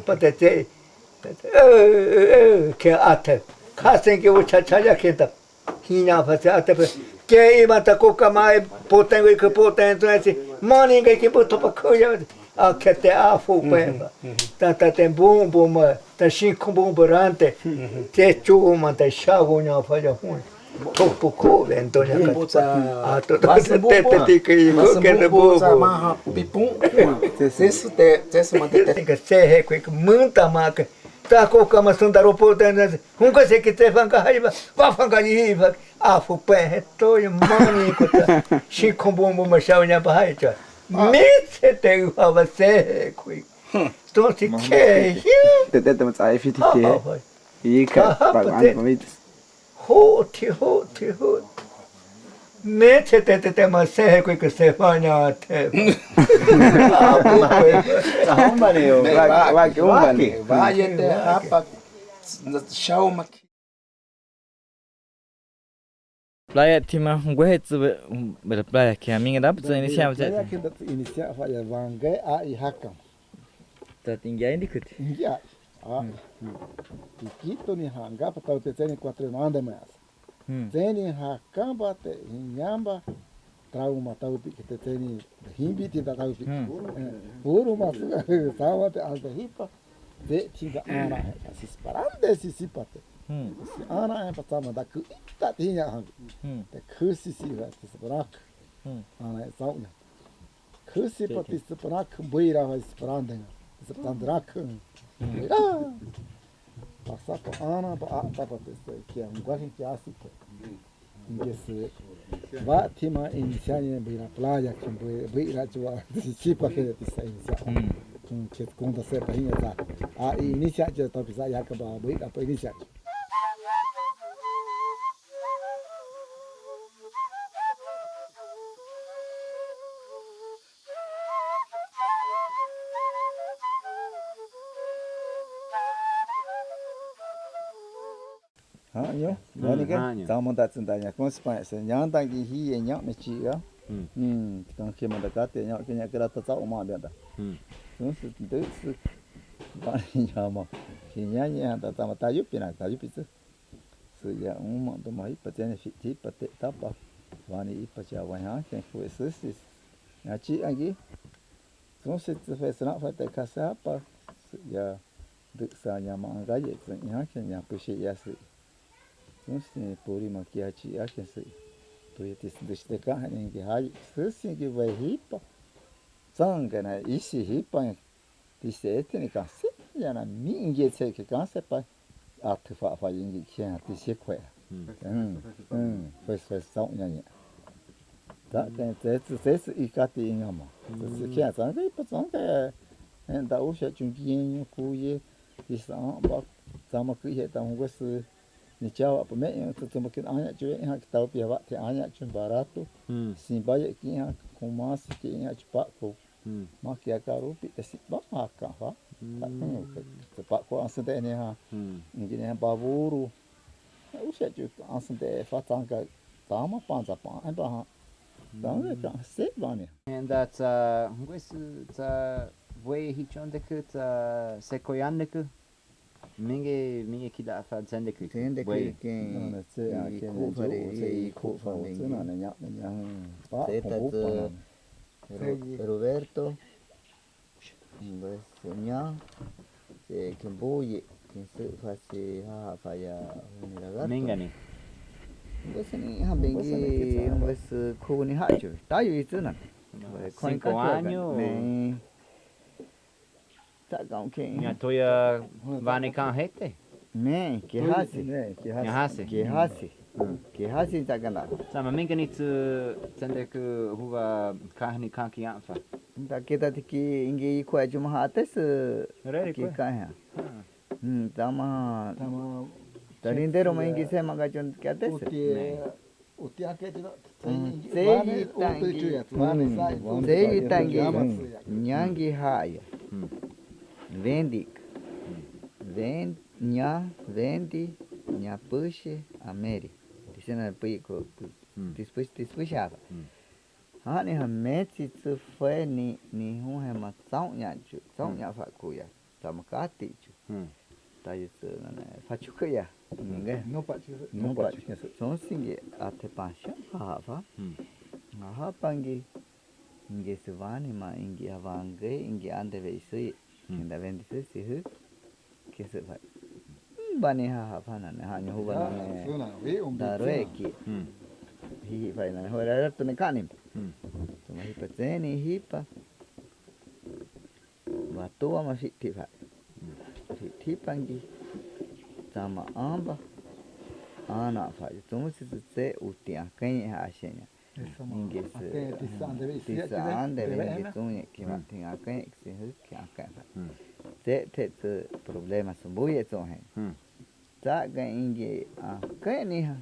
cái khá sinh cái u cha ya cái tập khi nào phải cái mà ta có cái mai bố ta người cứ bố ta rồi thì mani cái bố ta khơi cái te phụ bè ta tem bom mà ta xin không bom berante te chú mà ta sao nhau phải là hun thục phụ cô bên tôi nhà cái tôi te cái bố mà bị bung thế mà cái xe hay cái mướn ta mà cái ta có cái mà xuống đaro bố ta không có sẽ cái te phăng cái hay mà phăng cái gì vậy phụ bè tôi mani cái ta xin không bom mà sao nhau phải chứ Mete te uava se kui. Então se que te mas ai fiti que. E ka pagando comidas. Hot. Mete te mas se kui que se fanya te. Hombre, vai que vai te apa chau mak. Playa tima gue ber playa que a minha dá para iniciar você. Playa que dá para iniciar vai vangai a I hakam. Tá tinha indicado. Ya. Ikito ni hanga para o tene 4 anos mais. Tene hakam bate nyamba trauma tau que tene himbi ti da tau. Puro mas tava te alta hipa. De tinha ana se sparande se sipate. Ana é para da que tá tinha te cursi se vai se parak ana é sauna cursi para se parak boira vai se parando se pandrak passa por ana para que é guarda que assim que se vai tema iniciar em na praia que boira tua se para que se iniciar que conta ser para iniciar a iniciar já tá precisa já acabar boira para iniciar. Nhớ, đó là cái, tao muốn đặt chân tại nhà con spy, sẽ nhớ tại cái hi nhớ mấy chị á, còn khi mà đặt cá thì nhớ cái nhà cái đó tao mà biết đó, nó sẽ tự sự, bạn nhớ mà, khi nhớ tao mà tao giúp cái này, tao giúp cái sự, sự giờ ông mà tao mới bắt chân fit chỉ bắt tết tao bảo, bạn ấy bắt chào bạn hả, cái phụ sự, nhà chị anh ấy, Entonces fue sana fue te casa pa ya được sa nhà mà gái vậy thì nhà cái nhà bữa sẽ ya sự entonces por ima que a chi a que sự tôi thì desde cá hay cái hay sự sinh cái về hipa sang cái này ý sĩ hipa thì sẽ thế này cả sự ya là mình cái sẽ cái cả sẽ pa à thứ phải những cái kia thì sẽ khỏe phải sống như vậy đó cái thế sự ý cái gì mà sự kia sang cái bắt sang cái hiện tại sẽ chung kiến khu ye thì sao bảo sao mà cứ hiện tại không có sự ni chao apa me tu mungkin anak cuy yang kita tahu pihak ti anak cuy barato si banyak ki yang kumas ki yang cepat ko makia karupi tesi ba maka fa cepat ko asante ni ha ni ni baburu usha cuy asante fa tangka tama panza pa ba ha dan ka se bani and that's way he chon de kut sekoyan de ku minge kida fa zende ku zende ku ke ku fa de ku fa minge na nya pa Roberto pues nya se kimboye que se fa se ha fa ya uniraga minge ni pues ni ha minge pues ku ni ha chu ta yu itu na 5 años ta gong ke nya toya vani kan hete me ke hasi ta kana sama minge ni tu zende ku huwa kahni kan ki anfa ta kita tiki ingi ko ajuma hates ki ka ha tama tarindero me ingi se maga chon kate se utia ke ti sei tangi nyangi haya vendi nya puxe ameri dizendo pico depois já hani hameti tu foi ni hu hema tsau nya fa kuya tamakati chu ta yisu na fa chukuya ninga no pa son singe ate pasha ha pangi inge sevani ma inge avange inge ande veisi inda vendi se hu que se vai bani ha na ha nyu ba na da reki hi vai na hora tu ne kanim tu ma hipa teni hipa wa tu ma fitti va fitti pangi sama amba ana fa tu mo se utia kai ha shenya inge se tisa ande vengi tu ne ki ma tinga kai se hu ki aka te problema son buye to he ta ga inge kai ni ha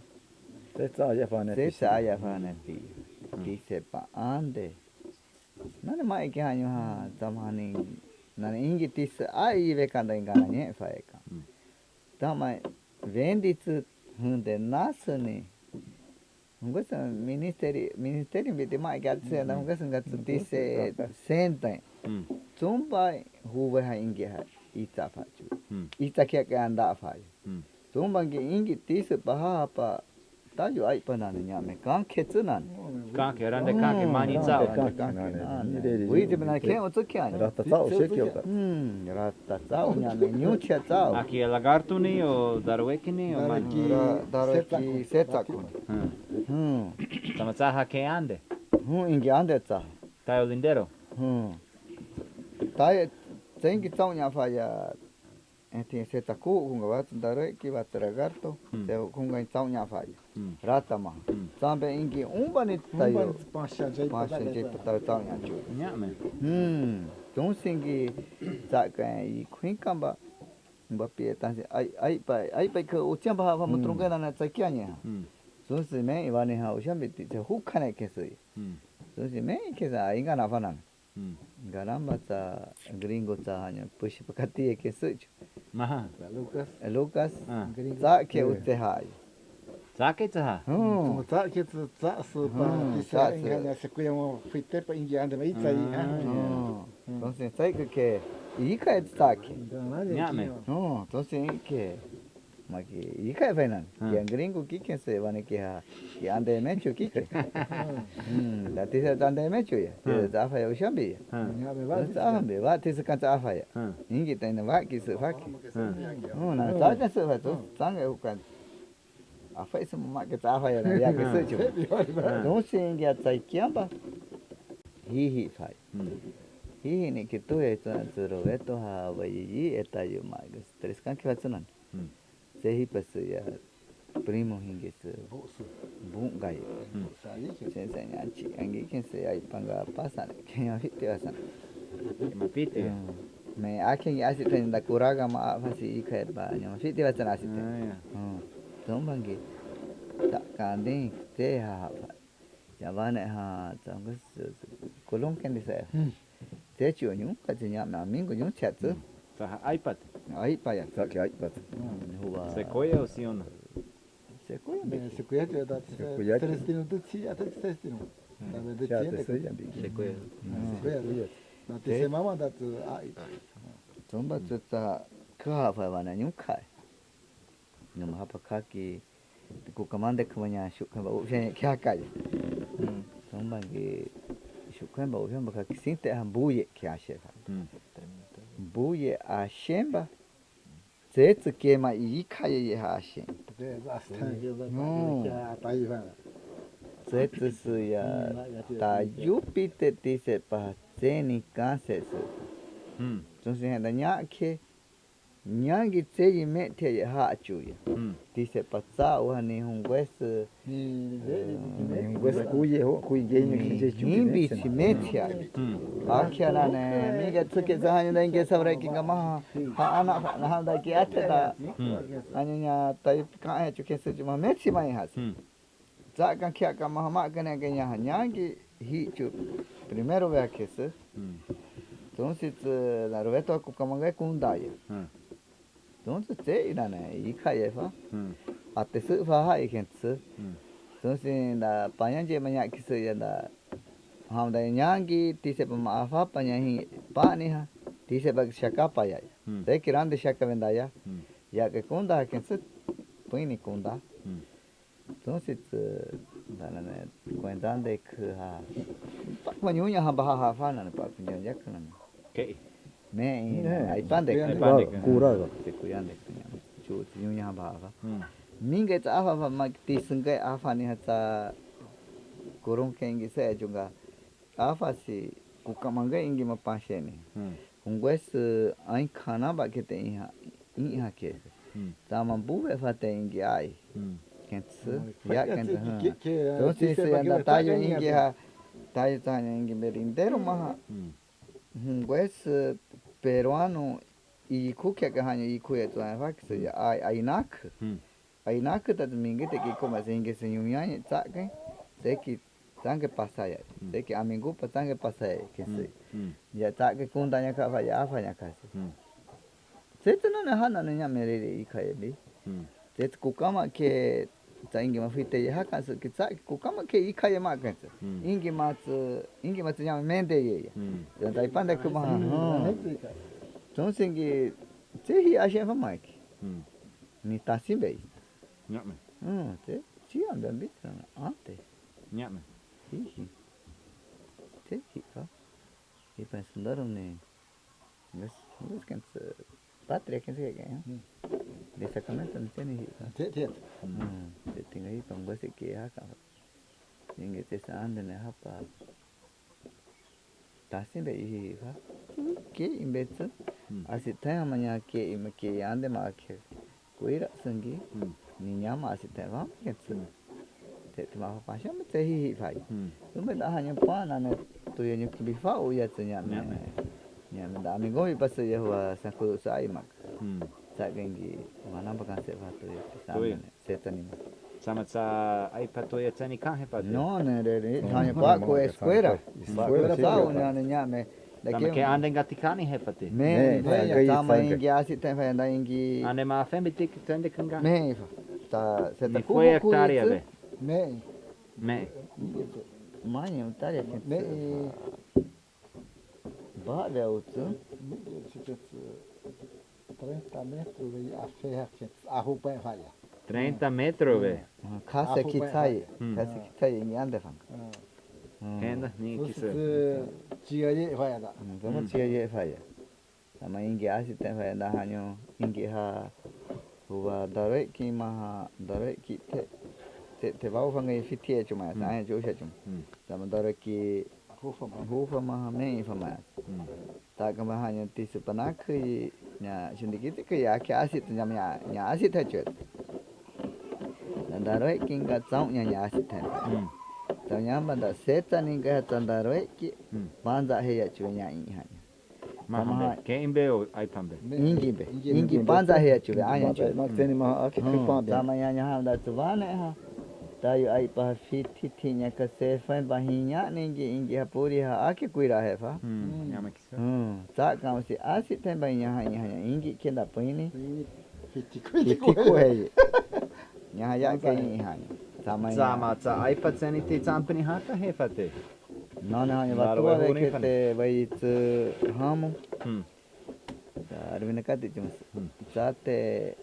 se sa ya fa ne ti se pa ande na ne mai ki hanyo ha tamani na ne inge ti se ai ve kan da ingana ne fa eka ta mai vendi tu hunde nasne hungosa ministeri mi de mai gat se na hungosa gat ti se senta Tumbai huwa ha ingi ha ita fachu ita kia ke anda fa tumba ngi ingi tise baha pa ta yu ai pa na nya me kan ke tsunan kan ke rande kan ke mani zao wi de na ke o tsu kya rata zao se kyo ta rata zao nya me nyu chia zao aquí el lagarto ni o darweki ni o mani darweki setaku tama za ha ke ande ingi ande za ta o lindero tai tengi tau nya fa ya enti se taku kunga wat dare ki wat lagarto se kunga tau nya fa rata ma sambe ingi umbani tayo pasha jai pa tau nya chu nya me don singi ta ka I khuin kamba ba pie ta ai pa ko ucham ba fa mutrunga na ta kya nya so se me wa ne ha ucham bi te hu khane ke se so se me ke sa inga na fa na Garamba ta gringo ta hanya push pakati ke such maha Lucas za ke utte hai za ke ta ta ke ta su pa isa inga se kuya mo fitte pa ingi ande mai tai entonces sai que i ka ta ke nya me entonces que Maki ika fenan. Yang gringo kiken se vane ki ha ki ande mecho kike. Da tisa ande mecho ya. Tisa zafa ya ushambi ya. Zahambi wa tisa kan zafa ya. Ingi tena wa ki se faki. Na zaga se fa to zanga ukan. Afa isa mak ke zafa ya ya ke se chu. Don't sing ya tsai kiamba. Hihi fai. Hihi ni ki tu ya tsuro veto ha wa yi eta yo magus. Tres kan ki vatsunan. Sehi pasu ya primo hingi se bungai sensa nyachi angi kense ai panga pasan kenya fitte asan ma fitte me akin ya asiten da kuraga ma fasi ikai ba nyama fitte asan asiten tombangi tak kanding te ha ya bane ha tangus kolong ken dise te chu nyu ka nya ma mingo nyu chatsu sa iPad ya tak iPad sequoia o sim ou não? Sequoia sequoia te da tres minutos sim até tres minutos da verdade sequoia na te se mama da tu ai tomba ta ka fa wana nyum kai nyum hapa kaki ku kamande kumanya shukan ba ujen kya kai tomba ge shukan ba ujen ba kaki sinte hambuye kya shefa buye a shemba zetsu kema ikaye ye ha shen zetsu su ya ta yupite tise pa tseni Canse'cho entonces da nyake nyangi tseyi mete ye ha chu ya tise pa tsa wa ni hungwes kuye genye nimbi si metia akyana ne miga tsuke zahanya da inge sabra ki ngama ha ana na ha da ki ateta anya tai ka chu ke se ma meti mai has za kan kya ka ma gane ganya hanyangi hi chu primero vea que se entonces la robeto ku kamanga kundaya entonces te ina ne ikaye fa ate su fa ha ikentsu entonces la panyanje manya kisu ya da ham da nyangi tise pa ma fa panyahi pa ni ha tise ba shaka pa ya de kirande shaka venda ya ya que kunda kentsu puini kunda entonces da na ne cuentande que ha pa manyunya ha ba ha fa na pa punya kana okay me ai pande curaga se kuyande chu nyunya ba fa minge ta afa ma tisunga afa ni hata kurung kengi se juga afa si kukamanga ingi ma pashe ni ungwes ai khana ba ke te ha ke tama buve fa te ingi ai kentsu ya kentsu to si se anda tayo ingi ha tayo ingi merindero ma ungwes peruano y kuke ka hanyo y kuye to fa ke ya ai nak ai nak ta mingi te ki koma singe se ñombi'ye'sane tsake se ki tange pasaya se ki amigo pa tange pasaya que se ya tsake kunda nya ka fa ya se se to no hana no nya merere ikaye bi se kukama ke tange ma fite ya ka se ki tsake kukama ke ikaye ma ka se ingi matsu nya mende ye ya dai pande kuma ton singi se hi ashe fa mike ni tasimbe Ñame. Sí, andan visto antes. Ñame. Sí. Sí, ¿no? Y pensaron en ¿ves que patria que se queda? De Sacramento no tiene hija. Sí. Tengo ahí con vos que acá. En este andan en hapa. Tasin be hija. Que inventa. Así tan mañana que ande más que cuida sangue. Niña masih teva ketsu te ma fa sha me te hi fai me da hanya pa na ne to ye ni bi fa o ya tsnya me nya me da mi go mi pas ye wa sa ko sa ai mak sa gengi mana ba kan se fa to ye sa ne se tani sama sa ai pa to ye tsani kan he pa no ne re hanya pa ko escuela sa o nya me Tama ke ande ngatikani he pate. Me tama ingi asi te fa nda ingi. Ande ma fembe tik tende kanga. Me fa. Ta se ta kubo hectárea be. Me. Mãe, hectárea que me. Ba de outro. 30 metros ve a ferra que a roupa é valha. 30 metros ve. Kase kitai, kase kitai ingi ande fang. Henda ni kisa. Chiaye vai da. Como chiaye vai. Sama ingi asite vai da hanyo ingi ha huwa dare ki ma dare ki te vau fang e fitie chuma sa jo che chum. Sama dare ki hufa ma me fa ma. Ta ka ma hanyo ti su panak nya sindikit ke ya ki asit nya nya asit ha che. Dare ki ga tsau nya asit ha. Ta nya ma da seta ni ga dare ki banza he ya chu nya in ha. Mahambe, quem beu ai pambe. Ingi banza he chu anya chu. Ma teni ma aki pambe. Sama nya ha da tsuvane ha. Tayo ai pa fiti tinya ka se fa bahinya ningi ingi ha puri ha aki kuira he fa. Nyama kisa. Ta ka si asi tem bahinya ha ingi kenda pini. Fiti ku he. Nya ya ka in ha. Sama ta ai pa tseni te tampani ha ka he fa te. No va tu a que te vai hamo. Arvina ka te chum. Sate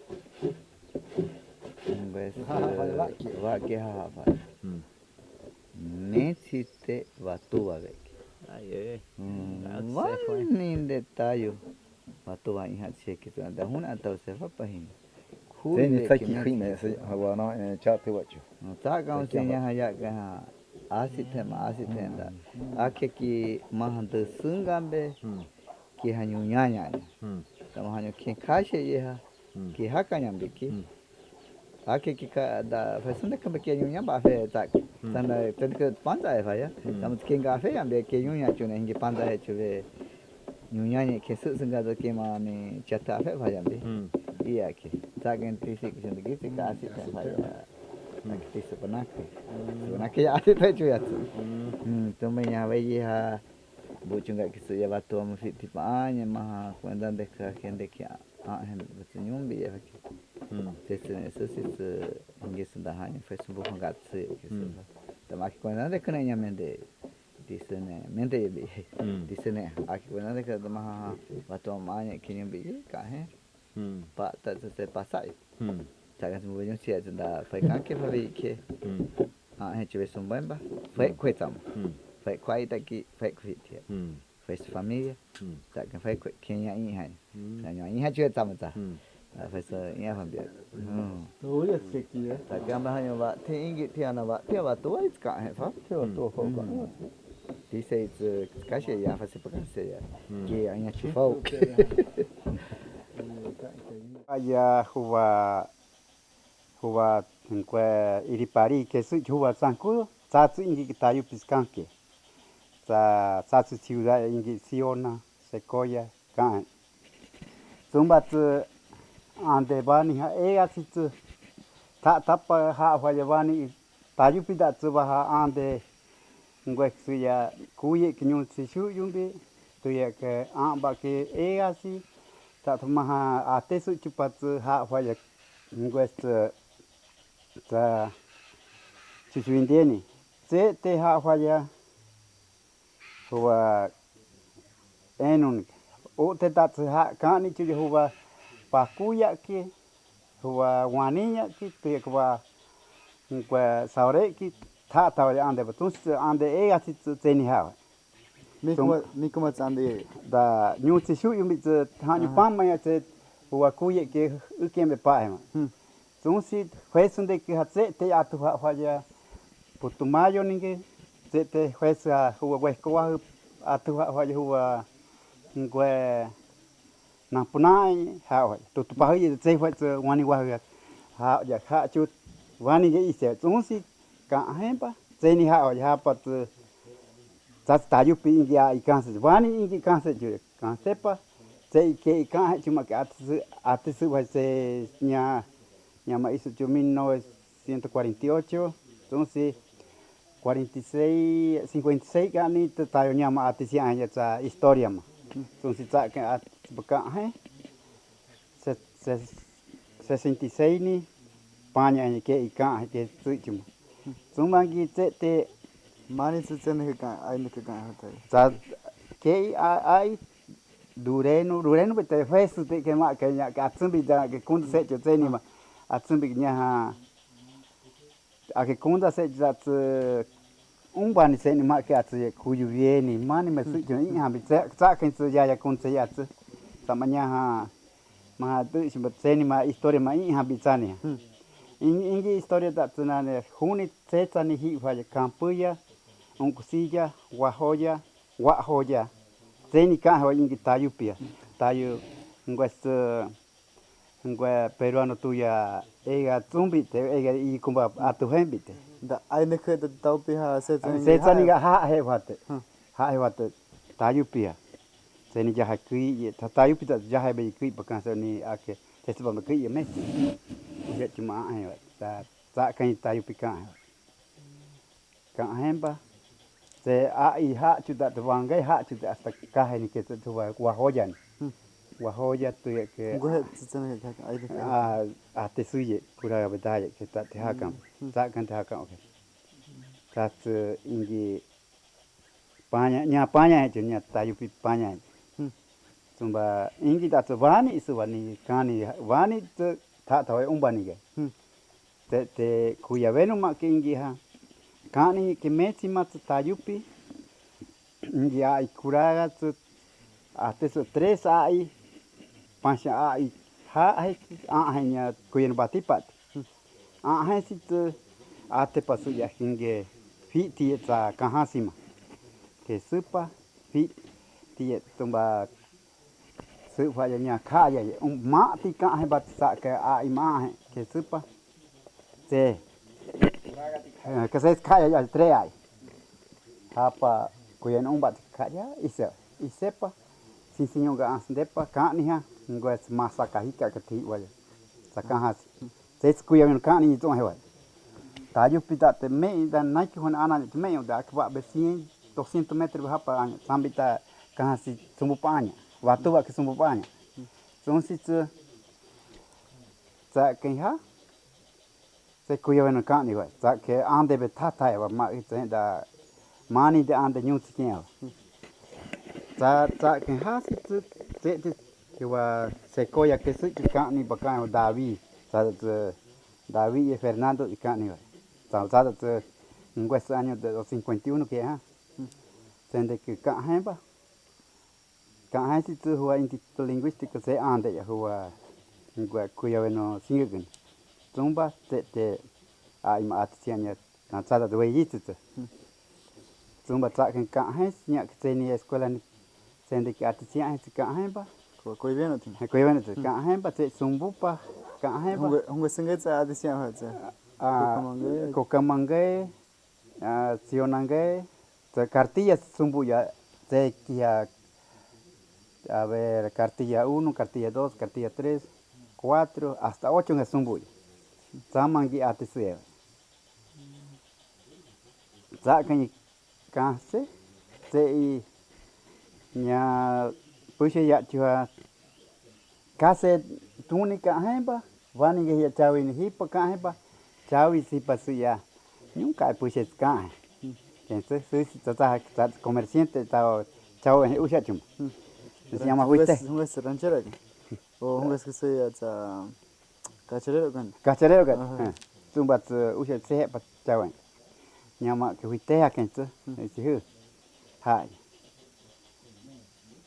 va que ha va. Necesite va tu a ver. Ai Ni detallo. Va tu a inha che que da huna ta se fa pahin. Teni taki khine se hawa na cha te wachu. Ta ka se nya ha ya ka asitema da ake ki mahande sungambe ki hanyu nyanya tama hanyu ki kashe ye ha ki hakanyambe ki ake ki ka da fasunda kambe ki nyunya ba fe tak tanda tadka panda e fa ya tama ki ga fe yambe ki nyunya chune hingi panda he chuve nyunya ni ke sunga da ki ma ni chata fe fa yambe iya ki tagen tisi ki sunda ki ka asitema fa ya nakti sebenarnya, sebenarnya ada tu cuy tu. Tu punya bayi ha, bukan kat kisah ya batu amu fit tipanya mah kuandang dekah kendekia, hem betul nyombi ya fakir. Sesuatu hingga sudah hanya Facebook enggak sih kisah. Tapi aku kuandang dekah nanya mende, di sana mende ya bi, di sana aku kuandang dekah mah batu amu anya kenyombi kah he, pak tak selesai pasai. Jangan semua yang siap sudah faekan ke faekan. He cuba sumber bah, faek kuat sama. Faek kuat taki faek kuat dia. Faek família, takkan faek kuat kenya ini hai. Nanya ini cuba sama sah. Faek ini apa dia? Tu ya sekian. Takkan bahannya bah, tinggi tiada bah, tiada tu ai sekarang he, faham? Tiada tu faham. Di sini kasih ya, faek pekerja ya. Dia hanya cuba. Ayah huwa nkwe iripari kesu huwa sanku tsatsu ingi kitayu piskanke tsatsu ciudad ingi siona secoya kan zumbatsu ande bani ha asitsu tapa ha bani tayu pidatsu ha ande ngwe suya kuye kinyun sishu yumbi tuya ke amba ke asi tatmaha atesu chupatsu ha ngwe ta chuchuindeni te ha falla huwa enun o te ta ha kani chu huwa pakuya ki huwa waniya ki te kwa saure ki ta ande batus ande asi teni ha Mikuma ande da nyuti shu yumi te hanyu pama ya te huwa kuye ki ukembe pa Tunsi huesunde que hatse te atu falla putumayo ninge te huesa huwa huescoa atu falla huwa ngwe napunai ha tutupahi te huesa wani wa ha ya ha chut wani ge ise tunsi ka hempa teni ha pat tsat tayu pi ingia ikanse wani ingi kanse ju kansepa te ke ka chuma ka atu huese nya Llama hizo 1948, entonces 46, 56 años tayo llama atisian ya sa historia ma. Entonces sa que baka 66 ni paña ni ke ika ke suichum. Sumangi te mani se ne ka ai ne ka hata. Sa ke ai Dureno bete fesu te ke ma ke nya ka tsumbi da ke kunda se cho tseni ma a tsumbi nya ha a ke kunda se za tsu umbani se ni ma ke a tsu kuyu vieni mani me su jo in ha bi tsa ke tsu ya kun tse ya tsu sama nya ha ma tu si tseni ma historia ma in ha bi tsani ingi historia da tsu na ne huni tse tsani hi fa ya campuya unkusilla wahoya tseni ka ha ingi tayupia tayu ngwe peruano tuya ega tsumbi te ega I kumba atu hembite da ai ne ke da taupi ha se tsani ga ha he wate tayupia tseni ja ha kui tayupi da ja ha be kui bakan se ni ake te se ba kui me je chuma ai ta kan tayupi ka hemba se ai ha chu da wangai ha chu da hasta ka he ni ke tu wahoyan wahoya tu ye ke tesu'ye kura bedaya ke ta te hakam ta kan te hakam okay ta ingi panya he nya tayupi panya tumba ingi da wani isu wani kani wani ta ta umbani ge te kuya venu ma ke ingi ha kani ke meti ma tayupi ingi ai kuraga tu ateso 3 ai pasha ai ha nya kuyen batipat si tu ate pasu ya hinge fiti ta kahasima ke supa fiti tumba supa ya nya kaya ma ti ka he bat sa ke ai ma ke supa te ke se kaya ya 3 ai apa kuyen umbat kaya isepa si sinyo ga asdepa kani ha ngwes masa kahika ke ti waya sakahas se kuyen kani to he wa tayu pita te me da naki hon ana te me da kwa be 100 200 metros hapa sambita kahasi sumbu panya watu wa ke sumbu panya son si tsu sa ke ha se kuyen kani wa sa ke ande be tata wa ma ite da mani de ande nyutsi ke sa ke ha si tsu te que va secoya que se cani bacano David David y Fernando y cani sa en este año de los 51 que ha sende que cajemba si tu huwa instituto lingüístico se ande ya huwa ngwa kuya bueno singen tumba te ai ma atianya na sada de weyit tumba ta kan kajes nya que ni escuela sende que atianya se cajemba Koi veno tu. Koi veno tu. Ka hemba te sumbupa. Ka hemba. Hungue singeta adisia hote. Kokamangue. Sionangue. Te cartilla sumbuya. Te kia. A ver, cartilla 1, cartilla 2, cartilla 3, 4, hasta 8 en sumbuya. Samangi atisia. Sakan kase. Te nya pushe ya chua kase túnica hemba vani ge ya chawi ni hipa ka hemba chawi si pasuya nunca pushe ka entonces si tata comerciante ta chao en usha chum se llama huite hungue ranchera o hungue que se ya cha cacharero kan tumbat usha se pa chao llama que huite ya kan tu si hu hai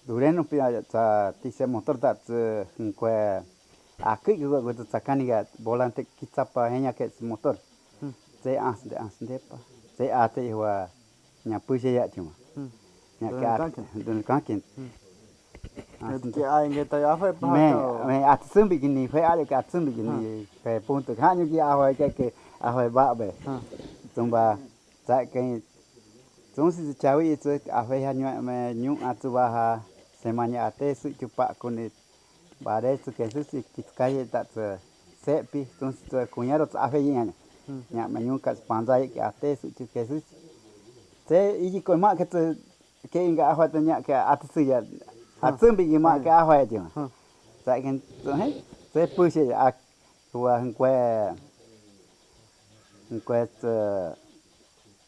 Dureno pia ta tise motor ta nkwe akui go tsakani ga volante kitsapa henya ke motor se asde pa se ate wa nya pushe ya chuma nya ka don kankin que ai ngeta ya fa pa me atsumbi gini fa ale ka atsumbi gini pe punto hanyu ki ahwa ke ahwa ba be tumba ta ke Entonces chawi itu ahwe hanyu me nyu atuba ha semanya ate su chupa kuni bare su que su kitkaye ta sepi entonces cuñaro ahwe nya nya me nyu ka panzai que ate su que su se iji ko ma que inga ahwa nya que ate ya atsumbi gi ma que ahwa ya sa que se puxe a tua nkwe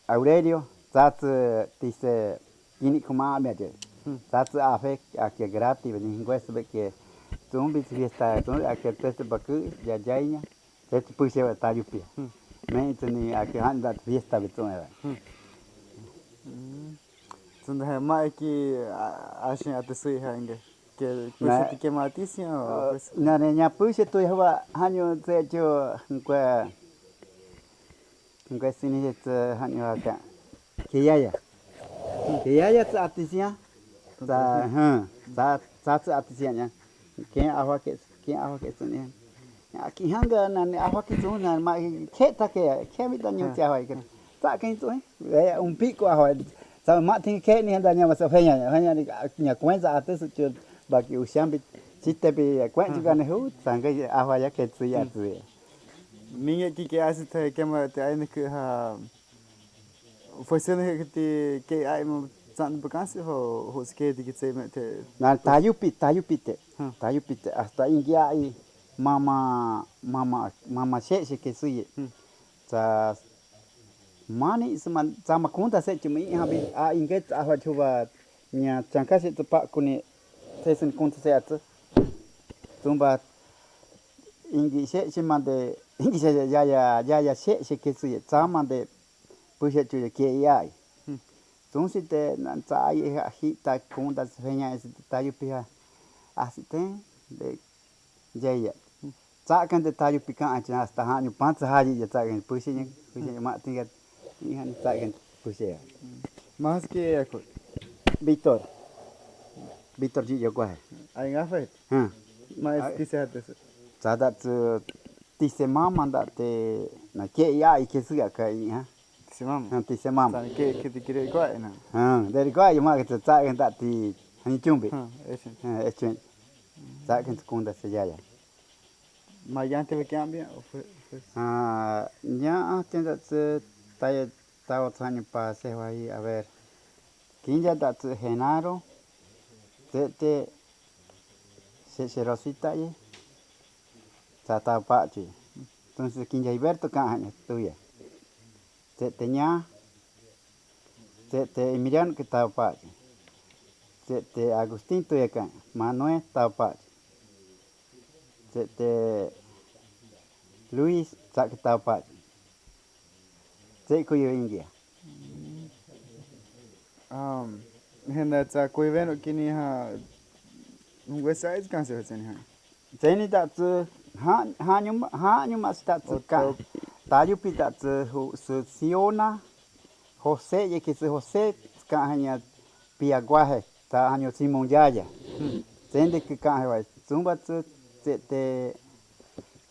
Aurelio Tat dice Quini'jin Satu afe aquí gratis, Sinangoe'su que tumbi fiesta, tumbi aquí teste baku jajainya, teste pushe tayupi. Me itu ni aquí handa fiesta betul ya. Tunda hai mai que acham até sui ainda. Que pushe que maticia ou na nya pushe tu hawa hanyo tejo ngwe sini het hanyo aka. Kiyaya artisia satu artisianya ke awak sini aki hanga nan awak itu nan ma ke mita nyuci awak kan tak kan itu pico awak sama mak tinggi ke ni handa nya masa hanya nya kuenza artis itu bagi usiambit cita bi kuen juga ne hu sangga awak ya ke tu ya tu minha que acha que é te ainda que foi sendo que ai mo san vacancy ho que de que se mete na tayupi hasta Ingi ai mama que sui sa mani sama conta se cuma habi a inget a chuba nya changka se tepak kuni sen conta se at tumba Ingi se mande Ingi se ya se que sui sama de pushe chuya que ai entonces te nanzai hita conta se feña ese tayupi asite de jaya sakan de tayupi kan hasta hanyu panza haji ya sakan pushe ma tinga ihan sakan pushe más que Víctor ji yo kwa ai ngafet mas que se hace sada tu tise mama te na que ya que suya kai ha tise mama que te quiere kwa na dari kwa yo ma que sakan ti hani chumbi ese sakan kunda se ya mas ya te cambia o fue ya tenda taya estaba años paseo ahí a ver quinja da Genaro te se Rosita'ye tata pachi entonces quinja Alberto caña tuya te ña te Emiliano que estaba pachi te Agustín tuya caña Manuel estaba pachi te Luis que estaba pachi te cuyo Ingi henda ta kuiveno kini ha size kan se hosen ha teni da hanyu mas da ka tayupi da su Siona José'ye que se José ka hanya piaguaje ta hanyu Sinangoe'ye tende que ka ha zumba te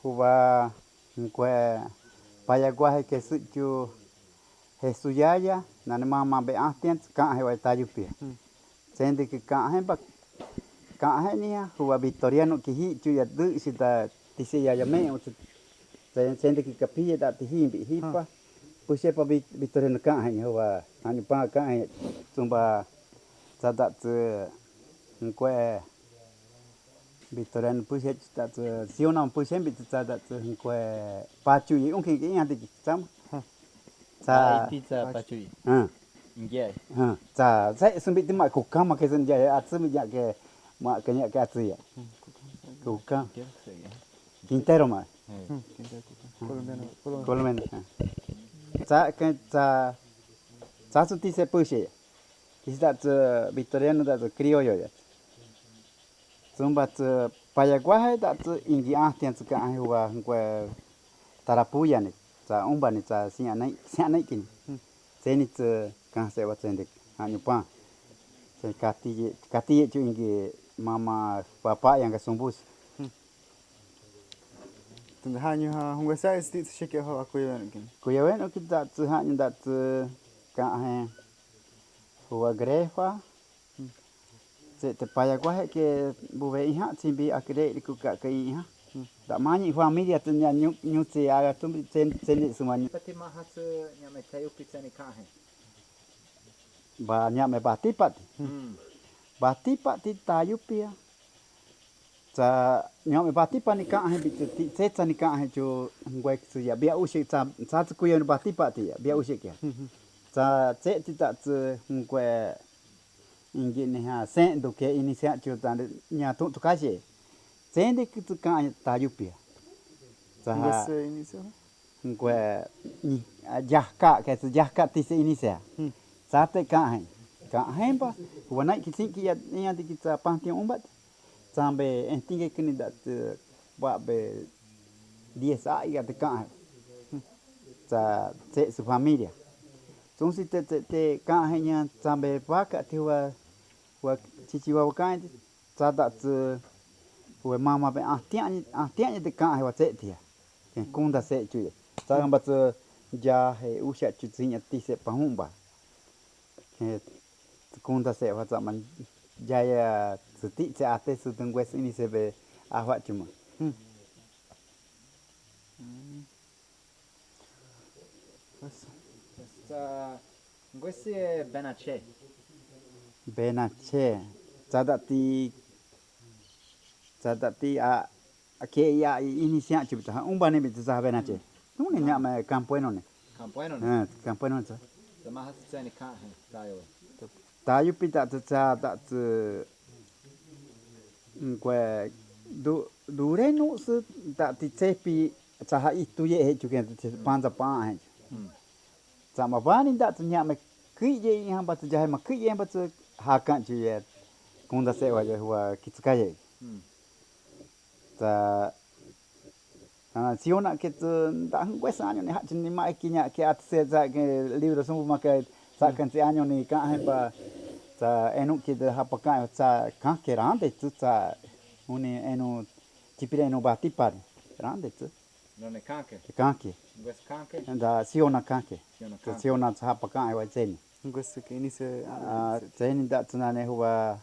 huba nkwe payaguaje que su Jesu'ye na mama be antien ka he tayupi sende que ka he ni huwa Victoriano que hi chu ya du sita tise ya me sende que capilla da himbi hipa pushe pa Victoriano ka he huwa ani pa ka he zumba sada nkwe Victoriano pushe ta Siona pushe bi sada nkwe pachu yi unki ki ande ki sam pizza pachu'i Ingi saya sembit mak Kofán makai senja atsumi jak ke mak kenya ke atsu ya Kofán Quintero mak colombiano sa suti se pushe kita Victoriano da Criollo ya sumbat payaguaje da Ingi ahtian suka huwa ngwe tarapuya ni sa umba ni sa sianai kini seni kan se wat sendek hanyu pa se kati ju Ingi mama papa yang kasumbus tunda hanyu ha hungwe sai sti sheke ho akuyen kin kuyen kita hanyu da ka he huwa grefa se te payaguaje que buve iha simbi akre ku ka kai ha da mani familia tu nyu se aga tu sen sumani Fatima has nyame tayo pizza ni kahe ba nyame batipat ti tayupia sa nyame batipat ni kahe bi se ni kahe jo ngwek su ya bia ushi sa ku yo batipat ya bia ushi ya sa se ti ta ngwe Ingi ni ha sendo que iniciatiu tande nya tu kaje. Sende que tu kan tayupi. Sa Você inicia. ngwe ni jahka ke se jahka ti se inicia. Sate kan ba wana ki sin ki ya di kita panti umbat. Sambe entinge kini dat ba be 10 ai te kan. Sa se su familia. Então se te carrinha também vaca te wa chichi wa kan sa da tu wa mama be antianya te kan wa te tia ke kunda se chu sa ngam bat ja he usha chu sinya ti se pa humba ke kunda se wa sa man ja ya ti se ate su tengwes ini se be ahwa cuma Queste Benace. Benace. Sadati a ke ya inisia chibta umbane bit sa Benace. Nune nyama campoeno ne. Campoeno ne. Campoeno sa. Da ma hasani ka tayo. Tayo pita ta ngwe Dureno su ta ti cepi sa itu ye he chuken panza pa he. Sama bani da tunya me kije yang bat jahe ma kije bat hakan chu ye kunda se wa kitsukaye ta siona ke da ngwes año ni ha ni mai kinya ke at se za ke libro sum ma ke sa kan se año ni ka he pa ta enu ke de ha pa ka sa kan ke rande tu sa uni enu tipire no bati par rande tu non è canche. Canche. Quest canche. Da siona canche. Siona sa pa ka wa zeni. Questo che inizia zeni da tunane huwa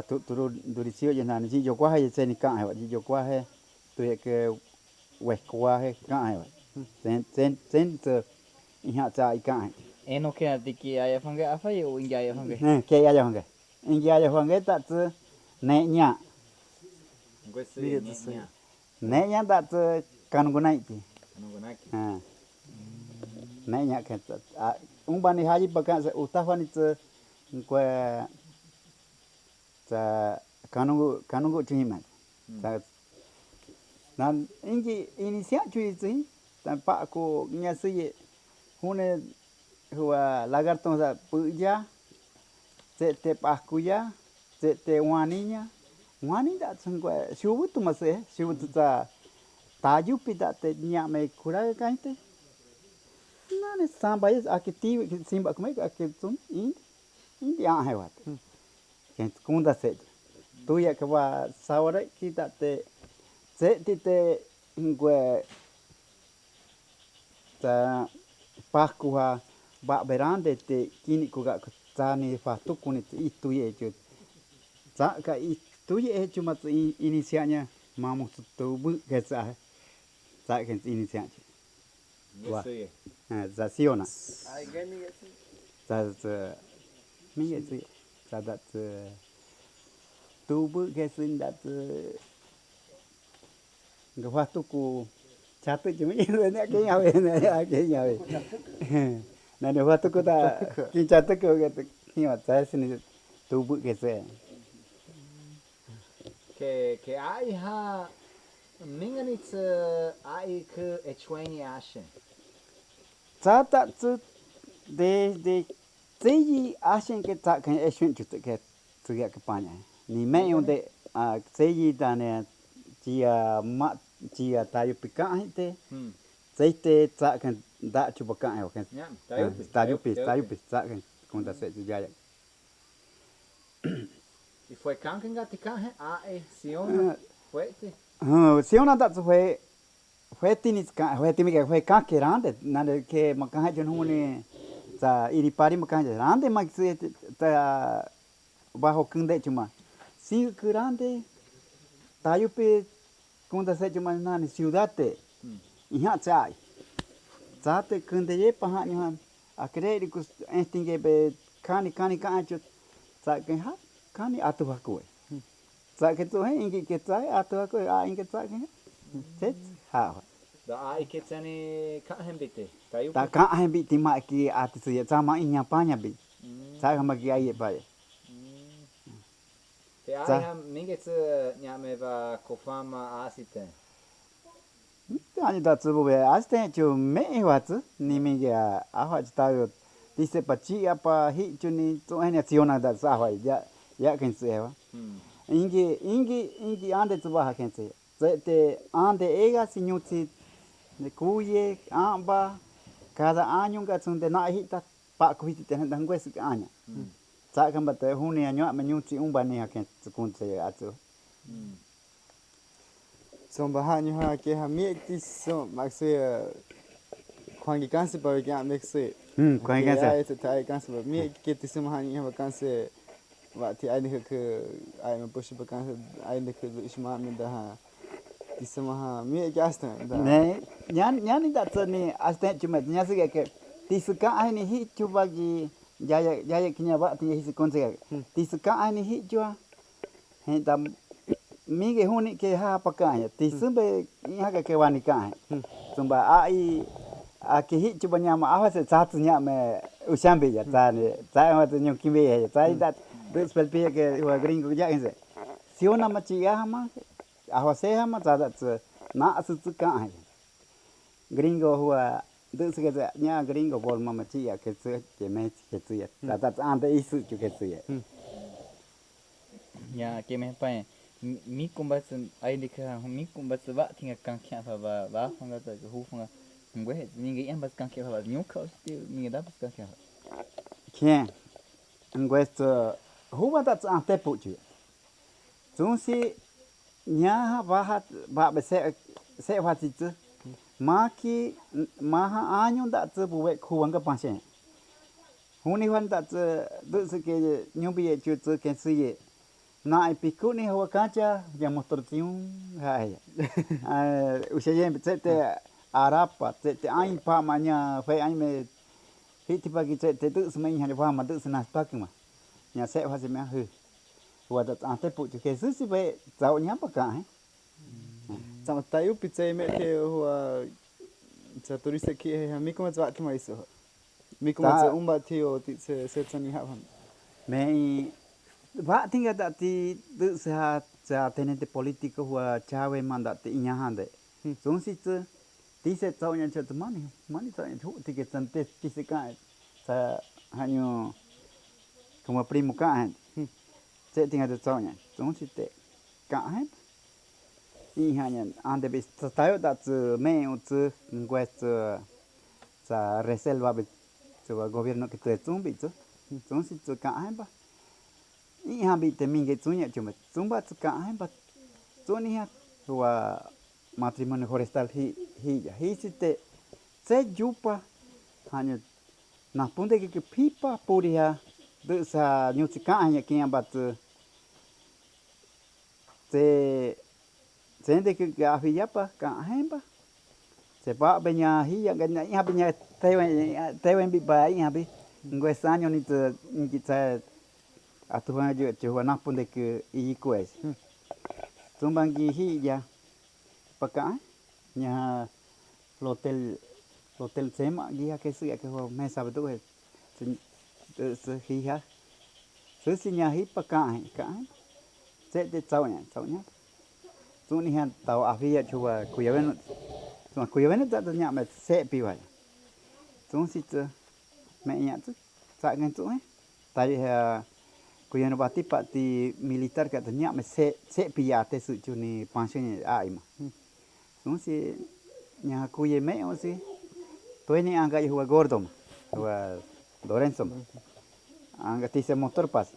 tu Luciá'ye na ji yo kwa he zeni ka he wa ji yo kwa he tu ye ke we kwa he ka he wa. Zen tu iha cha I ka he. Eno ke atiki aya fange afa ye ingi aya fange. Ke aya fange. Ingi aya fange ta tu ne nya. Questo è nya. Nenya da tu kanungunaiki. Kanungunaiki. Nenya ke umbani haji baka utafani tu kwe ta kanungu chima. Nan ingi inicia chui tu tan pa ko nya suye hune huwa lagarton sa puja te pascuya te waninya wani da sangwa shubutu mase shubutu ta tayupi da te nya me kura kainte nane samba is akiti simba como que tun indi a hewat que kunda se tu ya que va sawara ki da te te ngwe ta pascua ba berande te kini kuga tani fa tukuni itu ye ju ta ka itu ye cuma inisialnya mamu tu bu ke sa ke inisialnya wa za siona ai gani za mi ye za da tu bu ke sin da ga fa tuku chatu cuma ini ne ke yawe ne ke yawe na ne fa tuku ta ki chatu ko ke ni wa sa sin tu bu ke se che ai ha minganitz ai ke echweni ashen Tata de tei ashen ke ta kan eshun chu ke tu ya ke panya ni me onde tei da ne chia tayo pika hite te ta kan da chu baka ai kan tayo pi ta kan con da se ya e foi kanken gatika siona fuerte siona da fue tinis ka fue timi ke fue ka grande na de que makan jon hune ta iripari makan grande mas ta bajo kunde chuma si grande tayupe kunda se chuma na ni ciudad te iha chai zate kunde ye pa han akre ku estinge be kani ka acho sa ke ha kani atu ko sa ke to he ingi ke tai atu ko a ingi sa ke set ha da ai ke tsani ka hembite ta ka hembite ma ki atu se ya sama inya pa nya bi Saga magi ai ba. Te ai ham minget nyame va Cofán asite. Ani da tsubu be aste chu me wat ni mi ga a ha ta yo dice pa chi apa hi chu ni to ene tiona da sa ha ya ken se wa. Ingi ande tsuba ha ken se. Te ande ega siñuti de cuye amba cada año ga tsunde na hita pa ku hiti ten dan gwes aña. Sa kan ba te huni año ma nyuti umba ni ha ken tsukun se atu. Som bahanyo ha ke ha mi ti so makse kwangi kanse ba ga mekse. Kwangi kanse. Ai te tai kanse ba mi ke ti so hani ha kanse wa ti ai ne ke ai ma push ba kanse ai ne ke isma mi da ha ti so ha mi ga sta da. Ne nyan da tsani aste chumet nya se ke ti su ka ai ni hi chu ba gi ya kinya ba ti hi se kon se ti su ka ai ni hi chu he da mi ge huni ke ha pa ka ya ti sumbe ha ke wani ka sumba ai a ke hi chu ba nya ma a se sa tu nya me usambe ya ta ne ta ma tu nyu kimbe ya ta da dos pel pie ke wa gringo ya se si ona ma chi ya ma a se ha ma ta da na su tu ka gringo hua dos ke nya gringo por ma chi ya ke se ke me ke tu ya ta ande isu chu ke tu ya Ya ke me pa mi kumba ai de ka mi kumba va tinga kan kya va hanga ta hu hanga ngwe mi ge ambas kan kya va nyu ka sti mi da pas kan kya kien ngwe to hu ba ta ante pu chu zun si nya va be se va ti tu ma ki ma ha año da tu bu we khu wang ka pa sen hu ni wan da tu du se ke ñombi'ye chu tu ke si ye na piku ni ho kacha ya motor tiun hai Luciá'ye te arapa te ai pa maña fe ai me hiti pa ki te tu sme ha va ma tu sna pa ki ma nya se ha se me hu wa da ante pu ke su si be zau nya pa ka hai Sama tayo pizza me ke ho sa turista ki ha mi ko ma ki ma iso. Mi ko ma umba tio ti se tsani ha. Me va tinga da ti du sa tenente político hua chawe manda te inya hande son si ti se tau nya chat mani tau nya ti ke tante ti se ka sa hanyo como primo ka se tinga de tau nya son si te ka i hanya ande bis tayo da me u ngwes sa reserva be gobierno que te tumbi son si ka ba i hambi te minge tunya chuma tumba tsuka ba tuni ha wa matrimonio forestal hi site se jupa hanya na punde ke pipa puria de sa nyutsika anya kinya bat se sende ke afia pa ka hemba se ba benya hi ya ganya i habnya tewen bi ba i habi ngwesanyo ni te ngita atuhan je chuwa na punde ke i kwes tumbangi hi ya paka nya hotel sema dia ke su ya ke ho me sabe tu se hi ha se si nya hi paka ka se de chau nya tu ni han tau afia chuwa kuya ta nya me se pi wa tu si tu me nya tu sa ngan tu tai ha kuya no bati ti militar ka nya me se pi te su chu ni pension ai ma tu si nya kuya me o si tu ni anga huwa gordo huwa Lorenzo anga ti se motor pas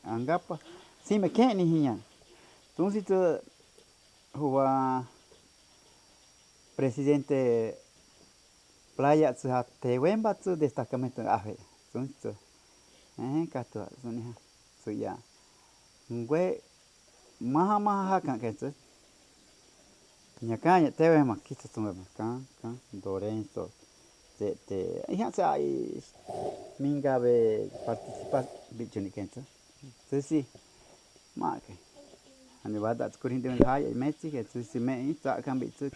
anga pa si me ke ni hinya tu si tu huwa presidente playa tsu ha te wemba tsu destacamento afe tu ka tu ni ha su ya ngwe maha kan ke tsu nya ka nya te wema ki tsu me ka Lorenzo te ya sa ai minga be participar bichuni kenza si ma ke ani vada skurin de haye mechi ke si me ta kan bi tsu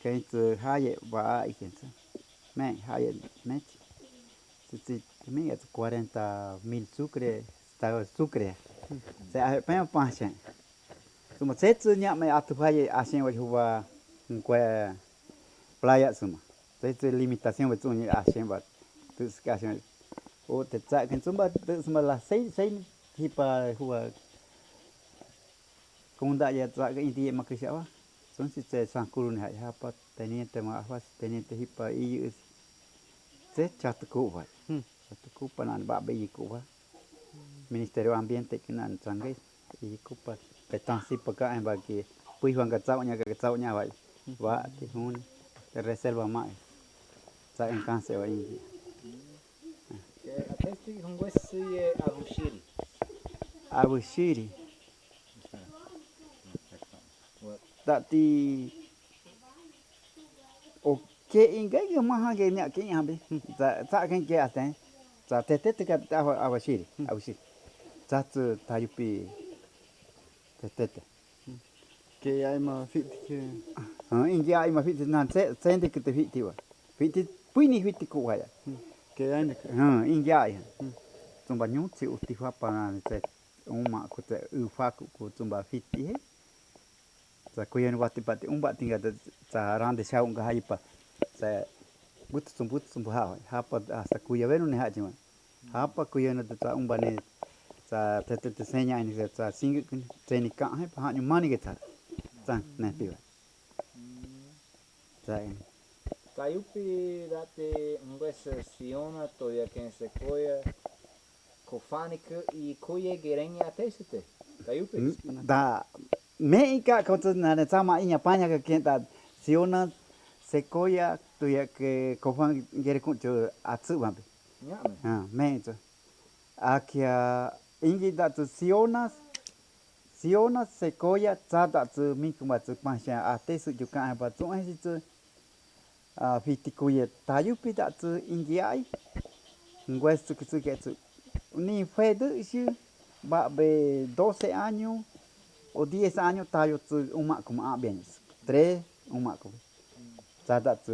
ke tsu haye ba i kenza me haye mechi si Mí es 40.000 sucre, está sucre. Se hace peor pancha. Suma setsu nya me atuhaye asien wa huwa ngwe playa suma. Setsu limitación wa tsunya asien wa discussion. O te tsa kan suma suma la 6 hipa huwa kunda ya tsa ka inti makishawa. Son si se sankuru ne hapa teniente ma afas teniente hipa iu. Se chatuku wa. Chatuku panan ba be ku wa. Ministerio Ambiente que nan sangai y kupa petansi paka en bagi pui huang kacaunya wa ti hun de reserva mai sa en Canse'cho wa Ingi Atesti Hugo'ye abushiri tati oke ingai maha ge nya ke hambe sa kan ke aten sa tete ka abushiri Zatsu tayupi tete. Que hay más fit que. Ingi hay más fit nan sende que te fiti wa. Fiti puini fiti ku wa ya. Que hay. Ingi hay. Tumba nyutsi uti fa para te uma ku te ufa ku tumba fiti he. Sa kuyen wati pati tinga sa rande sa unga haipa. Sa but sumbu ha pa sa kuya venu ne ha jima. Ha pa kuyen ta umba ne sa te seña ini sa singa teni ka hai pa nyu mani geta san ne piwa sa ini Tayupi date siona toya'caen sequoia Cofán y kuye gereña atesite Tayupi da me ika ko na sama inya panya ka kenta siona sequoia toya'caen Cofán gere ku atsu ba me to akia Ingi datu sionas sequoia tsada tsu mikuma tsu pasha atesu juka ba tsu ai tsu fitikuye tayupi datu ingi ai ngwesu tsu ke tsu ni fue de shi ba be 12 años o 10 años tayo tsu uma kuma abenis 3 uma kuma tsada tsu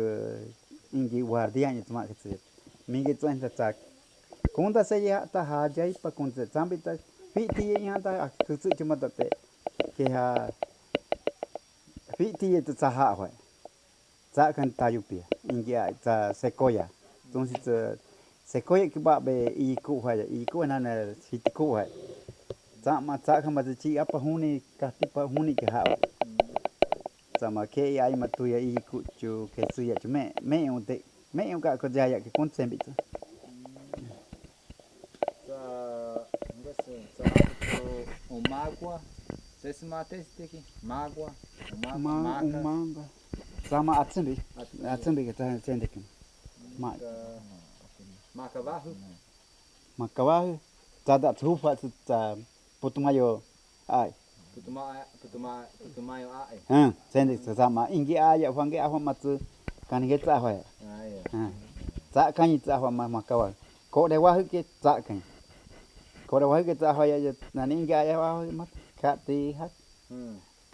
ingi guardian tsu ma tsu mingi tsu enta tsak Kunda saya ta hajai pa kunda sampai ta fiti yang ta kusu cuma te ke ha fiti itu saha hoi sa kan tayupi ingia ta sequoia tong si sequoia ke ba be iku na fiti ku hoi sa ma sa kan ma chi apa huni ka tipa huni ke ha sama ke ai ma tu ya iku chu ke su ya chume me un ka ko jaya ke kun sembi tu Magua, se mate aqui, mágoa, manga, sama atsembi que está sendo aqui, macavarro, tá da trufa, tá putumayo, ai, putumayo ai, sendo sama ingi aja, fange apa matu, kan kita apa ya, tak kan itu apa macavarro, kau dewa ke tak kan. Kalau dah kita apa ya, nanti ingat ya apa mat kati hat,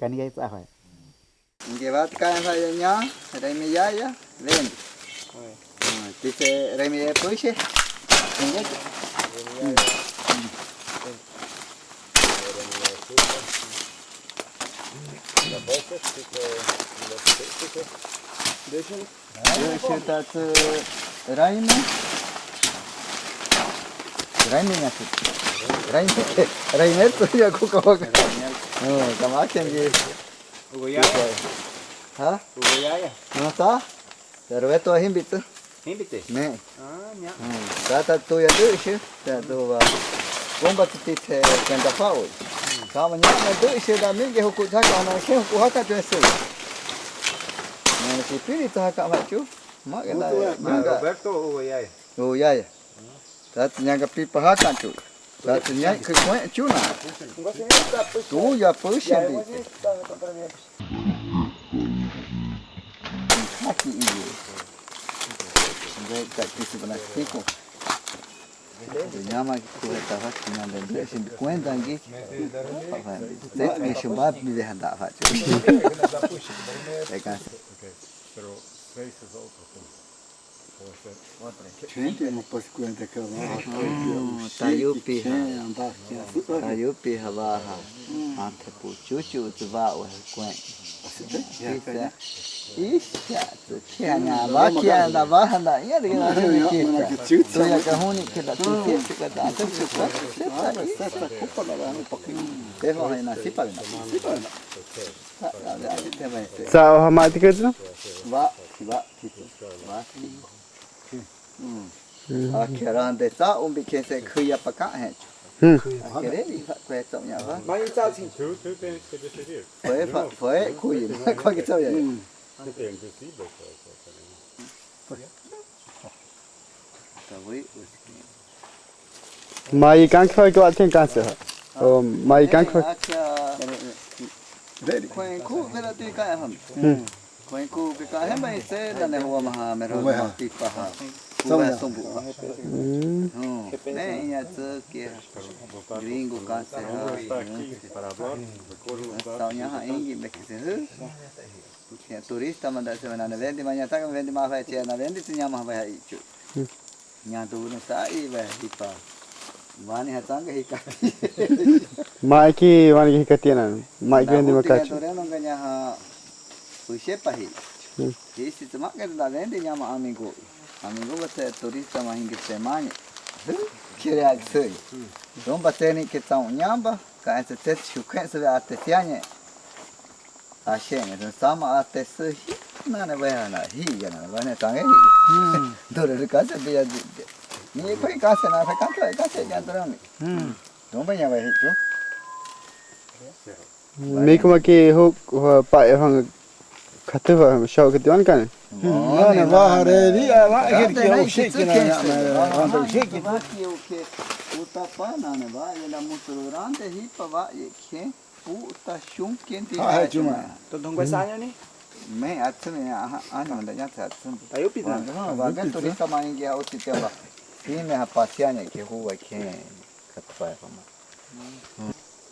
kan kita apa? Ingat kan saya nya, remi ya, len. Kita remi puisi, ingat. Deixa tak remi. Raimnya sih. Raimnya tuh ya aku kau. Sama aja nih. Ugo'ye. Hah? Ugo'ye. Nota? Terus tuh himbit tuh. Himbit? Nih. Nya. Kata tuh ya tuh sih. Tuh bomba titik kenta faul. Sama nya tuh sih dah minggu hukum cakap anak sih hukum hak tu sih. Nah si pilih tu hak macam. Mak kena. Alberto Ugo'ye. Ugo'ye. Tat nyangka pipa hakan tu. Tat nyai ke kau cuna. Tu ya pusing di. Haki ini. Baik tak kisi benar tiku. Nyama kita tahu dengan benda sih kuenta lagi. Saya ni sebab ni dah hendak fac. Kan. Pero 6 es otro. Gente no pode cuenta que Tayupi habaha ante puchuchu tuvao kwen. Isha tu kianya vakia da baha da ia de na kita. Toya'caen que da tu que da tu seta copa da no pouquinho. Devo aí na sipa na. Sao hamatiketsu? Va. Ande ta bikin se kuya pakai. Akhirnya kue taunya apa? Mai tao xin. Foi kuya. Kau kita ya. Mai kan kau kau atin kan sih? Oh mai kan kau. Kuen ku berarti kaya ham. Kuen ku kaya mai se dan huwa maha mero tipa ha. Huwa sombu. Ne ya tu que gringo kanse ha. Saunya ha ingi bekise hu. Que turista manda se na vende manhã tá vende mais vai ter na vende tinha mais vai aí. Nya tu no sai vai tipa. Vani hatanga hikati. Maiki wani hikatiana. Maiki vende makachi. Dureno ganha ha puxe pahi. Esse tu mak da vende nyama amigo. Amigo você turista mais ingi semana. Queria que Don't bateni que tão nyamba, ka esse teste o que se até tianya. A xenga, então sama até se na vai na higa na vai na tangue. Dore de casa dia ni coi casa na fa canto e casa ya dorami. Don't vai vai hicho. Mấy cái mà kia hút bại hàng khát thức vào sau cái tiếng cái nó là vào đây đi à lại cái kiểu shake cái này mà hoàn toàn shake cái đó kiểu cái utapa na ne va ya motorante hipa va que puta shun quem tem ah chuma to dong quay sang nhá me atme ana da ya ta atme ayo pita va gan turista mai ngi ha uti tela fine ha pasianya que rua que katfa fama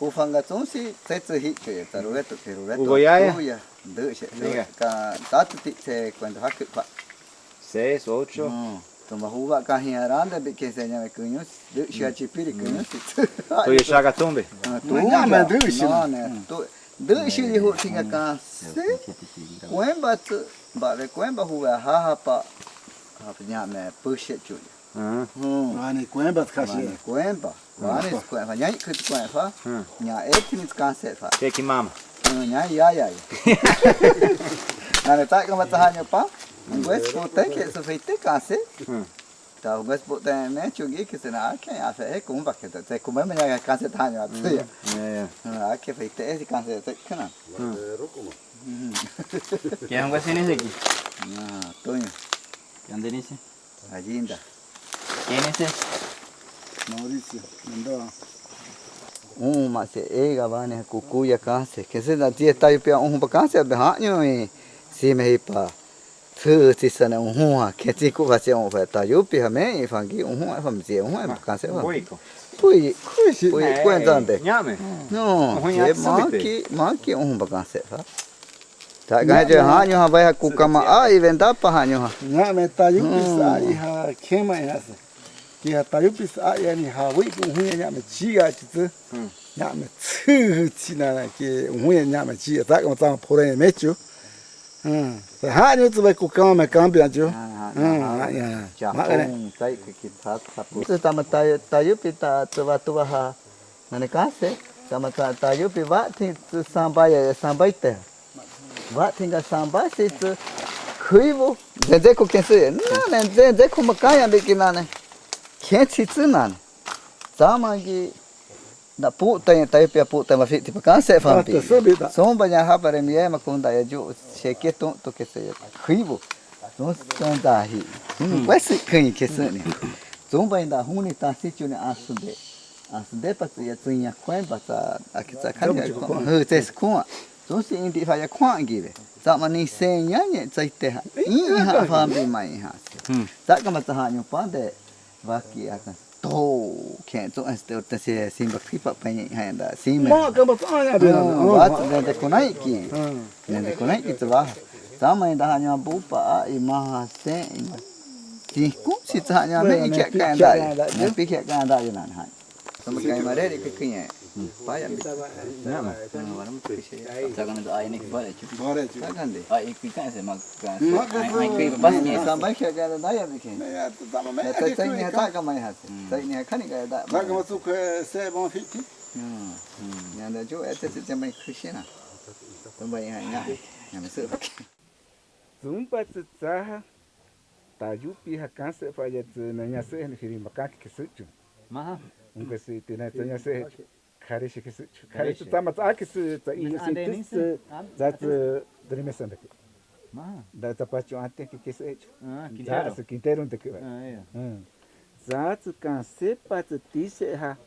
Ufanga tunsi tetsu hicho ya tarueto kerueto Ugo'ye Duche ka tatu se cuando haku pa 6, 8 toma huwa ka hiaranda be que se llama cuños duche a chipiri cuños to ye shaga tumbe llama duche no ne to duche li hu tinga ka se cuemba tu ba de cuemba huwa ha pa ha llama pushe chu Ani cuemba kasi. Cuemba. Ani cuemba. Nyai kut cuemba. Nya etnis Canse'cho. Teki mama. Nya ya. Nane tak ka matahanyo pa. Ngwes pote ke so feite Canse'cho. Ta ngwes pote me chugi ke sena ke afa e kumba ke te kumba me nya Canse'cho tanyo atuya. Ya. Ake feite e Canse'cho kana. ¿Qué ngwes ini seki? Na, Toño. ¿Ande ni se? Allinda. ¿Quién es ese? Mauricio, Mendoza. Mas ega vane kukuya Canse'cho. Que se da tia tá pia pa Canse'cho be hanyo e si me hipa. Thu ti sana hua que ti ku va se fa ta yupi ha me fangi hua fa me se hua Canse'cho. Pui cuentante. Nyame. No, maki pa Canse'cho. Ta ga je hanyo ha vai ku kama ai venda pa hanyo ha. Nyame ta yupi sa i ha kema ya sa. Ki ha ta yupi sa ya ni ha wi ku hu ya me chi ga chi tsu. Nyame tsu chi na ki hu ya nyame chi ta ka ta po re me chu. Sa hanyo tsu vai ku kama me cambia chu. Ya. Ma ga tai ki ta pu. Ta ma ta yupi ta tu va ha. Na ne Canse'cho. Ta yupi va ti sambai te. Va tinga samba se tu kuivo de ko kense na de ko makaya be kinane kensi tsunan samagi da puta ya tai pia puta ma fiti pa Canse'cho fampi somba nya ha para mi ma kunda ya ju se que to que se kuivo no sanda hi quasi kan que sane somba ainda huni ta sitio ne asude pa ya tsunya kwemba ta akita kan ya hu tes kwa Então se indi vai a quangi, sama ni senha nye tsaite, ha fambi mai ha. Tá kama tahanyo pa de vaki akan to kento este orte se simba pipa pai handa simba. Ma kama tahanyo bena. Wat de konai ki. De konai ki twa. Sama inda hanyo bupa a imaha se. Tinku si tahnya me ikat kan dah. Tapi ikat kan dah je nak. Sama kain mare di kekinya. Payah bisa. Nama. Warna tu sih. Jangan ada air ni boleh cuci. Boleh cuci. Kan deh. Air ikan saya makan. Air pas ni sampai ikat kan dah ya bikin. Ya, sama me. Tapi ni tak kamai hasil. Tapi ni kan ikat dah. Tak masuk ke saya bang fiti. Yang ada jo itu sampai Krishna. Sampai yang masuk. Zumba tsah taju pihak kanse faja nanya seh ni firi makak kesucu. Maha. Unga se tina tanya seh kare shi kesucu. Kare tu tamat akis ta ini se zat dremesan dak. Maha. Da ta pachu ante ke kesucu. Quintero. Zat quintero dak. Zat kanse pat tise ha.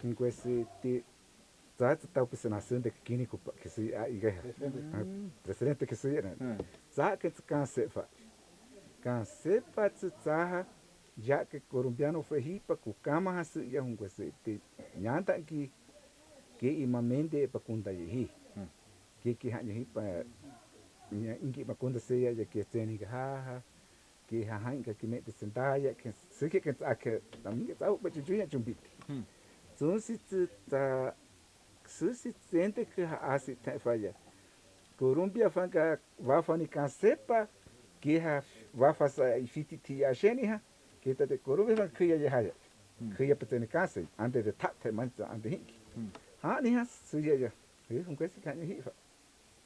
Unga se ti zat tau pesanasan dak kini ku ke se iga. Presidente ke se Zat que cansefa. Cansefa tsaha já que colombiano foi ripa com cama hasu ya hungwase te nyanta ki ke imamente pa kunda yi. Ke hanya hipa ingi pa kunda se ya que teni ha ke ha hanga que mete sendaya que se que aka também tá o pachunya chumbiti. So si ta susi sente que asi ta falla. Colombia fanga wafani kansepa que wafasa ifiti a genia que tá de Colombia fanga Quini'jin haya Quini'jin petene kanse ante de tate mancha ante hinki ha ni has suya um coisa que ni hifa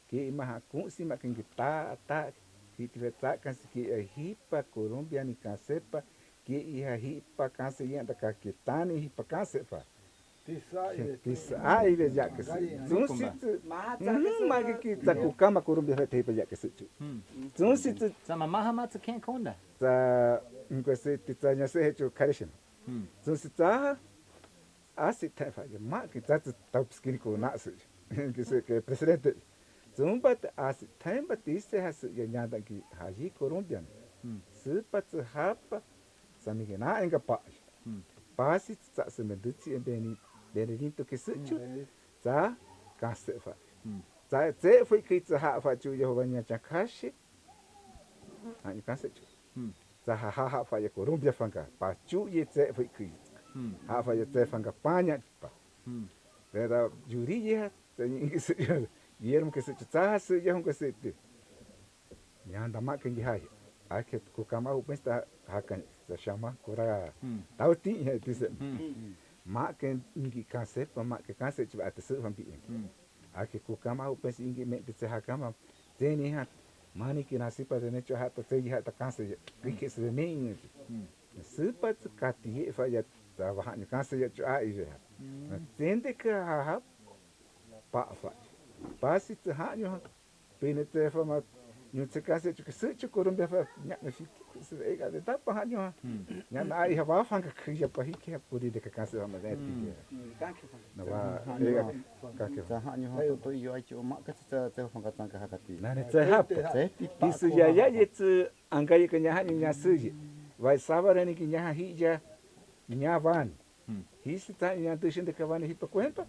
que imaha kunsi makin kita ta que tiveta kanse que hipa Colombia ni kansepa que iha hipa kanse yanda ka kitani hipa kansepa Tisai le jak kesu. Sunsit magi kita kukama Colombia hete pa jak kesu. Sunsit sama maha mat ken konda. Sa ngose titanya se hecho karishin. Sunsit ta asi tafa ya ma kita tau skin ko na su. Que presidente. Zumbat asi temba tise has ya nyanda ki haji Colombian. Supat hapa samigena enga pa. Pasi sa semenduci endeni Benedito que suchu, za kansefa. Za ze foi que ha fa chu Jehovahnya chakashi. Ani kansechu. Za ha fa ya Colombia fanga, pa chu ye ze foi que. Ha fa ye ze fanga panya pa. Vera juriye tani que se Guillermo que se za se ya un que se. Nyanda makin gi hai. Ake ku kama u pensa hakan se chama cora. Tauti dice. Makin ingi kansepa makin kansechu ate se van bi. Ake ku kama u pensa ingi mente se hakama. Teni hat mani que nasipa de necho hat te hat kanse que se nem. Supa kati fa ya trabajar kanse ya chu ai je. Tende que ha pa fa. Pasi te ha nyo penete fa ma nyo te kanse chu que se chu Colombia fa nya me fi se ega de tapa ha nyo. Nya na ai ha fa ka kriya pa hi ke puri de kanse ma de ti. Na wa ega ka ke ha nyo ha to yo ai chu ma ka te fa ka tan ka ha ka ti. Na ne te ha ti su ya ya ye tsu angai ka nya ha nya su ji. Vai sabarani que nya hija nya van. Hisi ta nya tushin de kavani hi pa kwenta.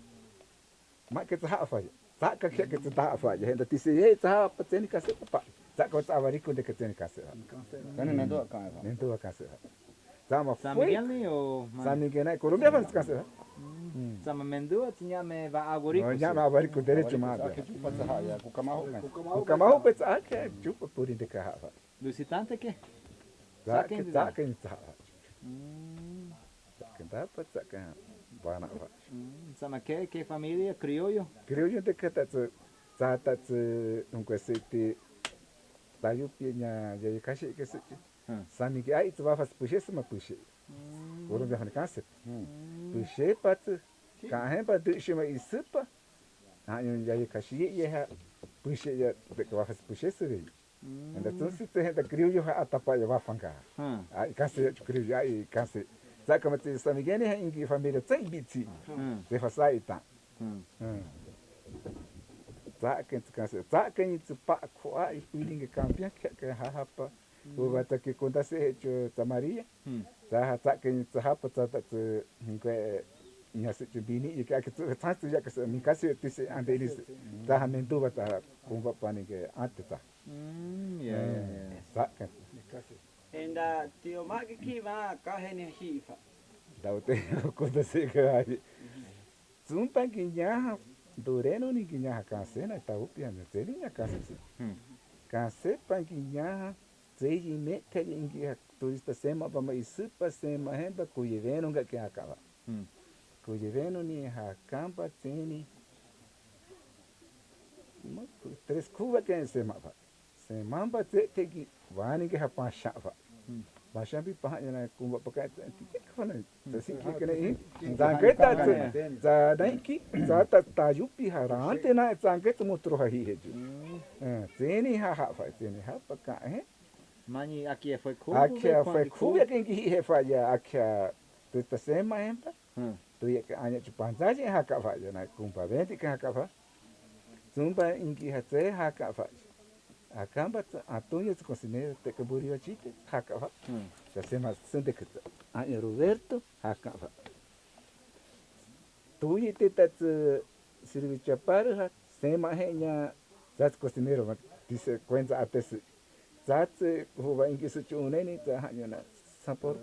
Ma ke ta fa. Ta ka ke ta fa. Henda ti se ye ta pa teni ka se pa. Ta ko ta vari ko de ke teni ka se. Kana na do ka. Ne do ka se. Sama San Miguel ni o San Miguel na Colombia van ka se. Sama Mendua tinha me va agorico. Nya ma vari ko derecho ma. Ku kama ho pe ta ke chupa puri de ka ha. Lucitante que? Zaken ta. Zaken dapat zaken bana fa. Sama que familia criollo? Criollo de que ta un quesiti tayu pinya ya kashi que se. Sami que ai tu va faz puxe sama puxe. Orum ya han kanse. Puxe pat ka hen pa du shima isupa. Anyu ya kashi ye ha puxe ya de que va faz puxe se. Entonces gente criollo atapa ya wafanga. Ai kanse criollo ai kanse. Saca mas San Miguel é em família tem biti. Se faz aí tá. Saca kanse. Saca em tsupa ko ai piling campeão que hapa. O bata que conta se hecho Maria. Saca em tsapa tsata que nya se bini e que tu tanto já que me case tu se ande eles tá mendo bata com papani que ante tá. Ya. Saca. En da tio mak ki va kahene hifa. Da o te conta se que zumpa guinha Dureno ni guinha Cansena ta upia ne teria Cans'che. Canse panguinha José'ye mete ingi turista sema ba ma isupa sema hemba kuyeveno nga ke akava. Kuyeveno ni hakamba teni tres cuba que sema ba. Semamba te vani ke hapasha ba. Basha bi pahanya na kumba pakai ke fana. Tasi ke ne zangeta za daiki za ta yupi harante na zangeta mutro hi heju. Teni ha teni ha pakai Mani aqui foi cu. Aqui foi cu e quem que refalha aqui tu tá sem mais tu ia que anya de panzagem hakava na kumpa vende que hakava zumba ingi hatse hakava akamba Antonió'ñe se cozinheiro te que burio chite hakava já se mas sente que anya Roberto hakava tu ia te tá serviço para sem mais nya já cozinheiro disse coisa até se Zatse huwa ingi suci uneni ta hanya na sapor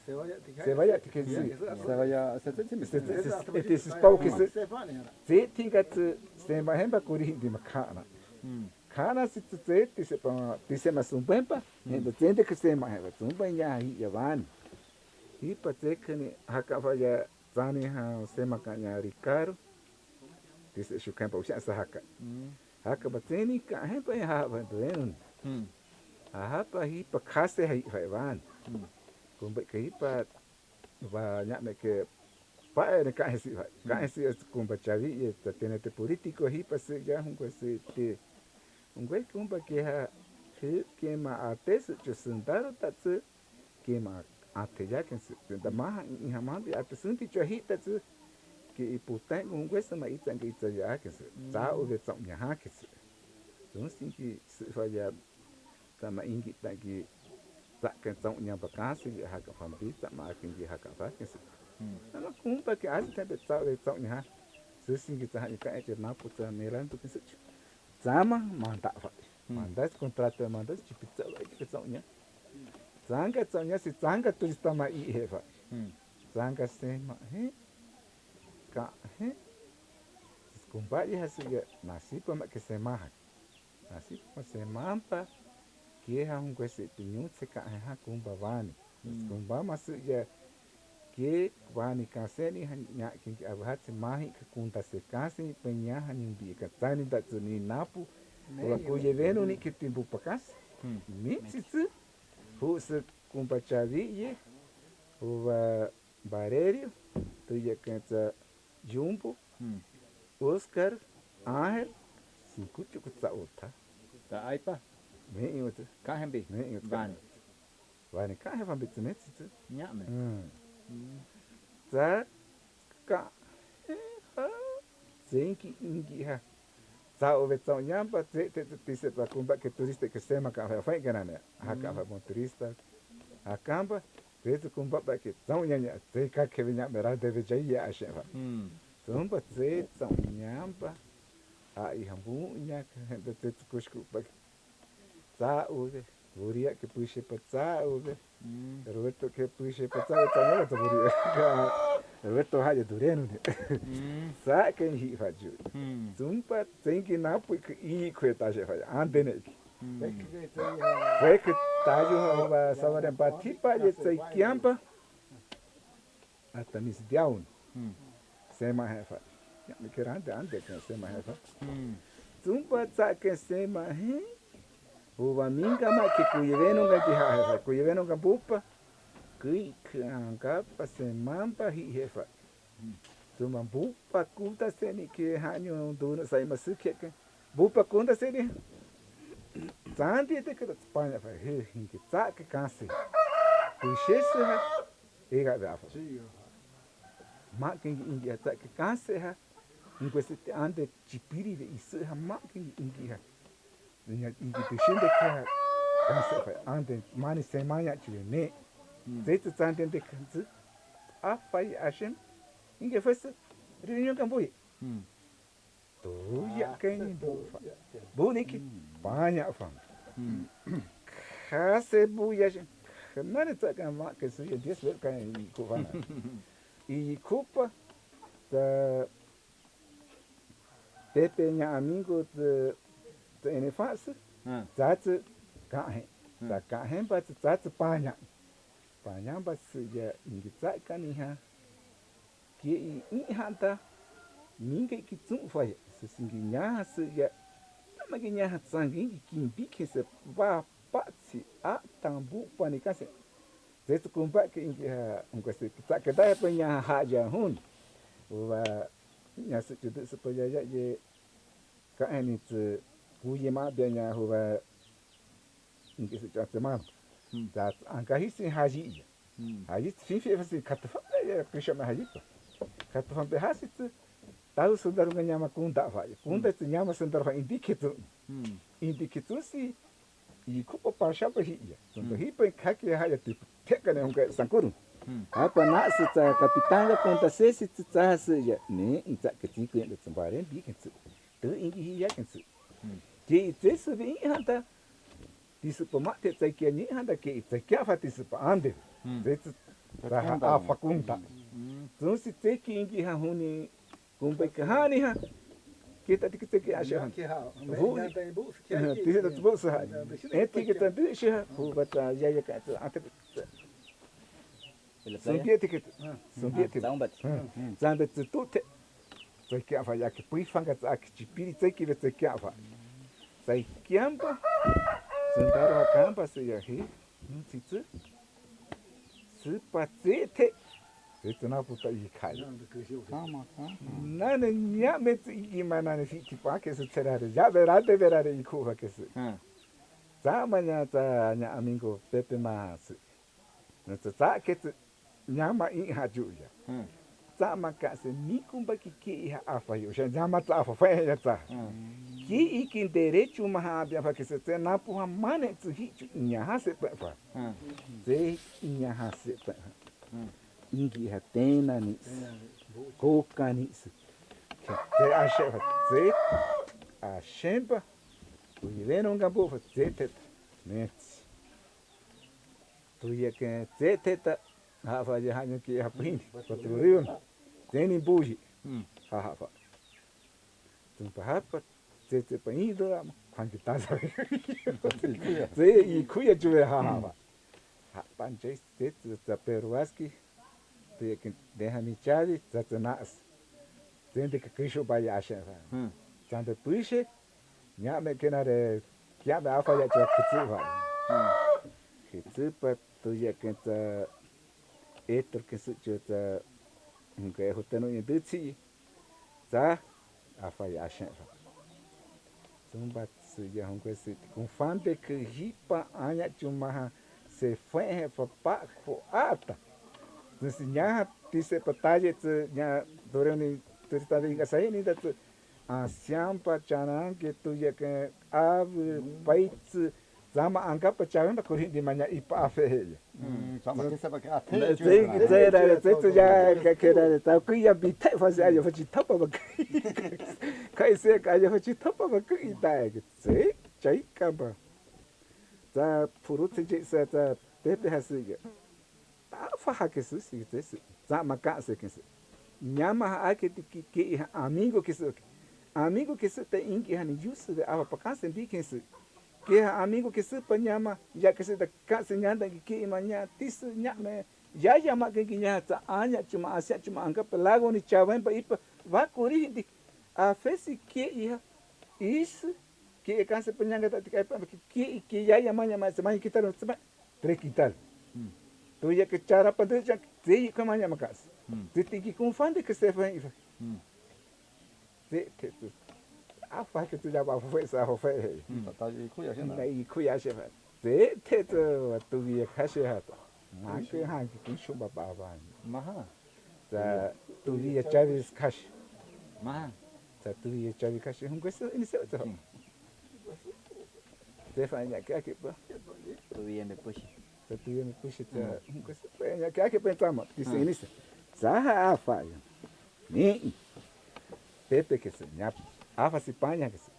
se vaya que se vaya se se pau que se tinga se mahemba kuri di makana kana se se pa se masumpempa endo tende que se mahemba tumba nya ya van hi patekani hakava ya zani ha se makanya Ricardo disse shukempa usha haka haka bateni ka hempa ya va Dureno Ahapa hipa kase haivan. Kumbe ke hipa banyak me pa ne ka esi kumbe chavi e tenete político hipa se ya hungo se te hungo kumbe ke ha ke ma ates ju sundaro tatsu ke ma ate ya ke se da ma in hamandi atesunti ju hita tsu ke iputan hungo se ma itsan ke itsa ya ke se za o de tsam ya ha ke se don sinki se fa ya sama ingi tagi tak kentong nya bakasi ya hak fambi tak ma akin di hak apa kes sama kumpa ke as tempe tau le tau nya susin kita hak ka eter na putra meran tu kes sama mantap fa mandas kontrato mandas cipita ke tau nya si zanga tu sta ma I he fa zanga se ma he ka he kumpa ya hasiga nasi pa ma ke se ma nasi pa se mampa que é coisa tinha se cá é kumba vani kumba mas já que vani canseni hanya que abat mahi que conta se canseni penha hanya bica tani da tuni napu o Guillermó'ñe ni que tempo pacas mixi fu se kumba José'ye o Barreiro tu já canta Jumbo Oscar Ángel cincuenta que tá outra tá aí pá Nih itu. Kahembi. Nih itu. Vani kahembi tu net itu. Nyame. Za ka zenki ingi ha. Za o vetão nyamba te se para kumba que turista que sema ka fa ganana. Haka fa motorista. Akamba te kumba ba que tão nyanya te ka que vinha mera deve jaia a chefa. Tumba te tão nyamba. Ai hambu nya te kusku ba Zaude, buria que puxe para zaude. Roberto que puxe para zaude, também tá buria. Roberto haja Dureno. Sa que hi faju. Zumpa tem que na porque I que tá já faz. Ande né. Foi que tá jo va saber empatipa de sei kiampa. Até mis diaun. Sema hefa. Ya me querande ande que sema hefa. Zumpa sa que sema he. Uva minga ma que Guillermó'ñe nga ki ha Guillermó'ñe nga pupa kui kanga pa se mampa hi hefa tuma pupa kuta se ni que hanyo do sai masuke ke pupa kunta se ni tanti te que España fa he que ta que canse puxese ha ega da fa ma que ingi ta que canse ha in queste ande cipiri ve isu ha ma que ingi ha Ingi puxando que ande mani semana chile ne zetu tanten de kanzu afai ashen inge fes reunião camboy toya'caen bu niki banyak fam khase bu ya nani tsakan ma que se 10 ver kan i Kofán. Y Copa Pepe nya amigo de ene fase. Zat kahen. Za kahen ba zat panya. Panya ba se ya ingi tsakan ni ha. Ki i hanta ninguém que tu vai se singuinhar se ya maginha sangue que impique se va pati a tambu panica se se kumpa que se que dá penha haja hun va nya se tu se toya'caen ka eni te Guillermó'ñe bianya va ingi se chate mal that anka hisi haji haji fifi se katfa ya krishma haji katfa be hasit tahu sundar nyama kunda fa kunda tu nyama sundar fa indikitu indikitu si i kupo pasha pa hiya sundar hi pa kaki haya tipo teka ne unga sankuru apa na se ta kapitanga konta se si ta se ya ne ita ke ti ke le tsambare bi ke tsu tu ingi hi ya ke tsu ke te se bi handa di se pa mate tsai ke ni handa ke tsai kya fa ti se pa ande te ra a fa kunta tu si te ki ingi ha huni kumpai kahani ha kita tikite ki asha hu tise ta tbo sa eti kita du sha hu bata ya ka ta ate sundia tikite sundia tikite zanda tute sai ki afa ya ki pui fanga ta ki chipiri sai ki te ki afa sai kiamba sundara kamba se ya hi titsu supatete itu na puta i kai. Nana nya met i mana fi tipa ke se terare. Ya verare i kuva ke se. Zamanya ta nya amigo Pepe mas. Na ta ke nyama i haju ya. Zama ka se ni kumba ki ha afa yo. Nyama ta afa fa ya ta. Ki i kin derecho ma ha bia fa ke se te na pu ha mane tu hi nya ha se pa fa. Ze nya ha se pa. Ingi hatena nis, coca nis, que a shempa, tu vivendo um gambo, zetet, nets. Tu ia que zeteta, hafa de hanho que a pin, quatro rio, tem buji, hafa. Tu pahapa, zete pa indo, quando tá ze e cuia de hafa. Panche zete da peruaski. Que deja mi chadi tatanas tende que kisho baya asha tande puishe nya me kenare kya me afa ya cha kitsu pa tu ya kenta etor que su chota que hoteno ni ditsi za afa ya asha tumba su ya hon que se Cofán de que hipa anya chuma se fue fa pa fo ata nya tise pataje tu nya Dureno tu tadi ngasai ni dat siampa chanan que tu ya que av paits zama angka pachawan ba kurin di manya ipa afe sama que sabe que a tu ya que era ta ku ya bite fa se ayo fa chi tapa ba kai se ka ayo fa chi tapa ba ku ita que se chai ka ba ta furut je se ta pepe hasiga fa que se si za makase que se nyama ake que amigo que se te ingi hani justo de ava pakase bi que se que amigo que se nyama ya que se da kase nyanda que manya tis nyame ya llama que nya ta anya chuma asia chuma anga pelago ni chaven pa ipa va kuri di a fesi que ia isso que kase penyanga ta que ya llama se mai quitar se tres quitar tu ya que cara pa de ya te como nya makas te que Cofán de que se vai te a fa que tu já vai foi essa foi tá de cuia gente aí cuia chefe te tu via caixa hata mas que han que chuba baba maha ta tu via chaves caixa maha ta tu via chaves caixa um coisa inicial tá te fa nya que aqui pa tu via me push tu via me push ta um coisa nya que aqui pensamos dice inicia Zaha afa ya. Ni. Pepe que se nya afa si paña que se.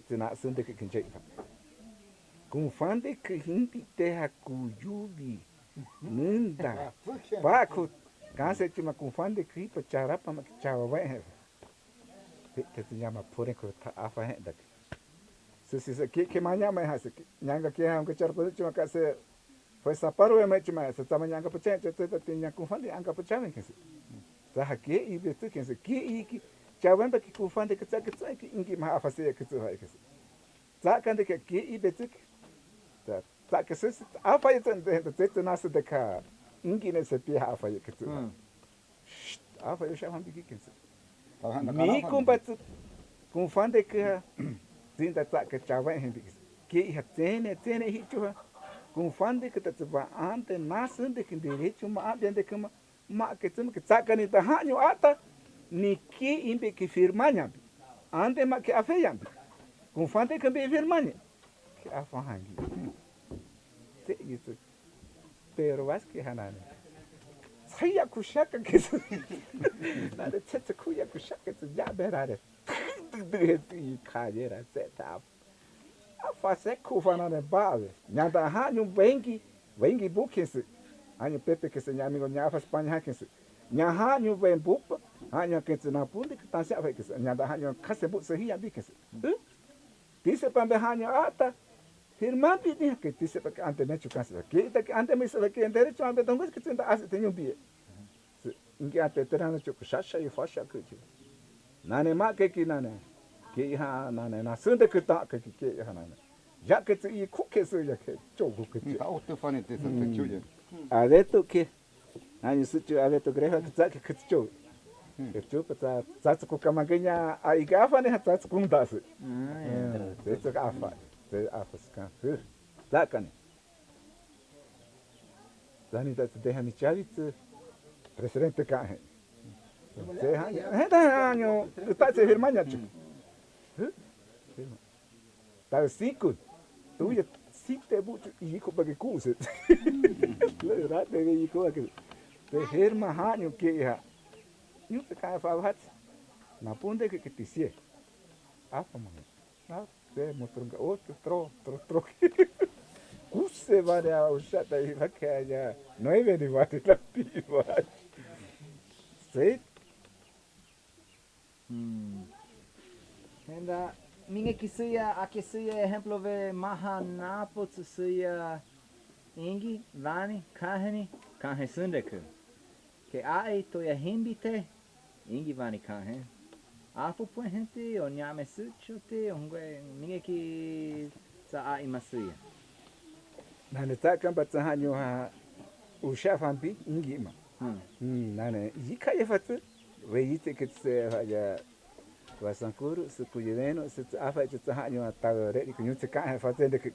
Te na sunde que kinche. Cofán de Quini'jin terra cuyubi. Nunda. Paco. Canse'cho ma Cofán de Quini'jin pa charapa ma chava vai. Que se llama por enquanto afa henda. Se que manhã mais hasa. Nyanga que é um que charapa de uma casa. Foi saparo é mais mais. Se tava nyanga pa chente, te tinha Cofán de anga pa chava que se. Sa hake e betu que se que chava pa que Cofán de que que ingi ma afa se que se vai que se. Sa kan de que e betu tá que se afa ia te nasa de cá ingi nesse pia afa ia que tu afa ia chamar bigi que se mi combat Cofán de que tinda tá que chava em bigi que ia tene hitu Cofán de que tá va ante nasa de que direito uma abia de que ma que tu que tá que ni tá hanyo ata ni que imbe que firmanya ante ma que afeia Cofán de que be firmanya que afa hangi isso. Pero acho que hanane. Saya kushaka que isso. Nada tete kuya kushaka isso já berare. E cadeira seta. A face Cofán base. Nada hanyo vengi bukis. Hanyo pepe que se amigo nyafa Espanha que se. Nya hanyo ven bupa. Hanyo que se na punta que tá se que se. Nada hanyo kase bu se hia bikes. Dice pambe hanyo ata. Firman pidi que disse para que ante necho cansa que ante me sabe que ante necho ante tão que tenta as tem bie ingi ante terana cho shasha e fasha que nane ma que nane que ha nane na sunda que tá que ha nane já que tu e kuke so já que cho que o te fane te te chuye aveto que ani suchu aveto greha que tá que cho que cho para tá com camaganya a igafa ne tá com das isso que afa African Zakane. Zani da deha mi chavit presidente Kahe. Heda anyo tá se firmanya chu. Tá cinco. Tu ya site buchu e ko bagi kuse. Le rate ve ko que te firma hanyo que ha. Nyu te ka fa hat. Na punde que te sie. Afa mano. Mostrando outro tro Cuse varia usata e vacaia não é bem vale la piva sei Ainda minha que seja exemplo ve mahanapo seja Ingi Vani Kahani Kahesundek que ai toya'caen bite Ingi Vani Kahen Afu põe gente o nyame sucho te ongue ninguém que sa a imasuya. Nane tá cambata hanyo ha o chafampi ingima. Nane yika yefatu veite que se haja wasankuru se Dureno se afa te hanyo ta re que nyute ka fa tende que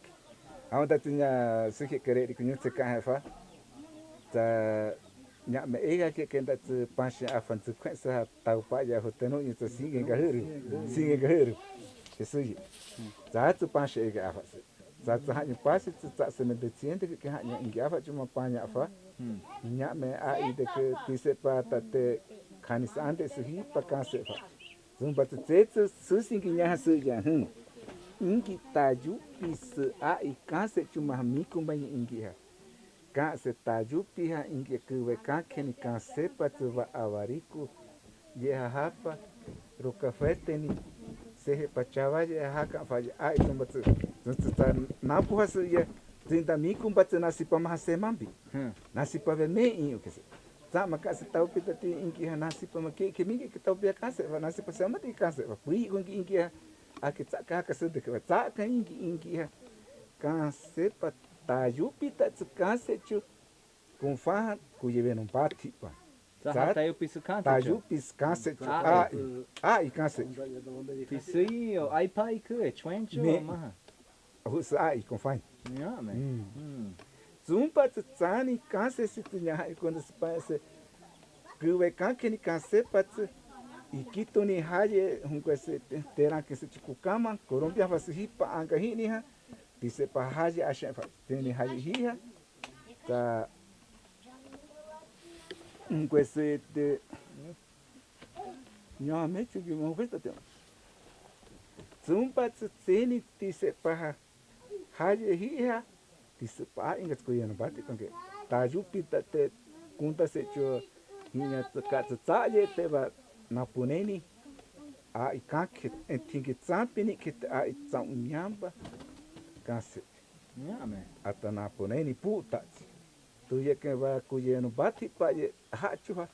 aonde tinha se que querer que nyute ka fa ta nyame ega que anda te panche afan te quensa tau pa ya Antonió'ñe te singe gaheru isso aí já tu panche ega afa já tu hanyo passe tu tá se me detiende que hanyo ingi afa cuma panha afa nyame a ide que tu se pa te canis ande se hi pa canse fa zumba te te su singi nya su ya ingi taju is a I canse cuma mi kumbanha ingi ha Ka se taju piha ingi kuwe ka keni kanse patu va avariku ye hapa rukafete ni sehe pachava ye haka faje ai tumbatu tuta napu hasu ye tinda mi kumbatu nasi pa mahase mambi nasi pa ve me inyo kese sa maka se tau pita ti ingi ha nasi pa make ke mingi ke tau pia kanse va nasi pa sama ti kanse va pui ingi ha ake tsaka ka se de ka tsaka ingi ha kanse pa Taju pita Canse'cho Cofán cuye não bate pa. Taju piscante. Taju piscante. E Canse'cho. Pisio ai pai que chwencho ma. Os ai Cofán. Yeah, man. Zumba tsani Canse'cho tinha quando se parece que can que ni Canse pat e quito ni haye hunko se terá que se chukama Colombia va se hipa anga hini ha Dice pa haji ashe teni haji hiha ta queste nyame chugi mo vesta te zumba tseni dice pa haje hia disipa ingat kuyan bati kan ke tajupi te kunta secho hinya Case'ye te ba napuneni a ikak tingi tsampini kit a tsaunyamba Canse Nyame. Atanapuneni puta tuya ke ba kuyen bati pa ye hachuha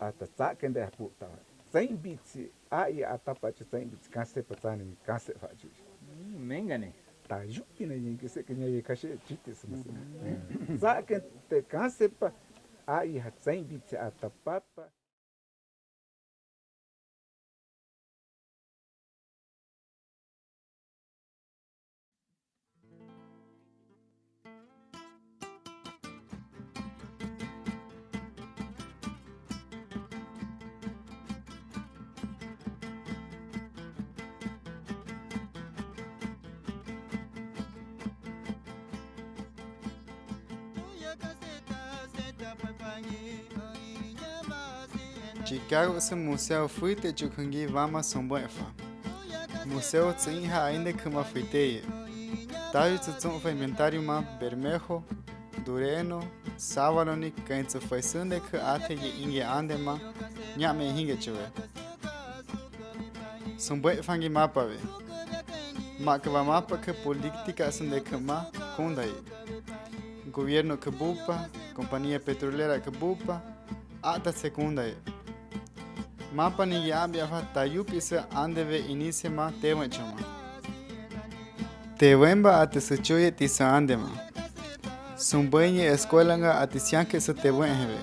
atatsake de puta sem bitsi ai atapa sem bitsi Canse patani Canse faju Mengane. Tajupi na yingi se kenya ye kashe chitis mas zake te Canse pa ai sem bitsi atapapa Chicago se museu fuite chukangi vama sombuefa. Museu tsinha ainda kuma fuiteie. Tayo tsutsum fa inventário ma Bermejo, Dureno, Sávaloni, kanitsu foi sunde ke ate ye Ingi Ande ma nyame hinge chuve. Sombuefa ngi mapa ve. Makava mapa ke política sunde ke ma kundai. Gobierno que bupa, compañía petrolera que bupa, ata secundae. Mapa ni abia fa tayupi se andeve inicie ma tewenchoma. Tewemba ate Su'ye tisa andema. Sumbueñe escuela nga ate sianke se tewenheve.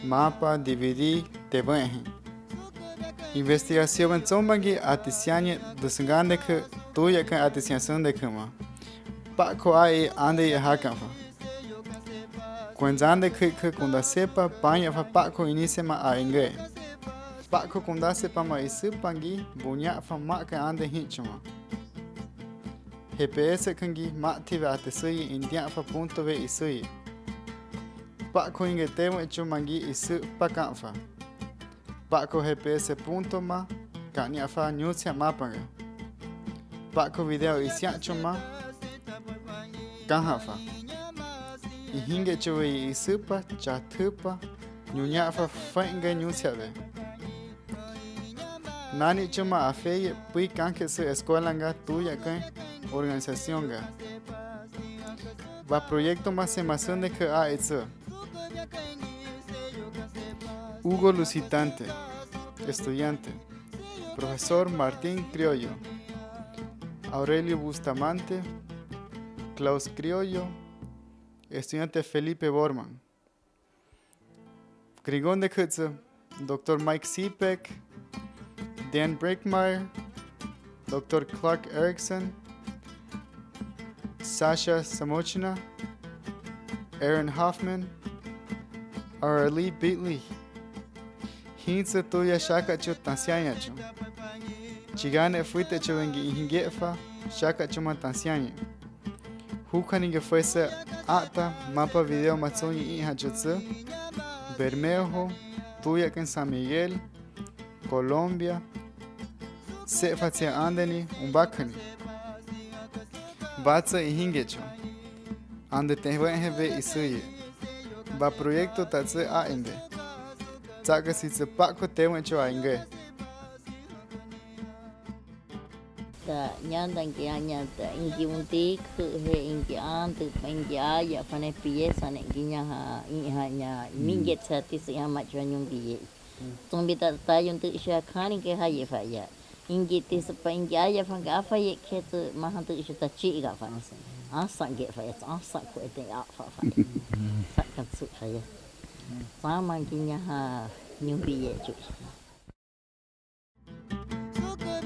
Mapa dividi tewenhe. Investigación zombangi ate sianye dusngande ke toya'caen ate siansende kema. Pako ai ande ye hakanfa. Cuenzande que kunda sepa paña fa pako inicie ma a inge. Pako kunda sepa ma isupangi bunya fa ma ka ande hinchuma. GPS kangi ma tive ate suyi india fa punto ve isuyi. Pako inge temo echo mangi isu pakanfa. Pako GPS punto ma kanya fa nyusia mapanga. Pako video isiacho ma kanhafa. Hinge chowe isupa chatupa nyunya fa fenga nyusiave. Nani chuma afeye pui kanke su escuela nga toya'caen organización ga. Va proyecto más semasunde que a etsu. Hugo Lucitante, estudiante. Profesor Martin Criollo. Aurelio Bustamante. Klaus Criollo. Estudiante Felipe Borman. Grigón de Kutze, Dr. Mike Cepek, Dan Brickmeyer, Dr. Clark Erickson, Sasha Samochina, Aaron Hoffman, Arali Beatley, Hintze Tuya Shakachu Tansianyachu, Chigane Fuite Chuengi Hingefa, Shakachu Tansianya. Hukaninge fuese ata mapa video matsoni ihajutsu, Bermejo, toya'caen San Miguel, Colombia, sefatia andeni umbakani. Batsa ihingecho, ande tehuenheve isuye. Ba proyecto tatse a inde. Tsaka sitse pako tehuencho a inge. Ta nyandangi anyanta ingi untik he ingi ante ingi aya fane pieza ne ginya ha ihanya minget satis ya macho ñombi'ye'sane. Tumbi ta tayun tu sha khani ke haye fa ya. Ingi tis pa ingi aya fa ga fa ye ke tu mahan tu ta chi ga fa nse. Asa ge fa ya asa ko ete a fa fa. Sakan su fa ya. Sama ginya ha ñombi'ye'sane. Suka